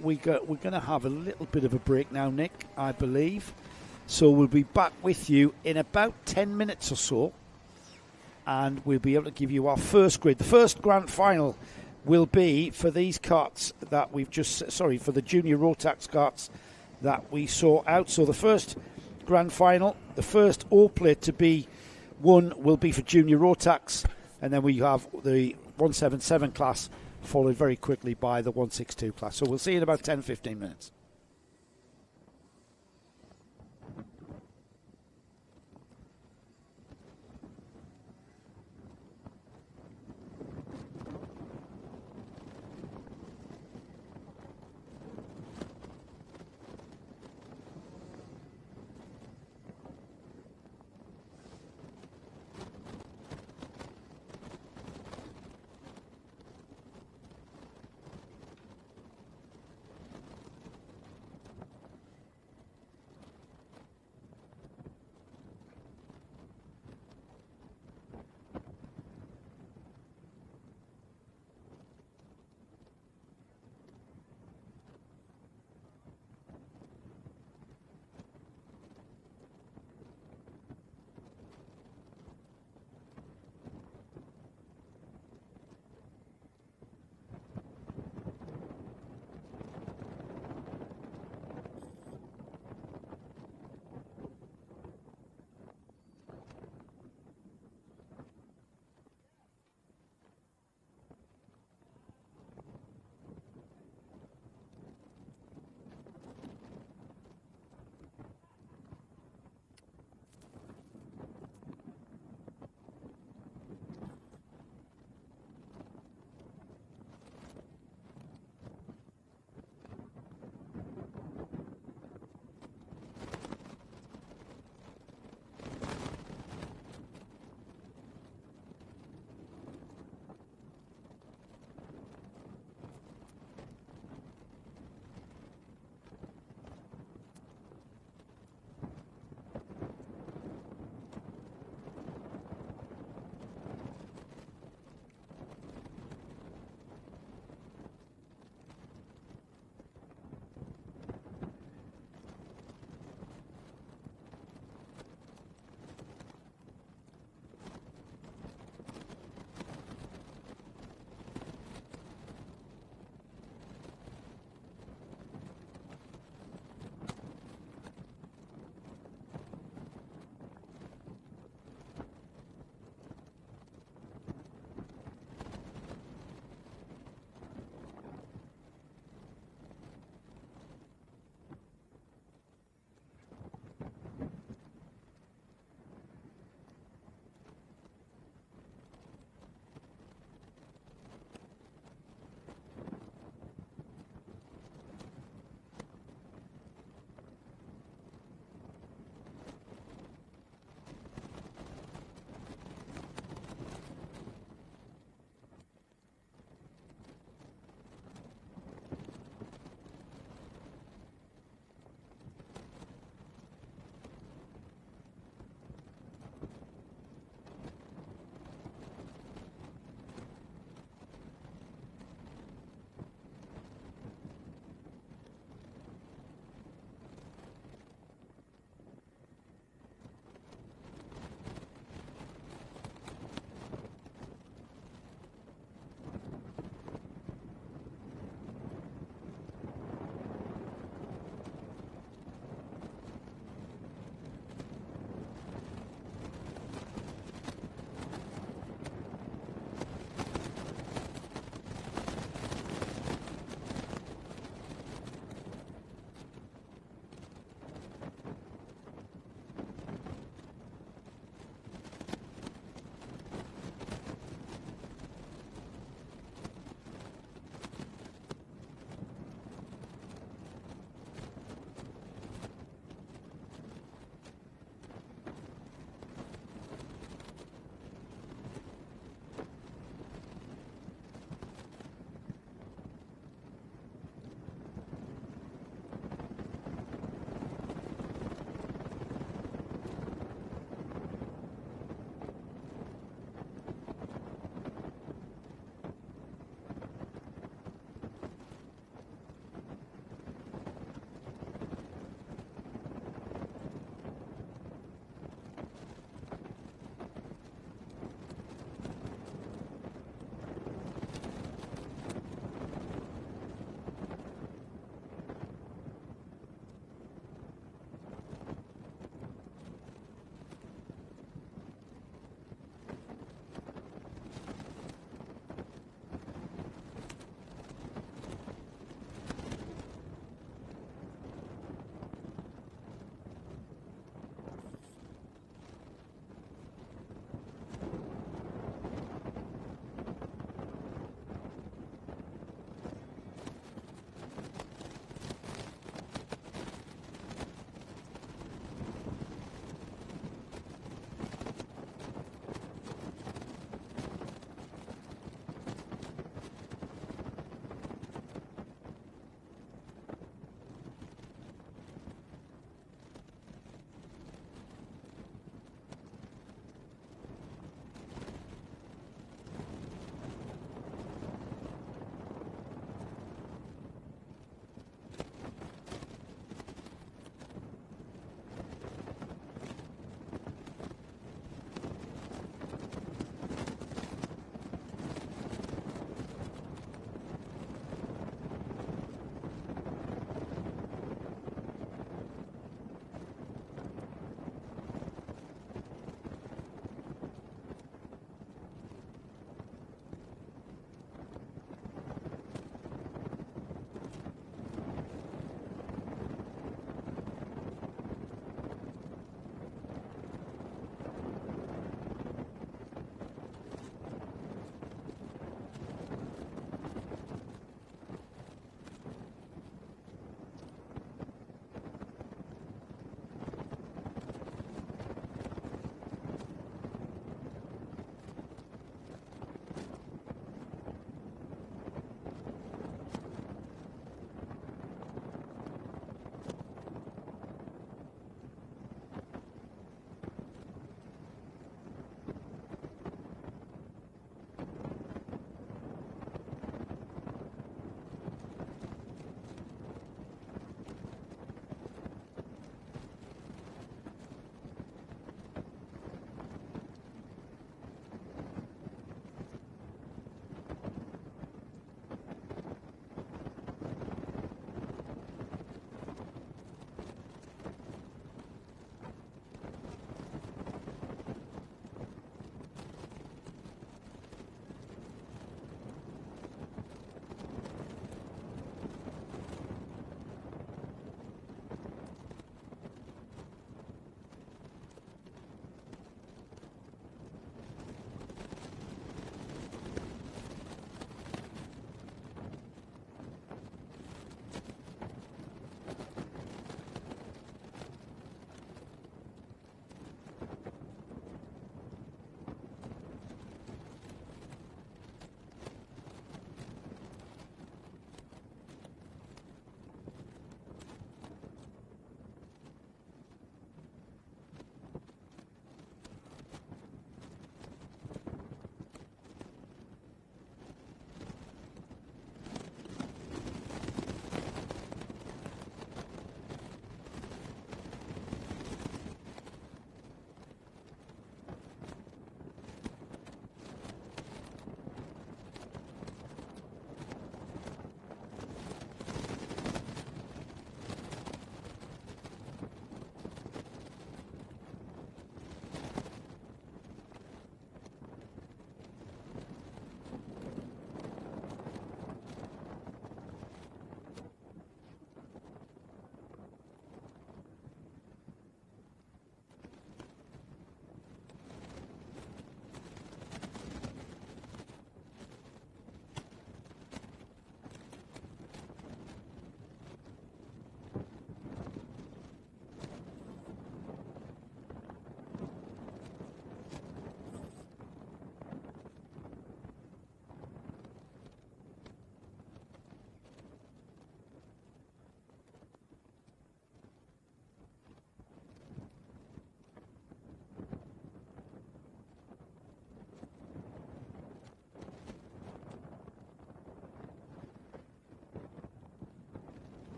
We're going to have a little bit of a break now, Nick, I believe. So we'll be back with you in about 10 minutes or so, and we'll be able to give you our first grid. The first grand final will be for these carts that we've for the junior Rotax carts that we saw out. So the first grand final, the first all plate to be won will be for junior Rotax, and then we have the 177 class followed very quickly by the 162 class. So we'll see you in about 10-15 minutes.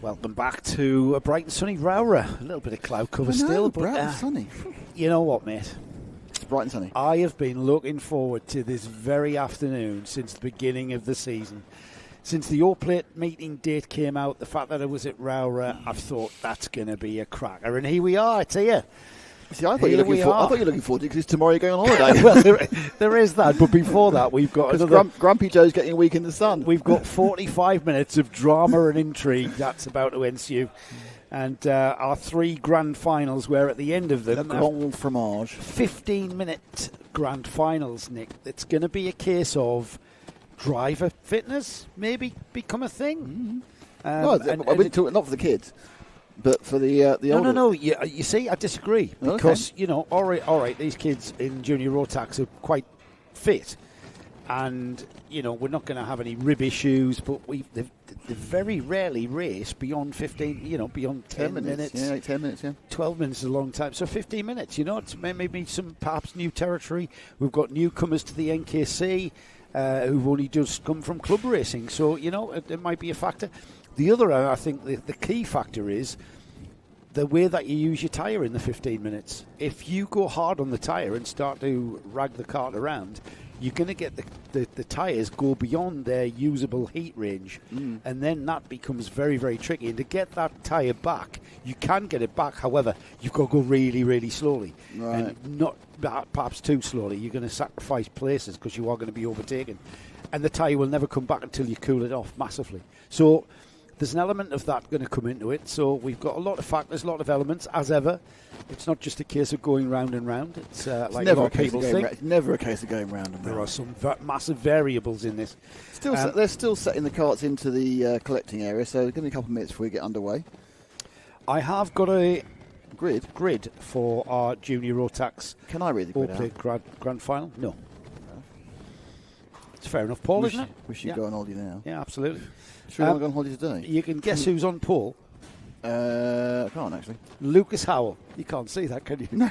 Welcome back to a bright and sunny ROWRAH. A little bit of cloud cover still, but bright and sunny. You know what, mate? It's bright and sunny. I have been looking forward to this very afternoon since the beginning of the season. Since the All-Plate meeting date came out, the fact that it was at ROWRAH, I've thought that's going to be a cracker. And here we are, it's here. See, I thought you were looking forward to it because tomorrow you're going on holiday. Well, there is that, but before that, we've got another... Grumpy Joe's getting a week in the sun. We've got 45 minutes of drama and intrigue that's about to ensue. And our 3 grand finals, where at the end of them... The Grand Fromage. 15-minute grand finals, Nick. It's going to be a case of driver fitness maybe become a thing. Mm-hmm. Not for the kids. But for the older... No. You see, I disagree. Because, all right, these kids in junior Rotax are quite fit. And, we're not going to have any rib issues, but they very rarely race beyond 15, beyond 10 minutes. Yeah, 10 minutes, yeah. 12 minutes is a long time. So 15 minutes, it's maybe some perhaps new territory. We've got newcomers to the NKC who've only just come from club racing. So, it might be a factor. The other, I think, the key factor is the way that you use your tyre in the 15 minutes. If you go hard on the tyre and start to rag the cart around, you're going to get the tyres go beyond their usable heat range. And then that becomes very, very tricky. And to get that tyre back, you can get it back. However, you've got to go really, really slowly. Right. And not perhaps too slowly. You're going to sacrifice places because you are going to be overtaken. And the tyre will never come back until you cool it off massively. So there's an element of that going to come into it. So we've got a lot of factors, a lot of elements, as ever. It's not just a case of going round and round. It's like a lot of people think. It's never a case of going round and round. There are some massive variables in this. They're still setting the carts into the collecting area, so give me a couple of minutes before we get underway. I have got a grid for our junior Rotax. Can I read the grid All-Plate grand final? No. It's fair enough, Paul, isn't it? We should go on holiday now. Yeah, absolutely. Should we go on holiday today? You can guess who's on pole. I can't, actually. Lucas Howell. You can't see that, can you? No.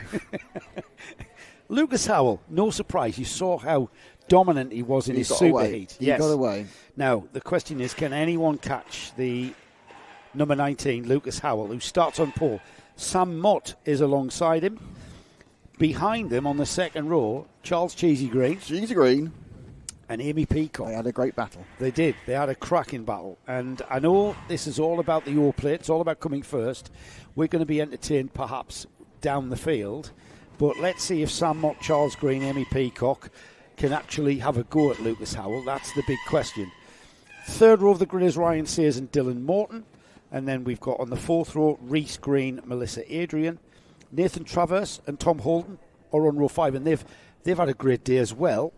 Lucas Howell, no surprise. You saw how dominant he was in his superheat. He got away. Now, the question is, can anyone catch the number 19, Lucas Howell, who starts on pole? Sam Mott is alongside him. Behind them on the second row, Charles Cheesy Green. And Amy Peacock. They had a great battle. They did. They had a cracking battle. And I know this is all about the All-Plate. It's all about coming first. We're going to be entertained perhaps down the field. But let's see if Sam Mott, Charles Green, Amy Peacock can actually have a go at Lucas Howell. That's the big question. Third row of the grid is Ryan Sears and Dylan Morton. And then we've got on the fourth row, Reese Green, Melissa Adrian. Nathan Travers and Tom Holden are on row 5. And they've had a great day as well.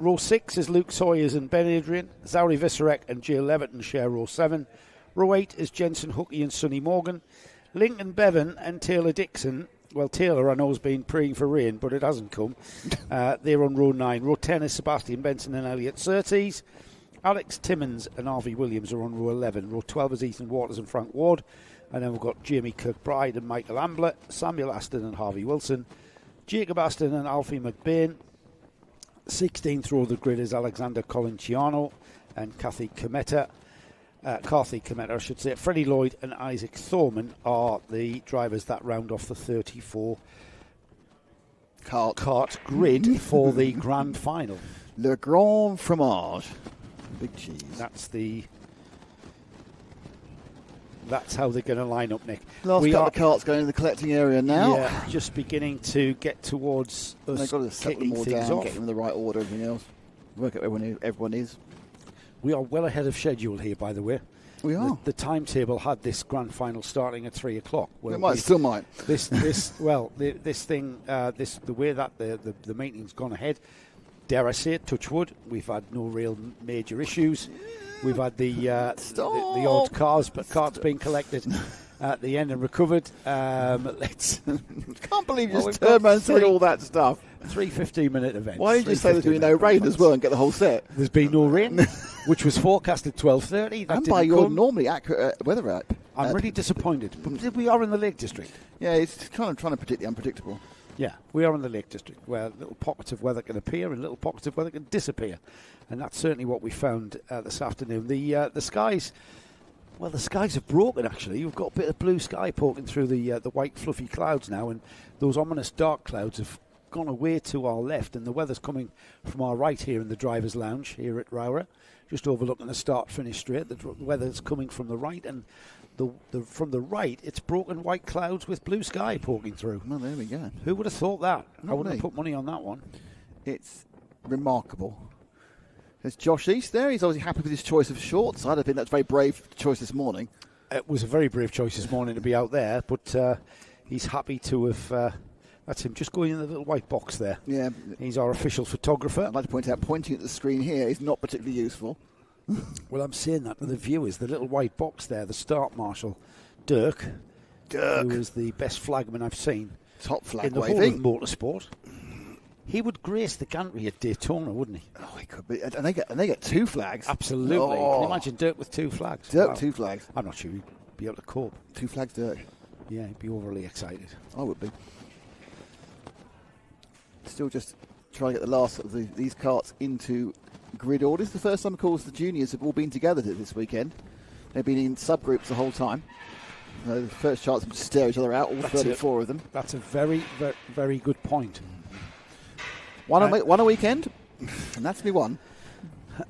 Row 6 is Luke Sawyers and Ben Adrian. Zauri Visarek and Jill Leviton share row 7. Row 8 is Jensen Hookey and Sonny Morgan. Lincoln Bevan and Taylor Dixon. Well, Taylor, I know, has been praying for rain, but it hasn't come. They're on row 9. Row 10 is Sebastian Benson and Elliot Surtees. Alex Timmons and Harvey Williams are on row 11. Row 12 is Ethan Waters and Frank Ward. And then we've got Jamie Kirkbride and Michael Ambler. Samuel Aston and Harvey Wilson. Jacob Aston and Alfie McBain. 16th row of the grid is Alexander Colinciano and Kathy Cometa. I should say. Freddie Lloyd and Isaac Thorman are the drivers that round off the 34 kart grid for the grand final. Le Grand Fromage. Big cheese. That's how they're going to line up, Nick. Last couple of carts going in the collecting area now. Yeah, just beginning to get towards us. They've got to set them all down, get them in the right order, everything else. Work out where everyone is. We are well ahead of schedule here, by the way. We are. The timetable had this grand final starting at 3 o'clock. Well, still might. The way that the meeting's gone ahead, dare I say it, touch wood, we've had no real major issues. We've had the odd carts being collected at the end and recovered. Let's can't believe you just turned around saying all that stuff. 3 15-minute events. Why didn't you say there's going to be no rain as well and get the whole set? There's been no rain, which was forecast at 12:30. And by your normally accurate weather app. I'm really disappointed. But we are in the Lake District. Yeah, it's kind of trying to predict the unpredictable. Yeah, we are in the Lake District where little pockets of weather can appear and little pockets of weather can disappear. And that's certainly what we found this afternoon. The skies Well, the skies have broken, actually. You've got a bit of blue sky poking through the white fluffy clouds now, and those ominous dark clouds have gone away to our left, and the weather's coming from our right here in the driver's lounge here at ROWRAH, just overlooking the start-finish straight. The weather's coming from the right, and from the right, it's broken white clouds with blue sky poking through. Well, there we go. Who would have thought that? Not I wouldn't me. have put money on that one. It's remarkable. There's Josh East there. He's obviously happy with his choice of shorts. I'd have been, that's a very brave choice this morning. It was a very brave choice this morning to be out there, but he's happy to have... that's him just going in the little white box there. Yeah. He's our official photographer. I'd like to point out, pointing at the screen here is not particularly useful. Well, I'm saying that to the viewers. The little white box there, the start marshal, Dirk, who is the best flagman I've seen. Top flag in the waving. whole of motorsport. He would grace the gantry at Daytona, wouldn't he? Oh, he could be. And they get 2 flags. Absolutely. Oh. Can you imagine Dirk with 2 flags? Dirk, Wow. 2 flags. I'm not sure he'd be able to cope. 2 flags, Dirk. Yeah, he'd be overly excited. I would be. Still just trying to get the last of these karts into grid order. It's the first time, of course, the juniors have all been together this weekend. They've been in subgroups the whole time. The first chance to stare each other out, all 34 of them. That's a very, very, very good point. One a weekend, and that's me one.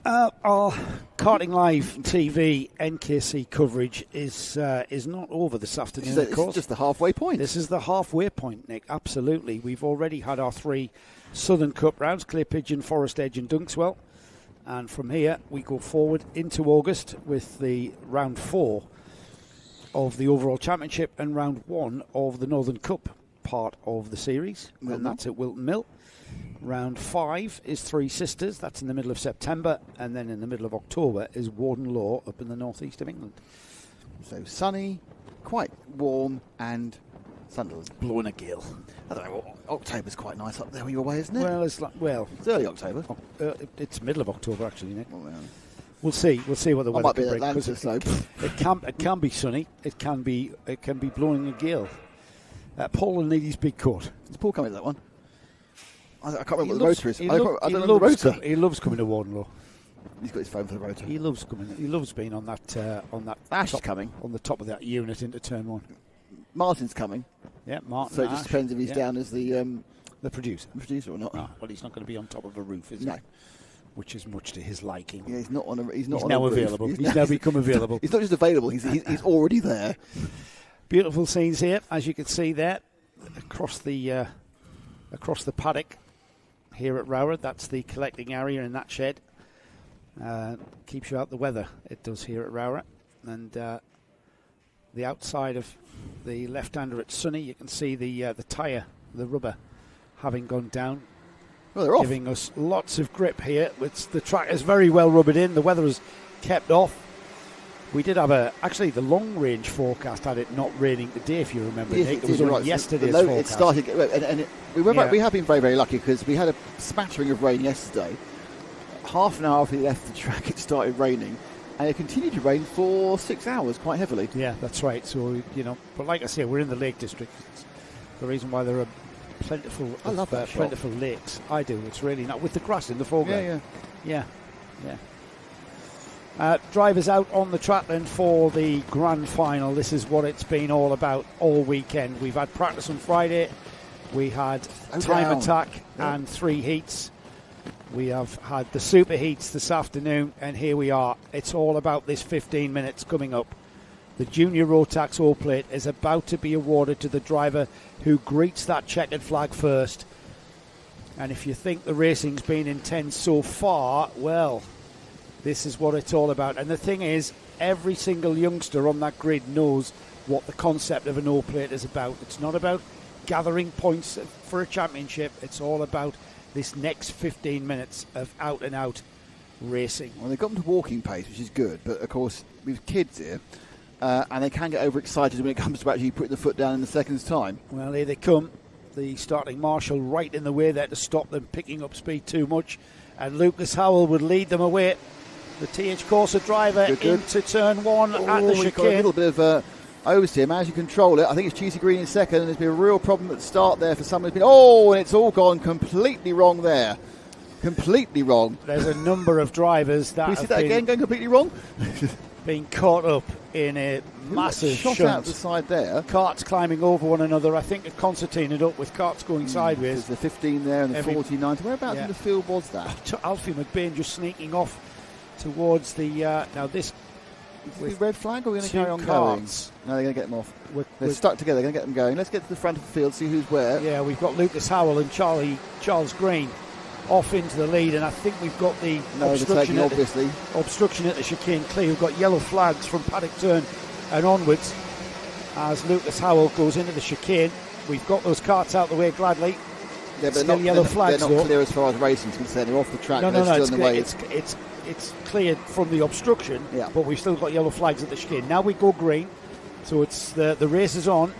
Our Karting Live TV NKC coverage is not over this afternoon, of course. It's just the halfway point. This is the halfway point, Nick, absolutely. We've already had our 3 Southern Cup rounds, Clay Pigeon, Forest Edge and Dunkswell. And from here, we go forward into August with the round 4 of the overall championship and round 1 of the Northern Cup part of the series. And that's at Wilton Mill. Round 5 is Three Sisters. That's in the middle of September. And then in the middle of October is Warden Law up in the northeast of England. So sunny, quite warm, and Sunderland. Blowing a gale. I don't know, October's quite nice up there your way, isn't it? Well, it's early October. It's middle of October, actually, Nick. Oh, yeah. We'll see what the weather might be in can bring. Atlanta, so It can be sunny. It can be blowing a gale. Paul will need his big coat. Is Paul coming to that one? I can't remember what the rotor is. I don't remember the rotor. He loves coming to Warden Law. He's got his phone for the rotor. He loves coming. He loves being on that. Ash is coming on the top of that unit into turn 1. Martin's coming. Yeah, Martin. So it just depends if he's down as the producer. The producer or not. No, well, he's not going to be on top of a roof, is he? Which is much to his liking. Yeah, he's not on a. He's now available. He's now become available. He's not just available. He's already there. Beautiful scenes here, as you can see there, across the paddock here at ROWRAH. That's the collecting area in that shed. Keeps you out the weather. It does here at ROWRAH, and the outside of the left-hander at Sunny, you can see the tyre, the rubber, having gone down. Well, they're off. Giving us lots of grip here. The track is very well rubbered in. The weather has kept off. We did have actually the long-range forecast had it not raining today, if you remember. Yes, Nick. It was on yesterday's forecast. It started, and we have been very, very lucky because we had a smattering of rain yesterday. Half an hour after we left the track, it started raining, and it continued to rain for 6 hours quite heavily. Yeah, that's right. So, but like I say, we're in the Lake District. It's the reason why there are plentiful lakes. I do. It's really not with the grass in the foreground. Yeah. Drivers out on the track then for the grand final. This is what it's been all about all weekend. We've had practice on Friday. We had time attack and 3 heats. We have had the super heats this afternoon, and here we are. It's all about this 15 minutes coming up. The Junior Rotax All Plate is about to be awarded to the driver who greets that checkered flag first. And if you think the racing's been intense so far, well, this is what it's all about. And the thing is, every single youngster on that grid knows what the concept of an All Plate is about. It's not about gathering points for a championship. It's all about this next 15 minutes of out-and-out racing. Well, they've got them to walking pace, which is good. But, of course, with kids here, and they can get overexcited when it comes to actually putting the foot down in the second's time. Well, here they come. The starting marshal right in the way there to stop them picking up speed too much. And Lucas Howell would lead them away. The TH Corsa driver into turn 1 at the chicane. Got a little bit of oversteer, managed to control it. I think it's Cheesy Green in second, and there's been a real problem at the start there for someone who's been... Oh, and it's all gone completely wrong there. Completely wrong. There's a number of drivers that Can we see that again, going completely wrong? being caught up in a massive shot shunt. out the side there. Carts climbing over one another. I think Constantine ended up with carts going sideways. There's the 15 there and the 49. Whereabouts in the field was that? Alfie McBain just sneaking off towards the... now this... Is the red flag, or are we going to carry on carts. going? No, they're going to get them off. They're stuck together. They're going to get them going. Let's get to the front of the field, see who's where. Yeah, we've got Lucas Howell and Charles Green off into the lead, and I think we've got the obstruction at the chicane clear. We've got yellow flags from Paddock turn and onwards as Lucas Howell goes into the chicane. We've got those carts out the way gladly. Yeah, but they're not clear as far as racing's concerned. They're off the track. No, still in the way. It's cleared from the obstruction, but we've still got yellow flags at the chicane. Now we go green, so it's the race is on.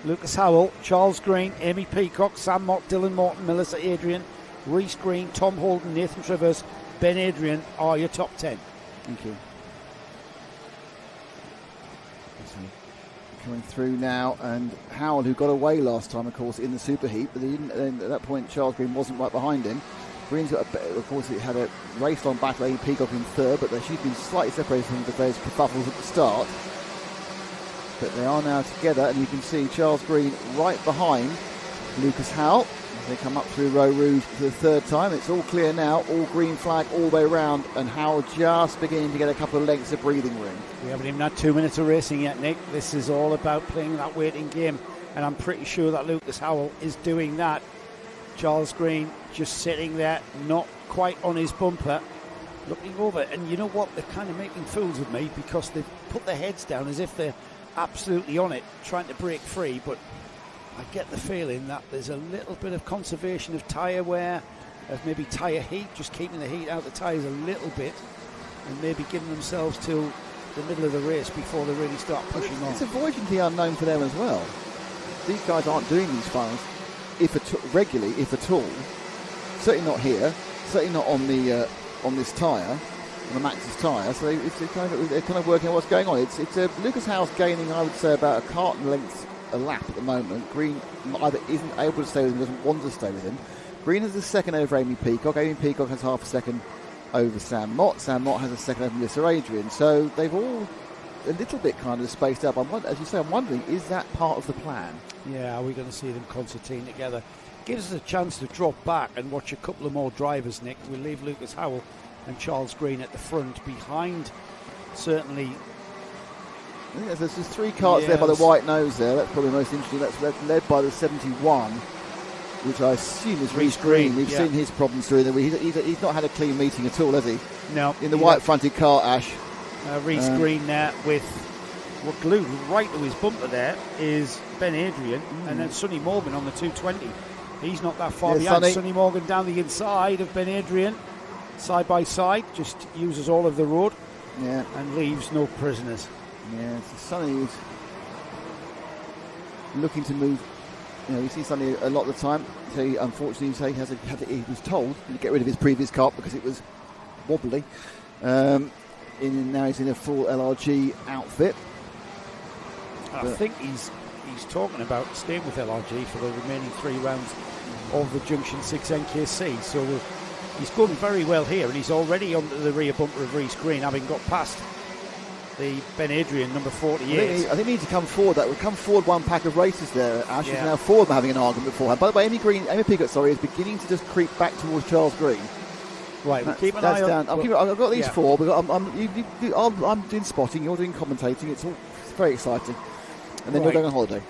Lucas Howell, Charles Green, Amy Peacock, Sam Mott, Dylan Morton, Melissa Adrian, Reece Green, Tom Holden, Nathan Travers, Ben Adrian are your top 10. Thank you. Coming through now, and Howell, who got away last time, of course, in the super heat, but at that point Charles Green wasn't right behind him. Green's got, of course, he had a race on back lane, Peacock in third, but she's been slightly separated from those kerfuffles at the start. But they are now together, and you can see Charles Green right behind Lucas Howell. As they come up through Row Rouge for the third time. It's all clear now, all green flag all the way around, and Howell just beginning to get a couple of lengths of breathing room. We haven't even had 2 minutes of racing yet, Nick. This is all about playing that waiting game, and I'm pretty sure that Lucas Howell is doing that. Charles Green just sitting there, not quite on his bumper, looking over. And you know what? They're kind of making fools of me because they've put their heads down as if they're absolutely on it, trying to break free. But I get the feeling that there's a little bit of conservation of tyre wear, of maybe tyre heat, just keeping the heat out of the tyres a little bit, and maybe giving themselves till the middle of the race before they really start pushing on. It's avoiding the unknown for them as well. These guys aren't doing these finals regularly, if at all. Certainly not here. Certainly not on the on this tyre, on the Max's tyre. So they're kind of working out what's going on. It's Lucas Howell's gaining, I would say, about a carton length a lap at the moment. Green either isn't able to stay with him, doesn't want to stay with him. Green has a second over Amy Peacock. Amy Peacock has half a second over Sam Mott. Sam Mott has a second over Melissa Adrian. So they've all a little bit kind of spaced up. As you say, I'm wondering, is that part of the plan? Yeah, are we going to see them concertine together? Gives us a chance to drop back and watch a couple of more drivers, Nick. We'll leave Lucas Howell and Charles Green at the front. Behind, certainly... I think there's just three carts there by the white nose there. That's probably most interesting. That's led by the 71, which I assume is Reece Green. We've seen his problems through there. He's not had a clean meeting at all, has he? No. In the white-fronted car, Ash. Reece Green there with what glued right to his bumper there is Ben Adrian, and then Sonny Morgan on the 220. He's not that far behind. Sonny Morgan down the inside of Ben Adrian, side by side, just uses all of the road and leaves no prisoners. Yeah, so Sonny is looking to move. You know, we see Sonny a lot of the time. So he, unfortunately, he was told to get rid of his previous kart because it was wobbly. Now he's in a full LRG outfit. I think he's talking about staying with LRG for the remaining 3 rounds of the Junction 6 NKC. So he's going very well here, and he's already on the rear bumper of Reece Green, having got past the Ben Adrian number 48. I think he needs to come forward. That would come forward one pack of races there. Ash is now forward having an argument beforehand. By the way, Amy Peacock, is beginning to just creep back towards Charles Green. Right, we'll keep an eye on. I've got these 4. I'm doing spotting. You're doing commentating. It's very exciting. And then you're going on holiday.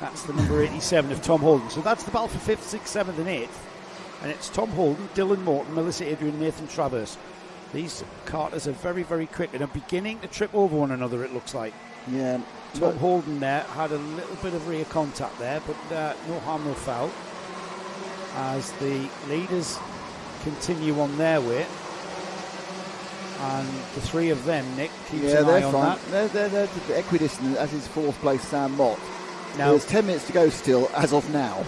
That's the number 87 of Tom Holden. So that's the battle for 5th, 6th, 7th, and 8th. And it's Tom Holden, Dylan Morton, Melissa Adrian, Nathan Travers. These carters are very, very quick and are beginning to trip over one another, it looks like. Yeah. Tom Holden there had a little bit of rear contact there, but no harm, no foul. As the leaders continue on their way. And the 3 of them, Nick, keeps an eye on that. They're equidistant, as is 4th place Sam Mott. Now, there's 10 minutes to go still, as of now.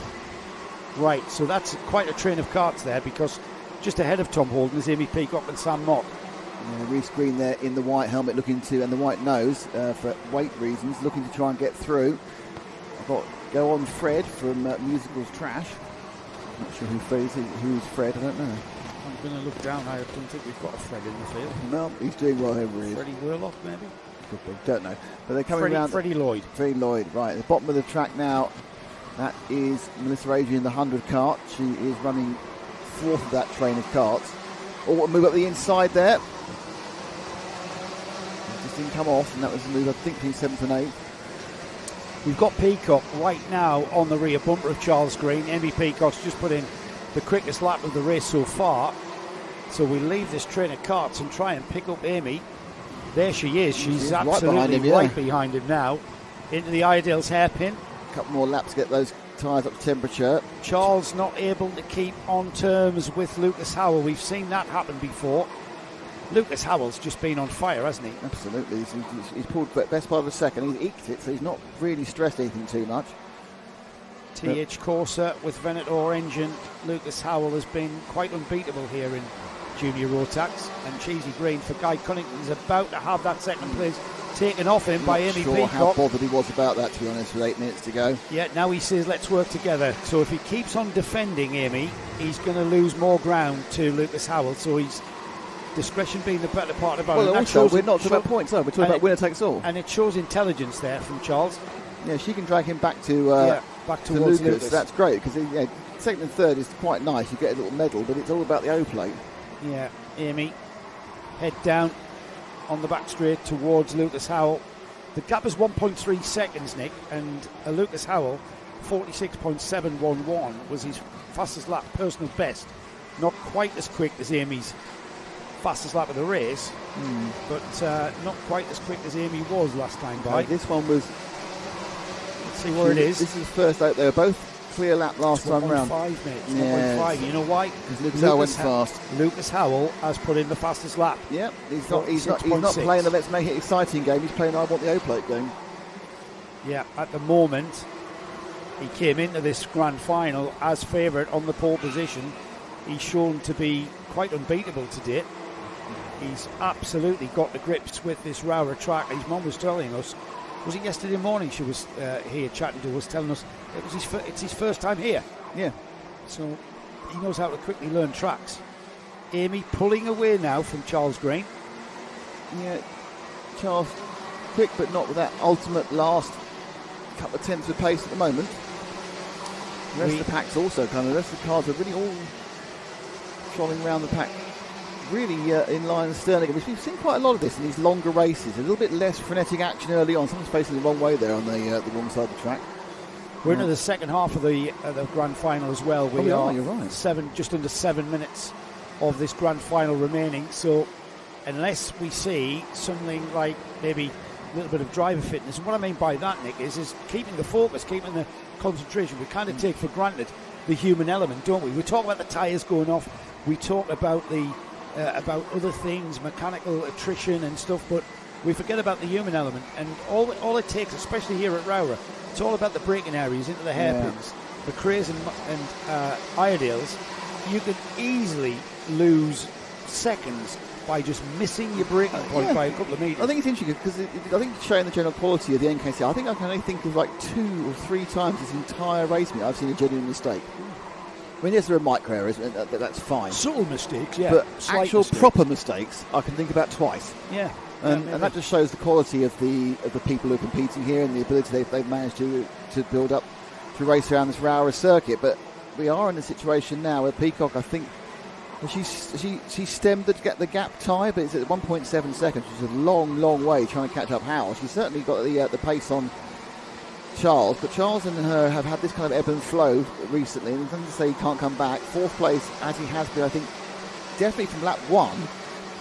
Right, so that's quite a train of carts there, because just ahead of Tom Holden is Amy Peacock and Sam Mott. Reece Green there in the white helmet and the white nose for weight reasons, looking to try and get through. I've got Go On Fred from Musicals Trash. I'm not sure who's Fred, I don't know. I'm going to look down. I don't think we've got a Fred in the field. No, he's doing well over here. Freddie Whirlock, maybe? Could be, don't know. But they're coming around. Freddie Lloyd. Freddie Lloyd, right. At the bottom of the track now, that is Melissa Adrian, the 100 cart. She is running fourth of that train of carts. Oh, move up the inside there. Just didn't come off, and that was the move, I think, between 7th and 8th. We've got Peacock right now on the rear bumper of Charles Green. Amy Peacock's just put in the quickest lap of the race so far. So we leave this train of carts and try and pick up Amy. There she is. She's absolutely right behind him now. Into the Iredale's hairpin. A couple more laps to get those tyres up to temperature. Charles not able to keep on terms with Lucas Howell. We've seen that happen before. Lucas Howell's just been on fire, hasn't he? Absolutely. He's pulled the best part of a second. He's eked it, so he's not really stressed anything too much. TH Corsa with Venator engine. Lucas Howell has been quite unbeatable here in Junior Rotax. And Cheesy Green for Guy Cunnington is about to have that second place taken off him by Amy Peacock. Not sure how bothered he was about that, to be honest, with 8 minutes to go. Yeah, now he says let's work together. So if he keeps on defending Amy, he's going to lose more ground to Lucas Howell. So he's discretion being the better part about it. Well, also, we're not talking about points, though. We're talking about winner takes all. And it shows intelligence there from Charles. Yeah, she can drag him back to back towards Lucas. That's great, because second and third is quite nice. You get a little medal, but it's all about the O-plate. Yeah, Amy, head down on the back straight towards Lucas Howell. The gap is 1.3 seconds, Nick, and Lucas Howell, 46.711 was his fastest lap, personal best. Not quite as quick as Amy's fastest lap of the race, but not quite as quick as Amy was last time by. This one was... Let's see where it is. This is the first out. They were both clear lap last time round. 1.5, mate. It's 1.5. You know why? Because Lucas Howell went fast. Lucas Howell has put in the fastest lap. Yep. He's not playing the let's make it exciting game. He's playing I want the O-plate game. Yeah, at the moment, he came into this grand final as favourite on the pole position. He's shown to be quite unbeatable to date. He's absolutely got the grips with this ROWRAH track. His mum was telling us, was it yesterday morning she was here chatting to us, telling us it's his first time here. Yeah. So he knows how to quickly learn tracks. Amy pulling away now from Charles Green. Yeah, Charles quick, but not with that ultimate last couple of tenths of pace at the moment. The rest of the pack's also coming. The rest of the cars are really all trolling around the pack, really in line and stern again. We've seen quite a lot of this in these longer races. A little bit less frenetic action early on. Someone's facing the wrong way there on the wrong side of the track. We're into the second half of the grand final as well. We are you're right. just under 7 minutes of this grand final remaining. So unless we see something like maybe a little bit of driver fitness, and what I mean by that, Nick, is keeping the focus, keeping the concentration. We kind of take for granted the human element, don't we? We talk about the tyres going off. We talk about about other things, mechanical attrition and stuff, but we forget about the human element. And all it takes, especially here at ROWRAH, it's all about the braking areas into the hairpins, the Crays and Iredales. You can easily lose seconds by just missing your braking point by a couple of metres. I think it's interesting because I think it's showing the general quality of the NKC. I think I can only think of like 2 or 3 times this entire race I've seen a genuine mistake. I mean, yes, there are micro errors, that's fine. Subtle mistakes, yeah. But actual proper mistakes, I can think about twice. Yeah. And that just shows the quality of the people who are competing here and the ability they've managed to build up to race around this ROWRAH circuit. But we are in a situation now where Peacock, I think, she stemmed the gap tie, but it's at 1.7 seconds, which is a long, long way trying to catch up Howell. She's certainly got the pace on Charles, but Charles and her have had this kind of ebb and flow recently, and doesn't say he can't come back. 4th place, as he has been, I think, definitely from lap 1,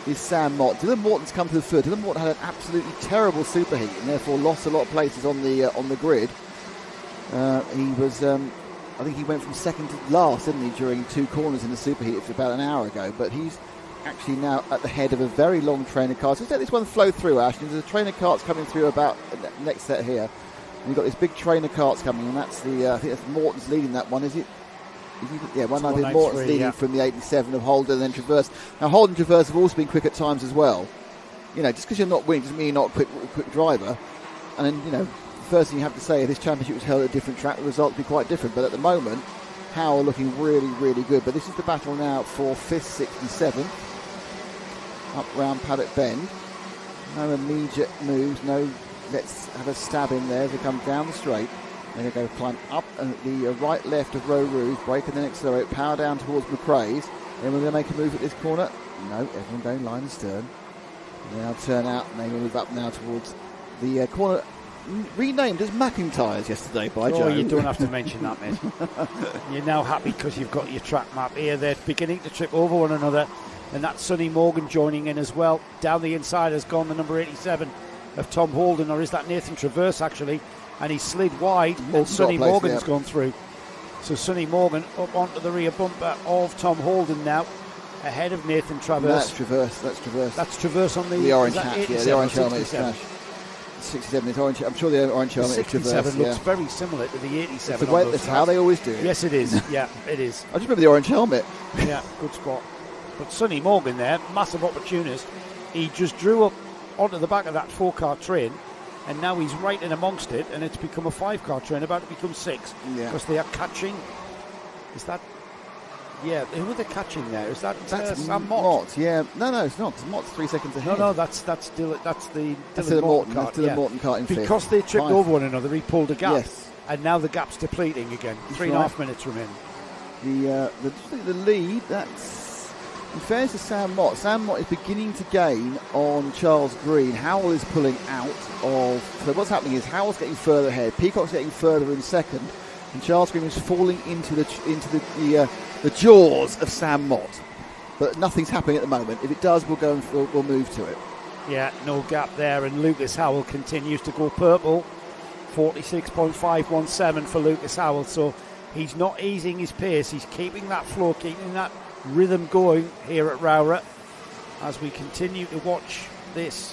is Sam Mott. Dylan Morton's come to the third. Dylan Morton had an absolutely terrible superheat and therefore lost a lot of places on the grid. He was, I think he went from second to last, didn't he, during 2 corners in the superheat about an hour ago, but he's actually now at the head of a very long train of cars. Let's let this one flow through, Ash. There's a train of carts coming through about the next set here. We've got this big train of carts coming, and that's I think that's Morton's leading that one, is it? Yeah, 193. Morton's leading from the 87 of Holden and then Traverse. Now, Holden and Traverse have also been quick at times as well. You know, just because you're not winning doesn't mean you're not a quick driver. And then, you know, the first thing you have to say, if this championship was held at a different track, the results would be quite different. But at the moment, Howell looking really, really good. But this is the battle now for 5th, 6th and 7th. Up round Paddock Bend. No immediate moves, no let's have a stab in there as they come down the straight. They're going to go climb up the right left of ROWRAH, brake and then accelerate, power down towards McRae's. Then we're going to make a move at this corner. No, everyone going line and stern. They now turn out and they move up now towards the corner, renamed as McIntyre's yesterday by Joe. Oh, you don't have to mention that, mate. You're now happy because you've got your track map here. They're beginning to trip over one another. And that's Sonny Morgan joining in as well. Down the inside has gone the number 87 of Tom Holden, or is that Nathan Traverse actually? And he slid wide, and Sonny Morgan's gone through. So Sonny Morgan up onto the rear bumper of Tom Holden now, ahead of Nathan Traverse. That's Traverse. That's Traverse on the orange hat. Yeah, the orange helmet is Crash. 67 is orange. I'm sure the orange helmet is Traverse. 67 looks very similar to the 87. That's how they always do it. Yes, it is. Yeah, it is. I just remember the orange helmet. Yeah, good spot. But Sonny Morgan there, massive opportunist. He just drew up onto the back of that 4-car train, and now he's right in amongst it, and it's become a 5-car train, about to become 6. Yeah. Because they are catching. Is that? Yeah, who are they catching there? Is that Sam Mott? Yeah, no, it's not. Because Mott's 3 seconds ahead. No, that's Dylan. That's the Dylan Morton cart. That's Dylan Morton cart in fifth. Because they tripped over one another, he pulled a gap. Yes. And now the gap's depleting again. 3.5 minutes remaining. The lead. That's. In fairness to Sam Mott is beginning to gain on Charles Green. Howell is pulling out of. So what's happening is Howell's getting further ahead. Peacock's getting further in second, and Charles Green is falling into the jaws of Sam Mott. But nothing's happening at the moment. If it does, we'll move to it. Yeah, no gap there, and Lucas Howell continues to go purple. 46.517 for Lucas Howell. So he's not easing his pace. He's keeping that flow, keeping that rhythm going here at ROWRAH as we continue to watch this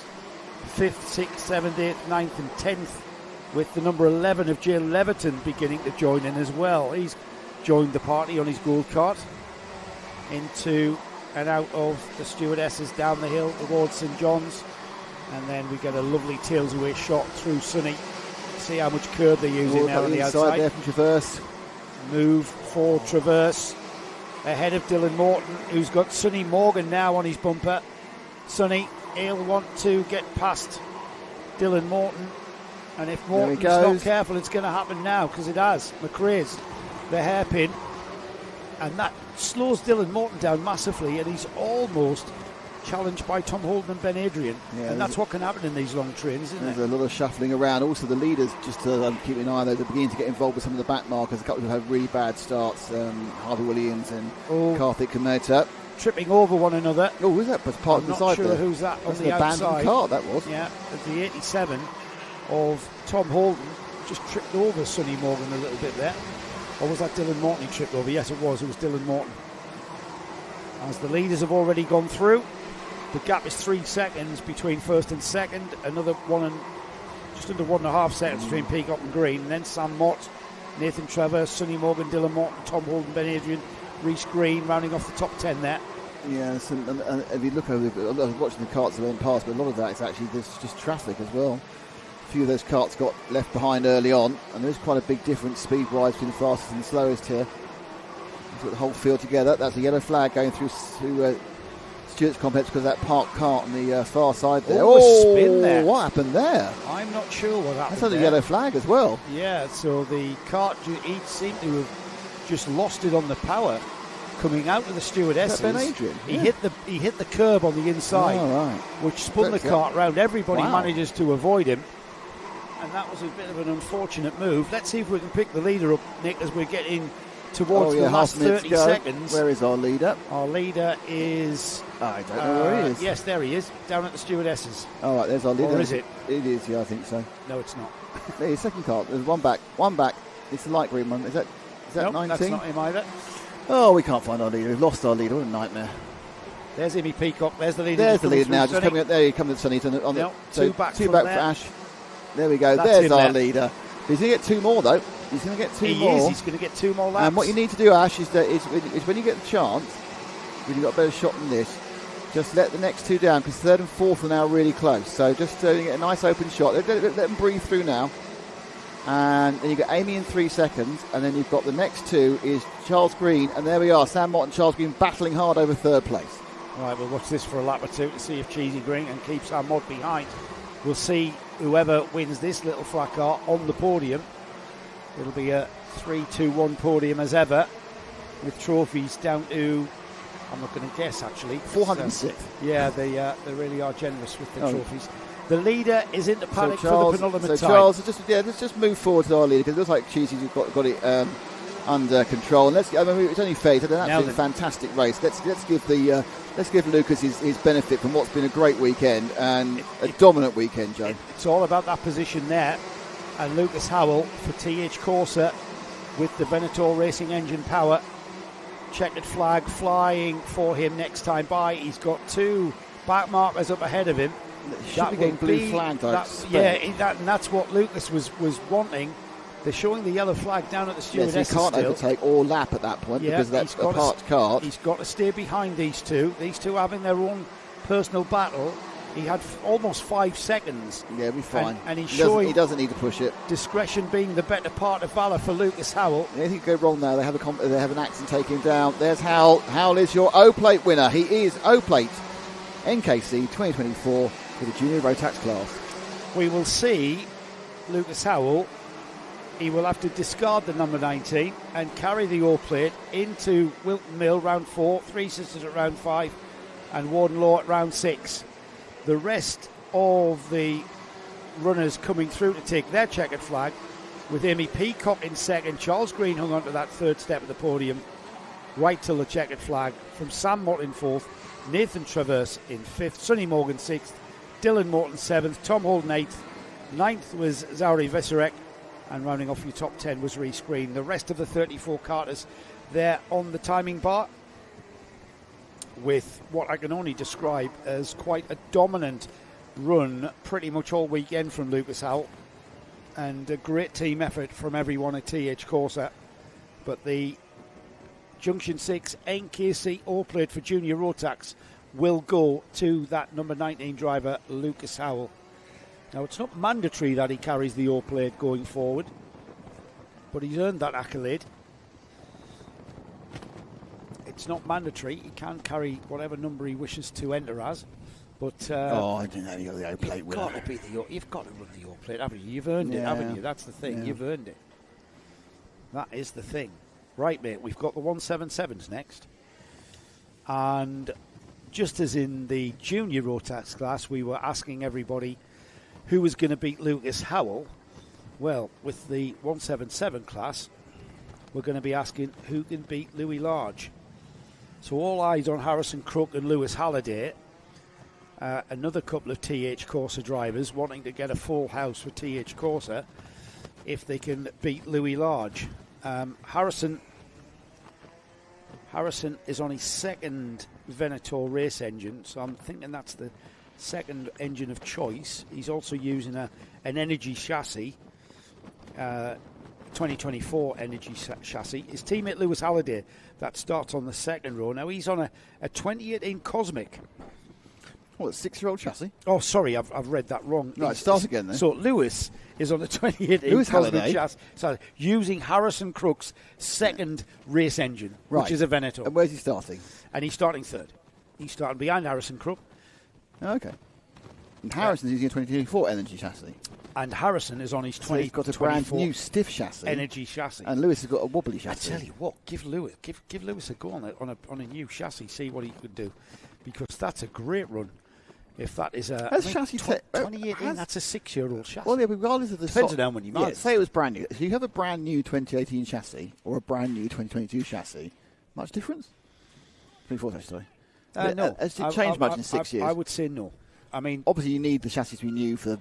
5th, 6th, 7th, 8th, 9th and 10th, with the number 11 of Jay Leverton beginning to join in as well. He's joined the party on his gold cart into and out of the stewardesses down the hill towards St John's, and then we get a lovely tails away shot through Sonny. See how much curb they're using now on the outside. There from Traverse. Move for Traverse ahead of Dylan Morton, who's got Sonny Morgan now on his bumper. Sonny, he'll want to get past Dylan Morton, and if Morton's not careful, it's going to happen now, because it has. McRae's the hairpin, and that slows Dylan Morton down massively, and he's almost challenged by Tom Holden and Ben Adrian. Yeah, and that's what can happen in these long trains, isn't it? There's a lot of shuffling around. Also, the leaders, just to keep an eye on those, are beginning to get involved with some of the back markers. A couple who have really bad starts, Harvey Williams and Karthik Kameta. Tripping over one another. Oh, is that part of the side there? I'm not sure who's that on the outside. Abandoned cart, that was. Yeah, the 87 of Tom Holden just tripped over Sonny Morgan a little bit there. Or was that Dylan Morton he tripped over? Yes, it was Dylan Morton. As the leaders have already gone through, the gap is 3 seconds between first and second, another just under 1.5 seconds between Peacock and Green, and then Sam Mott, Nathan Trevor, Sonny Morgan, Dylan Morton, Tom Holden, Ben Adrian, Reece Green rounding off the top 10 there. Yes, and if you look over, I was watching the carts that went past, but a lot of that is actually just traffic as well. A few of those carts got left behind early on, and there's quite a big difference speed-wise between the fastest and the slowest here. Let's put the whole field together. That's a yellow flag going through Stewart's complex because of that parked cart on the far side there. Spin there. What happened there? I'm not sure what happened. That's a yellow flag as well. Yeah, so the cart each seemed to have just lost it on the power coming out of the stewardesses. Ben Adrian? He hit the curb on the inside, which spun the cart round. Everybody manages to avoid him, and that was a bit of an unfortunate move. Let's see if we can pick the leader up, Nick, as we're getting towards the last 30 seconds. Where is our leader? Our leader is... I don't know where he is. Yes, there he is, down at the stewardesses. All right, there's our leader. Or is it? It is, yeah, I think so. No, it's not. There's second cart. There's one back. It's the light green one. Is that 19? That's not him either. Oh, we can't find our leader. We've lost our leader. What a nightmare. There's Amy Peacock. There's the leader. There's the leader now. Just coming up there. He comes to Sonny. Two back for Ash. There we go. There's our leader. He's going to get 2 more, though. He's going to get 2 more. He's going to get 2 more laps. And what you need to do, Ash, is when you get the chance, when you've got a better shot than this, just let the next 2 down, because 3rd and 4th are now really close. So just get a nice open shot. Let them breathe through now. And then you've got Amy in 3 seconds, and then you've got the next two is Charles Green, and there we are, Sam Mott and Charles Green battling hard over third place. Right, we'll watch this for a lap or two to see if Cheesy Green can keep Sam Mott behind. We'll see whoever wins this little flat car on the podium. It'll be a 3-2-1 podium as ever, with trophies down to, I'm not going to guess actually, 406. Yeah, they really are generous with the trophies. The leader is into Paddock for the penultimate time. So Charles, let's just move forward to our leader, because it looks like Cheesy's got it under control. And it's only fair. It's an absolutely fantastic race. Let's give Lucas his benefit from what's been a great weekend and a dominant weekend, Joe. It's all about that position there, and Lucas Howell for TH Corsa with the Venator Racing engine power. Checkered flag flying for him next time by. He's got 2 back markers up ahead of him. Should be getting blue flag, though. And that's what Lucas was wanting. They're showing the yellow flag down at the stewardess. Yes, he can't overtake or lap at that point because that's a parked car. He's got to stay behind these two. These two having their own personal battle. He had almost 5 seconds. Yeah, we'll be fine. And he's showing he doesn't need to push it. Discretion being the better part of valour for Lucas Howell. Anything could go wrong now. They have an accident taking him down. There's Howell. Howell is your O-Plate winner. He is O-Plate NKC 2024 for the junior Rotax class. We will see Lucas Howell. He will have to discard the number 19 and carry the O-Plate into Wilton Mill round 4, Three Sisters at round 5 and Warden Law at round 6. The rest of the runners coming through to take their checkered flag, with Amy Peacock in second. Charles Green hung on to that third step of the podium right till the checkered flag, from Sam Mott in fourth, Nathan Traverse in fifth, Sonny Morgan sixth, Dylan Morton seventh, Tom Holden eighth, ninth was Zauri Veserek, and rounding off your top 10 was Reece Green. The rest of the 34 carters there on the timing bar, with what I can only describe as quite a dominant run pretty much all weekend from Lucas Howell, and a great team effort from everyone at TH Corsa. But the Junction 6 NKC O-Plate for Junior Rotax will go to that number 19 driver, Lucas Howell. Now, it's not mandatory that he carries the O-Plate going forward, but he's earned that accolade. It's not mandatory. He can carry whatever number he wishes to enter as. But I didn't know you're the O-Plate winner. You've got to run the O-Plate, haven't you? You've earned it, haven't you? That's the thing. Yeah. You've earned it. That is the thing. Right, mate, we've got the 177s next. And just as in the junior Rotax class, we were asking everybody who was going to beat Lucas Howell. Well, with the 177 class, we're going to be asking who can beat Louis Large. So all eyes on Harrison Crook and Lewis Halliday. Another couple of TH Corsa drivers wanting to get a full house for TH Corsa if they can beat Louis Large. Harrison is on his second Venator race engine, so I'm thinking that's the second engine of choice. He's also using an Energy chassis, 2024 Energy chassis. His teammate Lewis Halliday, that starts on the second row. Now he's on a 2018 Cosmic. What, a 6-year-old chassis? Oh, sorry, I've read that wrong. Right, start again then. So Lewis is on the 2018 Cosmic chassis, so using Harrison Crook's second race engine, which is a Venator. And where's he starting? And he's starting third. He's starting behind Harrison Crook. Oh, okay. And Harrison's using a 2024 Energy chassis. And Harrison is on his 2024. He's got a brand new stiff chassis. Energy chassis. And Lewis has got a wobbly chassis. I tell you what, give Lewis a go on a new chassis. See what he could do, because that's a great run. If that is a 2018, that's a 6-year-old chassis. Well, yeah, regardless of the depends on how many miles. Yeah, say it was brand new. So you have a brand new 2018 chassis or a brand new 2022 chassis. Much difference? 24 chassis, sorry. No. Has it changed much in 6 years? I would say no. I mean, obviously you need the chassis to be new for the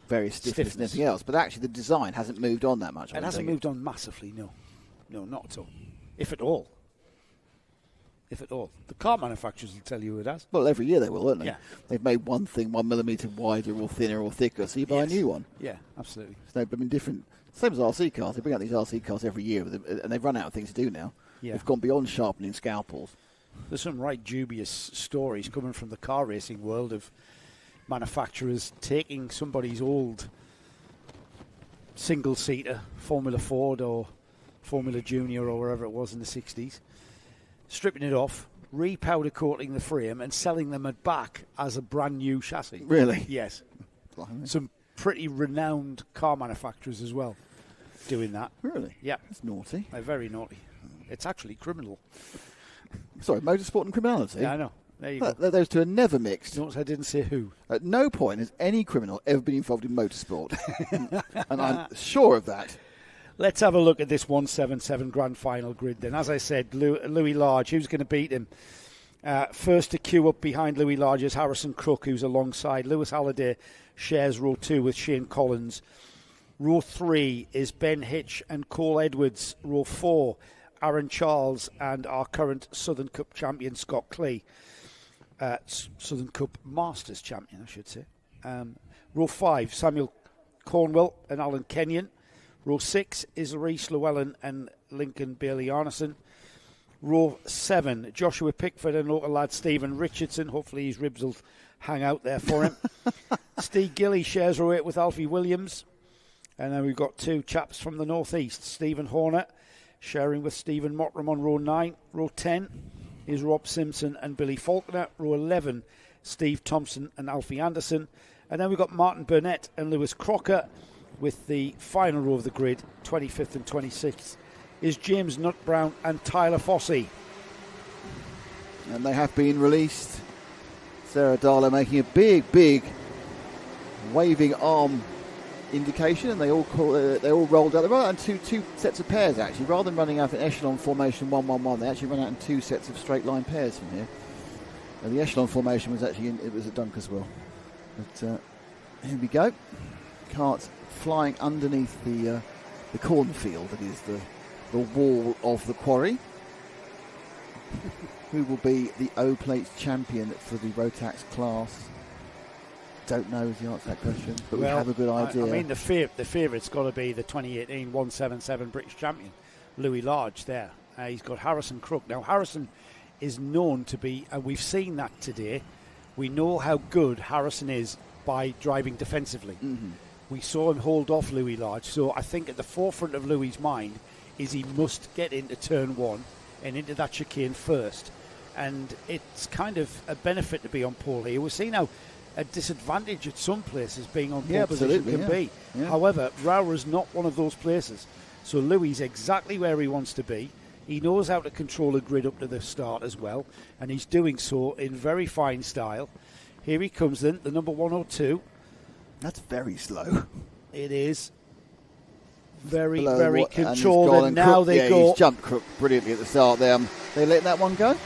various stiffness and everything else, but actually the design hasn't moved on that much. It hasn't moved on massively, no. No, not at all. If at all. The car manufacturers will tell you it has. Well, every year they will, won't they? Yeah. They've made one thing 1 millimetre wider or thinner or thicker, so you buy a new one. Yeah, absolutely. So, I mean, different. Same as RC cars. They bring out these RC cars every year, and they've run out of things to do now. Yeah. They've gone beyond sharpening scalpels. There's some right dubious stories coming from the car racing world of manufacturers taking somebody's old single-seater Formula Ford or Formula Junior or wherever it was in the 60s, stripping it off, re-powder coating the frame and selling them back as a brand new chassis. Really? Yes. Some pretty renowned car manufacturers as well doing that. Really? Yeah. That's naughty. They're very naughty. It's actually criminal. Sorry, motorsport and criminality? Yeah, I know. There you go. Those two are never mixed. Notice I didn't say who. At no point has any criminal ever been involved in motorsport. And I'm sure of that. Let's have a look at this 177 Grand Final grid then. As I said, Louis Large, who's going to beat him? First to queue up behind Louis Large is Harrison Crook, who's alongside. Lewis Halliday shares row 2 with Shane Collins. Row 3 is Ben Hitch and Cole Edwards. Row 4, Aaron Charles and our current Southern Cup champion, Scott Clee. Southern Cup Masters champion, I should say. Row 5, Samuel Cornwell and Alan Kenyon. Row 6 is Reece Llewellyn and Lincoln Bailey Arneson. Row 7, Joshua Pickford and local lad Stephen Richardson. Hopefully his ribs will hang out there for him. Steve Gilly shares row 8 with Alfie Williams. And then we've got 2 chaps from the northeast. Stephen Horner sharing with Stephen Mottram on row 9. Row 10 is Rob Simpson and Billy Faulkner. Row 11, Steve Thompson and Alfie Anderson. And then we've got Martin Burnett and Lewis Crocker. With the final row of the grid, 25th and 26th, is James Nutbrown and Tyler Fossey. And they have been released. Sarah Darlow making a big waving arm indication, and they all rolled out. They rolled out in two sets of pairs actually, rather than running out in echelon formation 1-1-1. They actually run out in 2 sets of straight line pairs from here. And the echelon formation was actually it was at Dunkeswell. But here we go. Carts flying underneath the cornfield that is the wall of the quarry. Who will be the O-Plates champion for the Rotax class? Don't know is the answer to that question, but we have a good idea. I mean, the favourite's got to be the 2018 177 British champion, Louis Large there. He's got Harrison Crook. Now, Harrison is known to be, and we've seen that today, we know how good Harrison is by driving defensively. Mm-hmm. We saw him hold off Louis Large, so I think at the forefront of Louis' mind is he must get into turn 1 and into that chicane first. And it's kind of a benefit to be on pole here. We're seeing how a disadvantage at some places being on pole position can be. Yeah. However, ROWRAH's not one of those places. So Louis is exactly where he wants to be. He knows how to control a grid up to the start as well, and he's doing so in very fine style. Here he comes then, the number 102. That's very slow. It is. Very controlled, and now they go. He's jumped Crook brilliantly at the start there. They letting that one go?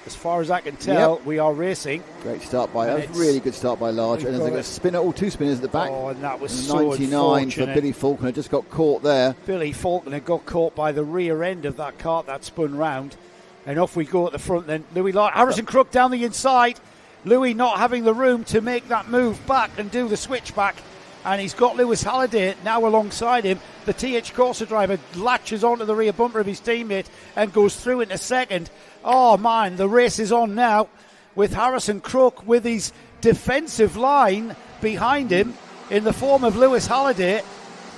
As far as I can tell, we are racing. Great start by, a really good start by Large. And they've got a spinner, 2 spinners at the back. Oh, and that was 99 for Billy Faulkner, just got caught there. Billy Faulkner got caught by the rear end of that cart that spun round. And off we go at the front then. Louis Large, Harrison Crook down the inside. Louis not having the room to make that move back and do the switch back. And he's got Lewis Halliday now alongside him. The TH Corsa driver latches onto the rear bumper of his teammate and goes through into second. Oh, man, the race is on now with Harrison Crook with his defensive line behind him in the form of Lewis Halliday.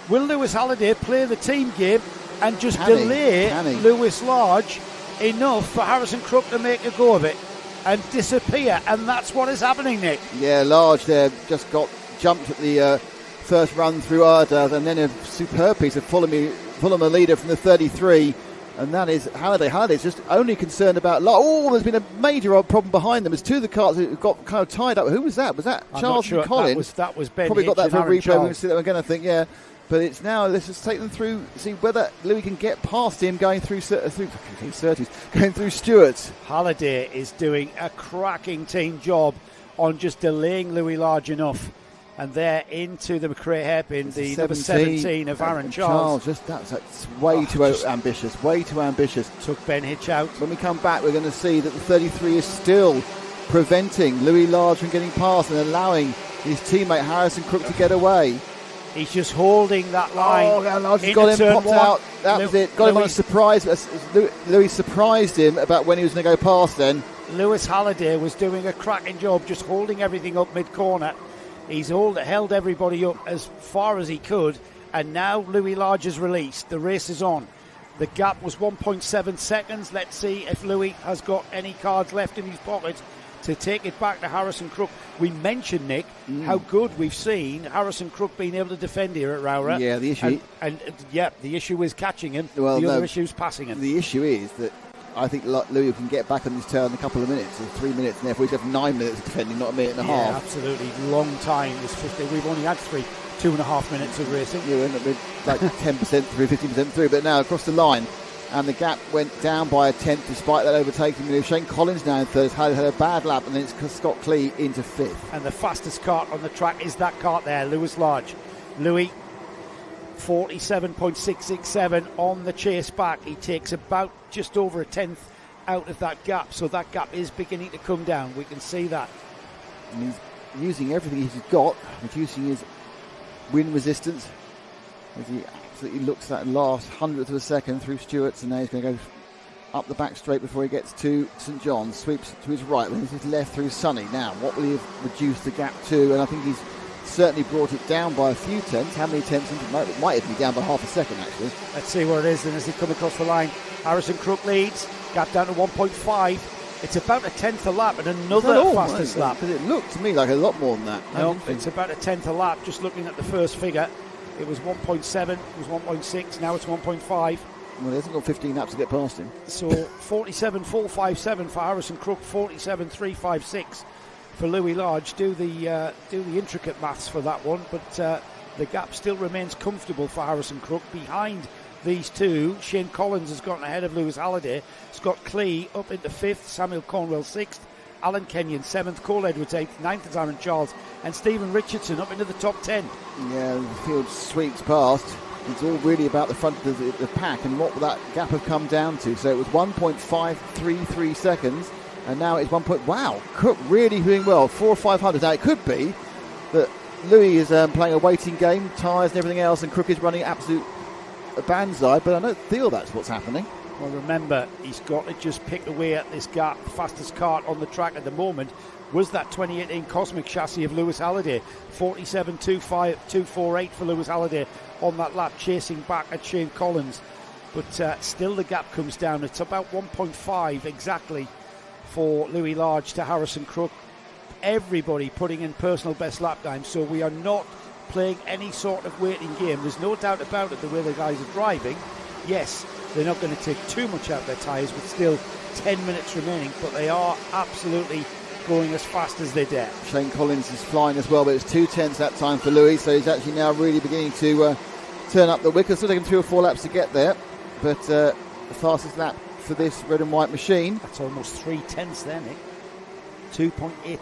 Will Lewis Halliday play the team game and just delay Lewis Large enough for Harrison Crook to make a go of it and disappear? And that's what is happening, Nick. Yeah, Large there just got jumped at the first run through Ardaz, and then a superb piece of follow the leader from the 33, and that is Halliday. Halliday's just only concerned about there's been a major problem behind them. There's 2 of the carts that got kind of tied up. Who was that? Was that Charles and Collins? That was Ben. Probably Hitch got that for a replay. We're going to see that again, I think, yeah. But it's now, let's just take them through, see whether Louis can get past him going through Stewart's. Halliday is doing a cracking team job on just delaying Louis Large enough. And they're into the McRae hairpin, the number 17 of Aaron Charles. That's way too ambitious, way too ambitious. Took Ben Hitch out. When we come back, we're going to see that the 33 is still preventing Louis Large from getting past and allowing his teammate Harrison Crook to get away. He's just holding that line. Oh, Large has got him, popped out. That was it. Got him on a surprise. Louis surprised him about when he was going to go past then. Lewis Halliday was doing a cracking job just holding everything up mid-corner. He's held everybody up as far as he could, And now Louis Large is released. The race is on. The gap was 1.7 seconds. Let's see if Louis has got any cards left in his pocket to take it back to Harrison Crook. We mentioned, Nick, how good we've seen Harrison Crook being able to defend here at ROWRAH. Yeah, the issue... the issue is catching him. Well, the other issue is passing him. The issue is that I think Louis can get back on his tail in a couple of minutes, or 3 minutes, and therefore he's got 9 minutes of defending, not a minute and a half. Absolutely. Long time. We've only had 2.5 minutes of racing. Yeah, we're like 10% through, 15% through, but now across the line. And the gap went down by a tenth despite that overtaking move. Shane Collins now in third had a bad lap, and then it's Scott Clee into fifth. And the fastest kart on the track is that kart there, Louis Large. Louis, 47.667 on the chase back. He takes about just over a tenth out of that gap, so that gap is beginning to come down. We can see that. And he's using everything he's got, reducing his wind resistance as he absolutely looks at last hundredth of a second through Stewart's, and now he's going to go up the back straight before he gets to St John's. Sweeps to his right, then his left through Sunny. Now, what will he have reduced the gap to? And I think he's certainly brought it down by a few tenths. How many tenths? It might even be down by half a second, actually. Let's see what it is. And as they come across the line, Harrison Crook leads. Gap down to 1.5. It's about a tenth a lap and another fastest lap. Because it looked to me like a lot more than that. No, it's about a tenth a lap. Just looking at the first figure, it was 1.7, it was 1.6, now it's 1.5. Well, he hasn't got 15 laps to get past him. So 47.457 for Harrison Crook, 47.356 for Louis Large. Do the intricate maths for that one, but the gap still remains comfortable for Harrison Crook. Behind these two, Shane Collins has gotten ahead of Lewis Halliday. Scott Clee up into 5th, Samuel Cornwell 6th, Alan Kenyon 7th, Cole Edwards 8th, 9th is Aaron Charles, and Stephen Richardson up into the top 10. Yeah, the field sweeps past. It's all really about the front of the pack and what will that gap have come down to. So it was 1.533 seconds, and now it's 1. Wow, Cook really doing well, 4 or 500. Now it could be that Louis is playing a waiting game, tyres and everything else, and Crook is running absolute banzai, but I don't feel that's what's happening. Well, remember, he's got to just pick away at this gap. The fastest kart on the track at the moment was that 2018 Cosmic chassis of Lewis Halliday. 47.248 for Lewis Halliday on that lap, chasing back at Shane Collins. But still the gap comes down. It's about 1.5 exactly for Louis Large to Harrison Crook. Everybody putting in personal best lap time, so we are not playing any sort of waiting game. There's no doubt about it, the way the guys are driving. Yes, they're not going to take too much out of their tyres with still 10 minutes remaining, but they are absolutely going as fast as they dare. Shane Collins is flying as well, but it's 2 tenths that time for Louis, so he's actually now really beginning to turn up the wick. It's still taking 3 or 4 laps to get there, but the fastest lap for this red and white machine. That's almost 3 tenths there, Nick. 2.8,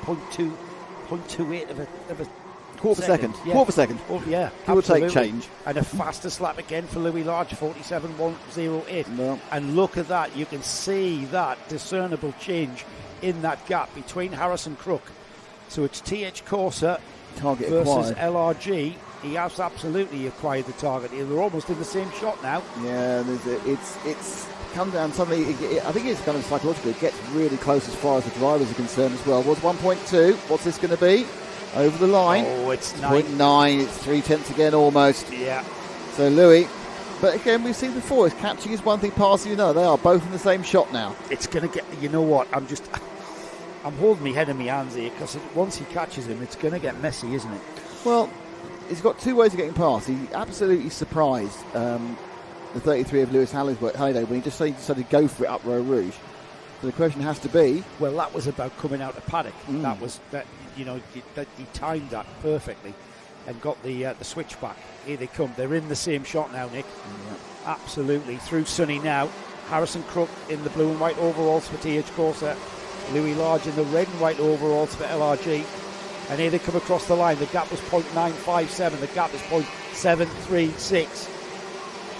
0.28 of a quarter second. Yeah. Quarter second. Oh, yeah. Give or take change. And a fastest lap again for Louis Large, 47.108. No. And look at that. You can see that discernible change in that gap between Harrison Crook. So it's TH Corsa target versus acquired. LRG. He has absolutely acquired the target. They're almost in the same shot now. Yeah, it's come down suddenly. I think it's kind of psychological. It gets really close as far as the drivers are concerned as well. Was 1.2. What's this going to be? Over the line. Oh, it's 0.9. It's 3 tenths again almost. Yeah. So Louis, but again, we've seen before, is catching is one thing, passing another. They are both in the same shot now. It's going to get, you know what, I'm holding my head in my hands here, because once he catches him, it's going to get messy, isn't it? Well, he's got 2 ways of getting past. He absolutely surprised the 33 of Lewis Halliday when he just decided to go for it up ROWRAH. So the question has to be... Well, that was about coming out of Paddock. That was, he timed that perfectly and got the switch back. Here they come. They're in the same shot now, Nick. Yeah. Absolutely. Through Sunny now. Harrison Crook in the blue and white overalls for TH Corsa. Louis Large in the red and white overalls for LRG. And here they come across the line. The gap was 0.957. The gap is 0.736.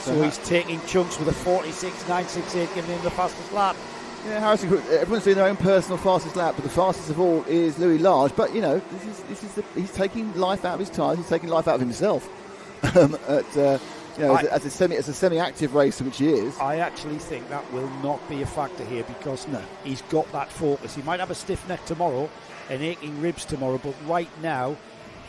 So he's taking chunks with a 46.968, giving him the fastest lap. Yeah, Harrison Crook, everyone's doing their own personal fastest lap, but the fastest of all is Louis Large. But, he's taking life out of his tyres. He's taking life out of himself. As a semi-active racer, which he is. I actually think that will not be a factor here, because he's got that focus. He might have a stiff neck tomorrow and aching ribs tomorrow, but right now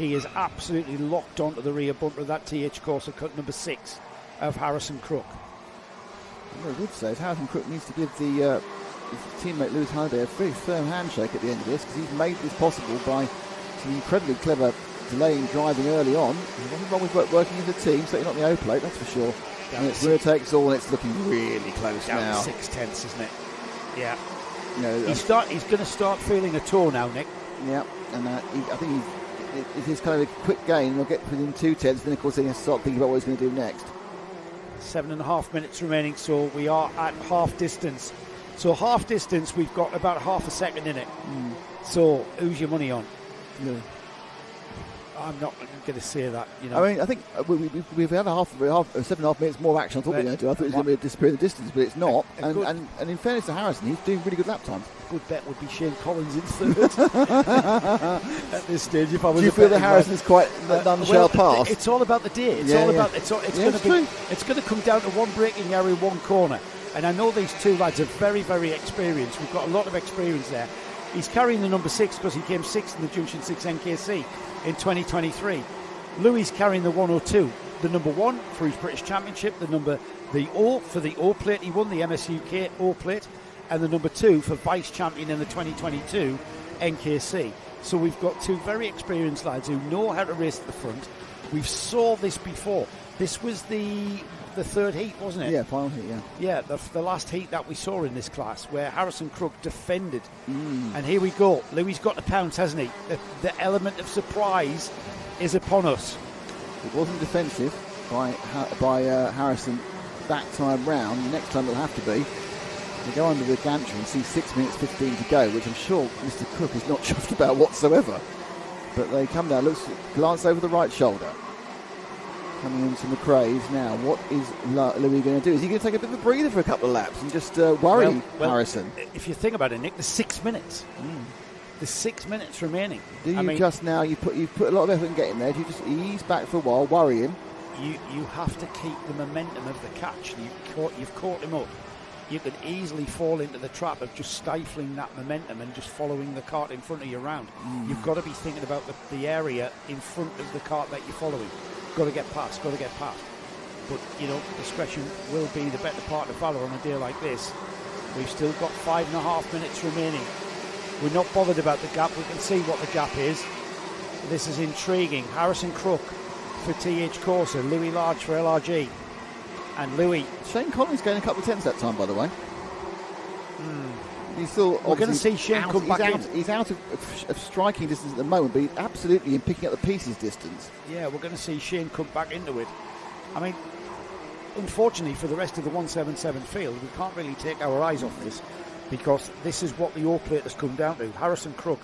He is absolutely locked onto the rear bumper of that TH Corsa cut number 6 of Harrison Crook. What I would say is Harrison Crook needs to give his teammate Lewis Halliday a very firm handshake at the end of this, because he's made this possible by some incredibly clever delaying driving early on. There's nothing wrong with working as a team, certainly not the O-plate, that's for sure. And it's Rotax all, and it's looking really close down now. 6/10, isn't it? Yeah. You know, he's going to start feeling a tour now, Nick. Yeah, and I think it's kind of a quick gain. We'll get within 2/10, then of course he has to start thinking about what he's going to do next. 7.5 minutes remaining, so we are at half distance. So half distance, we've got about half a second in it. So who's your money on? Really? I'm not going to say that. You know. I mean, I think we've had 7.5 minutes more action. I thought we were going to do. I thought it was going to disappear in the distance, but it's not. And in fairness to Harrison, he's doing really good lap times. A good bet would be Shane Collins in third at this stage. If I was, do you feel that Harrison is quite none shall pass? It's all about the day. It's going to come down to one braking area, one corner. And I know these two lads are very, very experienced. We've got a lot of experience there. He's carrying the number 6 because he came 6th in the Junction 6 NKC in 2023. Louis carrying the 102, the number 1 for his British Championship, the O for the O plate he won, the MSUK O plate, and the number 2 for vice champion in the 2022 NKC. So we've got two very experienced lads who know how to race at the front. We've saw this before. This was the third heat, wasn't it? Yeah, final heat, yeah. Yeah, the last heat that we saw in this class, where Harrison Crook defended. And here we go. Louis got to pounce, hasn't he? The element of surprise is upon us. It wasn't defensive by Harrison that time round. The next time it'll have to be. They go under the gantry and see 6 minutes 15 to go, which I'm sure Mr. Crook is not chuffed about whatsoever. But they come down, glance over the right shoulder. Coming into McRae's now. What is Louis going to do? Is he going to take a bit of a breather for a couple of laps and just worry Harrison? If you think about it, Nick, there's 6 minutes. There's 6 minutes remaining. Do you just now? You've put a lot of effort in getting there. Do you just ease back for a while, worry him? You have to keep the momentum of the catch. You've caught him up. You could easily fall into the trap of just stifling that momentum and just following the cart in front of you around. You've got to be thinking about the area in front of the cart that you're following. Got to get past. But, discretion will be the better part of valour on a day like this. We've still got 5.5 minutes remaining. We're not bothered about the gap. We can see what the gap is. This is intriguing. Harrison Crook for TH Corsa, Louis Large for LRG. And Louis. Shane Collins gained a couple of tenths that time, by the way. He's still. We're going to see Shane come back in. He's out of striking distance at the moment, but he's absolutely in picking up the pieces distance. Yeah, we're going to see Shane come back into it. I mean, unfortunately for the rest of the 177 field, we can't really take our eyes off this, because this is what the O plate has come down to. Harrison Crook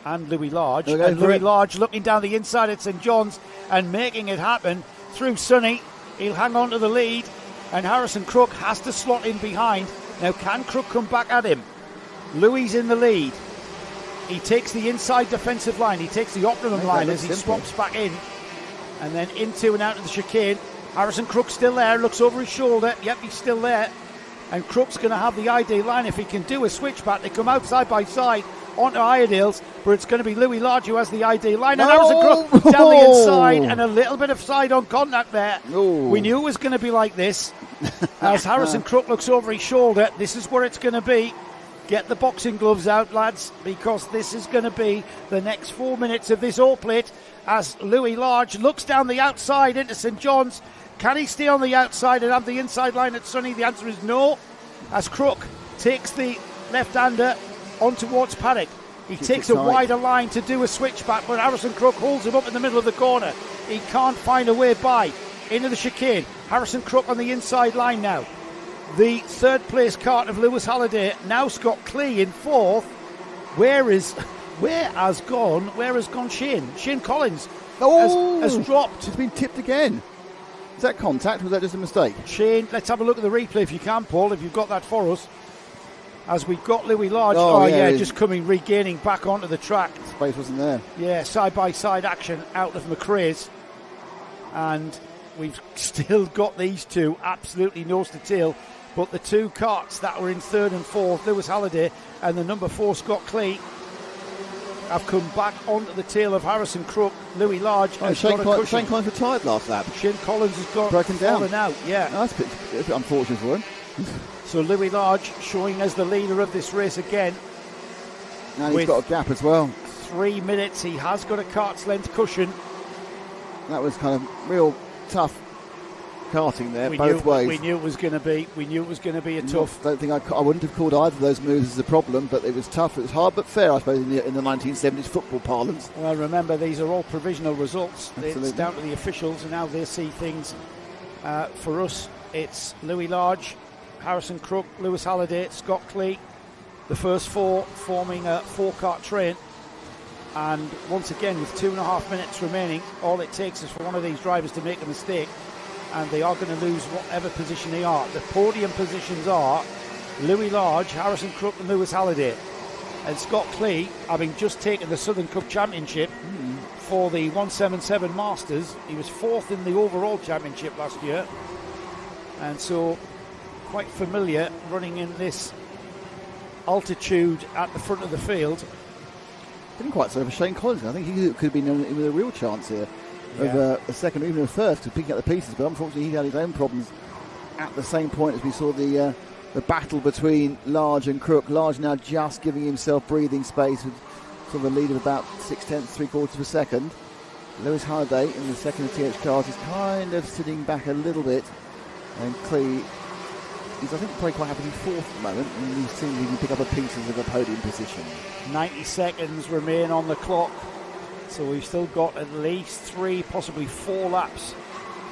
and Louis Large. And Louis Large looking down the inside at St John's and making it happen through Sonny. He'll hang on to the lead, and Harrison Crook has to slot in behind. Now, can Crook come back at him? Louis in the lead. He takes the inside defensive line. He takes the optimum line as he swaps back in. And then into and out of the chicane. Harrison Crook's still there, looks over his shoulder. Yep, he's still there. And Crook's going to have the ID line if he can do a switchback. They come out side by side onto Iredale's, but it's going to be Louis Large who has the ID line. And Harrison Crook down the inside, and a little bit of side-on contact there. We knew it was going to be like this. As Harrison Crook looks over his shoulder, this is where it's going to be. Get the boxing gloves out, lads, because this is going to be the next 4 minutes of this O plate as Louis Large looks down the outside into St John's. Can he stay on the outside and have the inside line at Sonny? The answer is no, as Crook takes the left-hander on towards Paddock. He takes a wider line to do a switchback, but Harrison Crook holds him up in the middle of the corner. He can't find a way by into the chicane. Harrison Crook on the inside line now. The third place cart of Lewis Halliday, now Scott Clee in fourth. Where has gone Shane? Shane Collins has dropped. He's been tipped again. Is that contact or was that just a mistake? Shane, let's have a look at the replay if you can, Paul, if you've got that for us. As we've got Louis Large, just regaining back onto the track. Space wasn't there. Yeah, side-by-side action out of McRae's. And we've still got these two absolutely nose to tail. But the two carts that were in third and fourth, Lewis Halliday and the number 4 Scott Clee, have come back onto the tail of Harrison Crook. Louis Large has Shane got a cushion. Shane Collins retired last lap. Shane Collins has got broken down. Out. Yeah, no, that's a bit unfortunate for him. So Louis Large showing as the leader of this race again. And he's got a gap as well. 3 minutes. He has got a cart's length cushion. That was kind of real tough karting there, both ways. We knew it was going to be. We knew it was going to be a tough. I don't think I wouldn't have called either of those moves as a problem, but it was tough. It was hard but fair, I suppose, in the 1970s football parlance. Well, remember, these are all provisional results. Absolutely. It's down to the officials, and now they see things. For us, it's Louis Large, Harrison Crook, Lewis Halliday, Scott Clee, the first four forming a four-kart train. And once again, with 2.5 minutes remaining, all it takes is for one of these drivers to make a mistake, and they are going to lose whatever position they are. The podium positions are Louis Large, Harrison Crook and Lewis Halliday. And Scott Clee, having just taken the Southern Cup Championship for the 177 Masters, he was 4th in the overall championship last year. And so quite familiar running in this altitude at the front of the field. Didn't quite serve for Shane Collins. I think he could have been in with a real chance here of a second or even a first to pick up the pieces, but unfortunately he had his own problems at the same point as we saw the battle between Large and Crook. Large now just giving himself breathing space with sort of a lead of about 0.6, 3/4 of a second. Lewis Halliday in the second of TH cars is kind of sitting back a little bit, and Clee is, I think, probably quite happy to be 4th at the moment, and he's seeing if he can pick up a pieces of a podium position. 90 seconds remain on the clock, so we've still got at least 3, possibly 4 laps.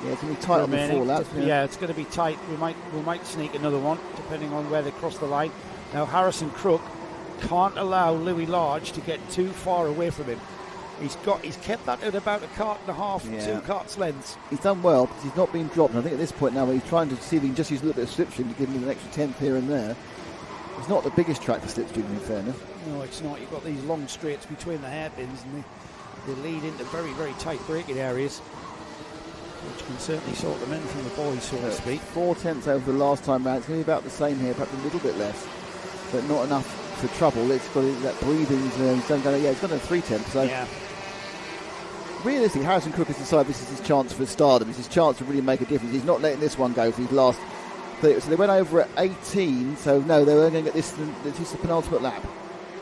Yeah, it's going to be tight remaining. On the 4 laps. Yeah, it's going to be tight. We might sneak another one, depending on where they cross the line. Now, Harrison Crook can't allow Louis Large to get too far away from him. He's kept that at about 1.5 carts, 2 carts lengths. He's done well because he's not been dropped. And I think at this point now he's trying to see if he can just use a little bit of slipstream to give him an extra 10th here and there. It's not the biggest track for slipstream, in fairness. No, it's not. You've got these long straights between the hairpins, and they lead into very, very tight braking areas, which can certainly sort them in from the boys, so to speak. 4/10 over the last time round. It's going to be about the same here, perhaps a little bit less, but not enough for trouble. It's got that breathing. He's done. It's got a 3/10. So. Yeah. Realistically, Harrison Crook has decided this is his chance for stardom. It's his chance to really make a difference. He's not letting this one go for his last 30. So they went over at 18. So no, they were going to get this. This is the penultimate lap.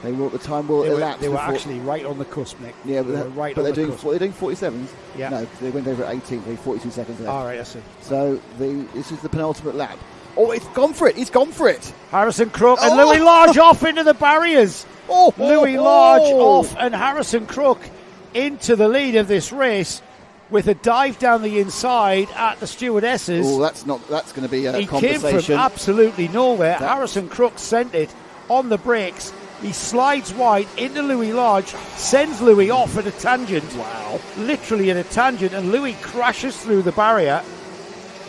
They will. The time will elapse. They were actually right on the cusp, Nick. Yeah, but they're doing 47s. Yeah. No, they went over at 18. They're 42 seconds left. All right, I see. So this is the penultimate lap. Oh, it's gone for it. He's gone for it. Harrison Crook and Louis Large off into the barriers. Louis Large off and Harrison Crook into the lead of this race with a dive down the inside at the stewardesses. Oh, that's going to be a conversation. He came from absolutely nowhere. Harrison Crook sent it on the brakes. He slides wide into Louis Large, sends Louis off at a tangent. Wow. Literally at a tangent, and Louis crashes through the barrier.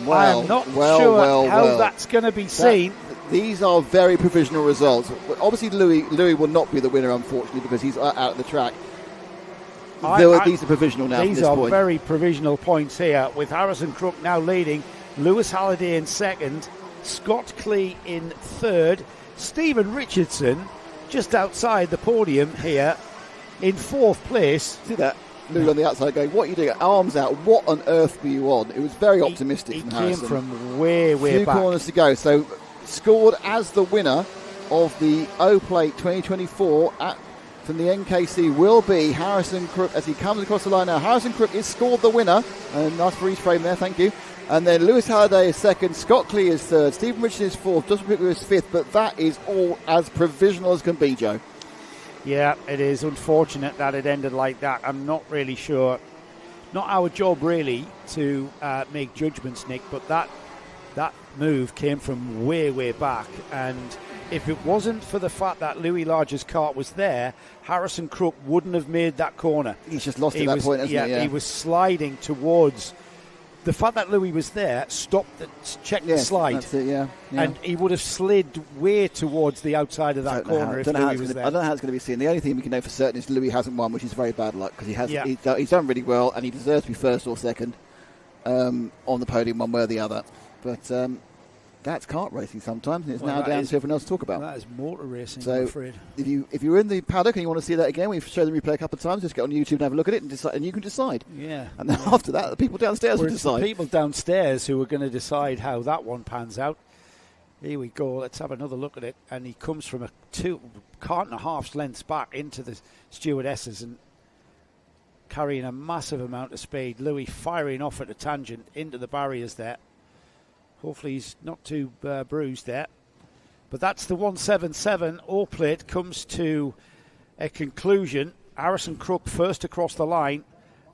I am not sure how that's going to be seen. These are very provisional results. Obviously, Louis will not be the winner, unfortunately, because he's out of the track. These are provisional now. These are very provisional points here, with Harrison Crook now leading, Lewis Halliday in second, Scott Clee in third, Stephen Richardson just outside the podium here in 4th place. See that? Louis on the outside going, what are you doing? Arms out. What on earth were you on? It was very optimistic from Harrison. He came from way back. Few corners to go. So scored as the winner of the O-Plate 2024 from the NKC will be Harrison Crook as he comes across the line now. Harrison Crook is scored the winner. And nice freeze frame there, thank you. And then Lewis Halliday is second, Scott Clee is third, Stephen Richardson is fourth, Justin Pickler is fifth, but that is all as provisional as can be, Joe. Yeah, it is unfortunate that it ended like that. I'm not really sure. Not our job, really, to make judgments, Nick, but that move came from way back. And if it wasn't for the fact that Louis Large's kart was there, Harrison Crook wouldn't have made that corner. He's just lost at that point, hasn't he? Yeah, he was sliding towards. The fact that Louis was there stopped, checked the slide. That's it, yeah. And he would have slid way towards the outside of that corner if Louis was there. I don't know how it's going to be seen. The only thing we can know for certain is Louis hasn't won, which is very bad luck, because he's done really well and he deserves to be first or second on the podium one way or the other. But That's kart racing sometimes, and it's now down to everyone else to talk about. That is motor racing, so I'm afraid. If you're in the paddock and you want to see that again, we've shown the replay a couple of times. Just get on YouTube and have a look at it and decide, and you can decide. Yeah. And then after that, the people downstairs will decide. The people downstairs who are going to decide how that one pans out. Here we go. Let's have another look at it. And he comes from a 2.5 lengths back into the stewardesses and carrying a massive amount of speed. Louis firing off at a tangent into the barriers there. Hopefully he's not too bruised there. But that's the 177. All plate comes to a conclusion. Harrison Crook first across the line.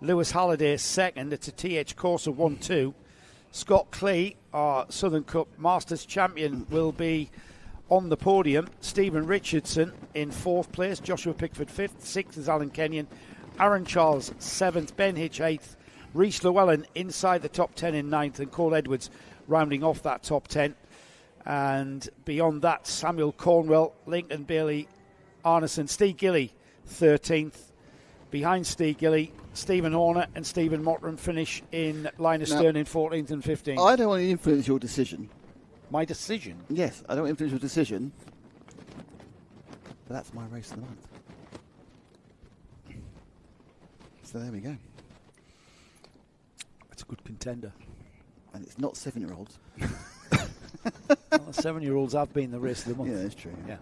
Lewis Halliday second. It's a TH course of 1-2. Scott Clee, our Southern Cup Masters champion, will be on the podium. Stephen Richardson in 4th place. Joshua Pickford 5th. 6th is Alan Kenyon. Aaron Charles 7th. Ben Hitch 8th. Rhys Llewellyn inside the top 10 in 9th. And Cole Edwards rounding off that top 10. And beyond that, Samuel Cornwell, Lincoln Bailey, Arneson, Steve Gilly 13th. Behind Steve Gilly, Stephen Horner and Stephen Mottram finish in line of stern in 14th and 15th. I don't want to influence your decision. My decision? Yes, I don't influence your decision. But that's my race of the month. So there we go. That's a good contender. And it's not 7-year-olds. Well, the 7-year-olds have been the race of the month. Yeah, that's true. Yeah.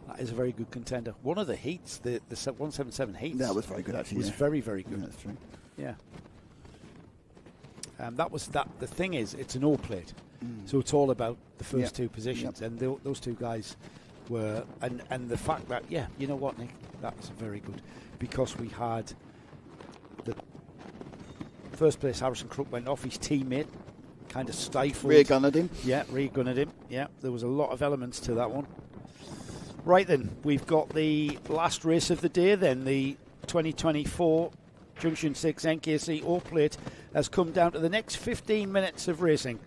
That is a very good contender. One of the heats, the 177 heats. That was very good, actually. Was very, very good. Yeah, that's true. Yeah. That was that. The thing is, it's an all plate, so it's all about the first two positions, and those two guys were, and the fact that you know what, Nick, that's very good, because we had the first place. Harrison Crook went off. His teammate kind of stifled. Rear gunnered him. Yeah, rear gunnered him. Yeah, there was a lot of elements to that one. Right then, we've got the last race of the day then, the 2024 Junction 6 NKC All Plate has come down to the next 15 minutes of racing,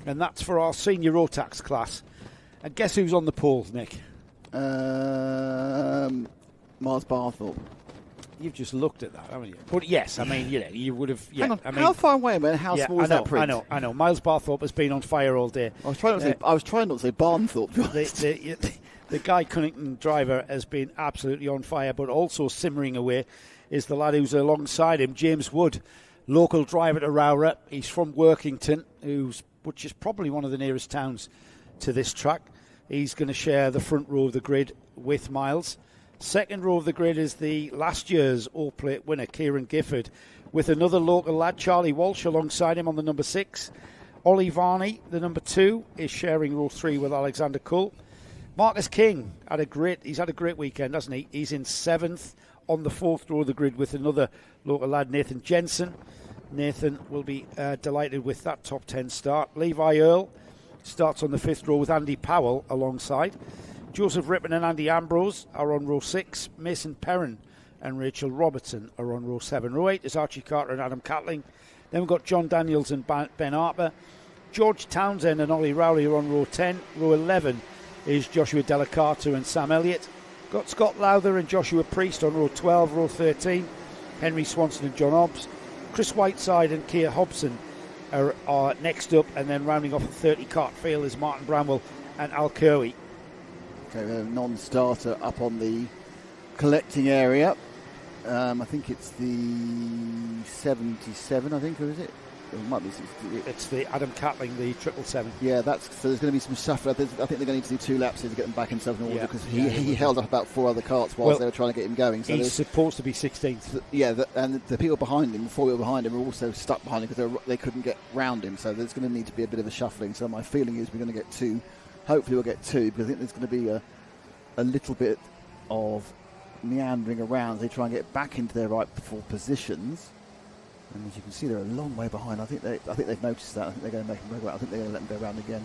and that's for our senior Rotax class. And guess who's on the pole, Nick? Miles Barthorpe. You've just looked at that, haven't you? But yes, I mean, you would have. Yeah, Hang on, I mean, how far away am I? How small is that print? I know. Miles Barthorpe has been on fire all day. I was trying not to say Barnthorpe. The Guy Cunnington driver has been absolutely on fire, but also simmering away is the lad who's alongside him, James Wood, local driver to ROWRAH. He's from Workington, which is probably one of the nearest towns to this track. He's going to share the front row of the grid with Miles. Second row of the grid is the last year's All Plate winner, Kieran Gifford, with another local lad, Charlie Walsh, alongside him on the number 6. Ollie Varney, the number 2, is sharing row 3 with Alexander Cole. Marcus King he's had a great weekend, hasn't he? He's in 7th on the 4th row of the grid with another local lad, Nathan Jensen. Nathan will be delighted with that top 10 start. Levi Earl starts on the 5th row with Andy Powell alongside. Joseph Rippon and Andy Ambrose are on row 6. Mason Perrin and Rachel Robertson are on row 7. Row 8 is Archie Carter and Adam Catling. Then we've got John Daniels and Ben Harper. George Townsend and Ollie Rowley are on row 10. Row 11 is Joshua Delacarter and Sam Elliott. Got Scott Lowther and Joshua Priest on row 12. Row 13, Henry Swanson and John Hobbs. Chris Whiteside and Keir Hobson are next up, and then rounding off the 30 cart field is Martin Bramwell and Al Kerwey. Okay, we have a non-starter up on the collecting area. I think it's the 77, I think, or is it? It might be 60. It's the Adam Catling, the 777. Yeah, so there's going to be some shuffle. I think they're going to need to do 2 laps to get them back in 7 order, because he held up about 4 other carts whilst they were trying to get him going. So he's supposed to be 16th. And the people behind him, the 4 wheel behind him, are also stuck behind him because they couldn't get round him. So there's going to need to be a bit of a shuffling. So my feeling is we're going to get 2. Hopefully we'll get 2, because I think there's going to be a little bit of meandering around. They try and get back into their rightful positions. And as you can see, they're a long way behind. I think they've noticed that. I think they're going to make them go out. I think they're going to let them go around again.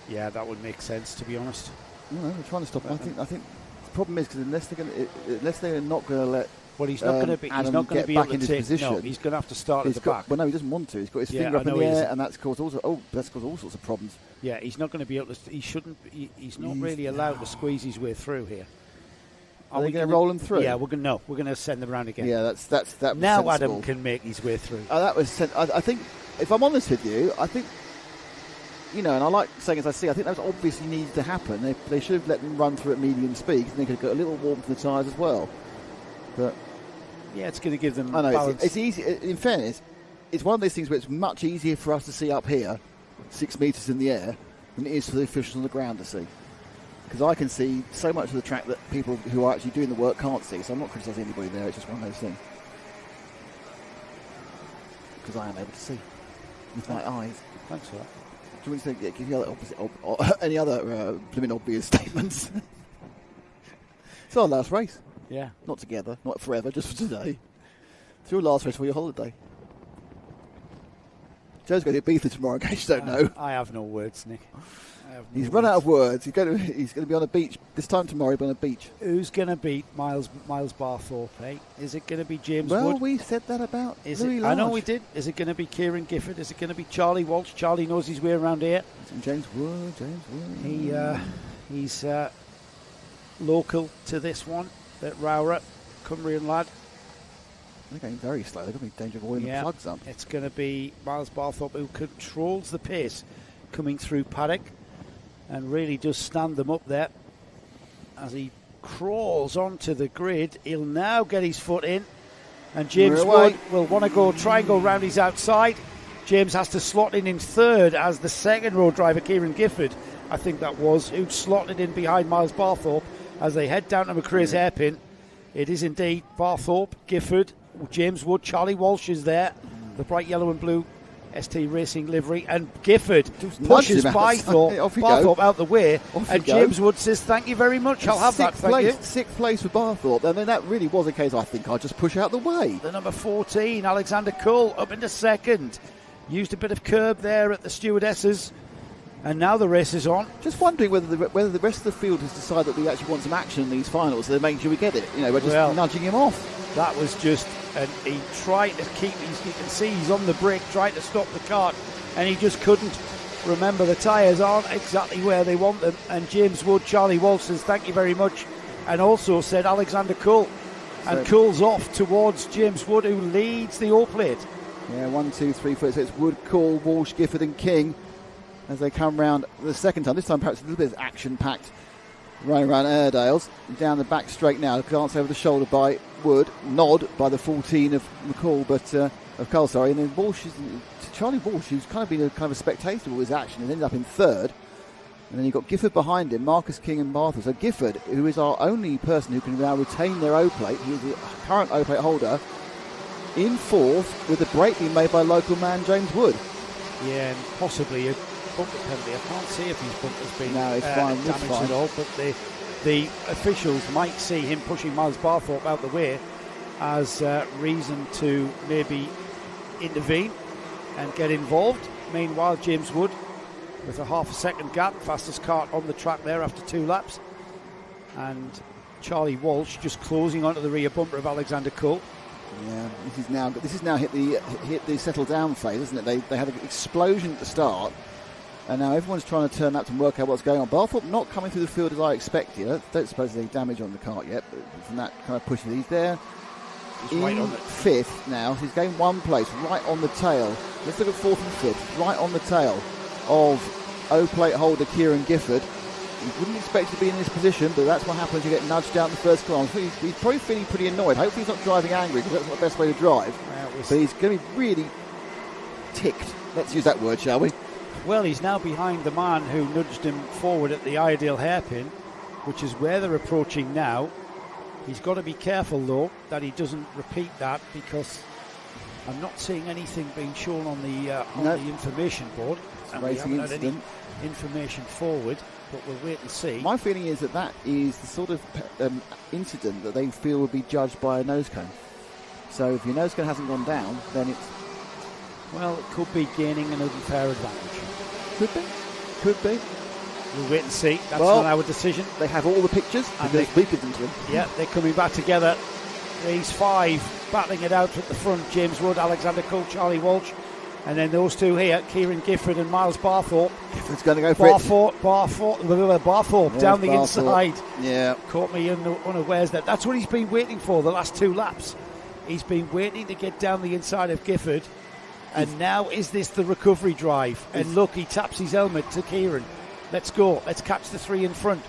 Yeah, that would make sense, to be honest. No, they're trying to stop them. I think the problem is because unless they're not going to let he's not going to be. He's not going to be back able to take position. No, he's going to have to start at the back. Well, no, he doesn't want to. He's got his finger up in the air, and that's caused all sorts of problems. Yeah, he's not going to be able to. He shouldn't. He's not really allowed to squeeze his way through here. Are we going to roll them through? Yeah, we're going to send them around again. Yeah, that now sensible. Adam can make his way through. I think, if I'm honest with you, I think and I like saying as I see, I think that was obviously needed to happen. They should have let them run through at medium speed, and they could have got a little warmth in the tyres as well. But yeah, it's going to give them. I know balance. It's easy. In fairness, it's one of those things where it's much easier for us to see up here, 6 metres in the air, than it is for the officials on the ground to see. Because I can see so much of the track that people who are actually doing the work can't see. So I'm not criticising anybody there. It's just one of those things. Because I am able to see with my eyes. Thanks for that. Do you want me to give you any other blooming obvious statements? It's our last race. Yeah. Not together, not forever, just for today. It's your last race for your holiday. Joe's going to Ibiza tomorrow, in case you don't know. I have no words, Nick. He's run out of words. He's going to be on a beach. This time tomorrow, he'll be on a beach. Who's going to beat Miles Barthorpe, eh? Is it going to be James Wood? Well, we said that about Louis Large. I know we did. Is it going to be Kieran Gifford? Is it going to be Charlie Walsh? Charlie knows his way around here. James Wood. He's local to this one at ROWRAH, Cumbrian lad. They're going very slow. They're going to be in danger of oiling the plugs up. It's going to be Miles Barthorpe who controls the pace coming through Paddock and really does stand them up there as he crawls onto the grid. He'll now get his foot in, and James Wood will want to try and go round his outside. James has to slot in third as the second row driver, Kieran Gifford, I think that was, who slotted in behind Miles Barthorpe as they head down to McRae's hairpin. It is indeed Barthorpe, Gifford, James Wood, Charlie Walsh is there, the bright yellow and blue ST Racing livery, and Gifford pushes Barthorpe out the way, and James Wood says, thank you very much, I'll have that, thank you. Sixth place for Barthorpe. I mean, that really was a case, I think I'll just push out the way. The number 14, Alexander Cull, up into second. Used a bit of curb there at the stewardesses, and now the race is on. Just wondering whether the rest of the field has decided that we actually want some action in these finals, so they're making sure we get it. We're just nudging him off. That was just, and he tried to keep, you can see he's on the brake, trying to stop the cart, and he just couldn't. Remember, the tyres aren't exactly where they want them, and James Wood, Charlie Walsh says thank you very much, and also said Alexander Cull, and Cull's off towards James Wood, who leads the O-plate. Yeah, 1, 2, 3, 4, so it's Wood, Cull, Walsh, Gifford and King as they come round the second time. This time perhaps a little bit action-packed, running around Airedales, down the back straight now, glance over the shoulder by Wood, nod by the 14 of McCall, of Cull, sorry, and then Charlie Walsh, who's kind of been a spectator with his action, and ended up in third. And then you've got Gifford behind him, Marcus King and Barthorpe. So Gifford, who is our only person who can now retain their O-plate, he is the current O-plate holder, in fourth with the break being made by local man James Wood. Yeah, and possibly a bumper penalty. I can't see if his bumper's been damaged at all, but the officials might see him pushing Miles Barthorpe out the way as reason to maybe intervene and get involved. Meanwhile, James Wood with a half a second gap, fastest kart on the track there after 2 laps, and Charlie Walsh just closing onto the rear bumper of Alexander Cull. Yeah, this is now hit the settle down phase, isn't it? They had an explosion at the start, and now everyone's trying to turn up and work out what's going on. Barthorpe not coming through the field as I expected. I don't suppose there's any damage on the kart yet, but from that kind of push, he's there. He's right on fifth now. So he's gained 1 place, right on the tail. Let's look at fourth and fifth, right on the tail of O-plate holder Kieran Gifford. You wouldn't expect to be in this position, but that's what happens. You get nudged out in the first class. He's probably feeling pretty annoyed. Hopefully he's not driving angry, because that's not the best way to drive. But he's going to be really ticked. Let's use that word, shall we? Well, he's now behind the man who nudged him forward at the ideal hairpin, which is where they're approaching now. He's got to be careful, though, that he doesn't repeat that, because I'm not seeing anything being shown on the information board. And we haven't had any information forward, but we'll wait and see. My feeling is that is the sort of incident that they feel would be judged by a nose cone. So if your nose cone hasn't gone down, then it's... Well, it could be gaining an unfair advantage. Could be. We'll wait and see. That's not our decision. They have all the pictures, and we give them to them. Yeah, they're coming back together. These 5 battling it out at the front. James Wood, Alexander Cull, Charlie Walsh. And then those 2 here, Kieran Gifford and Miles Barthorpe. Gifford's going to go for it. Barthorpe down the inside. Yeah. Caught me unawares there. That's what he's been waiting for the last 2 laps. He's been waiting to get down the inside of Gifford And now is this the recovery drive? And look, he taps his helmet to Kieran. Let's go. Let's catch the 3 in front.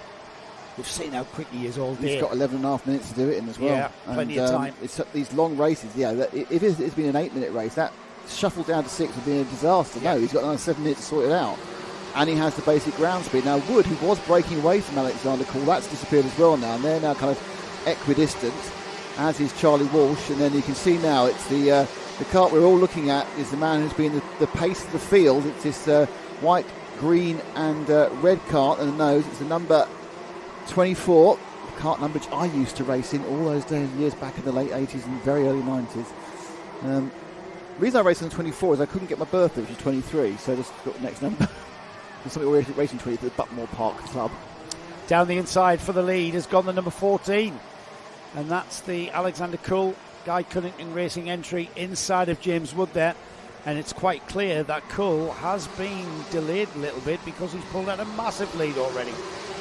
We've seen how quick he is all day. He's got 11.5 minutes to do it in as well. Yeah, plenty of time. It's these long races. Yeah, if it's been an 8-minute race, that shuffle down to 6 would be a disaster. Yeah. No, he's got another 7 minutes to sort it out. And he has the basic ground speed. Now, Wood, who was breaking away from Alexander Cole, that's disappeared as well now. And they're now kind of equidistant, as is Charlie Walsh. And then you can see now it's the kart we're all looking at is the man who's been the pace of the field. It's this white, green and red kart. And the nose, it's the number 24, the kart number which I used to race in all those days, years back in the late 80s and very early 90s. The reason I raced on 24 is I couldn't get my birthday, which is 23, so I just got the next number. There's something we're racing 20 for the Buckmore Park Club. Down the inside for the lead has gone the number 14, and that's the Alexander Cole Guy Cunnington Racing entry inside of James Wood there. And it's quite clear that Cole has been delayed a little bit because he's pulled out a massive lead already.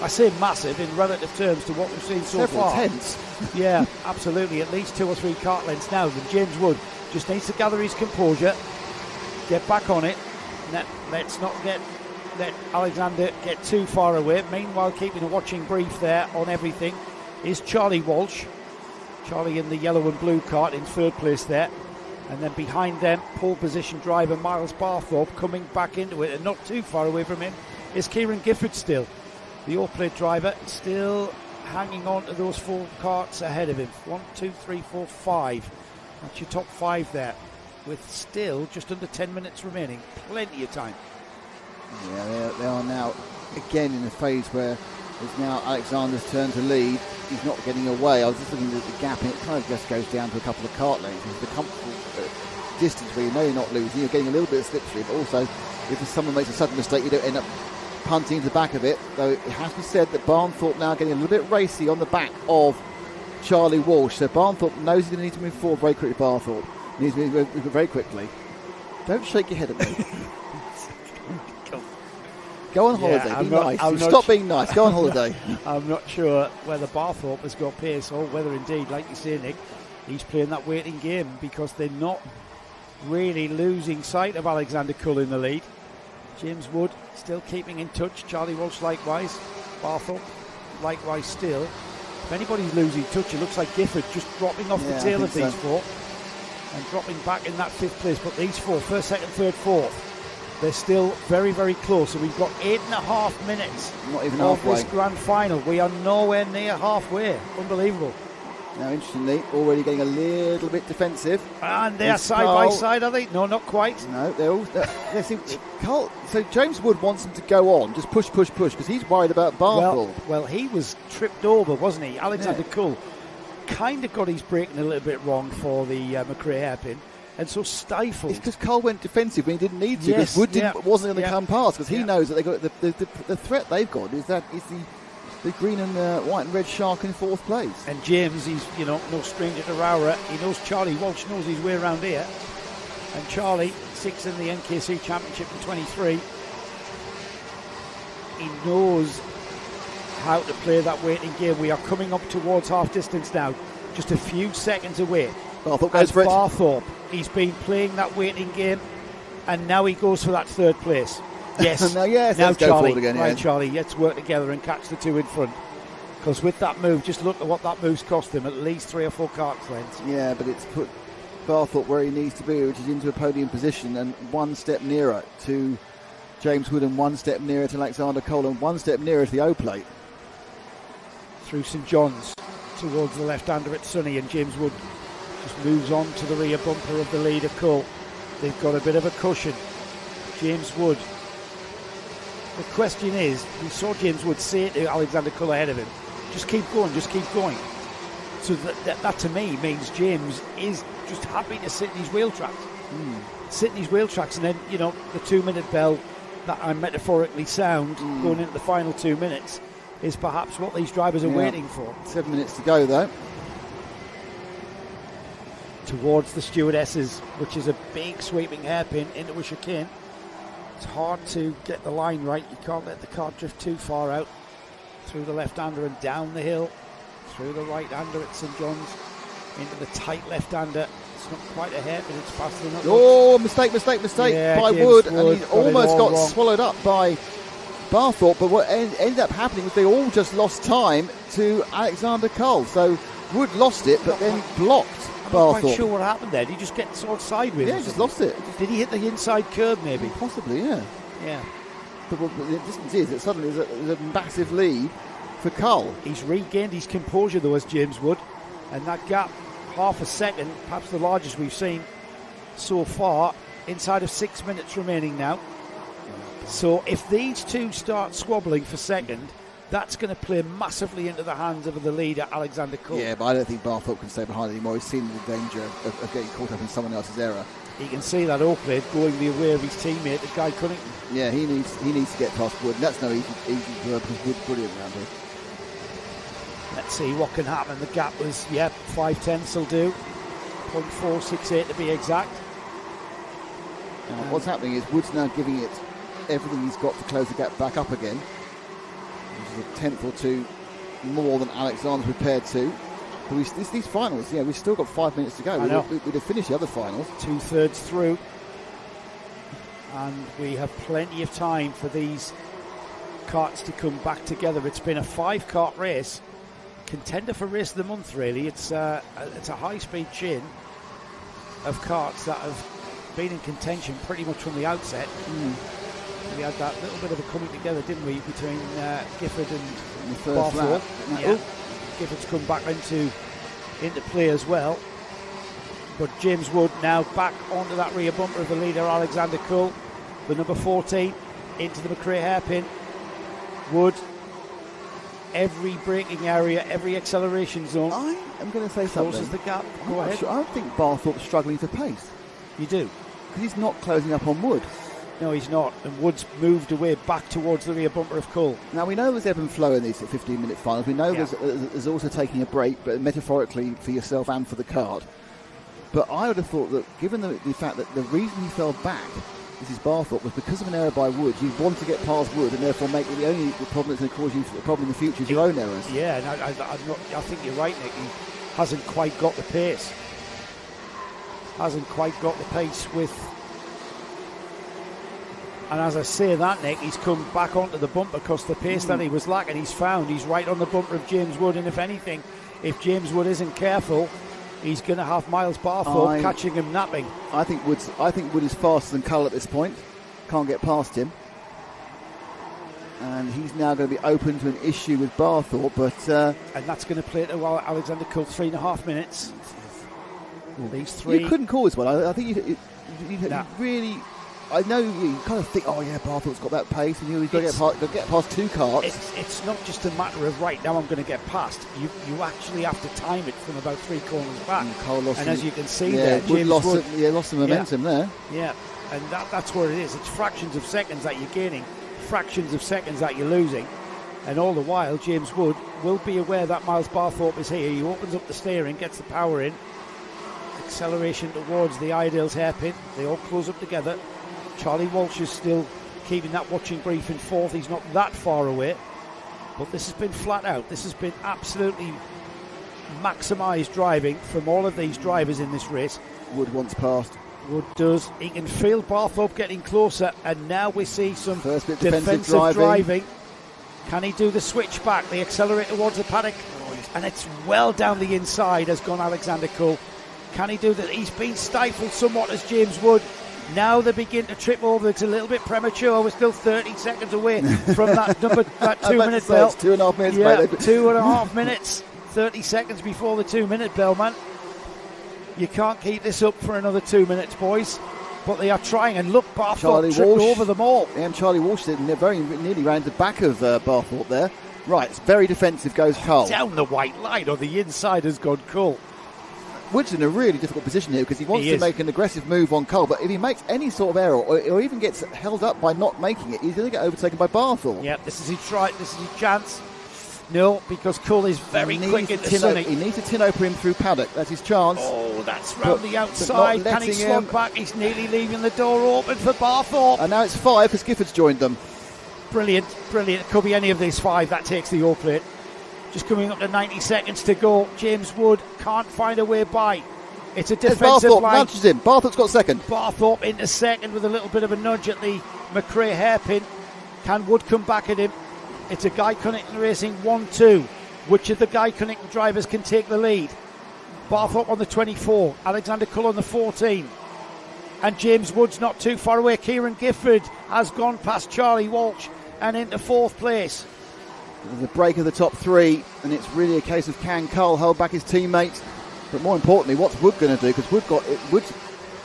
I say massive in relative terms to what we've seen so far. Tenths. Yeah, absolutely. At least 2 or 3 kart lengths now. And James Wood just needs to gather his composure, get back on it. Let's not let Alexander get too far away. Meanwhile, keeping a watching brief there on everything is Charlie Walsh. Charlie in the yellow and blue kart in 3rd place there. And then behind them, pole position driver Miles Barthorpe coming back into it, and not too far away from him is Kieran Gifford still. The all-plate driver still hanging on to those 4 karts ahead of him. 1, 2, 3, 4, 5. That's your top 5 there, with still just under 10 minutes remaining. Plenty of time. Yeah, they are now again in a phase where it's now Alexander's turn to lead. He's not getting away. I was just looking at the gap, and it kind of just goes down to a couple of kart lengths. It's the comfortable distance where you know you're not losing. You're getting a little bit of slipstream, but also if someone makes a sudden mistake, you don't end up punting into the back of it. Though it has to be said that Barnthorpe now getting a little bit racy on the back of Charlie Walsh. So Barnthorpe knows he's going to need to move forward very quickly. Barnthorpe needs to move very quickly. Don't shake your head at me. Go on holiday, be nice. Stop being nice, go on holiday. I'm not sure whether Barthorpe has got pace or whether indeed, like you say, Nick, he's playing that waiting game, because they're not really losing sight of Alexander Cole in the lead. James Wood still keeping in touch, Charlie Walsh likewise, Barthorpe likewise still. If anybody's losing touch, it looks like Gifford just dropping off the tail of these 4 and dropping back in that 5th place. But these 4, 1st, 2nd, 3rd, 4th, they're still very, very close. So we've got 8.5 minutes not even of halfway. This grand final. We are nowhere near halfway. Unbelievable. Now, interestingly, already getting a little bit defensive. And they're side by side, are they? No, not quite. No, they're all... Carl, so James Wood wants them to go on, just push, because he's worried about Barthorpe. Well, he was tripped over, wasn't he? Alexander Cole kind of got his braking a little bit wrong for the McRae hairpin. And so stifled. It's because Cole went defensive when he didn't need to. Because Wood wasn't going to come past, because he knows that they got the threat they've got is the green and white and red shark in 4th place. And James, he's no stranger to ROWRAH. He knows Charlie Walsh knows his way around here. And Charlie, 6th in the NKC Championship in 23. He knows how to play that waiting game. We are coming up towards half distance now, just a few seconds away. Barthorpe goes for it. Barthorpe, he's been playing that waiting game, and now he goes for that 3rd place. Yes. now Charlie, again, right, Charlie, let's work together and catch the 2 in front. Because with that move, just look at what that move's cost him, at least 3 or 4 kart lengths. Yeah, but it's put Barthorpe where he needs to be, which is into a podium position, and 1 step nearer to James Wood, and 1 step nearer to Alexander Cole, and 1 step nearer to the O-plate. Through St John's, towards the left-hander at Sunny, and James Wood just moves on to the rear bumper of the leader Cole. They've got a bit of a cushion. James Wood. The question is, we saw James Wood say to Alexander Cole ahead of him, just keep going, just keep going. So that to me means James is just happy to sit in his wheel tracks. Sit in his wheel tracks, and then, the 2-minute bell that I metaphorically sound going into the final 2 minutes is perhaps what these drivers are waiting for. 7 minutes to go, though. Towards the stewardesses, which is a big sweeping hairpin into a chicane. It's hard to get the line right. You can't let the car drift too far out. Through the left-hander and down the hill. Through the right-hander at St John's. into the tight left-hander. It's not quite a hair, but it's faster than it mistake by Wood, and he almost got wrong. swallowed up by Barthorpe, but what ended up happening was they all just lost time to Alexander Cole. So Wood lost it, but then blocked I'm Barthorpe. not quite sure what happened there. Did he just get sort of sideways? Yeah, he just lost it. Did he hit the inside curb maybe? Possibly, yeah. Yeah. But what the distance is that suddenly there's a massive lead for Cole. He's regained his composure though as James Wood, and that gap, half a second, perhaps the largest we've seen so far, inside of 6 minutes remaining now. So if these two start squabbling for second, that's going to play massively into the hands of the leader, Alexander Cole. Yeah, but I don't think Barthorpe can stay behind anymore. He's seen the danger of getting caught up in someone else's error. You can see that Oakley going the way of his teammate, the Guy Cunnington. Yeah, he needs to get past Wood, and that's no easy job because Wood's brilliant around here. Let's see what can happen. The gap was, 5/10 will do. 0.468 to be exact. What's happening is Wood's now giving it everything he's got to close the gap back up again, which is a tenth or two more than Alexander's prepared to. But these finals, we've still got 5 minutes to go. We'd have finished the other finals. 2/3 through. And we have plenty of time for these karts to come back together. It's been a 5-kart race. Contender for race of the month, really. It's a high-speed chain of karts that have been in contention pretty much from the outset. We had that little bit of a coming together, didn't we, between Gifford and the first lap. Yeah. Gifford's come back into play as well. But James Wood now back onto that rear bumper of the leader, Alexander Cole, the number 14, into the McRae hairpin. Wood, every braking area, every acceleration zone. I am going to say something. Closes the gap. Go ahead. I think Barthorpe's struggling for pace. You do? Because he's not closing up on Wood. No, he's not. And Wood's moved away back towards the rear bumper of Cole. Now, we know there's ebb and flow in these 15-minute finals. We know there's also taking a break, but metaphorically for yourself and for the kart. But I would have thought that, given the fact that the reason he fell back, this is Barthorpe, was because of an error by Wood. You want to get past Wood and therefore make it the problem that's going to cause you a problem in the future is your own errors. Yeah, and I think you're right, Nick. He hasn't quite got the pace. Hasn't quite got the pace with... And as I say that, Nick, he's come back onto the bumper because the pace that he was lacking, he's right on the bumper of James Wood. And if anything, if James Wood isn't careful, he's going to have Miles Barthorpe catching him napping. I think Wood is faster than Cole at this point. Can't get past him. And he's now going to be open to an issue with Barthorpe, but... and that's going to play to Alexander Cole, 3.5 minutes. These three... You couldn't call this one. I think you really... I know you kind of think, Barthorpe's got that pace, and he's got to get past two karts. It's not just a matter of, right, now I'm going to get past. You actually have to time it from about 3 corners back. And as you can see there, James Wood lost the momentum there. Yeah, and that's where it is. It's fractions of seconds that you're gaining, fractions of seconds that you're losing. And all the while, James Wood will be aware that Miles Barthorpe is here. He opens up the steering, gets the power in. Acceleration towards the Iredale's hairpin. They all close up together. Charlie Walsh is still keeping that watching brief in fourth. He's not that far away. But this has been flat out. This has been absolutely maximised driving from all of these drivers in this race. Wood wants past. Wood does. He can feel Barthorpe getting closer. And now we see some first bit defensive driving. Can he do the switch back? The accelerate towards the paddock. And it's well down the inside has gone Alexander Cole. Can he do that? He's been stifled somewhat as James Wood. Now they begin to trip over. It's a little bit premature. We're still 30 seconds away from that 2-minute bell. It's 2.5 minutes. Yeah, mate. 2.5 minutes. 30 seconds before the 2-minute bell, man. You can't keep this up for another 2 minutes, boys. But they are trying. And look, Barthorpe tripped over them all. Yeah, and Charlie Walsh very nearly round the back of Barthorpe there. Right, it's very defensive goes Cole. Down the white line on the inside has gone Cole. Wood's in a really difficult position here because he wants to make an aggressive move on Cole, but if he makes any sort of error or even gets held up by not making it, he's going to get overtaken by Barthorpe. Yeah, this is his try. This is his chance. No, because Cole is very quick into Sunny. He needs to tin over him through Paddock. That's his chance. Oh, that's round the outside. Can he slog back? He's nearly leaving the door open for Barthorpe. And now it's 5 because Gifford's joined them. Brilliant, brilliant. It could be any of these 5 that takes the all plate. Just coming up to 90 seconds to go. James Wood can't find a way by. It's a defensive Barthorpe line. nudges him. Barthorpe's got second. Barthorpe into second with a little bit of a nudge at the McRae hairpin. Can Wood come back at him? It's a Guy Cunnington Racing 1-2. Which of the Guy Cunnington drivers can take the lead? Barthorpe on the 24, Alexander Cull on the 14. And James Wood's not too far away. Kieran Gifford has gone past Charlie Walsh and into fourth place. There's a break of the top three, and it's really a case of can Cull hold back his teammates? But more importantly, what's Wood going to do? Because Wood,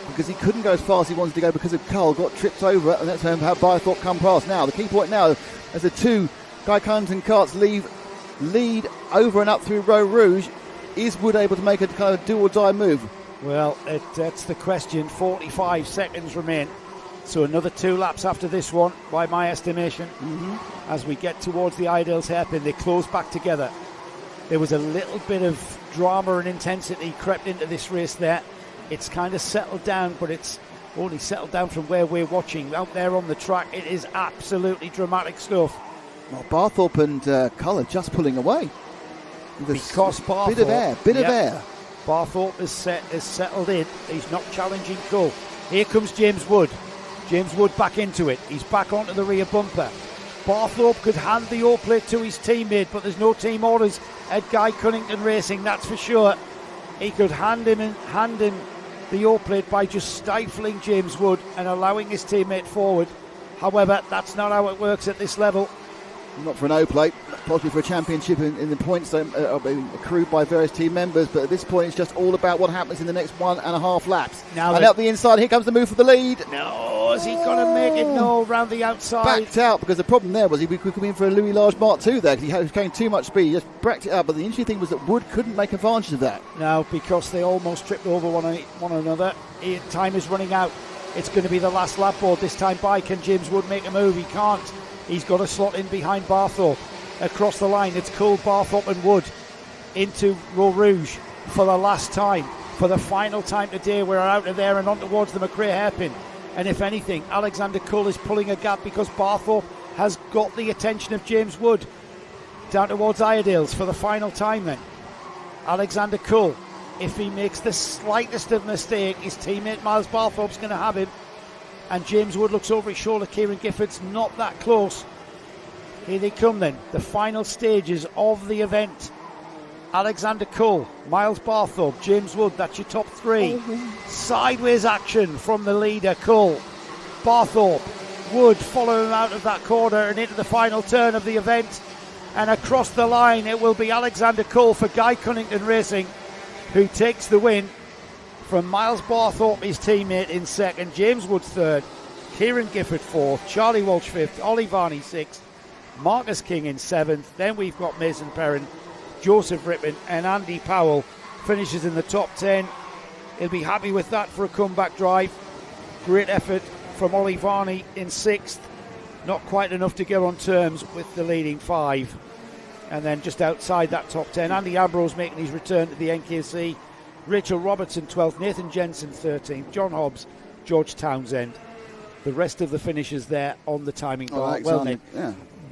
because he couldn't go as fast as he wanted to go because of Cull, got tripped over, and that's how Barthorpe come past. Now, the key point now, as the two Guy Cunnington carts lead over and up through Row Rouge, is Wood able to make a kind of do or die move? Well, that's the question. 45 seconds remain. So another 2 laps after this one, by my estimation. As we get towards the Iredale's hairpin, they close back together. There was a little bit of drama and intensity crept into this race there. It's kind of settled down, but it's only settled down from where we're watching. Out there on the track, it is absolutely dramatic stuff. Well, Barthorpe and Cull are just pulling away. Because Barthorpe... Bit of air. Barthorpe is settled in. He's not challenging Cull. Here comes James Wood. James Wood back into it. He's back onto the rear bumper. Barthorpe could hand the all plate to his teammate, but there's no team orders at Guy Cunnington Racing, that's for sure. He could hand him the all plate by just stifling James Wood and allowing his teammate forward. However, that's not how it works at this level. Not for an O-plate, possibly for a championship in the points that are being accrued by various team members, but at this point it's just all about what happens in the next 1.5 laps. Now and up the inside, here comes the move for the lead. No, is he going to make it? No, round the outside. Backed out, because the problem there was he could come in for a Louis Large Mark II there, because he was carrying too much speed. He just backed it up, but the interesting thing was that Wood couldn't make advantage of that. No, because they almost tripped over one another. Time is running out. It's going to be the last lap board this time by. Can James Wood make a move? He can't. He's got a slot in behind Barthorpe. Across the line, it's Cull, Barthorpe and Wood into Row Rouge for the last time. For the final time today, we're out of there and on towards the McRae hairpin. And if anything, Alexander Cull is pulling a gap because Barthorpe has got the attention of James Wood. Down towards Iredale's for the final time then. Alexander Cull, if he makes the slightest of mistake, his teammate Miles Barthorpe's going to have him. And James Wood looks over his shoulder. Kieran Gifford's not that close. Here they come then, the final stages of the event. Alexander Cull, Miles Barthorpe, James Wood, that's your top three. Sideways action from the leader, Cull. Barthorpe, Wood follow him out of that corner and into the final turn of the event. And across the line it will be Alexander Cull for Guy Cunnington Racing, who takes the win from Miles Barthorpe, his teammate, in second, James Wood third, Kieran Gifford fourth, Charlie Walsh fifth, Ollie Varney sixth, Marcus King in seventh. Then we've got Mason Perrin, Joseph Rippon and Andy Powell finishes in the top 10. He'll be happy with that for a comeback drive. Great effort from Ollie Varney in sixth. Not quite enough to get on terms with the leading five. And then just outside that top 10, Andy Ambrose making his return to the NKC. Rachel Robertson 12th, Nathan Jensen 13th, John Hobbs, George Townsend. The rest of the finishers there on the timing bar. Well, Nick,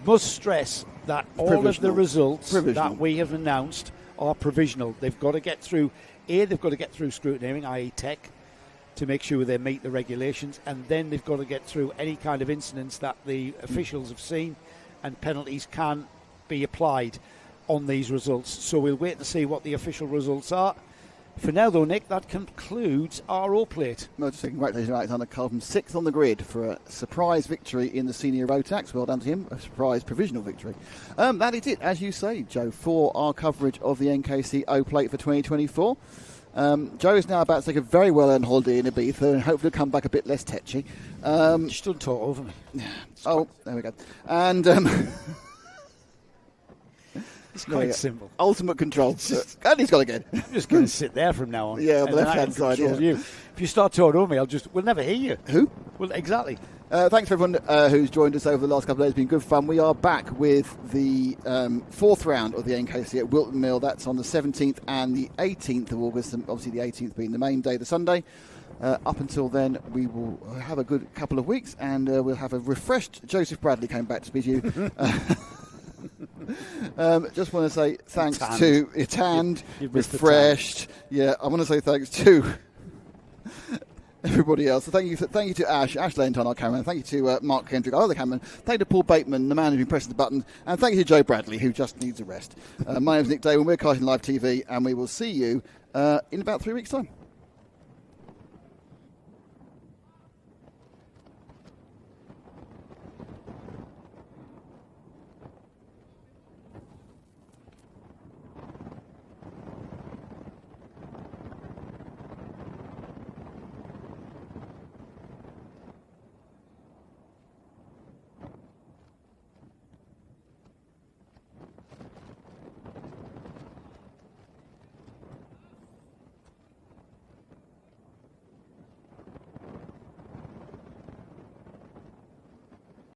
must stress that all of the results that we have announced are provisional. They've got to get through, they've got to get through scrutineering, i.e. tech, to make sure they meet the regulations, and then they've got to get through any kind of incidents that the officials have seen, and penalties can be applied on these results. So we'll wait to see what the official results are. For now, though, Nick, that concludes our all-plate. Well, just congratulations to Alexander Cull from 6th on the grid for a surprise victory in the senior Rotax. Well done to him, a surprise provisional victory. That is it, as you say, Joe, for our coverage of the NKC O-Plate for 2024. Joe is now about to take a very well-earned holiday in Ibiza and hopefully come back a bit less tetchy. Just don't talk over me. There we go. And... It's quite simple. Ultimate control. And he's got again. I'm just going to sit there from now on. Yeah, on the left-hand side. Yeah. You. If you start talking over me, we'll never hear you. Who? Well, exactly. Thanks for everyone who's joined us over the last couple of days. It's been good fun. We are back with the fourth round of the NKC at Wilton Mill. That's on the 17th and the 18th of August, and obviously the 18th being the main day, the Sunday. Up until then, we will have a good couple of weeks, and we'll have a refreshed Joseph Bradley coming back to speak to you. Just want to say thanks to tanned, refreshed. Yeah, I want to say thanks to everybody else. So thank you to Ash Lainton, our cameraman. Thank you to Mark Kendrick, our other cameraman. Thank you to Paul Bateman, the man who's been pressing the buttons. And thank you to Joe Bradley, who just needs a rest. My name's Nick Day, and we're Karting Live TV, and we will see you in about 3 weeks' time.